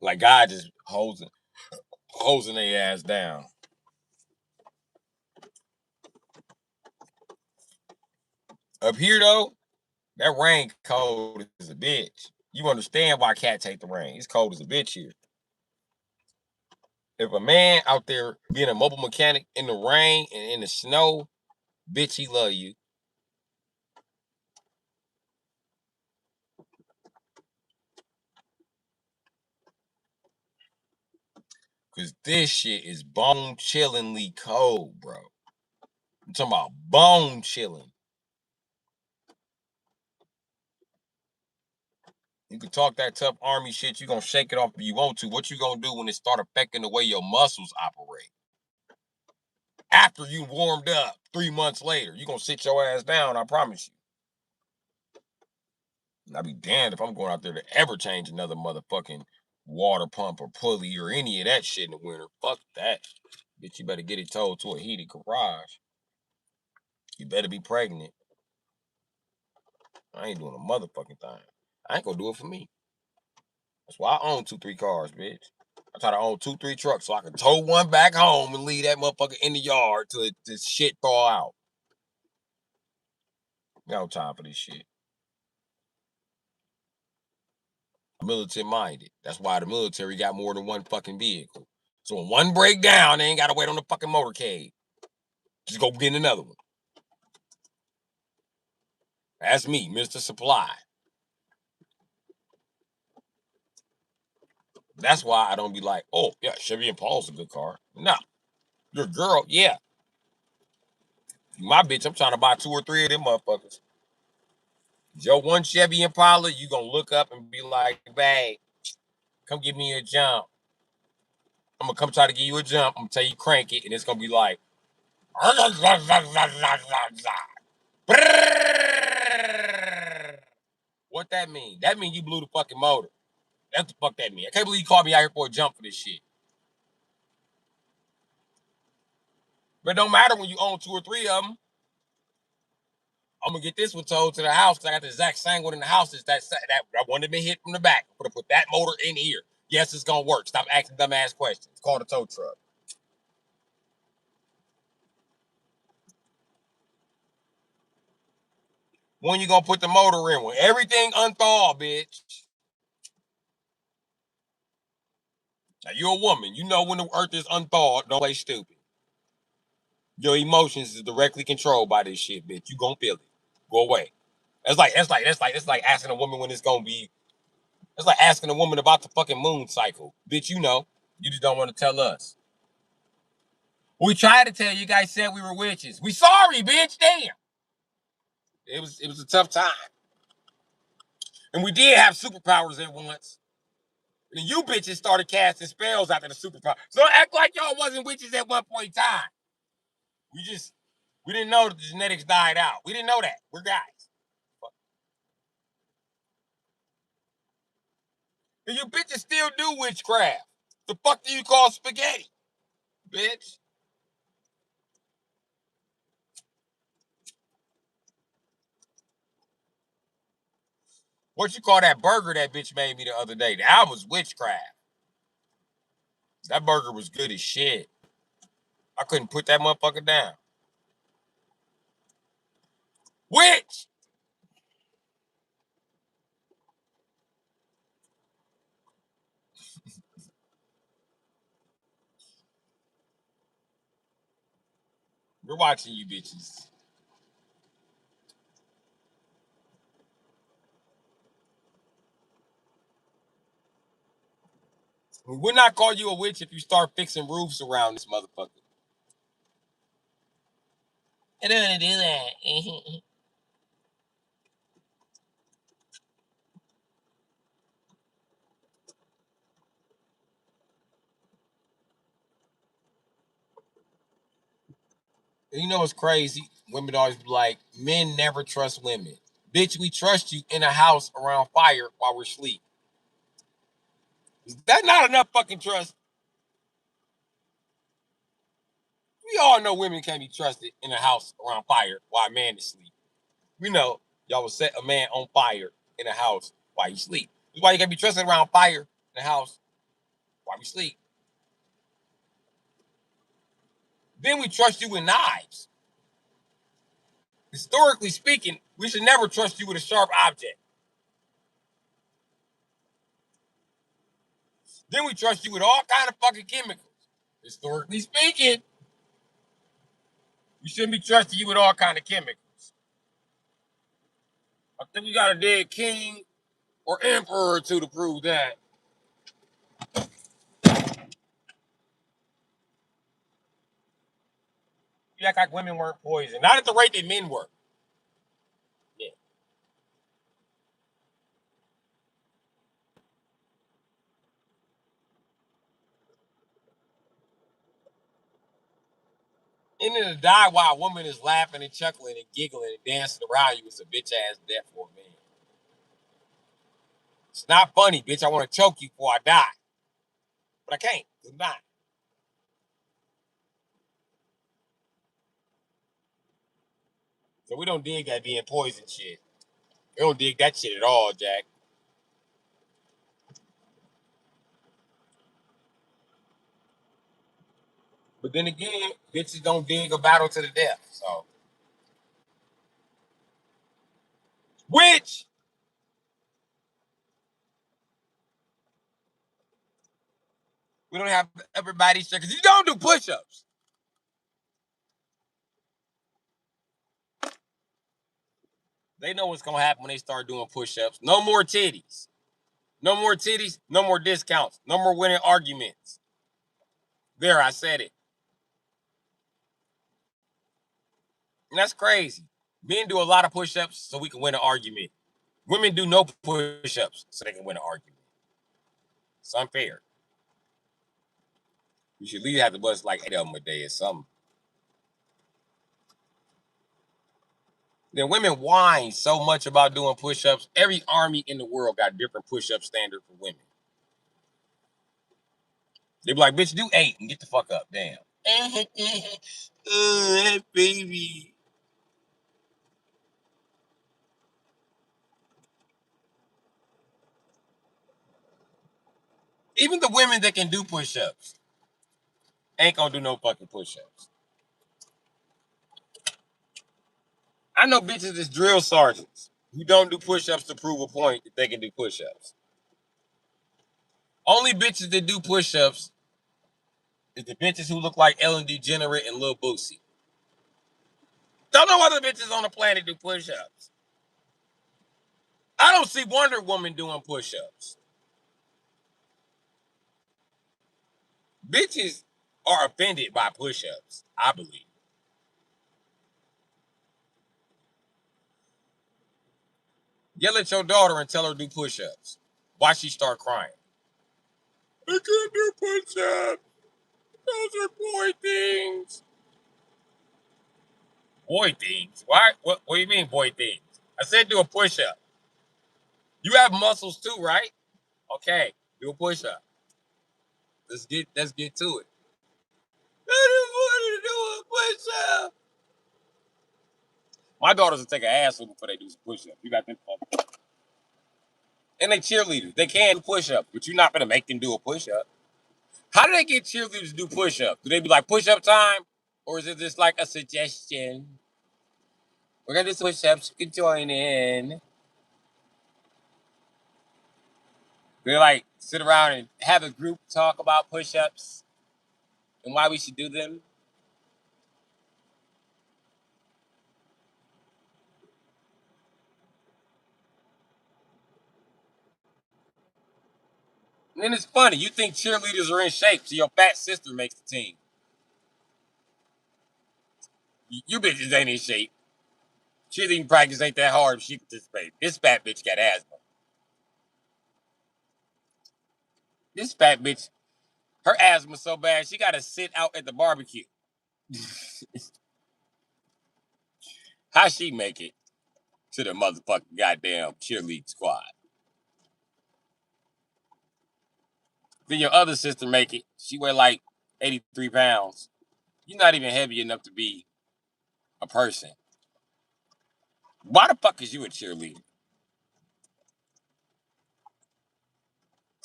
Like God just hosing their ass down. Up here though, that rain cold as a bitch. You understand why cats hate the rain. It's cold as a bitch here. If a man out there being a mobile mechanic in the rain and in the snow, bitch, he love you. Cause this shit is bone chillingly cold, bro. I'm talking about bone chilling. You can talk that tough army shit. You gonna shake it off if you want to. What you gonna do when it start affecting the way your muscles operate? After you warmed up 3 months later, you gonna sit your ass down. I promise you. And I'd be damned if I'm going out there to ever change another motherfucking water pump or pulley or any of that shit in the winter. Fuck that. Bitch, you better get it towed to a heated garage. You better be pregnant. I ain't doing a motherfucking thing. I ain't gonna do it for me. That's why I own 2-3 cars, bitch. I try to own 2-3 trucks so I can tow one back home and leave that motherfucker in the yard till this shit thaw out. No time for this shit. Military minded. That's why the military got more than one fucking vehicle. So when one break down, they ain't gotta wait on the fucking motorcade. Just go get another one. That's me, Mr. Supply. That's why I don't be like, oh yeah, Chevy Impala's a good car. No, your girl, yeah. My bitch, I'm trying to buy 2 or 3 of them motherfuckers. Your one Chevy Impala, you gonna look up and be like, babe, come give me a jump. I'm gonna come try to give you a jump. I'm gonna tell you crank it, and it's gonna be like, what that mean? That mean you blew the fucking motor. That's the fuck that mean. I can't believe you called me out here for a jump for this shit. But it don't matter when you own 2 or 3 of them. I'm gonna get this one towed to the house because I got the exact same one in the house. Is that one that been hit from the back? I'm gonna put that motor in here. Yes, it's gonna work. Stop asking dumbass questions. Call the tow truck. When you gonna put the motor in? When everything unthawed, bitch. Now you're a woman. You know when the earth is unthawed. Don't play stupid. Your emotions is directly controlled by this shit, bitch. You gonna feel it. Go away. It's like asking a woman when it's gonna be. It's like asking a woman about the fucking moon cycle. Bitch, you know. You just don't want to tell us. We tried to tell you, guys said we were witches. We sorry, bitch. Damn. It was a tough time. And we did have superpowers at once. And you bitches started casting spells after the superpower. So act like y'all wasn't witches at one point in time. We didn't know that the genetics died out. We didn't know that. We're guys. And you bitches still do witchcraft. The fuck do you call spaghetti, bitch? What you call that burger that bitch made me the other day? That was witchcraft. That burger was good as shit. I couldn't put that motherfucker down. Witch! We're watching you bitches. We would not call you a witch if you start fixing roofs around this motherfucker. I don't want to do that. You know what's crazy? Women always be like, men never trust women. Bitch, we trust you in a house around fire while we're asleep. Is that not enough fucking trust? We all know women can't be trusted in a house around fire while a man is asleep. We know y'all will set a man on fire in a house while you sleep. That's why you can't be trusted around fire in a house while we sleep. Then we trust you with knives. Historically speaking, we should never trust you with a sharp object. Then we trust you with all kind of fucking chemicals. Historically speaking, we shouldn't be trusting you with all kind of chemicals. I think we got a dead king or emperor or two to prove that. You act like women weren't poisoned. Not at the rate that men were. Yeah. And then to die while a woman is laughing and chuckling and giggling and dancing around you is a bitch ass death for a man. It's not funny, bitch. I want to choke you before I die. But I can't. It's not. So we don't dig that being poison shit. We don't dig that shit at all, Jack. But then again, bitches don't dig a battle to the death. So, which we don't have everybody's share because you don't do push-ups. They know what's gonna happen when they start doing push-ups. No more titties. No more titties. No more discounts. No more winning arguments. There, I said it. And that's crazy. Men do a lot of push-ups so we can win an argument. Women do no push-ups so they can win an argument. It's unfair. You should at least have to bust like 8 of them a day or something. Then women whine so much about doing push-ups. Every army in the world got a different push-up standard for women. They be like, bitch, do 8 and get the fuck up. Damn. Oh, baby. Even the women that can do push-ups ain't gonna do no fucking push-ups. I know bitches that's drill sergeants who don't do push-ups to prove a point that they can do push-ups. Only bitches that do push-ups is the bitches who look like Ellen DeGeneres and Lil Boosie. Don't know other bitches on the planet do push-ups. I don't see Wonder Woman doing push-ups. Bitches are offended by push-ups, I believe. Yell at your daughter and tell her to do push-ups. Why she start crying? I can't do push-ups. Those are boy things. Boy things? Why? What do you mean boy things? I said do a push-up. You have muscles too, right? Okay, do a push-up. Let's get to it. I just wanted to do a push-up. My daughters will take an ass whooping before they do some push-ups. You got them fucking. And they cheerleaders. They can do push-ups, but you're not gonna make them do a push-up. How do they get cheerleaders to do push-ups? Do they be like push-up time? Or is it just like a suggestion? We're gonna do push-ups, you can join in. They like sit around and have a group talk about push-ups and why we should do them. And then it's funny, you think cheerleaders are in shape, so your fat sister makes the team. You bitches ain't in shape. Cheerleading practice ain't that hard if she participates. This fat bitch got asthma. This fat bitch, her asthma so bad she gotta sit out at the barbecue. How she make it to the motherfucking goddamn cheerleading squad? Then your other sister make it. She weigh like 83 pounds. You're not even heavy enough to be a person. Why the fuck is you a cheerleader?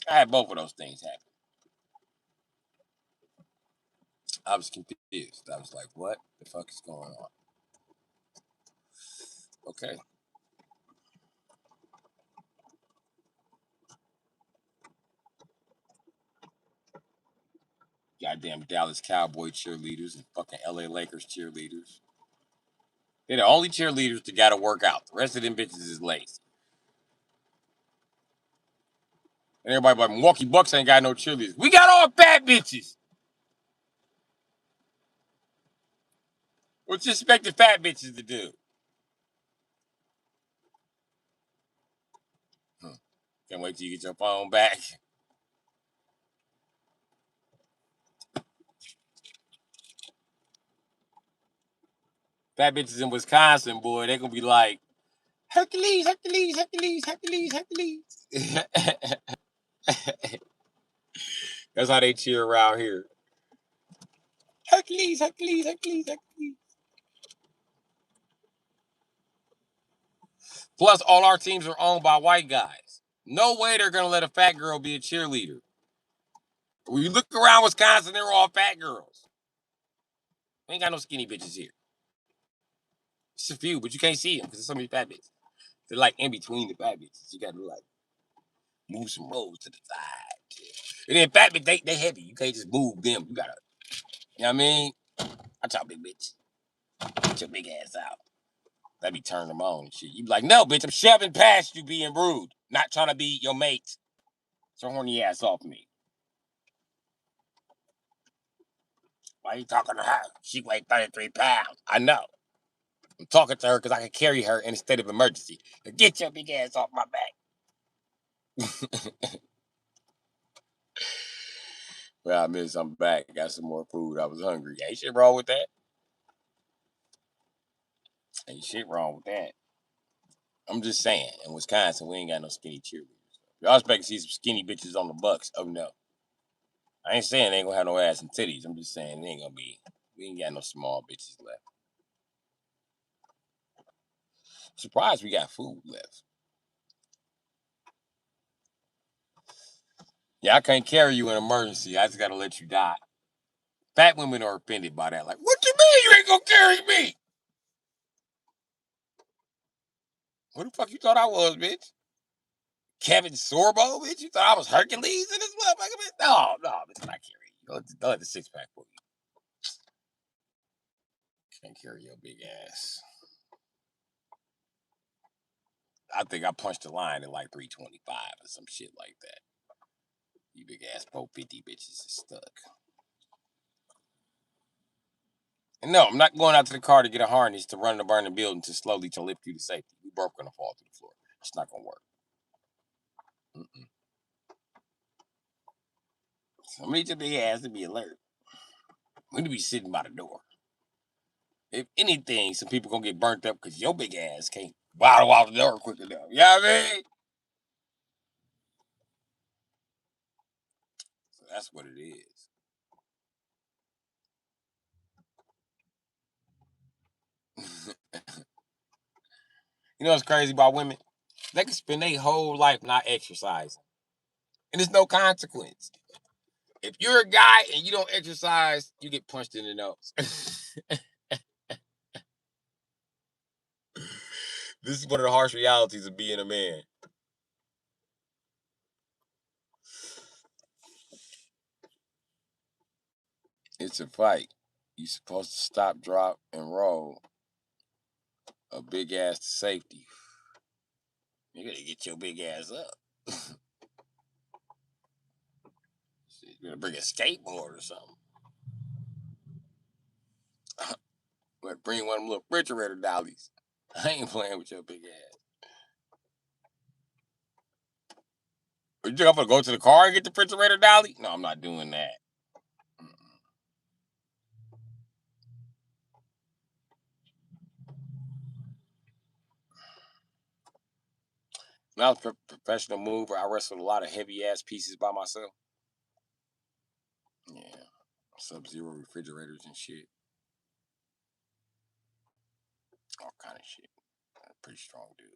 I had both of those things happen. I was confused. I was like, what the fuck is going on? Okay. Goddamn Dallas Cowboy cheerleaders and fucking LA Lakers cheerleaders. They're the only cheerleaders that gotta work out. The rest of them bitches is lazy. And everybody like Milwaukee Bucks ain't got no cheerleaders. We got all fat bitches. What you expect the fat bitches to do? Can't wait till you get your phone back. Fat bitches in Wisconsin, boy, they gonna be like, Hercules, Hercules, Hercules, Hercules, Hercules. That's how they cheer around here. Hercules, Hercules, Hercules, Hercules. Plus, all our teams are owned by white guys. No way they're gonna let a fat girl be a cheerleader. When you look around Wisconsin, they're all fat girls. We ain't got no skinny bitches here. It's a few, but you can't see them because there's so many fat bitches. They're like in between the fat bitches. You gotta like move some rows to the side. And then fat bitch, they heavy. You can't just move them. You gotta, you know what I mean? I talk big bitch. Get your big ass out. That be turning them on and shit. You be like, no, bitch, I'm shoving past you being rude. Not trying to be your mate. So horny ass off me. Why are you talking to her? She weighed 33 pounds. I know. I'm talking to her because I can carry her in a state of emergency. Now get your big ass off my back. Well, I missed. I'm back. Got some more food. I was hungry. Ain't shit wrong with that. Ain't shit wrong with that. I'm just saying, in Wisconsin, we ain't got no skinny cheerleaders. Y'all expect to see some skinny bitches on the Bucks. Oh no. I ain't saying they ain't gonna have no ass and titties. I'm just saying they ain't gonna be. We ain't got no small bitches left. Surprised we got food left. Yeah, I can't carry you in emergency. I just gotta let you die. Fat women are offended by that. Like, what you mean you ain't gonna carry me? Who the fuck you thought I was, bitch? Kevin Sorbo, bitch? You thought I was Hercules in this motherfucker, bitch? No, no, bitch, I'm not carrying you. Don't let the six pack for you. Can't carry your big ass. I think I punched the line at like 325 or some shit like that. You big ass 450 bitches is stuck. And no, I'm not going out to the car to get a harness to run in the burning building to slowly to lift you to safety. We both gonna fall to the floor. It's not gonna work. Mm-mm. Somebody need your big ass to be alert. We need to be sitting by the door. If anything, some people gonna get burnt up because your big ass can't bottle out the door quick enough. You know what I mean? So that's what it is. You know what's crazy about women? They can spend their whole life not exercising. And there's no consequence. If you're a guy and you don't exercise, you get punched in the nose. This is one of the harsh realities of being a man. It's a fight. You're supposed to stop, drop, and roll a big ass to safety. You gotta get your big ass up. You gotta bring a skateboard or something. But bring one of them little refrigerator dollies. I ain't playing with your big ass. You think I'm gonna go to the car and get the refrigerator dolly? No, I'm not doing that. When I was a professional mover, I wrestled a lot of heavy ass pieces by myself. Yeah. Sub-Zero refrigerators and shit. All kind of shit. I'm a pretty strong dude.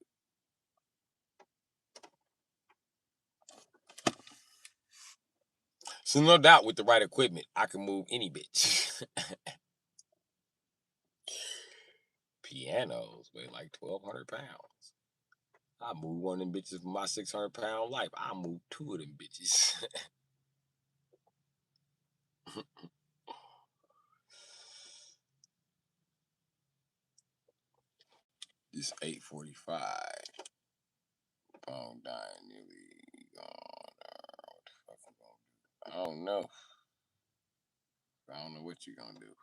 So no doubt with the right equipment, I can move any bitch. Pianos weigh like 1,200 pounds. I move one of them bitches for my 600-pound life. I move two of them bitches. It's 8:45. Phone dying nearly gone. What the fuck I'm gonna do? I don't know. I don't know what you're gonna do.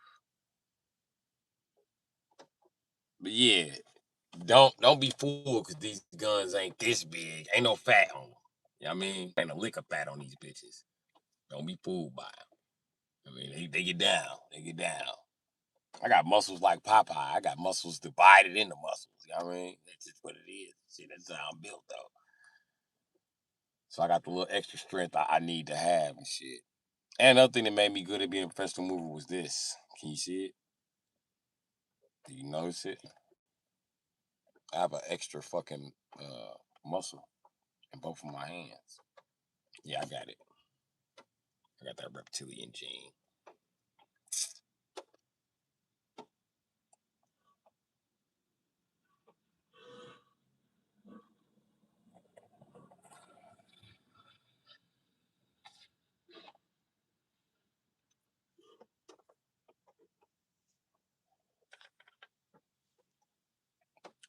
But yeah, don't be fooled because these guns ain't this big. Ain't no fat on them. You know what I mean? Ain't a lick of fat on these bitches. Don't be fooled by them. I mean, they get down. They get down. I got muscles like Popeye. I got muscles divided into muscles. You know what I mean? That's just what it is. Shit, that's how I'm built though. So I got the little extra strength I need to have and shit. And another thing that made me good at being a professional mover was this. Can you see it? Do you notice it? I have an extra fucking muscle in both of my hands. Yeah, I got it. I got that reptilian gene.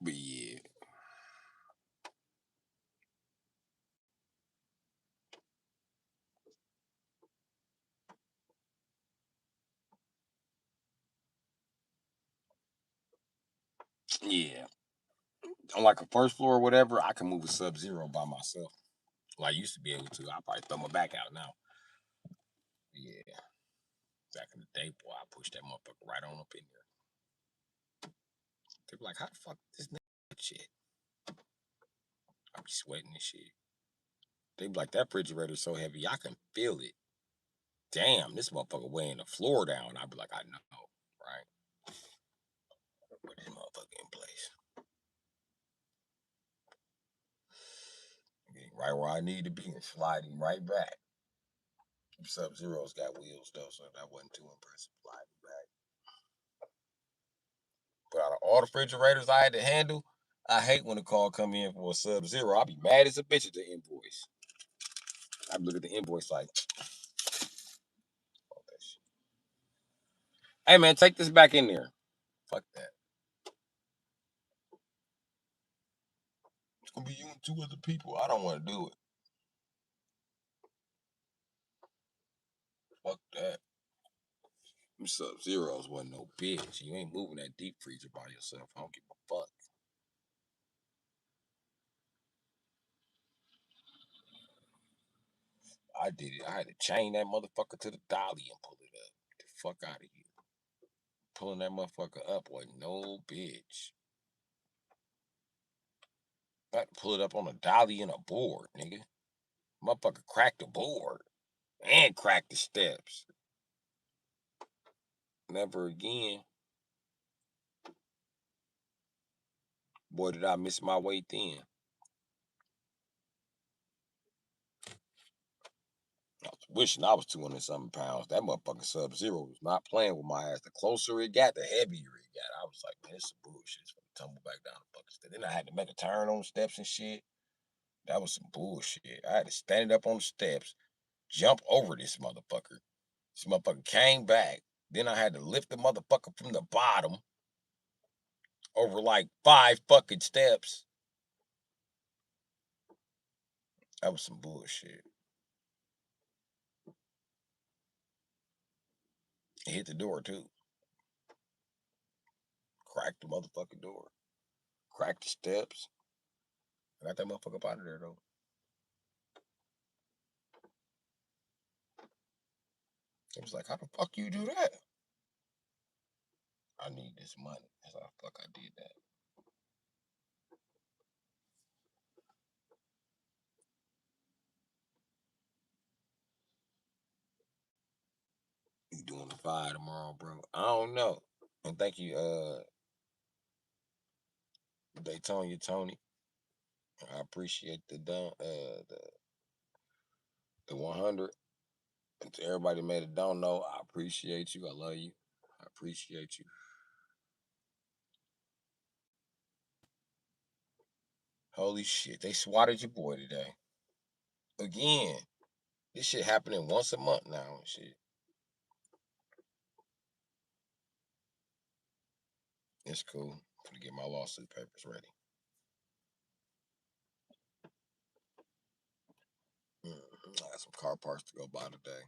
But yeah. Yeah. On like a first floor or whatever, I can move a Sub-Zero by myself. Well, I used to be able to. I'll probably throw my back out now. Yeah. Back in the day, boy, I pushed that motherfucker right on up in there. They be like, how the fuck this nigga shit? I be sweating and shit. They be like, that refrigerator's so heavy, I can feel it. Damn, this motherfucker weighing the floor down. I be like, I know, right? Put this motherfucker in place. Getting right where I need to be and sliding right back. Sub-Zero's got wheels though, so that wasn't too impressive. Sliding back. But out of all the refrigerators I had to handle, I hate when a call come in for a Sub-Zero. I'll be mad as a bitch at the invoice. I look at the invoice like, fuck that shit. Hey man, take this back in there. Fuck that. It's gonna be you and two other people. I don't want to do it. Fuck that. Sub-Zeros wasn't no bitch. You ain't moving that deep freezer by yourself. I don't give a fuck. I did it. I had to chain that motherfucker to the dolly and pull it up. Get the fuck out of here. Pulling that motherfucker up wasn't no bitch. I had to pull it up on a dolly and a board, nigga. Motherfucker cracked the board and cracked the steps. Never again. Boy, did I miss my weight then. I was wishing I was 200 something pounds. That motherfucking Sub-Zero was not playing with my ass. The closer it got, the heavier it got. I was like, man, this is bullshit. It's gonna tumble back down the fucking stairs. Then I had to make a turn on the steps and shit. That was some bullshit. I had to stand up on the steps, jump over this motherfucker. This motherfucker came back. Then I had to lift the motherfucker from the bottom over like 5 fucking steps. That was some bullshit. It hit the door too. Cracked the motherfucking door. Cracked the steps. I got that motherfucker up out of there though. It was like, how the fuck you do that? I need this money. That's how the fuck I did that. You doing the 5 tomorrow, bro? I don't know. And thank you, Daytona Tony. I appreciate the 100. And to everybody made it don't know, I appreciate you. I love you. I appreciate you. Holy shit, they swatted your boy today. Again. This shit happening once a month now and shit. It's cool. I'm gonna get my lawsuit papers ready. I got some car parts to go buy today.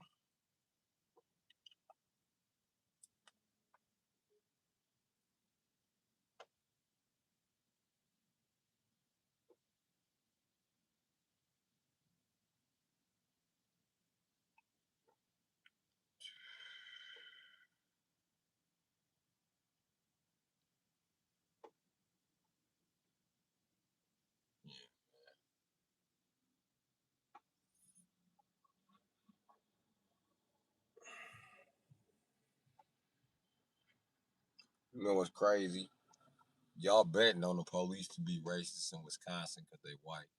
You know what's crazy? Y'all betting on the police to be racist in Wisconsin because they white.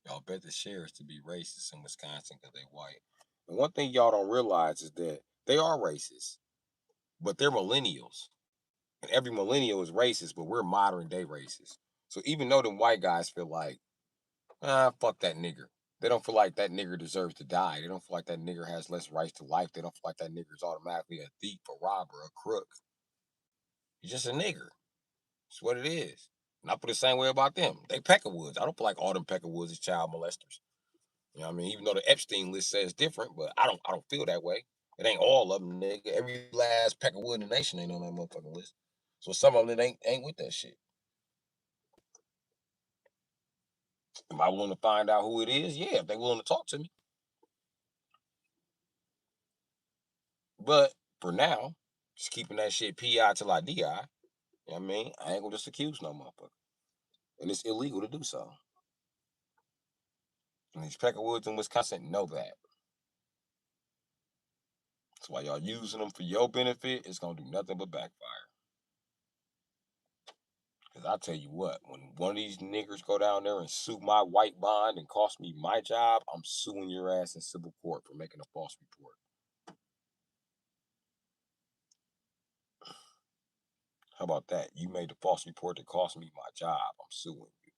Y'all bet the sheriffs to be racist in Wisconsin because they white. And one thing y'all don't realize is that they are racist, but they're millennials. And every millennial is racist, but we're modern day racist. So even though the white guys feel like, fuck that nigger. They don't feel like that nigger deserves to die. They don't feel like that nigger has less rights to life. They don't feel like that nigger is automatically a thief, a robber, a crook. He's just a nigger. It's what it is. And I feel the same way about them. They Peckerwoods. I don't feel like all them Peckerwoods is child molesters. You know what I mean? Even though the Epstein list says different, but I don't feel that way. It ain't all of them, nigga. Every last Peckerwood in the nation ain't on that motherfucking list. So some of them ain't with that shit. Am I willing to find out who it is? Yeah, if they willing to talk to me. But for now, just keeping that shit PI till I DI. You know what I mean? I ain't gonna just accuse no motherfucker. And it's illegal to do so. And these Peckerwoods in Wisconsin know that. That's why y'all using them for your benefit. It's gonna do nothing but backfire. Cause I tell you what, when one of these niggers go down there and sue my white bond and cost me my job, I'm suing your ass in civil court for making a false report. How about that? You made the false report that cost me my job. I'm suing you.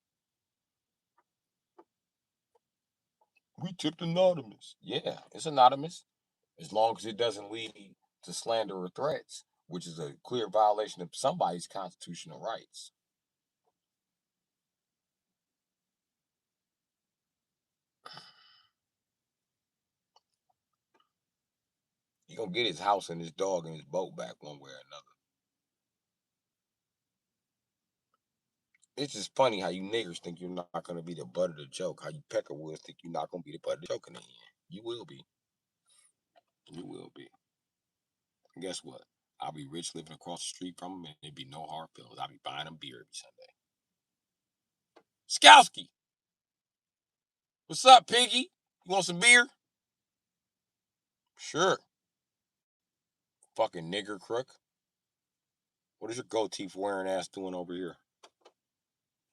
We tipped anonymous. Yeah, it's anonymous. As long as it doesn't lead to slander or threats, which is a clear violation of somebody's constitutional rights. He gonna get his house and his dog and his boat back one way or another. It's just funny how you niggers think you're not gonna be the butt of the joke. How you Peckerwoods think you're not gonna be the butt of the joke in the end. You will be. You will be. And guess what? I'll be rich living across the street from him, and there'd be no hard feelings. I'll be buying him beer every Sunday. Skowski, what's up, Piggy? You want some beer? Sure. Fucking nigger crook. What is your goat teeth wearing ass doing over here?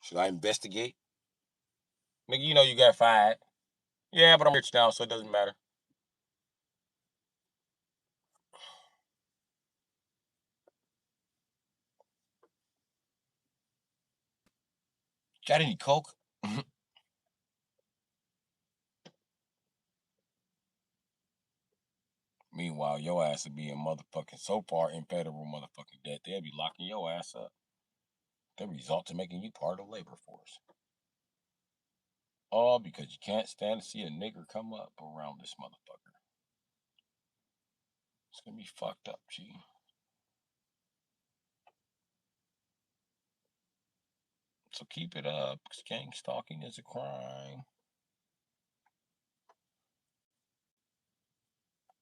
Should I investigate? Nigga, you know you got fired. Yeah, but I'm rich now, so it doesn't matter. Got any coke? Meanwhile, your ass would be in motherfucking so far in federal motherfucking debt, they'll be locking your ass up. The result to making you part of the labor force. All because you can't stand to see a nigger come up around this motherfucker. It's gonna be fucked up, G. So keep it up, because gang stalking is a crime.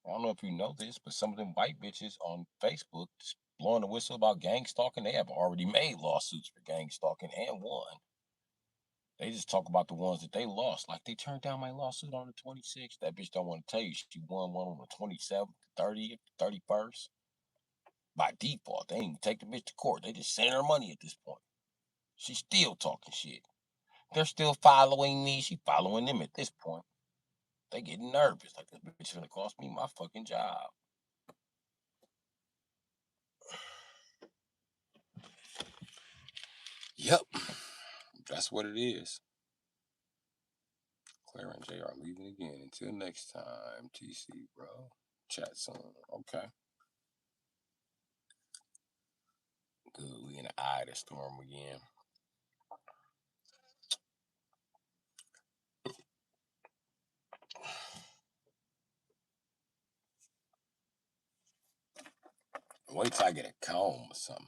I don't know if you know this, but some of them white bitches on Facebook just blowing the whistle about gang stalking, they have already made lawsuits for gang stalking and won. They just talk about the ones that they lost. Like they turned down my lawsuit on the 26th. That bitch don't want to tell you she won one on the 27th, 30th, 31st. By default, they ain't even take the bitch to court. They just sent her money at this point. She's still talking shit. They're still following me. She following them at this point. They getting nervous. Like this bitch is gonna cost me my fucking job. Yep. That's what it is. Claire and Jay are leaving again. Until next time, TC, bro. Chat soon. Okay. Good. We in the eye of the storm again. Wait till I get a comb or something.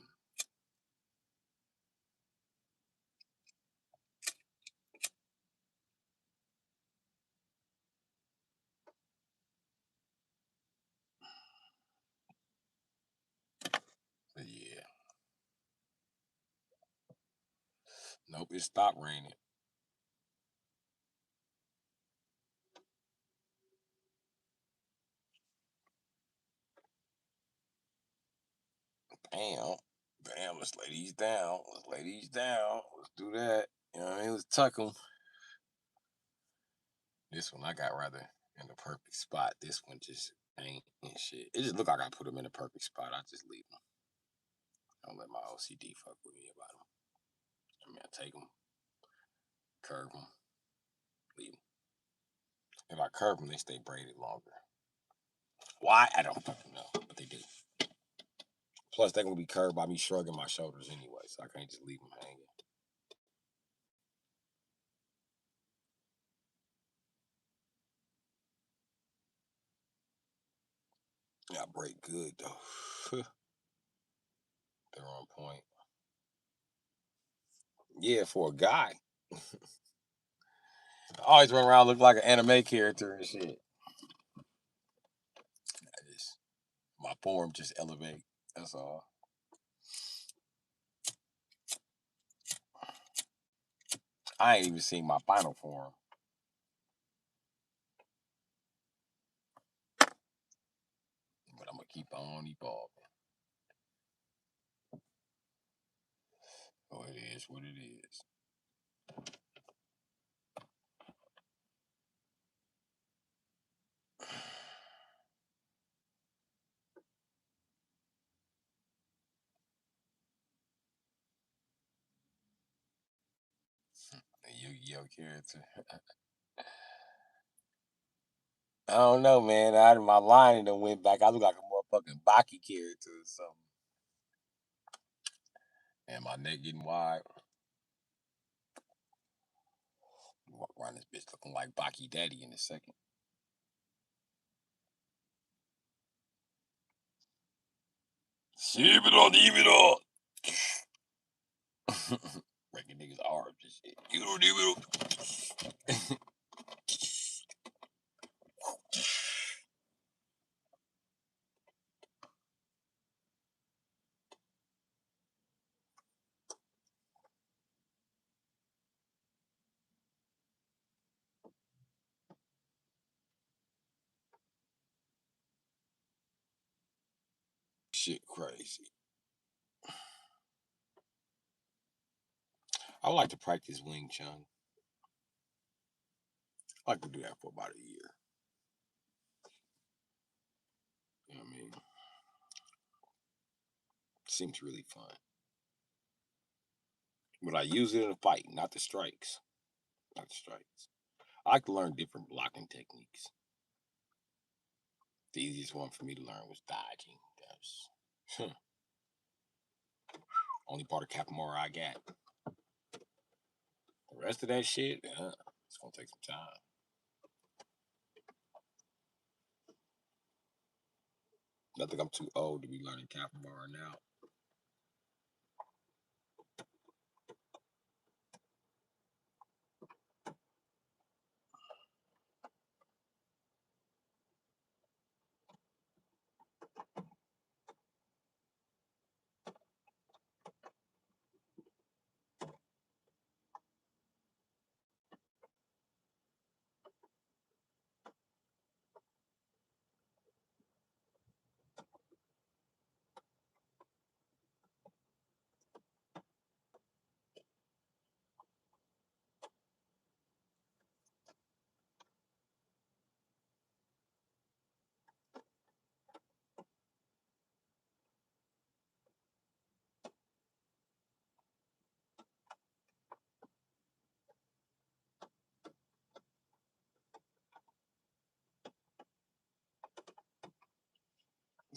But yeah. Nope, it stopped raining. Bam. Bam, let's lay these down. Let's lay these down. Let's do that. You know what I mean? Let's tuck them. This one I got rather in the perfect spot. This one just ain't and shit. It just look like I put them in the perfect spot. I just leave them. Don't let my OCD fuck with me about them. I mean, I take them, curve them, leave them. If I curve them, they stay braided longer. Why? I don't fucking know, but they do. Plus, they're gonna be curved by me shrugging my shoulders anyway, so I can't just leave them hanging. Yeah, I break good though. They're on point. Yeah, for a guy. I always run around look like an anime character and shit. I just my form just elevate. That's all. I ain't even seen my final form. But I'm gonna keep on evolving. Oh, it is what it is. A Yu-Gi-Oh character. I don't know, man. Out of my line and went back. I look like a motherfucking Baki character or something. And my neck getting wide. Walk around this bitch looking like Baki Daddy in a second. Ship it on, leave it on. Breaking niggas' arms and shit. You don't even. Shit crazy. I would like to practice Wing Chun. I like to do that for about a year. You know what I mean? Seems really fun. But I use it in a fight, not the strikes. Not the strikes. I like to learn different blocking techniques. The easiest one for me to learn was dodging. That's only part of Capoeira I got. The rest of that shit, it's gonna take some time. I think I'm too old to be learning Capoeira now.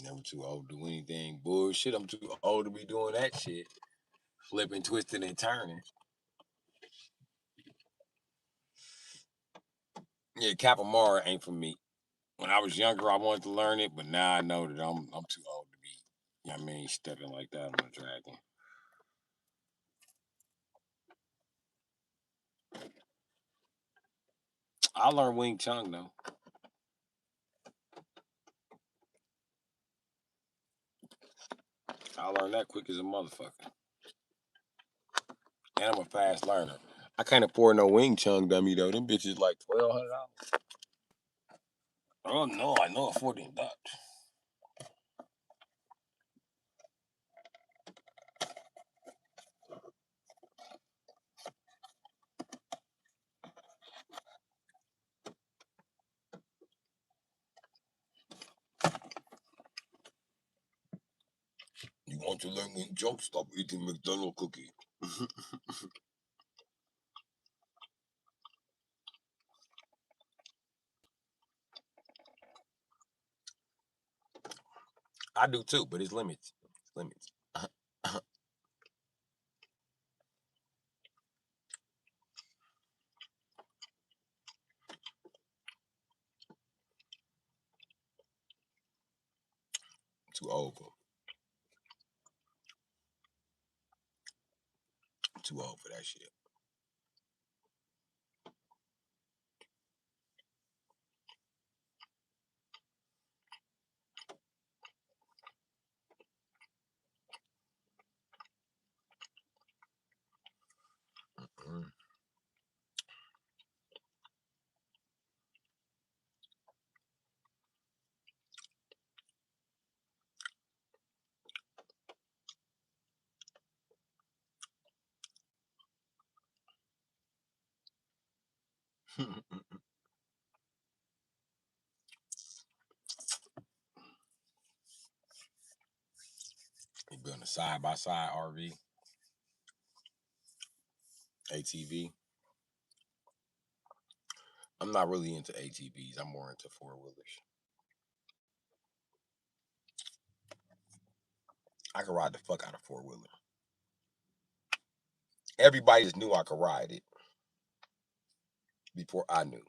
Never too old to do anything bullshit. I'm too old to be doing that shit. Flipping, twisting, and turning. Yeah, Capoeira ain't for me. When I was younger, I wanted to learn it, but now I know that I'm too old to be, you know what I mean, stepping like that on a dragon. I learned Wing Chun though. I learned that quick as a motherfucker. And I'm a fast learner. I can't afford no Wing Chun dummy though. Them bitches like $1,200. Oh no, I know $14. You want to learn Wing Chun? Stop eating McDonald's cookie. I do too, but it's limits. It's limits. Too old for. Too old for that shit. Mm. You building a side by side RV, ATV. I'm not really into ATVs. I'm more into four wheelers. I can ride the fuck out of four wheeler. Everybody just knew I could ride it before I knew.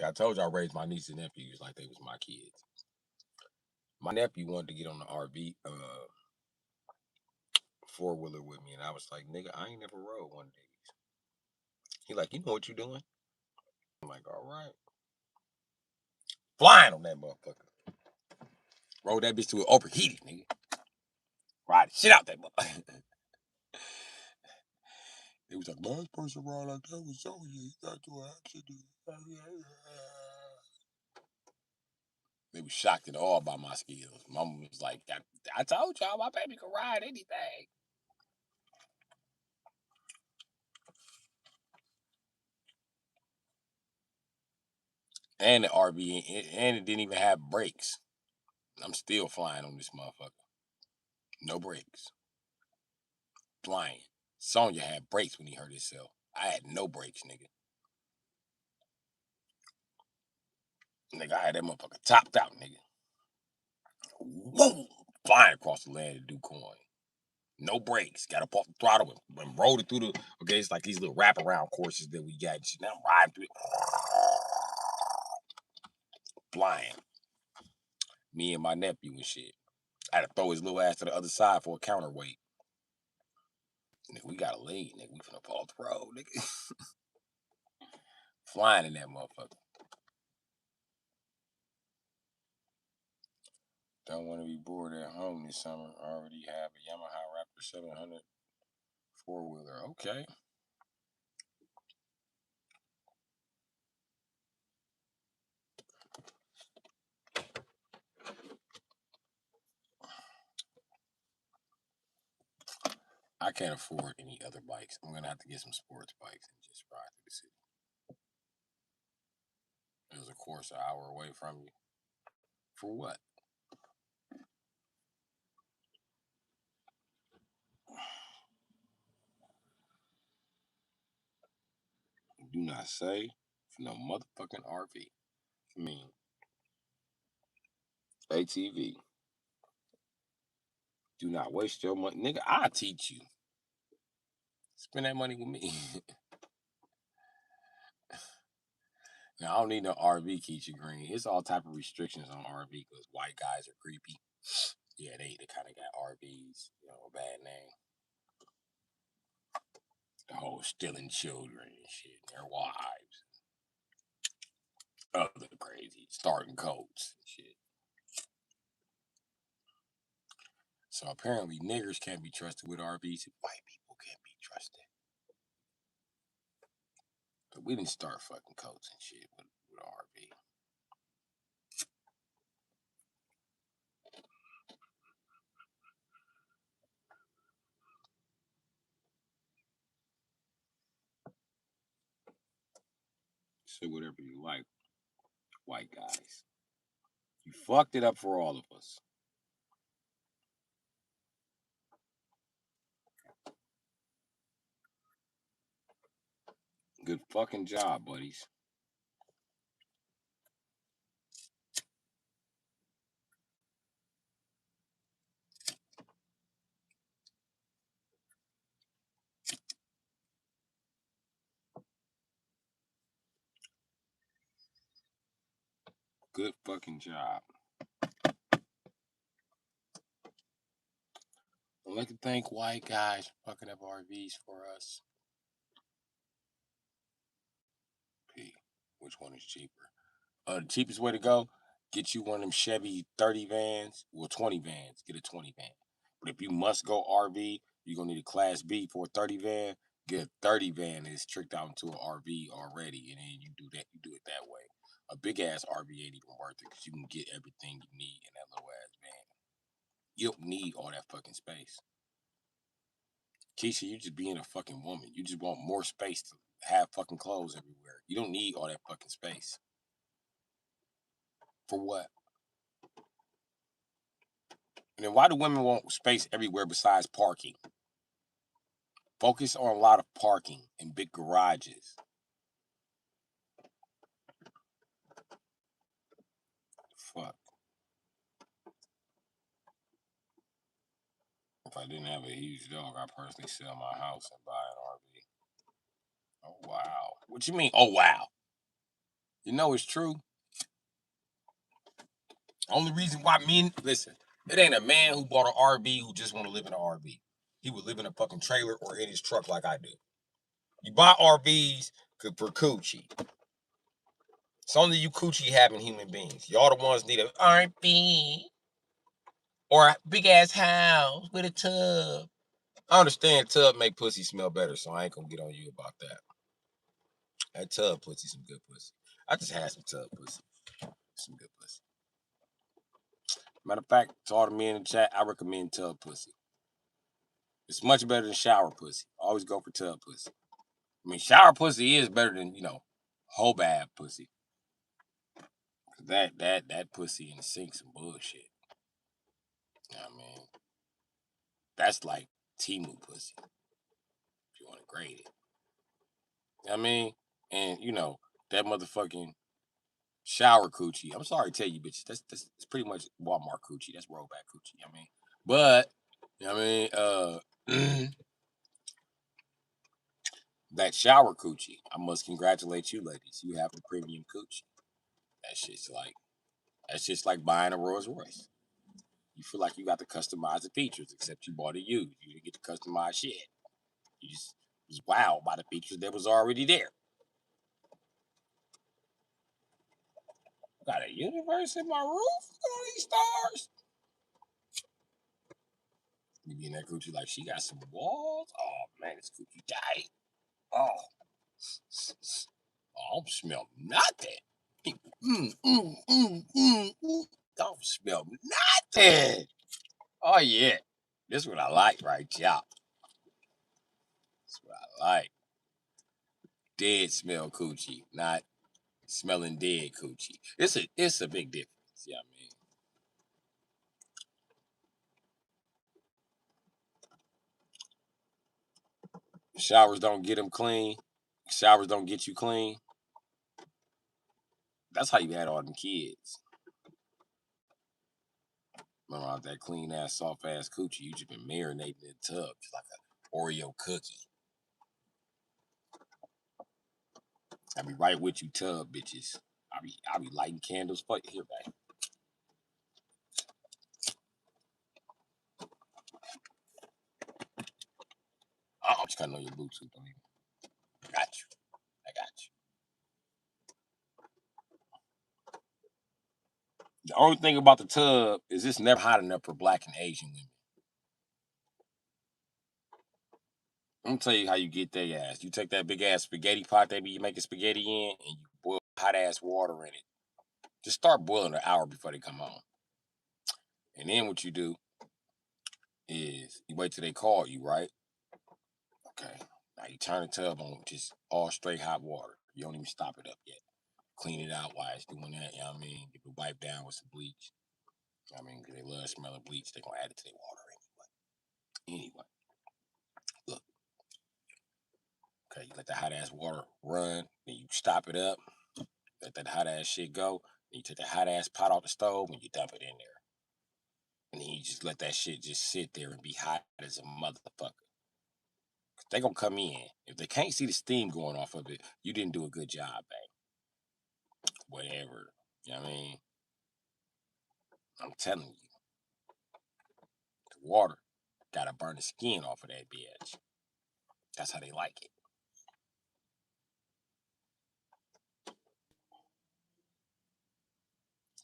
I told you I raised my niece and nephews like they was my kids. My nephew wanted to get on the RV 4-wheeler with me, and I was like, nigga, I ain't never rode one of these. He like, you know what you doing? I'm like, all right. Flying on that motherfucker. Rode that bitch to it overheated, nigga. Ride the shit out that motherfucker. It was like, last person ride like that was so you got to an accident. They was shocked at all by my skills. Mama was like, I told y'all my baby could ride anything. And the RV, and it didn't even have brakes. I'm still flying on this motherfucker. No brakes. Flying. Sonya had brakes when he hurt himself. I had no brakes, nigga. Nigga, I had that motherfucker topped out, nigga. Whoa! Flying across the land to do coin. No brakes. Got up off the throttle and rolled it through the. Okay, it's like these little wraparound courses that we got. Now I'm riding through it. Flying. Me and my nephew and shit. I had to throw his little ass to the other side for a counterweight. Nigga, we got a lead, nigga. We finna fall off the road, nigga. Flying in that motherfucker. Don't want to be bored at home this summer. I already have a Yamaha Raptor 700 4-wheeler. Okay. I can't afford any other bikes. I'm gonna have to get some sports bikes and just ride through the city. There's a course an hour away from you. For what? Do not say for no motherfucking RV. I mean, ATV. Do not waste your money. Nigga, I'll teach you. Spend that money with me. Now, I don't need no RV, Keisha Green. It's all type of restrictions on RV because white guys are creepy. Yeah, they kind of got RVs, a bad name. The whole stealing children and shit, their wives. Other crazy, starting cults and shit. So apparently niggers can't be trusted with RVs. White people can't be trusted. But we didn't start fucking cults and shit with RV. Say whatever you like, white guys. You fucked it up for all of us. Good fucking job, buddies. Good fucking job. I'd like to thank white guys for fucking up RVs for us. P. Which one is cheaper? The cheapest way to go, get you one of them Chevy 30 vans, 20 vans. Get a 20 van. But if you must go RV, you're going to need a Class B for a 30 van. Get a 30 van that is tricked out into an RV already, and then you do it that way. A big ass RV ain't even worth it because you can get everything you need in that little ass van. You don't need all that fucking space. Keisha, you just being a fucking woman. You just want more space to have fucking clothes everywhere. You don't need all that fucking space. For what? And then why do women want space everywhere besides parking? Focus on a lot of parking and big garages. Fuck. If I didn't have a huge dog, I'd personally sell my house and buy an RV. Oh, wow. What you mean, oh, wow? You know it's true. Only reason why men listen, it ain't a man who bought an RV who just want to live in an RV. He would live in a fucking trailer or in his truck like I do. You buy RVs for coochie. It's only you coochie having human beings. Y'all the ones need an RV or a big ass house with a tub. I understand tub make pussy smell better, so I ain't gonna get on you about that. That tub pussy, some good pussy. I just had some tub pussy. Some good pussy. Matter of fact, to all the men in the chat, I recommend tub pussy. It's much better than shower pussy. Always go for tub pussy. I mean, shower pussy is better than, whole bath pussy. That pussy in the sink some bullshit. You know what I mean? That's like Timu pussy, if you want to grade it. You know what I mean? And, that motherfucking shower coochie. I'm sorry to tell you, bitches. That's pretty much Walmart coochie. That's rollback coochie. You know what I mean? But, you know what I mean? That shower coochie. I must congratulate you, ladies. You have the premium coochie. That's just like buying a Rolls Royce. You feel like you got to customize the features, except you bought it used. You didn't get to customize shit. You just was wowed by the features that was already there. Got a universe in my roof? Look at all these stars. You be in that coochie like she got some walls. Oh man, this coochie tight. Oh, I don't smell nothing. Don't smell nothing. Oh yeah, this is what I like right here. That's what I like. Dead smell coochie, not smelling dead coochie. It's a big difference. Yeah, I mean. Showers don't get them clean. Showers don't get you clean. That's how you had all them kids. Remember that clean ass, soft ass coochie? You just been marinating in the tub, just like an Oreo cookie. I be right with you, tub bitches. I be lighting candles. Fuck here, back. I'm just cutting on your Bluetooth. I got you. I got you. The only thing about the tub is it's never hot enough for Black and Asian women. I'm gonna tell you how you get their ass. You take that big ass spaghetti pot they be making spaghetti in, and you boil hot ass water in it. Just start boiling an hour before they come home. And then what you do is you wait till they call you, right? Okay. Now you turn the tub on just all straight hot water. You don't even stop it up yet. Clean it out while it's doing that. You know what I mean? Get the wipe down with some bleach. You know what I mean? Because they love smelling bleach. They're gonna add it to their water anyway. Anyway, look. Okay, you let the hot ass water run, then you stop it up, let that hot ass shit go, then you take the hot ass pot off the stove and you dump it in there. And then you just let that shit just sit there and be hot as a motherfucker. They gonna come in. If they can't see the steam going off of it, you didn't do a good job, babe. Whatever. You know what I mean? I'm telling you, the water gotta burn the skin off of that bitch. That's how they like it.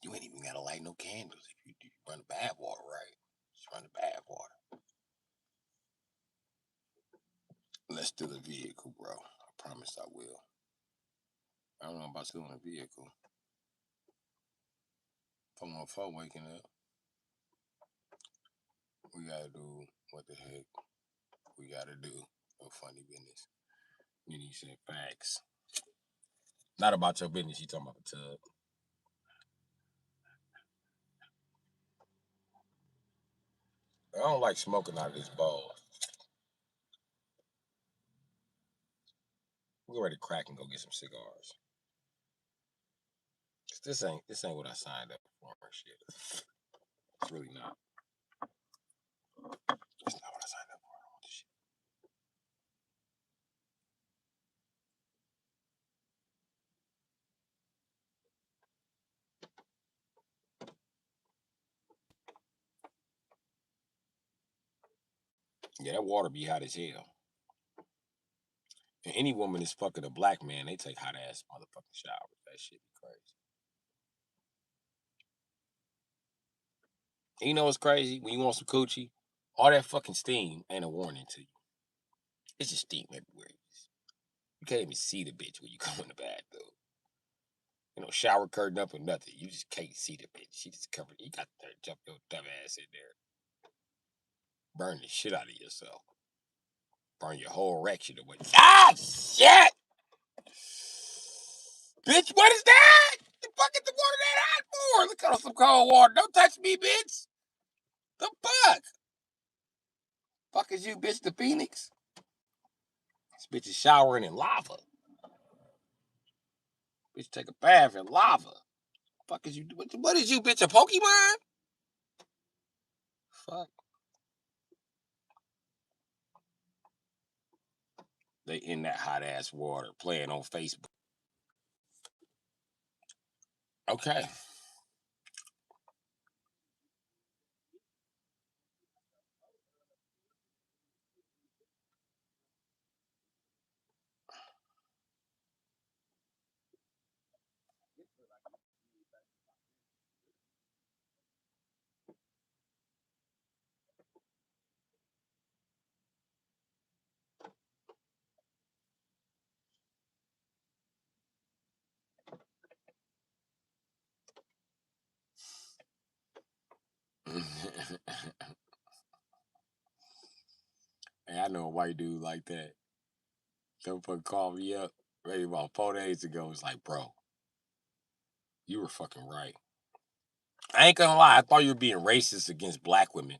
You ain't even gotta light no candles if you run the bad water right. Just run the bad water. Let's do the vehicle, bro. I promise I will. I don't know about stealing a vehicle. 414 waking up. We gotta do what the heck we gotta do. No funny business. Then he said facts. Not about your business, you talking about the tub. I don't like smoking out of this bowl. We're ready to crack and go get some cigars. This ain't what I signed up for. Shit. It's really not. It's not what I signed up for. Shit. Yeah, that water be hot as hell. And any woman is fucking a black man, they take hot ass motherfucking showers. That shit be crazy. And you know what's crazy? When you want some coochie, all that fucking steam ain't a warning to you. It's just steam everywhere. You can't even see the bitch when you go in the bathroom. You know, shower curtain up or nothing. You just can't see the bitch. She just covered. You got to jump your dumb ass in there. Burn the shit out of yourself. Burn your whole erection away. Ah, shit! Bitch, what is that? The fuck is the water that hot for? Look at some cold water. Don't touch me, bitch. The fuck? Fuck is you, bitch, the Phoenix? This bitch is showering in lava. Bitch, take a bath in lava. Fuck is you? What is you, bitch, a Pokemon? Fuck. They in that hot ass water playing on Facebook. Okay. Hey, I know a white dude like that. Some fucking called me up maybe about 4 days ago. It's like, bro, you were fucking right. I ain't gonna lie, I thought you were being racist against black women.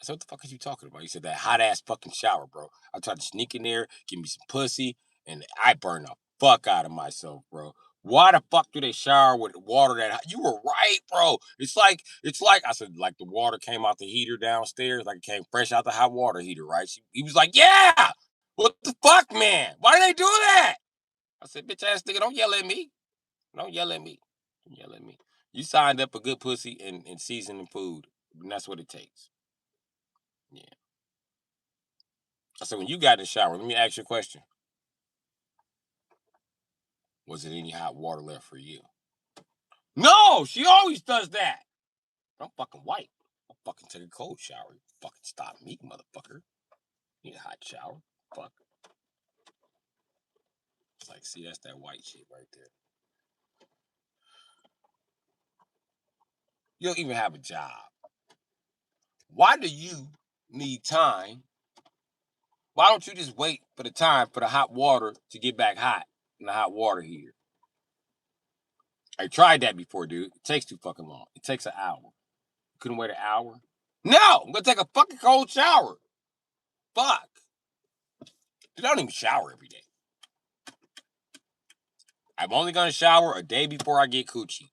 I said, what the fuck are you talking about? He said, that hot ass fucking shower, bro. I tried to sneak in there, give me some pussy, and I burned the fuck out of myself, bro. Why the fuck do they shower with water that hot? You were right, bro. It's like I said, like the water came out the heater downstairs, like it came fresh out the hot water heater, right? He was like, yeah. What the fuck, man? Why do they do that? I said, bitch ass nigga, don't yell at me. Don't yell at me. Don't yell at me. You signed up for good pussy and seasoning food, and that's what it takes. Yeah. I said, when you got in the shower, let me ask you a question. Was it any hot water left for you? No, she always does that. I'm fucking white. I'll fucking take a cold shower. You fucking stop me, motherfucker. Need a hot shower. Fuck. It's like, see, that's that white shit right there. You don't even have a job. Why do you need time? Why don't you just wait for the time for the hot water to get back hot in the hot water heater? I tried that before, dude. It takes too fucking long. It takes an hour. You couldn't wait an hour? No, I'm gonna take a fucking cold shower. Fuck. Dude, I don't even shower every day. I'm only gonna shower a day before I get coochie.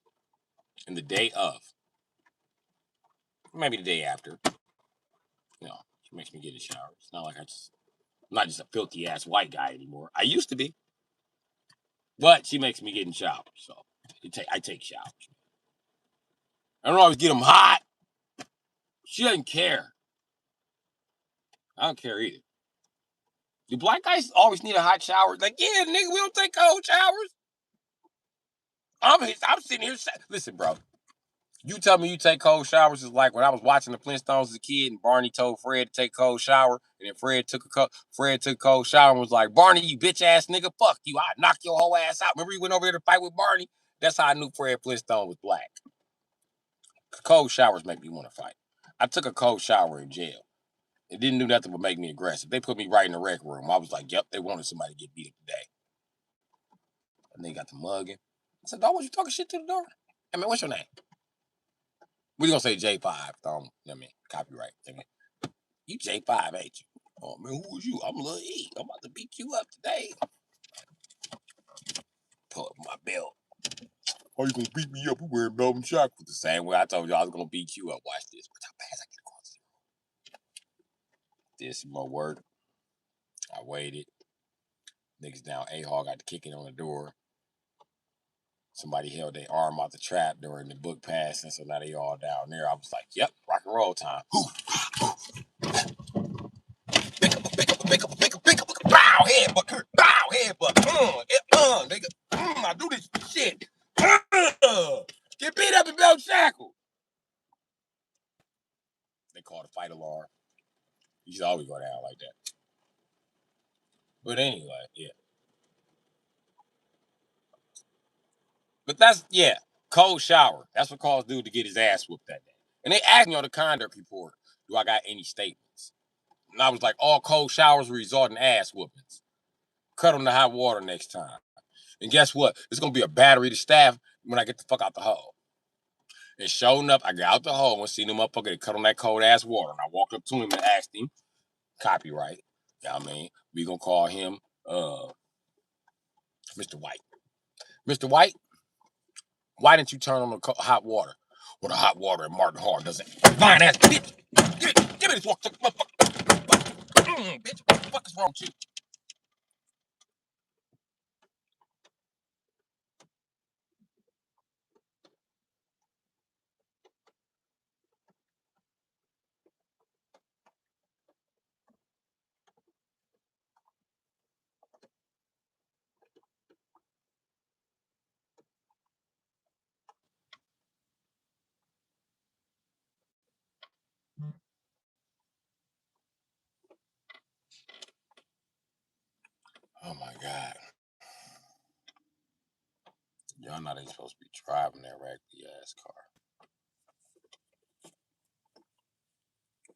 And the day of. Maybe the day after. You know, she makes me get a shower. It's not like I'm not just a filthy ass white guy anymore. I used to be. But she makes me get in showers. So I take showers. I don't always get them hot. She doesn't care. I don't care either. Do black guys always need a hot shower? Like, yeah, nigga, we don't take cold showers. I'm sitting here. Listen, bro. You tell me you take cold showers is like when I was watching the Flintstones as a kid and Barney told Fred to take a cold shower and then Fred took a cold shower and was like, Barney, you bitch ass nigga, fuck you. I knock your whole ass out. Remember you went over there to fight with Barney? That's how I knew Fred Flintstone was black. Cold showers make me want to fight. I took a cold shower in jail. It didn't do nothing but make me aggressive. They put me right in the rec room. I was like, yep, they wanted somebody to get beat up today. And they got the mugging. I said, dog, was you talking shit to the door? I mean, what's your name? We're gonna say J5. Copyright. You J5, ain't you? Oh man, who was you? I'm Lil E. I'm about to beat you up today. Pull up my belt. Oh, you gonna beat me up? We wearing Melvin shackles the same way I told you I was gonna beat you up. Watch this. Watch how fast I get across. Did some more work. I waited. Niggas down A-Hog got to kicking on the door. Somebody held their arm out the trap during the book passing, so now they all down there. I was like, yep, rock and roll time. headbutt, Kurt. Bow, headbutt. Nigga. I do this shit. Get beat up and belt shackled. They call the fight alarm. You should always go down like that. But anyway, yeah. But that's, yeah, cold shower. That's what caused dude to get his ass whooped that day. And they asked me on the conduct report, do I got any statements? And I was like, all cold showers result in ass whoopings. Cut on the hot water next time. And guess what? It's going to be a battery to staff when I get the fuck out the hole. And sure enough, I got out the hole and seen the motherfucker that cut on that cold ass water. And I walked up to him and asked him, copyright, you know what I mean? We going to call him Mr. White. Mr. White, why didn't you turn on the hot water? Well, the hot water at Martin Hard doesn't. Fine ass bitch. Give me this water. Bitch, what the fuck is wrong with you? Oh my God. Y'all not even supposed to be driving that raggedy ass car.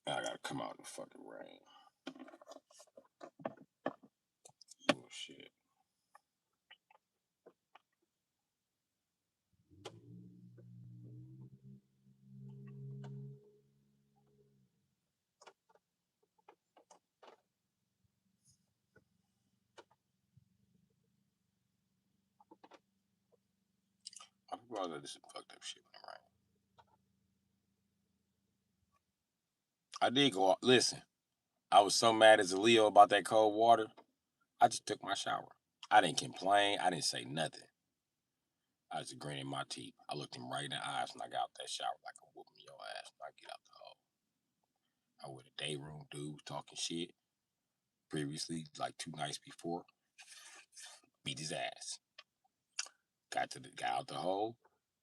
I gotta come out in the fucking rain. Oh shit. I'm gonna do some fucked up shit in the rain. I did go out. Listen, I was so mad as a Leo about that cold water. I just took my shower. I didn't complain. I didn't say nothing. I was grinning my teeth. I looked him right in the eyes when I got out that shower like I'm whooping your ass when I get out the hole. I was with a day room dude talking shit previously, like 2 nights before. Beat his ass. Got out the hole,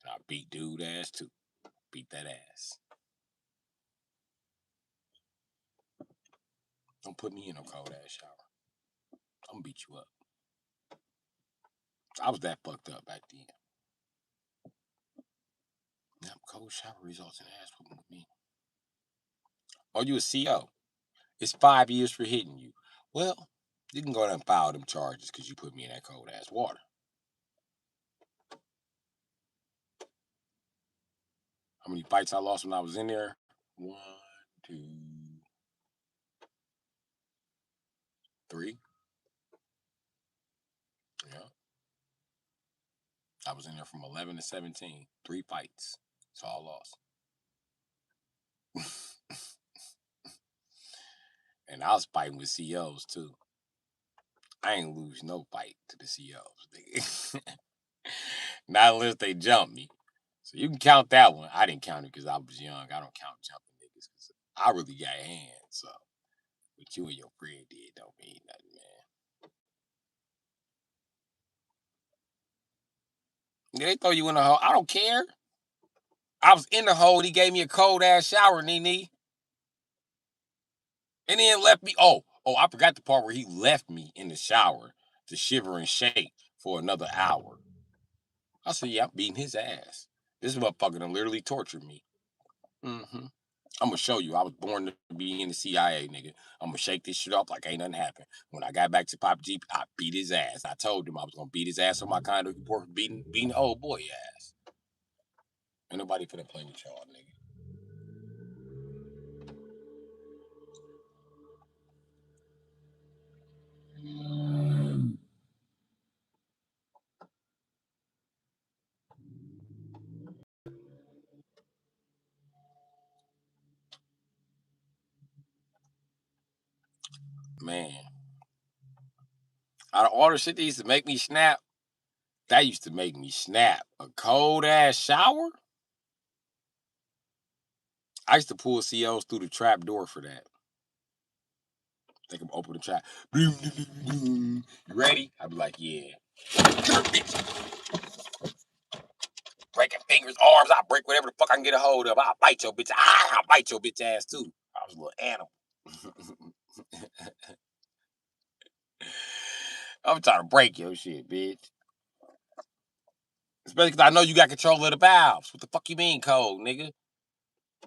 and I beat dude ass too. Beat that ass. Don't put me in no cold ass shower. I'm gonna beat you up. I was that fucked up back then. Now cold shower results in ass whooping with me. Oh, you a CO? It's 5 years for hitting you. Well, you can go ahead and file them charges because you put me in that cold ass water. How many fights I lost when I was in there? 1, 2, 3. Yeah. I was in there from 11 to 17. 3 fights. It's all lost. And I was fighting with COs too. I ain't lose no fight to the COs. Not unless they jump me. So you can count that one. I didn't count it because I was young. I don't count jumping niggas because I really got hands. So what you and your friend did don't mean nothing, man. They throw you in the hole. I don't care. I was in the hole. He gave me a cold ass shower, Nene. And then left me. Oh, I forgot the part where he left me in the shower to shiver and shake for another hour. I said, yeah, I'm beating his ass. This motherfucker done literally tortured me. Mm-hmm. I'm gonna show you. I was born to be in the CIA, nigga. I'm gonna shake this shit up like ain't nothing happened. When I got back to Pop G, I beat his ass. I told him I was gonna beat his ass on my conduct report for beating the old boy ass. Ain't nobody finna play with y'all, nigga. Man, out of all the shit that used to make me snap, that used to make me snap. A cold ass shower? I used to pull COs through the trap door for that. They can open the trap. You ready? I'd be like, yeah. Breaking fingers, arms. I'll break whatever the fuck I can get a hold of. I'll bite your bitch. I'll bite your bitch ass too. I was a little animal. I'm trying to break your shit, bitch. Especially because I know you got control of the valves. What the fuck you mean cold, nigga?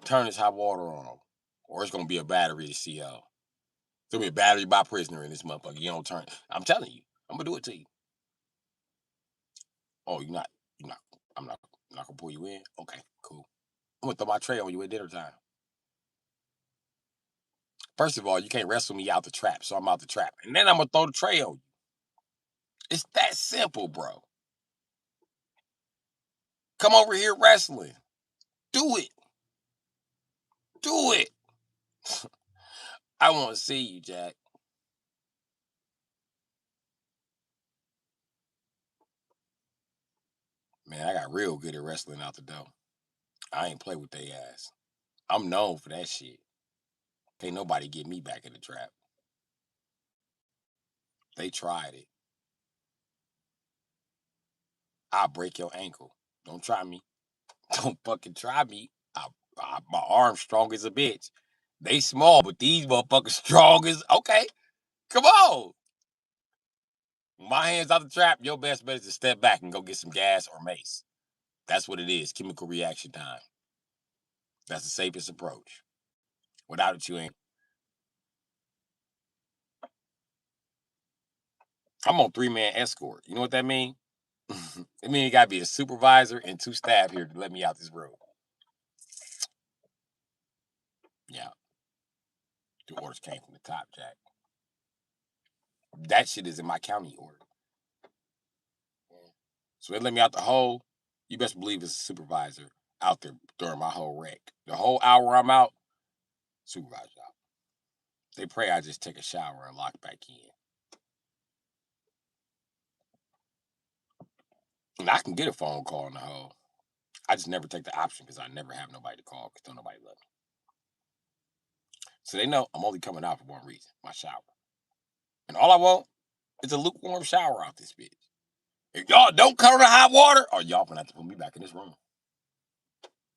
Turn this hot water on. Or it's going to be a battery to CO. It's going to be a battery by prisoner in this motherfucker. You don't turn it. I'm telling you. I'm going to do it to you. Oh, you're not. I'm not going to pull you in? Okay, cool. I'm going to throw my tray on you at dinner time. First of all, you can't wrestle me out the trap, so I'm out the trap. And then I'm going to throw the tray on you. It's that simple, bro. Come over here wrestling. Do it. Do it. I want to see you, Jack. Man, I got real good at wrestling out the door. I ain't play with they ass. I'm known for that shit. Can't nobody get me back in the trap. They tried it. I'll break your ankle. Don't try me. Don't fucking try me. My arm's strong as a bitch. They small, but these motherfuckers strong as... Okay, come on. My hands out the trap, your best bet is to step back and go get some gas or mace. That's what it is, chemical reaction time. That's the safest approach. Without it, you ain't. I'm on 3-man escort. You know what that means? It means you gotta be a supervisor and 2 staff here to let me out this room. Yeah. The orders came from the top, Jack. That shit is in my county order. So they let me out the hole. You best believe it's a supervisor out there during my whole wreck. The whole hour I'm out, supervisor out. They pray I just take a shower and lock back in. And I can get a phone call in the hole. I just never take the option because I never have nobody to call because don't nobody love me. So they know I'm only coming out for one reason, my shower. And all I want is a lukewarm shower out this bitch. If y'all don't cover the hot water, or y'all gonna have to put me back in this room.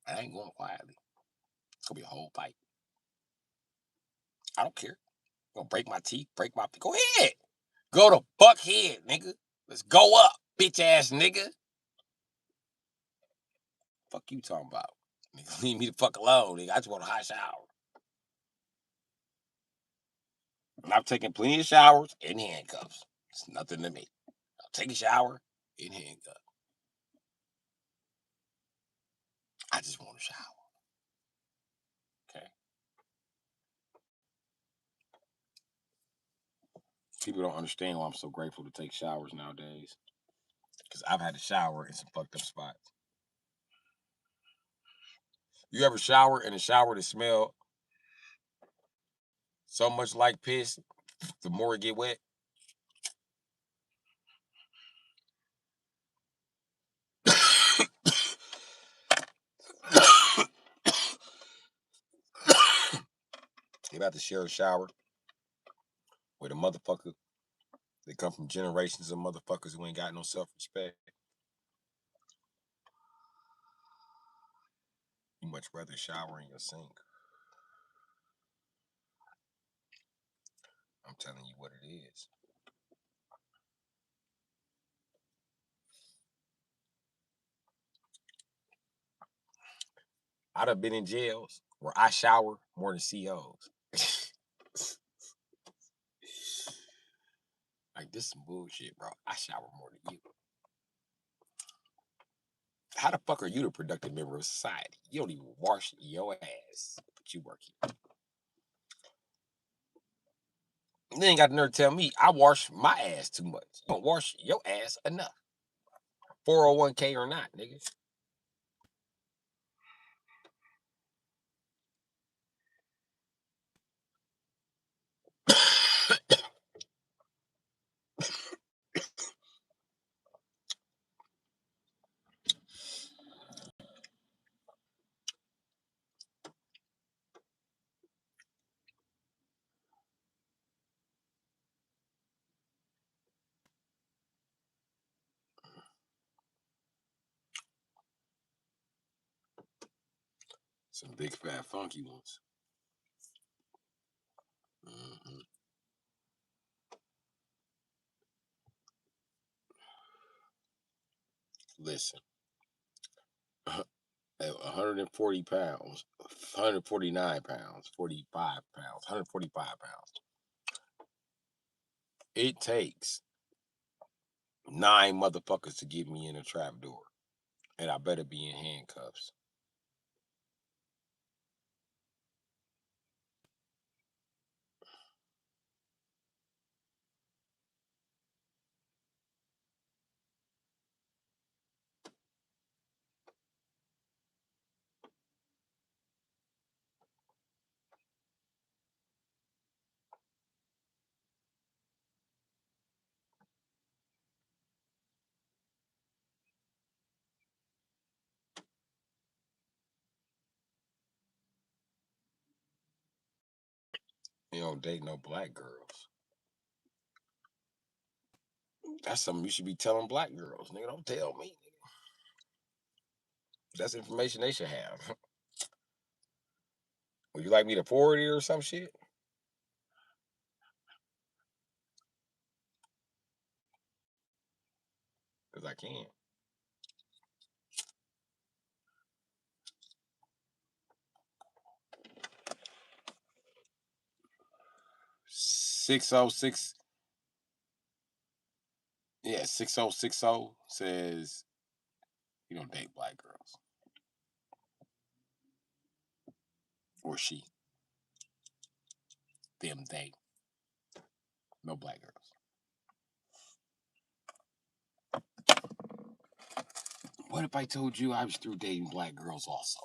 I ain't going quietly. It's gonna be a whole fight. I don't care. I'm gonna break my teeth, break my... Go ahead. Go to fuck head, nigga. Let's go up, bitch ass nigga. Fuck you talking about? Nigga, leave me the fuck alone, nigga. I just want a hot shower. And I've taken plenty of showers in handcuffs. It's nothing to me. I'll take a shower in handcuffs. I just want a shower. Okay. People don't understand why I'm so grateful to take showers nowadays. Because I've had to shower in some fucked up spots. You ever shower in a shower that smell so much like piss, the more it get wet? You about to share a shower with a motherfucker that come from generations of motherfuckers who ain't got no self-respect. You much rather shower in your sink. I'm telling you what it is. I'd have been in jails where I shower more than COs. Like, this is some bullshit, bro. I shower more than you. How the fuck are you the productive member of society? You don't even wash your ass, but you work here. You ain't got the nerve to tell me I wash my ass too much. You don't wash your ass enough. 401k or not, nigga. Some big fat funky ones. Mm-hmm. Listen, 140 pounds, 149 pounds, 45 pounds, 145 pounds. It takes 9 motherfuckers to get me in a trap door, and I better be in handcuffs. You don't date no black girls. That's something you should be telling black girls. Nigga, don't tell me. That's information they should have. Would you like me to forward it or some shit? Because I can. 606. Yeah, 6060 says you don't date black girls. Or she. Them, they. No black girls. What if I told you I was through dating black girls also?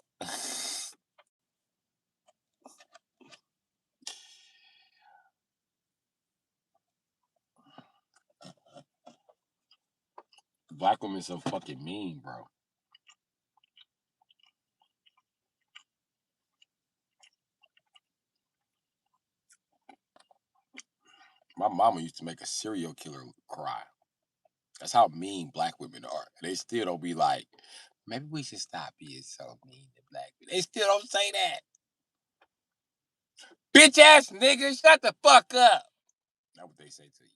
Black women so fucking mean, bro. My mama used to make a serial killer cry. That's how mean black women are. They still don't be like, maybe we should stop being so mean to black people. They still don't say that. Bitch ass nigga, shut the fuck up. That's what they say to you.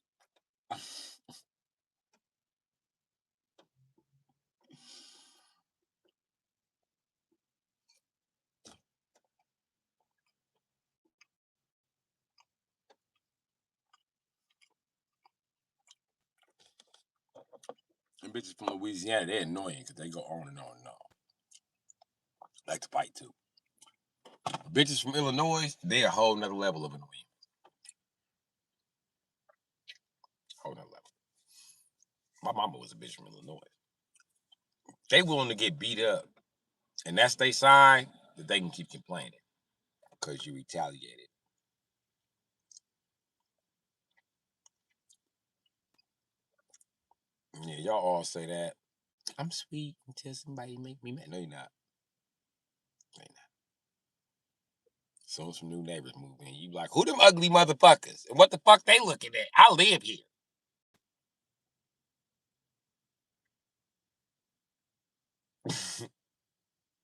And bitches from Louisiana, they're annoying because they go on and on and on. Like to fight too. Bitches from Illinois, they a whole nother level of annoying. Whole nother level. My mama was a bitch from Illinois. They willing to get beat up. And that's their sign that they can keep complaining. Because you retaliated. Yeah, y'all all say that. I'm sweet until somebody make me mad. No, you're not. No, you're not. Soon some new neighbors move in. You like, who them ugly motherfuckers? And what the fuck they looking at? I live here.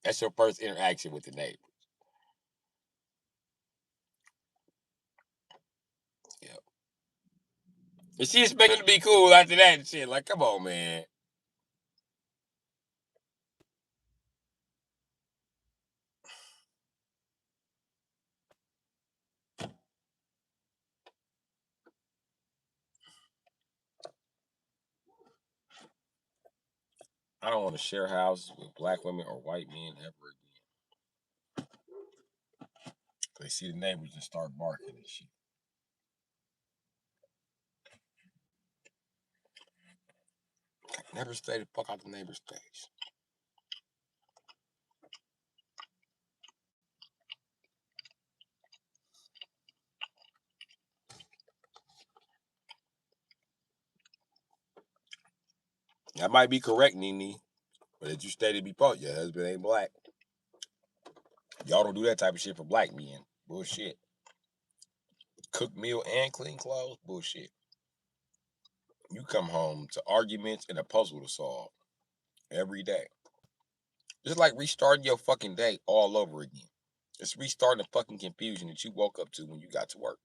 That's your first interaction with the neighbor. Yep. And she expecting to be cool after that and shit. Like, come on, man. I don't want to share houses with black women or white men ever again. They see the neighbors and start barking and shit. Never stay the fuck out the neighbor's face. That might be correct, Nene. But as you stated before, your husband ain't black. Y'all don't do that type of shit for black men. Bullshit. Cook meal and clean clothes? Bullshit. You come home to arguments and a puzzle to solve every day. It's like restarting your fucking day all over again. It's restarting the fucking confusion that you woke up to when you got to work.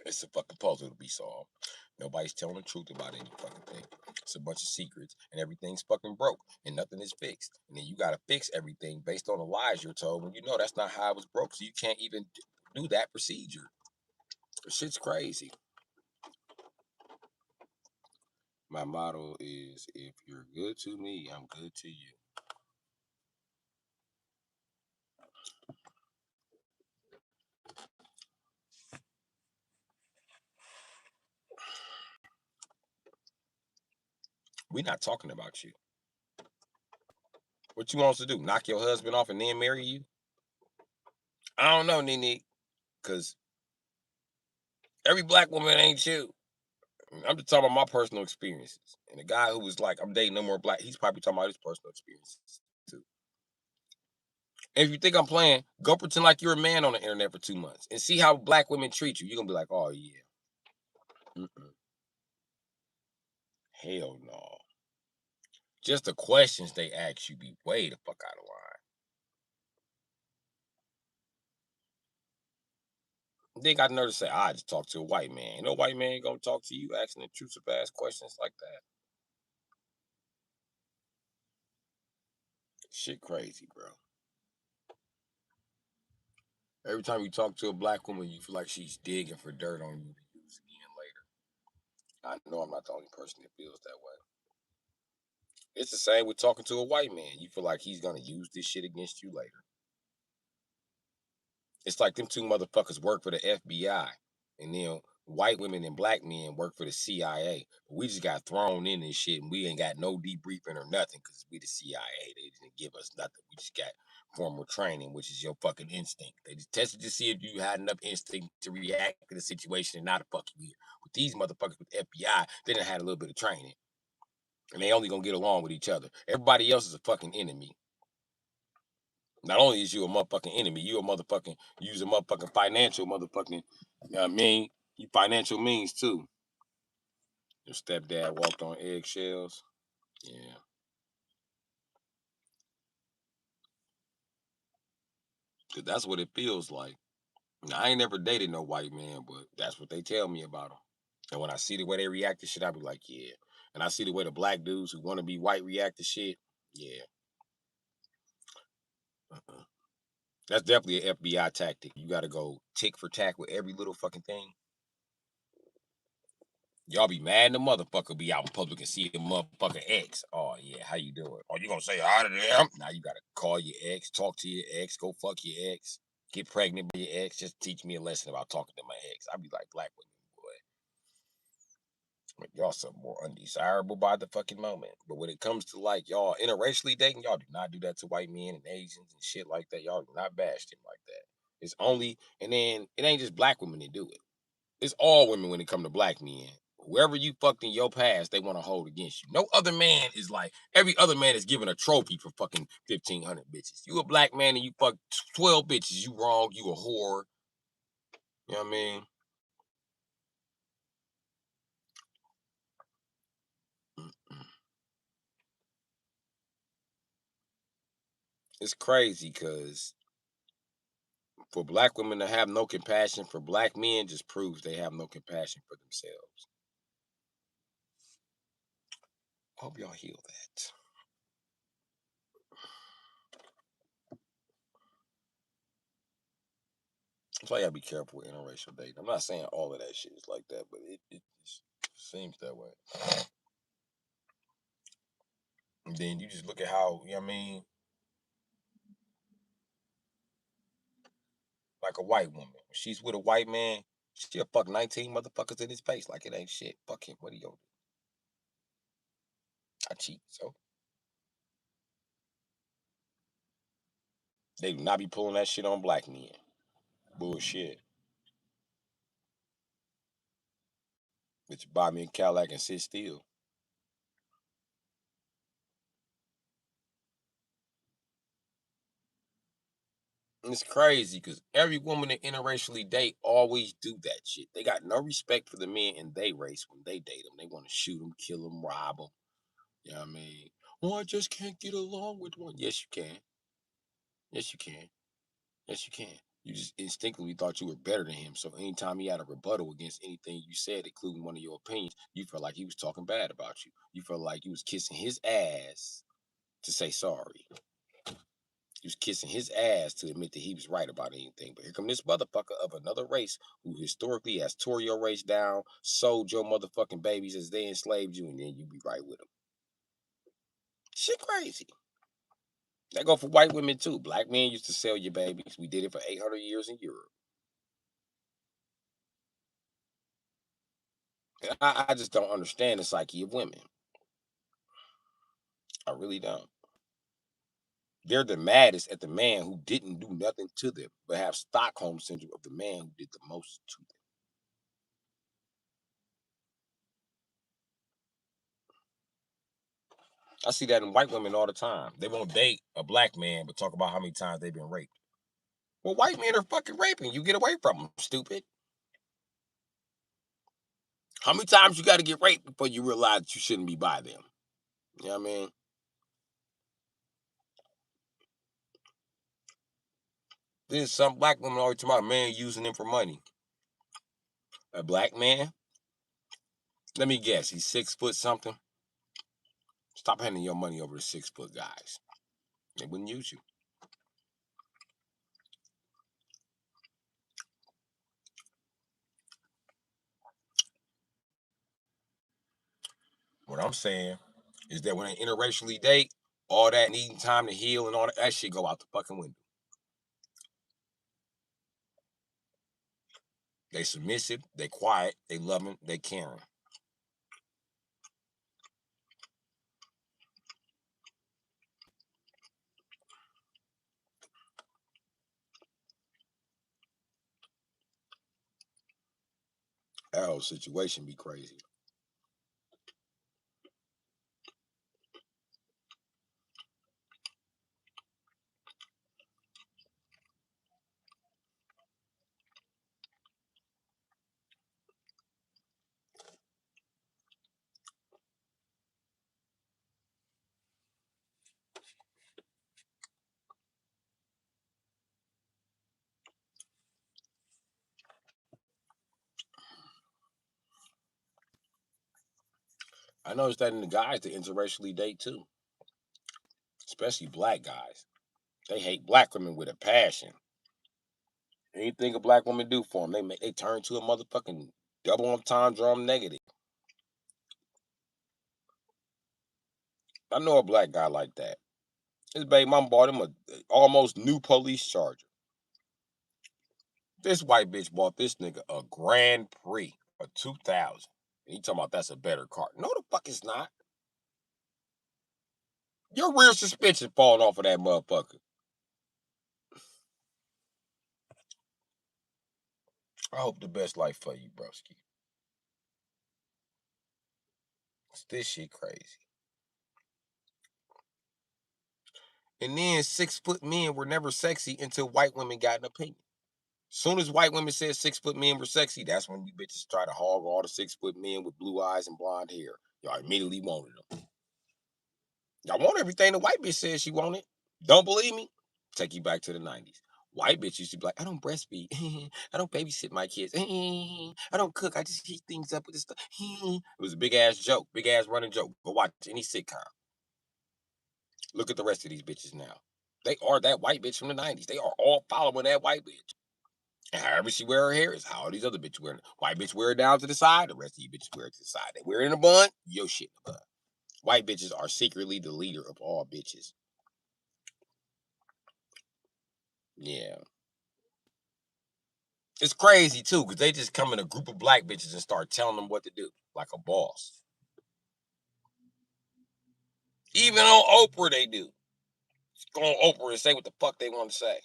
It's a fucking puzzle to be solved. Nobody's telling the truth about any fucking thing. It's a bunch of secrets, and everything's fucking broke, and nothing is fixed. And then you gotta fix everything based on the lies you're told when you know that's not how it was broke. So you can't even do that procedure. Shit's crazy. My motto is, if you're good to me, I'm good to you. We're not talking about you. What you want us to do? Knock your husband off and then marry you? I don't know, Nene, because every black woman ain't you. I'm just talking about my personal experiences. And the guy who was like, I'm dating no more black, he's probably talking about his personal experiences too. And if you think I'm playing, go pretend like you're a man on the internet for 2 months and see how black women treat you. You're gonna be like, oh yeah. Mm-mm. Hell no. Just the questions they ask you be way the fuck out of line. They got nerve to say, I just talked to a white man. No white man gonna talk to you asking intrusive ass questions like that. Shit crazy, bro. Every time you talk to a black woman, you feel like she's digging for dirt on you to use again later. I know I'm not the only person that feels that way. It's the same with talking to a white man. You feel like he's gonna use this shit against you later. It's like them two motherfuckers work for the FBI, and then white women and black men work for the CIA. But we just got thrown in this shit, and we ain't got no debriefing or nothing because we the CIA. They didn't give us nothing. We just got formal training, which is your fucking instinct. They just tested to see if you had enough instinct to react to the situation and not to fuck you here. With these motherfuckers with the FBI, they done had a little bit of training, and they only gonna get along with each other. Everybody else is a fucking enemy. Not only is you a motherfucking enemy, you a motherfucking use a motherfucking financial motherfucking you financial means too. Your stepdad walked on eggshells. Yeah. Cause that's what it feels like. Now, I ain't never dated no white man, but that's what they tell me about them. And when I see the way they react to shit, I be like, yeah. And I see the way the black dudes who want to be white react to shit. Yeah. Uh-uh. That's definitely an FBI tactic. You got to go tick for tack with every little fucking thing. Y'all be mad and the motherfucker be out in public and see a motherfucking ex. Oh yeah, how you doing? Oh, you gonna say hi to them? Now you gotta call your ex, talk to your ex, go fuck your ex, get pregnant by your ex. Just teach me a lesson about talking to my ex. I be like, black women, boy, like, y'all something more undesirable by the fucking moment. But when it comes to like y'all interracially dating, y'all do not do that to white men and Asians and shit like that. Y'all do not bash them like that. It's only, and then it ain't just black women that do it. It's all women when it come to black men. Whoever you fucked in your past, they want to hold against you. No other man is like every other man is given a trophy for fucking 1,500 bitches. You a black man and you fuck 12 bitches. You wrong. You a whore. You know what I mean? It's crazy because for black women to have no compassion for black men just proves they have no compassion for themselves. Hope y'all heal that. That's why you gotta be careful with interracial dating. I'm not saying all of that shit is like that, but it seems that way. And then you just look at how, you know what I mean, like a white woman. When she's with a white man, she'll fuck 19 motherfuckers in his face like it ain't shit. Fuck him. What are you gonna do? I cheat. So they do not be pulling that shit on black men. Bullshit. But you buy me a Cadillac and sit still. And it's crazy because every woman that interracially date always do that shit. They got no respect for the men in their race when they date them. They want to shoot them, kill them, rob them. You know what I mean? Oh, I just can't get along with one. Yes, you can. Yes, you can. Yes, you can. You just instinctively thought you were better than him. So anytime he had a rebuttal against anything you said, including one of your opinions, you felt like he was talking bad about you. You felt like you was kissing his ass to say sorry. He was kissing his ass to admit that he was right about anything. But here come this motherfucker of another race who historically has tore your race down, sold your motherfucking babies as they enslaved you, and then you be right with them. Shit crazy. That go for white women too. Black men used to sell your babies. We did it for 800 years in Europe. And I just don't understand the psyche of women. I really don't. They're the maddest at the man who didn't do nothing to them, but have Stockholm syndrome of the man who did the most to them. I see that in white women all the time. They won't date a black man, but talk about how many times they've been raped. Well, white men are fucking raping. You get away from them, stupid. How many times you got to get raped before you realize that you shouldn't be by them? You know what I mean? There's some black women always talking about a man using them for money. A black man? Let me guess. He's 6 foot something. Stop handing your money over to 6 foot guys. They wouldn't use you. What I'm saying is that when they interracially date, all that needing time to heal and all that shit go out the fucking window. They submissive, they quiet, they loving, they caring. That whole situation be crazy. I noticed that in the guys that interracially date too, especially black guys. They hate black women with a passion. Anything a black woman do for them, they turn to a motherfucking double entendre negative. I know a black guy like that. His baby mom bought him a almost new police charger. This white bitch bought this nigga a Grand Prix, a 2000. And he talking about that's a better car. No, the fuck it's not. Your rear suspension falling off of that motherfucker. I hope the best life for you, broski. This shit crazy. And then 6 foot men were never sexy until white women got an opinion. Soon as white women said 6 foot men were sexy, that's when you bitches try to hog all the 6 foot men with blue eyes and blonde hair. Y'all immediately wanted them. Y'all want everything the white bitch says she wanted. Don't believe me? Take you back to the 90s. White bitch used to be like, I don't breastfeed. I don't babysit my kids. I don't cook. I just heat things up with this stuff. It was a big ass joke, big ass running joke. Go watch any sitcom. Look at the rest of these bitches now. They are that white bitch from the 90s. They are all following that white bitch. And however she wear her hair is how all these other bitches wear it. White bitch wear it down to the side. The rest of you bitches wear it to the side. They wear it in a bun. Your shit in a bun. White bitches are secretly the leader of all bitches. Yeah. It's crazy too, because they just come in a group of black bitches and start telling them what to do, like a boss. Even on Oprah, they do. Just go on Oprah and say what the fuck they want to say.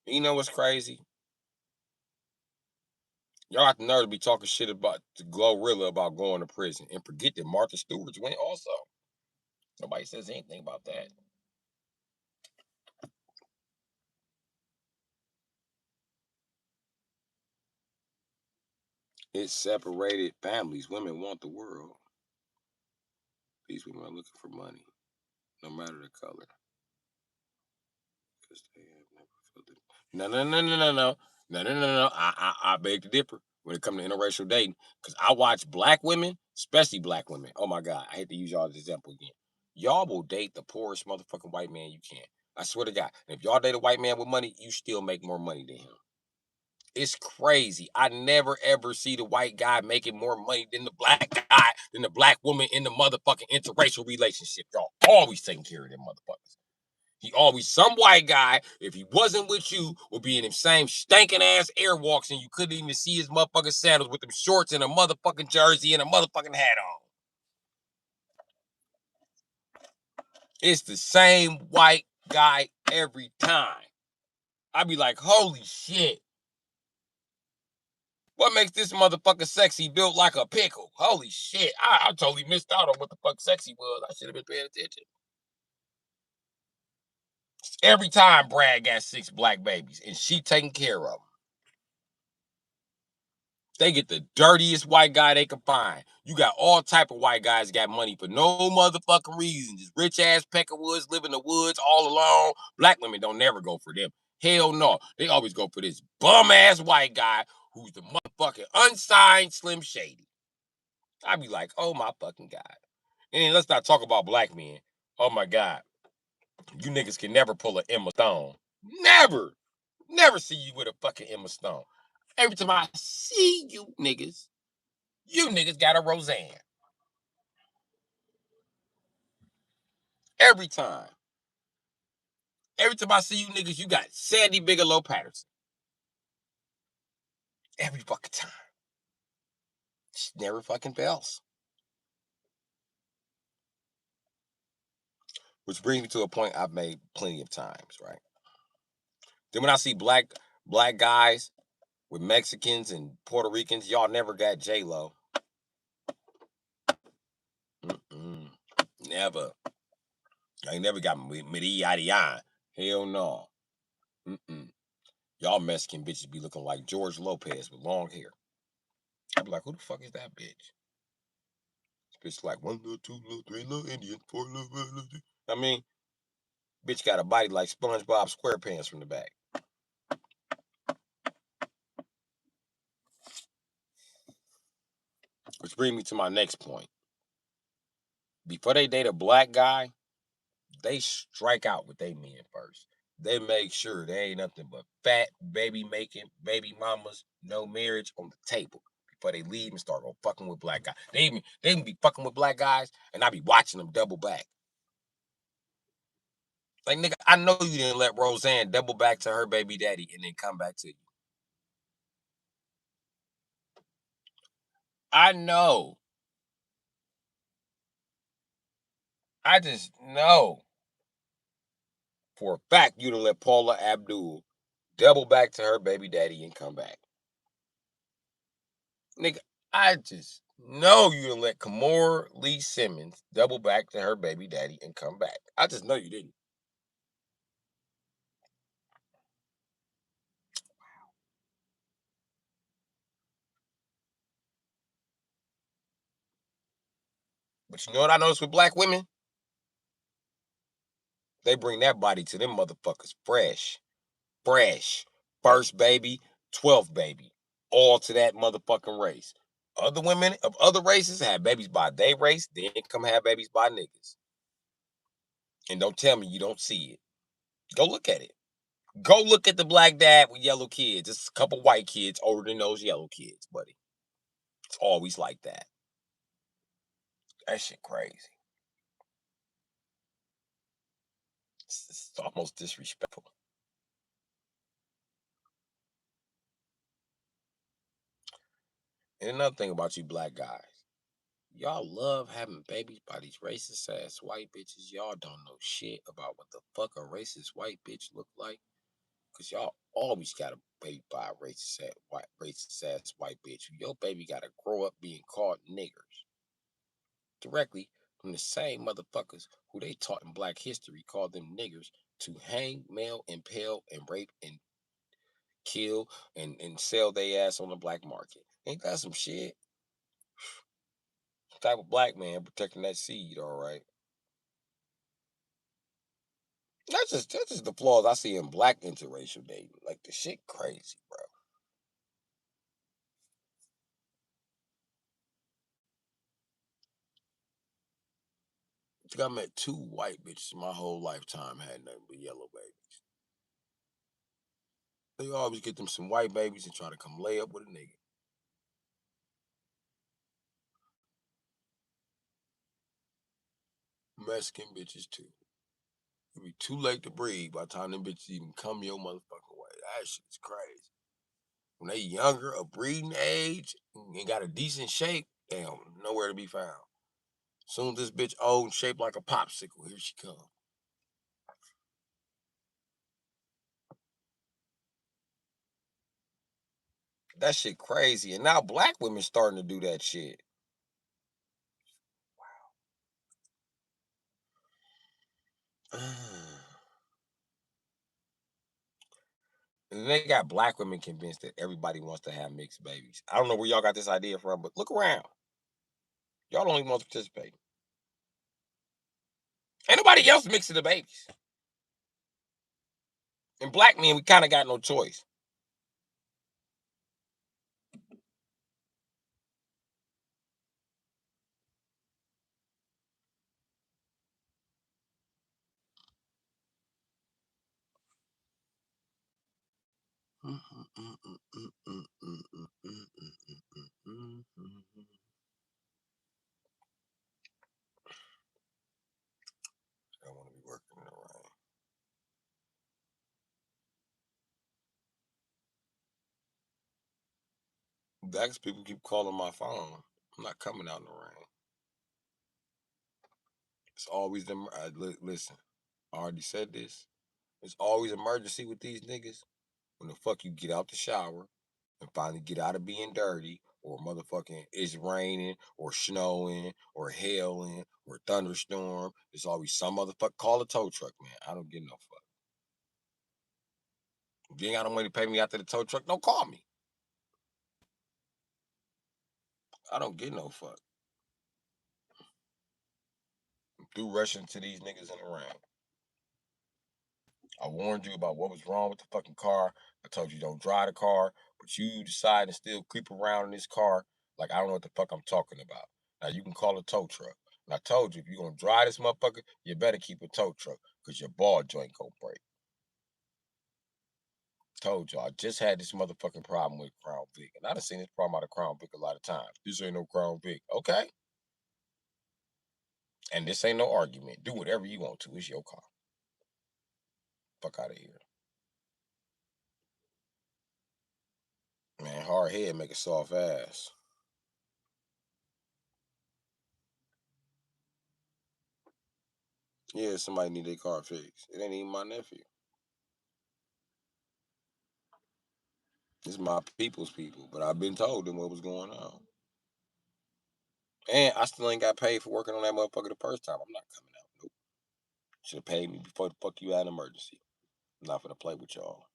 You know what's crazy? Y'all have the nerve to be talking shit about the Glorilla about going to prison and forget that Martha Stewart's went also. Nobody says anything about that. It separated families. Women want the world. These women are looking for money, no matter the color. Because they have never felt it. No. No. I beg to differ when it comes to interracial dating. Because I watch black women, especially black women. Oh my God, I hate to use y'all as an example again. Y'all will date the poorest motherfucking white man you can. I swear to God. And if y'all date a white man with money, you still make more money than him. It's crazy. I never ever see the white guy making more money than the black guy, than the black woman in the motherfucking interracial relationship. Y'all always taking care of them motherfuckers. He always, some white guy, if he wasn't with you, would be in them same stinking ass airwalks and you couldn't even see his motherfucking sandals with them shorts and a motherfucking jersey and a motherfucking hat on. It's the same white guy every time. I'd be like, holy shit. What makes this motherfucker sexy built like a pickle? Holy shit. I totally missed out on what the fuck sexy was. I should have been paying attention. Every time Brad got 6 black babies and she taking care of them. They get the dirtiest white guy they can find. You got all type of white guys got money for no motherfucking reason. Just rich ass peckerwoods, live in the woods all alone. Black women don't never go for them. Hell no. They always go for this bum ass white guy who's the motherfucking unsigned Slim Shady. I'd be like, oh my fucking God. And let's not talk about black men. Oh my God. You niggas can never pull an Emma Stone. Never. Never see you with a fucking Emma Stone. Every time I see you niggas got a Roseanne. Every time. Every time I see you niggas, you got Sandy Bigelow Patterson. Every fucking time. She never fucking fails. Which brings me to a point I've made plenty of times, right? Then when I see black guys with Mexicans and Puerto Ricans, y'all never got J-Lo. Never. I ain't never got Medellin. Hell no. Y'all Mexican bitches be looking like George Lopez with long hair. I be like, who the fuck is that bitch? This bitch like 1 little, 2 little, 3 little Indian, 4 little. I mean, bitch got a body like SpongeBob SquarePants from the back. Which brings me to my next point. Before they date a black guy, they strike out with their men first. They make sure they ain't nothing but fat, baby making, baby mamas, no marriage on the table before they leave and start fucking with black guys. They even be fucking with black guys, and I be watching them double back. Like, nigga, I know you didn't let Roseanne double back to her baby daddy and then come back to you. I know. I just know for a fact you'd have let Paula Abdul double back to her baby daddy and come back. Nigga, I just know you'd have let Kimora Lee Simmons double back to her baby daddy and come back. I just know you didn't. But you know what I noticed with black women? They bring that body to them motherfuckers fresh. Fresh. First baby, 12th baby. All to that motherfucking race. Other women of other races have babies by their race, then come have babies by niggas. And don't tell me you don't see it. Go look at it. Go look at the black dad with yellow kids. It's a couple white kids older than those yellow kids, buddy. It's always like that. That shit crazy. It's almost disrespectful. And another thing about you black guys, y'all love having babies by these racist ass white bitches. Y'all don't know shit about what the fuck a racist white bitch look like. Cause y'all always got a baby by a racist ass white bitch. Your baby gotta grow up being called niggers. Directly from the same motherfuckers who they taught in black history called them niggers to hang, mail, impale, and rape and kill and sell their ass on the black market. Ain't that some shit? Type of black man protecting that seed, all right. That's just the flaws I see in black interracial dating. Like the shit crazy, bro. I think I met 2 white bitches my whole lifetime, had nothing but yellow babies. They always get them some white babies and try to come lay up with a nigga. Mexican bitches too. It'll be too late to breed by the time them bitches even come your motherfucking way. That shit's crazy. When they younger, of breeding age, and got a decent shape, damn, nowhere to be found. Soon as this bitch old and shaped like a popsicle, here she comes. That shit crazy. And now black women starting to do that shit. And they got black women convinced that everybody wants to have mixed babies. I don't know where y'all got this idea from, but look around. Y'all don't even want to participate. Ain't nobody else mixing the babies. And black men, we kind of got no choice. I don't want to be working in the rain. That's people keep calling my phone. I'm not coming out in the rain. It's always them. Listen, I already said this. It's always emergency with these niggas when the fuck you get out the shower and finally get out of being dirty, or motherfucking it's raining or snowing or hailing or thunderstorm. It's always some motherfucker call a tow truck, man. I don't get no fuck. If you ain't got no money to pay me after the tow truck, don't call me. I don't get no fuck. I'm through rushing to these niggas in the rain. I warned you about what was wrong with the fucking car. I told you don't drive the car, but you decide to still creep around in this car like I don't know what the fuck I'm talking about. Now you can call a tow truck. And I told you if you're gonna drive this motherfucker, you better keep a tow truck, cause your ball joint gonna break. Told you I just had this motherfucking problem with Crown Vic. And I done seen this problem out of Crown Vic a lot of times. This ain't no Crown Vic. Okay. And this ain't no argument. Do whatever you want to. It's your car. Fuck out of here. Man, hard head make a soft ass. Yeah, somebody need their car fixed. It ain't even my nephew. It's my people's people, but I've been told them what was going on. And I still ain't got paid for working on that motherfucker the first time. I'm not coming out. Nope. Should have paid me before the fuck you had an emergency. I'm not gonna play with y'all.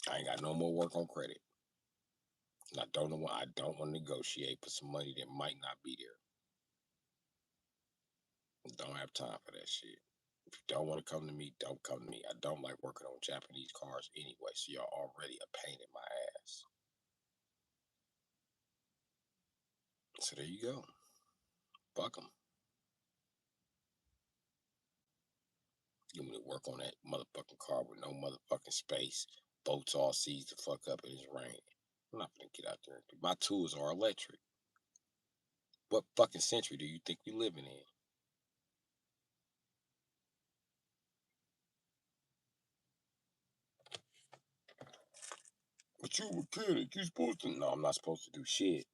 I ain't got no more work on credit. And I don't know why I don't want to negotiate for some money that might not be there. I don't have time for that shit. If you don't want to come to me, don't come to me. I don't like working on Japanese cars anyway, so y'all already a pain in my ass. So there you go. Fuck them. You want me to work on that motherfucking car with no motherfucking space. Bolts all seized the fuck up and it's raining. I'm not gonna get out there. My tools are electric. What fucking century do you think we living in? But you a mechanic. You supposed to. No, I'm not supposed to do shit.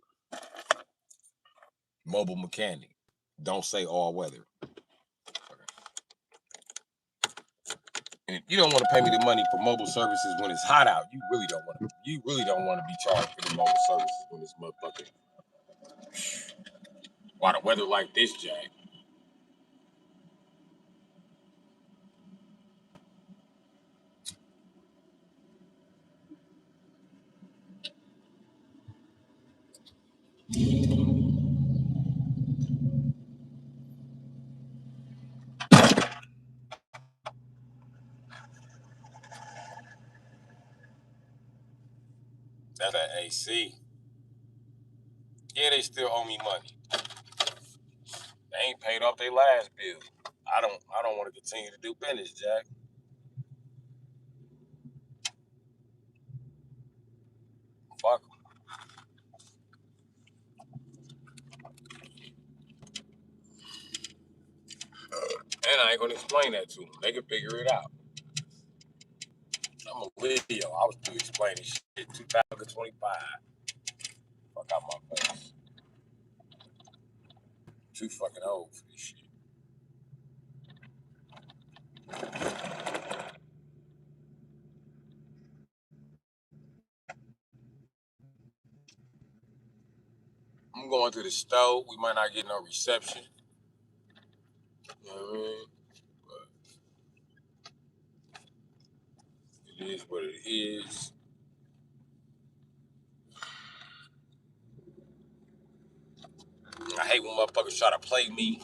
Mobile mechanic. Don't say all weather. And if you don't want to pay me the money for mobile services when it's hot out, you really don't want to. You really don't want to be charged for the mobile services when it's motherfucking. Why the weather like this, Jack? That's that AC. Yeah, they still owe me money. They ain't paid off their last bill. I don't want to continue to do business, Jack. Fuck 'em. And I ain't gonna explain that to them. They can figure it out. I'm a video. I was through explaining shit 2025. Fuck out my face. Too fucking old for this shit. I'm going to the store. We might not get no reception. You know what I mean? But it is what it is. I hate when motherfuckers try to play me.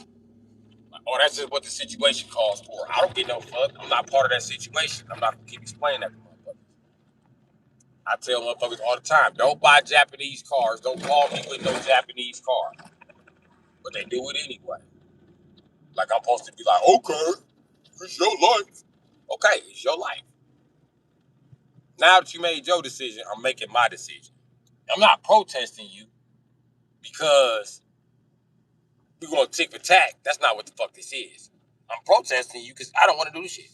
Like, oh, that's just what the situation calls for. I don't get no fuck. I'm not part of that situation. I'm not gonna keep explaining that to motherfuckers. I tell motherfuckers all the time, don't buy Japanese cars. Don't call me with no Japanese car. But they do it anyway. Like I'm supposed to be like, okay, it's your life. Okay, it's your life. Now that you made your decision, I'm making my decision. I'm not protesting you because we're gonna tick for tack. That's not what the fuck this is. I'm protesting you because I don't want to do this shit.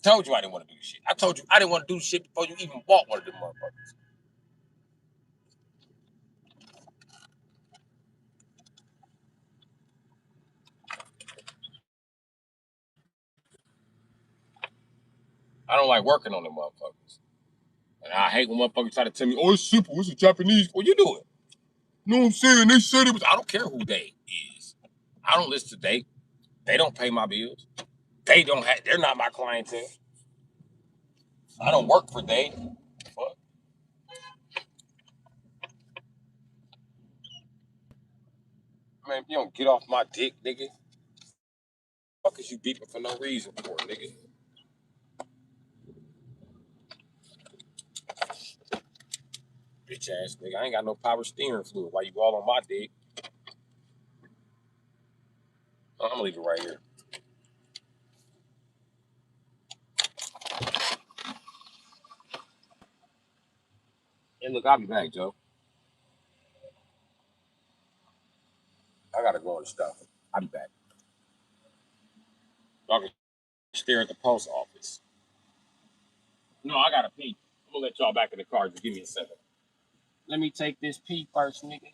Told you I didn't want to do this shit. I told you I didn't want to do this shit before you even bought one of them motherfuckers. I don't like working on them motherfuckers. And I hate when motherfuckers try to tell me, oh, it's simple, it's a Japanese. Well, you do it. You know what I'm saying? They said it was, I don't care who they is. I don't listen to they. They don't pay my bills. They don't have, they're not my clientele. I don't work for they. Fuck. Man, if you don't get off my dick, nigga, fuck is you beeping for no reason for, nigga? Bitch ass nigga. I ain't got no power steering fluid. Why you all on my dick? I'm gonna leave it right here. Hey, look, I'll be back, Joe. I gotta go on the stuff. I'll be back. Y'all can stare at the post office. No, I gotta pee. I'm gonna let y'all back in the car. Just give me a second. Let me take this pee first, nigga.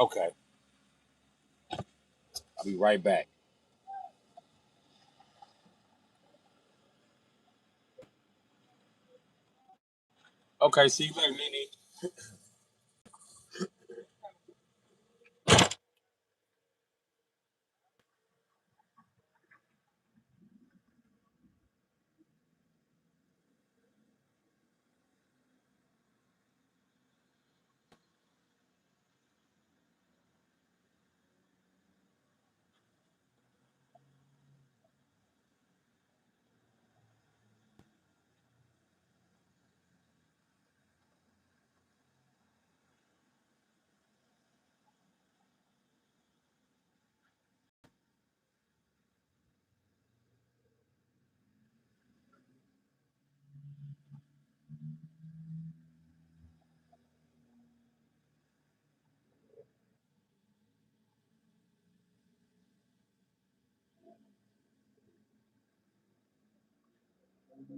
Okay, I'll be right back. Okay, see you later, Nene. Hey,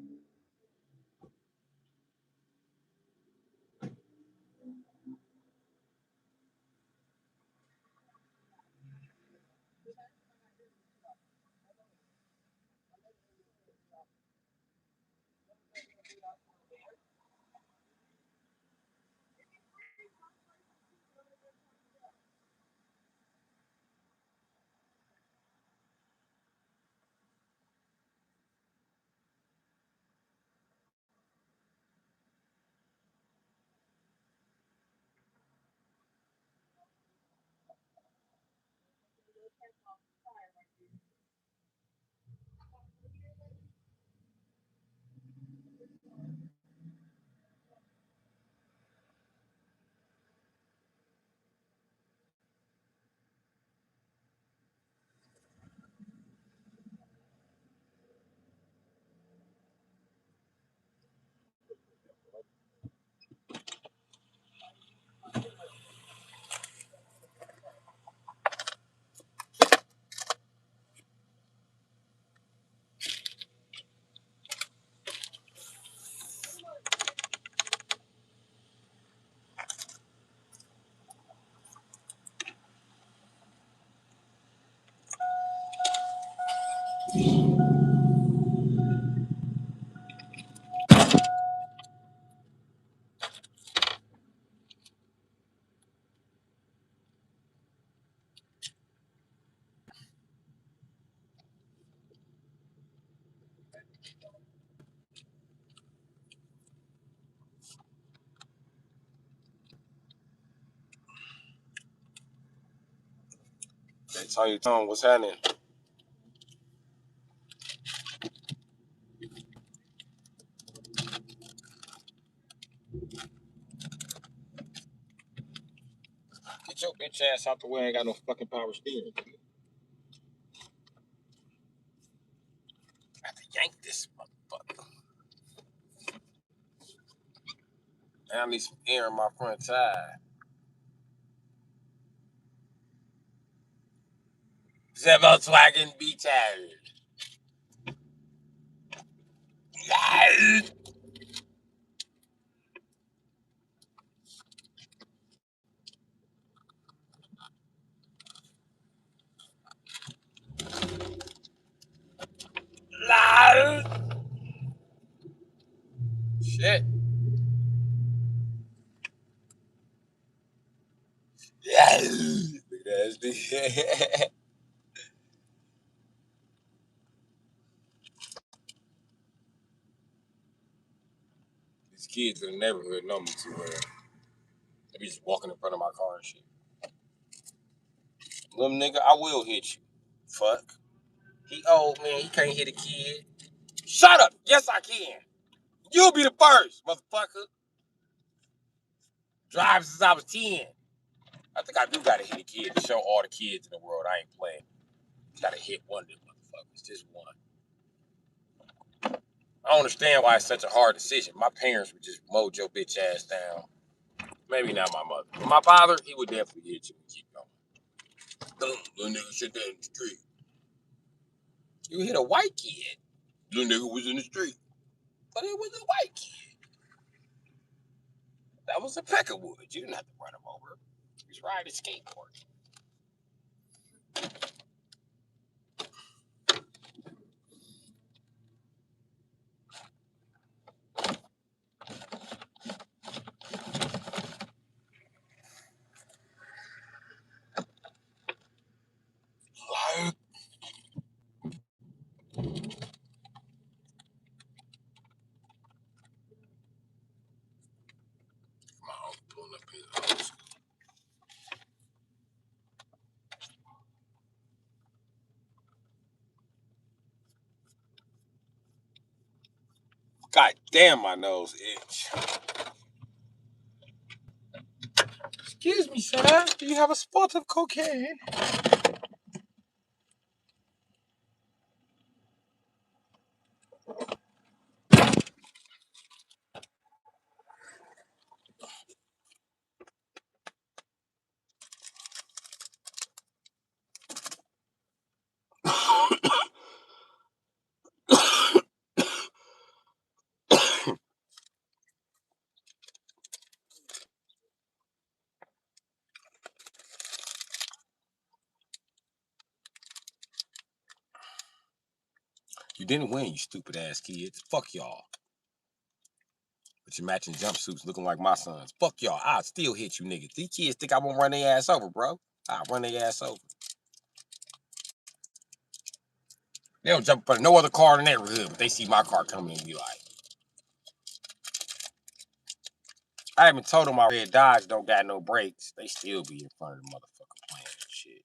Tony, Tom, what's happening? Get your bitch ass out the way. I ain't got no fucking power steering. I have to yank this motherfucker. And I need some air in my front tire. The Volkswagen Beetle. Shit. Look at that. These kids in the neighborhood know me too well. They be just walking in front of my car and shit. Little nigga, I will hit you. Fuck. He old, man. He can't hit a kid. Shut up. Yes, I can. You'll be the first, motherfucker. Drive since I was 10. I think I do gotta hit a kid to show all the kids in the world I ain't playing. Gotta hit one of them motherfuckers. Just one. I don't understand why it's such a hard decision. My parents would just mow your bitch ass down. Maybe not my mother. But my father, he would definitely hit you and keep going. Little nigga shit down the street. You hit a white kid. Little nigga was in the street. But it was a white kid. That was a peckerwood. You didn't have to run him over. He was riding a skateboard. Like, my uncle pulling up his God damn, my nose itch. Excuse me, sir. Do you have a spot of cocaine? You didn't win, you stupid ass kids. Fuck y'all. With your matching jumpsuits looking like my sons. Fuck y'all. I'll still hit you niggas. These kids think I won't run their ass over, bro. I'll run their ass over. They don't jump in front of no other car in the neighborhood, but they see my car coming and be like, I haven't told them my red Dodge don't got no brakes. They still be in front of the motherfucker playing that shit.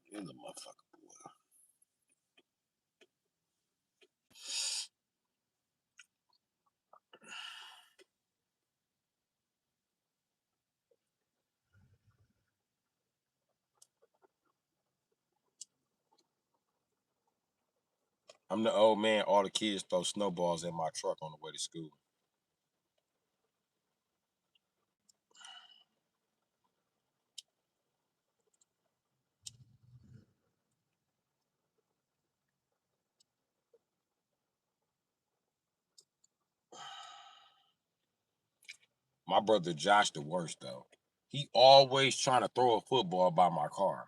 You the motherfucker. I'm the old man. All the kids throw snowballs in my truck on the way to school. My brother Josh the worst though. He always trying to throw a football by my car.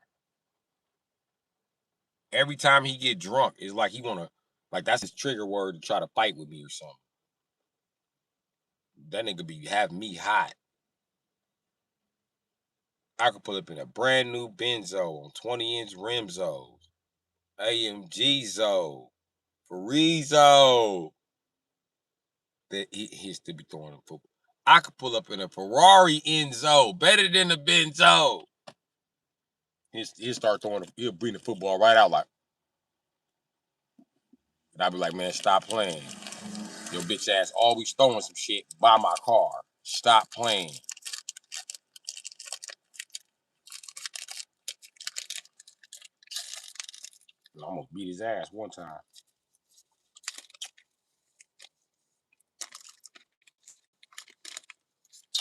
Every time he get drunk, it's like he wanna, like that's his trigger word to try to fight with me or something. That nigga be having me hot. I could pull up in a brand new Benzo on 20-inch rimzos, AMG Zo, Farizo. That he still be throwing a football. I could pull up in a Ferrari Enzo, better than the Benzo. He'll start throwing, he'll bring the football right out like, and I'll be like, man, stop playing. Your bitch ass always throwing some shit by my car. Stop playing. I almost beat his ass one time.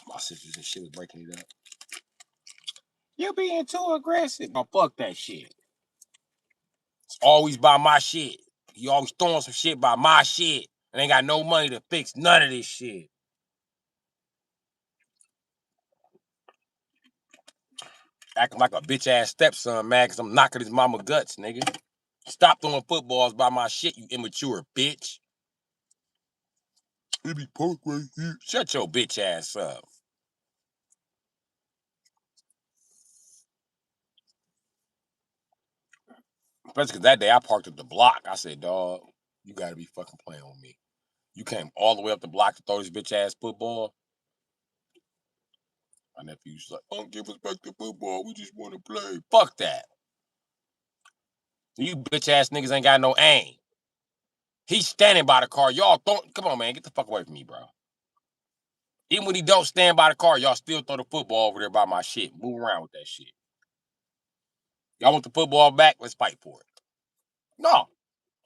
My sisters and shit was breaking it up. You being too aggressive. Oh, fuck that shit. It's always by my shit. He always throwing some shit by my shit. And ain't got no money to fix none of this shit. Acting like a bitch ass stepson, man, because I'm knocking his mama guts, nigga. Stop throwing footballs by my shit, you immature bitch. It be parked right here. Shut your bitch ass up. Especially because that day I parked at the block. I said, dog, you gotta be fucking playing with me. You came all the way up the block to throw this bitch ass football. My nephew's like, don't give us back the football. We just want to play. Fuck that. You bitch ass niggas ain't got no aim. He's standing by the car. Y'all don't. Come on, man. Get the fuck away from me, bro. Even when he don't stand by the car, y'all still throw the football over there by my shit. Move around with that shit. Y'all want the football back? Let's fight for it. No.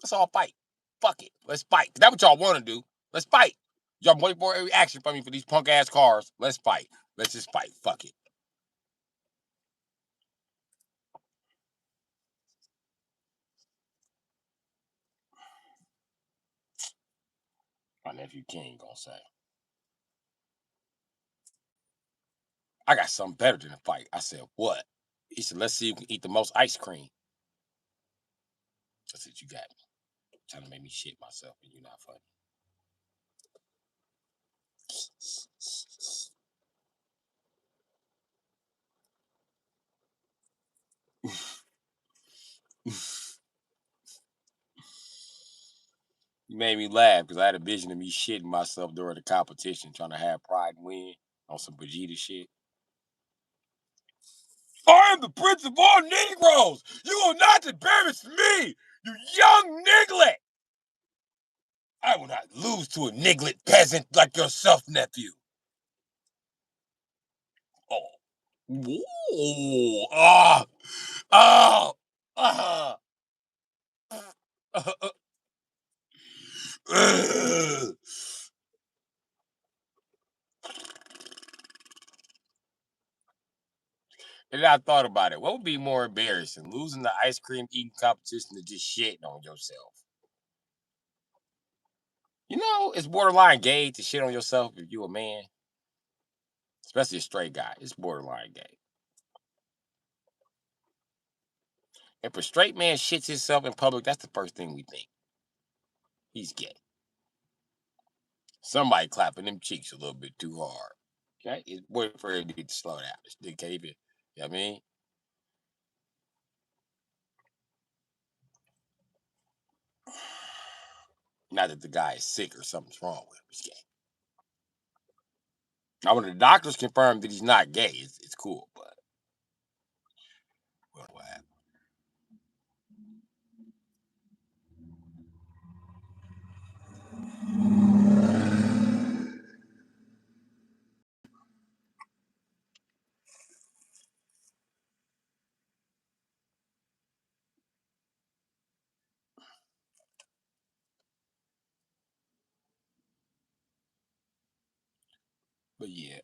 Let's all fight. Fuck it. Let's fight. That's what y'all want to do. Let's fight. Y'all wait for every action from me for these punk ass cars. Let's fight. Let's just fight. Fuck it. My nephew King gonna say, I got something better than a fight. I said, what? He said, let's see who can eat the most ice cream. I said, you got me. Trying to make me shit myself, and you're not funny. You made me laugh because I had a vision of me shitting myself during the competition, trying to have pride and win on some Vegeta shit. I am the prince of all Negroes. You will not embarrass me, you young niglet. I will not lose to a niglet peasant like yourself, nephew. Oh. Whoa. Ah. Oh. Ah. And I thought about it. What would be more embarrassing, losing the ice cream eating competition or just shitting on yourself? You know, it's borderline gay to shit on yourself if you a man, especially a straight guy. It's borderline gay. If a straight man shits himself in public, that's the first thing we think. He's gay. Somebody clapping them cheeks a little bit too hard. Okay? His boyfriend needs to slow down. This nigga can't even, you know what I mean? Not that the guy is sick or something's wrong with him. He's gay. Now, when the doctors confirm that he's not gay, it's cool, but we don't know what happened. But yeah.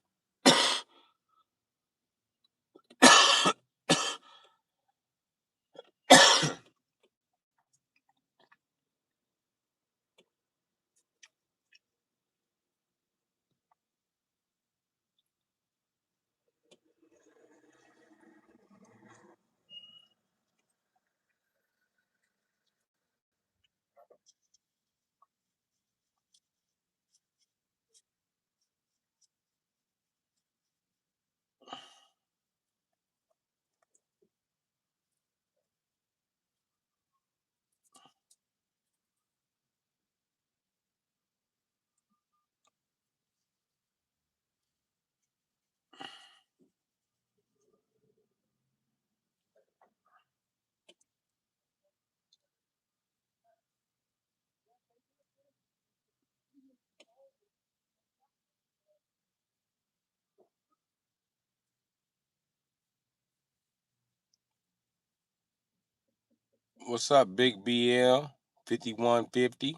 What's up, Big BL 5150?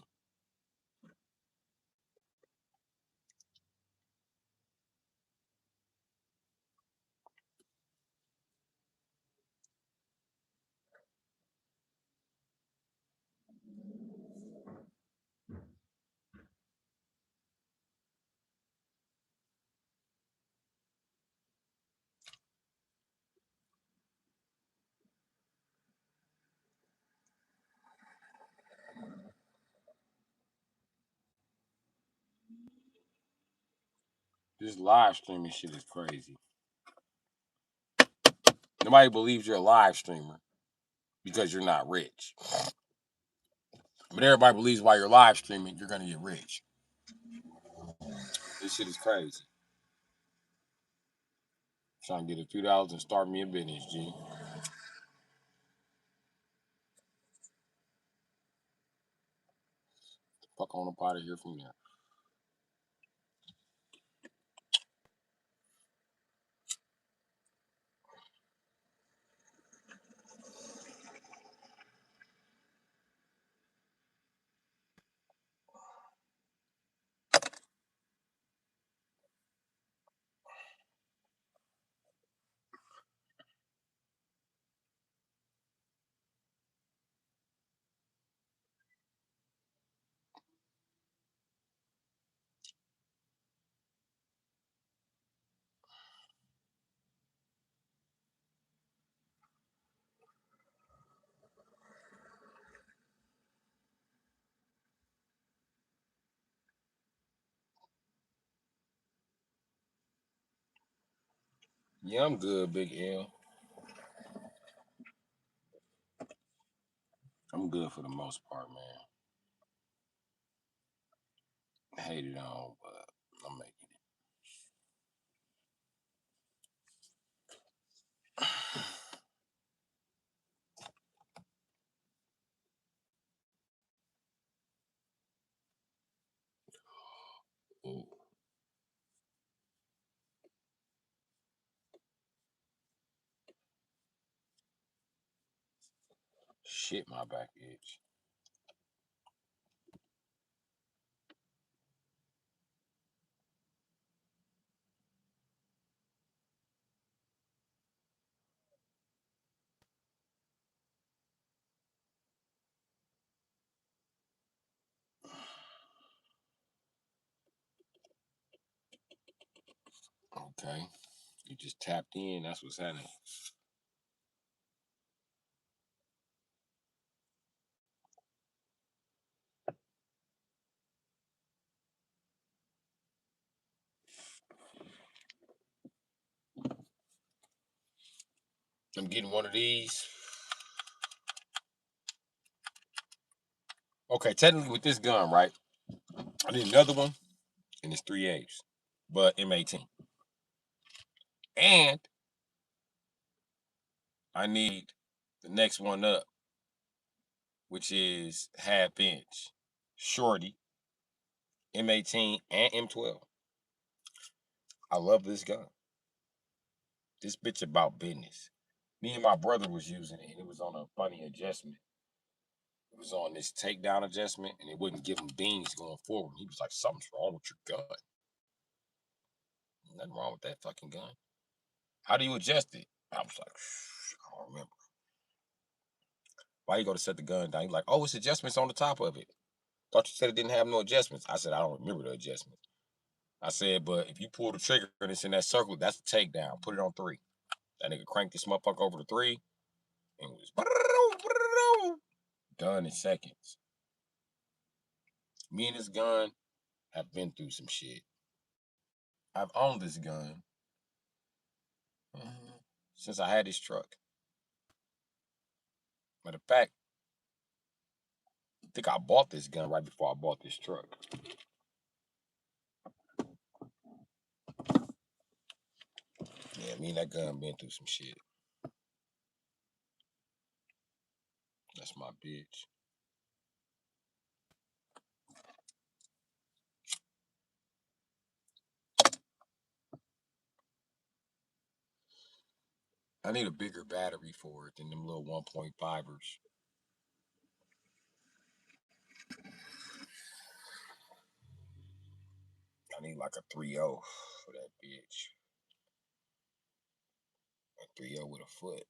This live streaming shit is crazy. Nobody believes you're a live streamer because you're not rich. But everybody believes while you're live streaming, you're gonna get rich. This shit is crazy. Trying to get a few dollars and start me a business, G. Fuck on up out of here from there. Yeah, I'm good, Big L. I'm good for the most part, man. I hate it all, but I'm making it. Ooh, shit, my back itch. Okay, you just tapped in. That's what's happening. I'm getting one of these. Okay, technically with this gun, right? I need another one, and it's 3/8, but M18. And I need the next one up, which is half inch, shorty, M18 and M12. I love this gun. This bitch about business. Me and my brother was using it, and it was on a funny adjustment. It was on this takedown adjustment, and it wouldn't give him beans going forward. He was like, "Something's wrong with your gun." Nothing wrong with that fucking gun. How do you adjust it? I was like, I don't remember. Why you go to set the gun down? He's like, "Oh, it's adjustments on the top of it. Thought you said it didn't have no adjustments." I said, "I don't remember the adjustments." I said, "But if you pull the trigger and it's in that circle, that's a takedown. Put it on 3." That nigga cranked this motherfucker over to 3 and was done in seconds. Me and this gun have been through some shit. I've owned this gun since I had this truck. Matter of fact, I think I bought this gun right before I bought this truck. Yeah, me and that gun been through some shit. That's my bitch. I need a bigger battery for it than them little 1.5ers. I need like a 3.0 for that bitch. A 3.0 with a foot.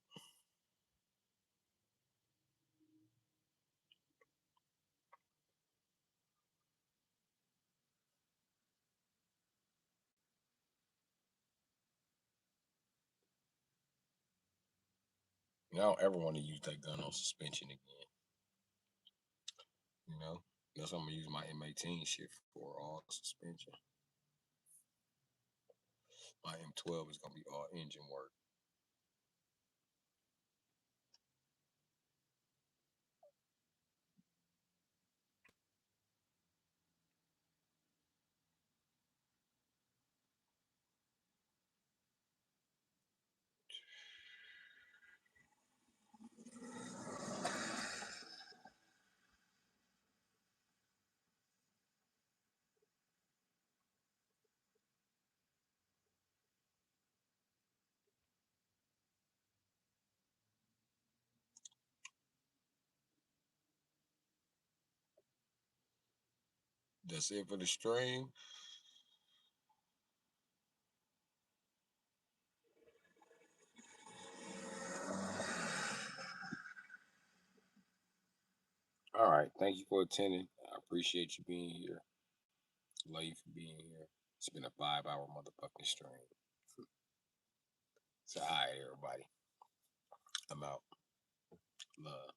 I don't ever want to use that gun on suspension again. You know? That's what I'm going to use my M18 shit for, all suspension. My M12 is going to be all engine work. That's it for the stream. All right. Thank you for attending. I appreciate you being here. Love you for being here. It's been a 5-hour motherfucking stream. So, all right, everybody. I'm out. Love.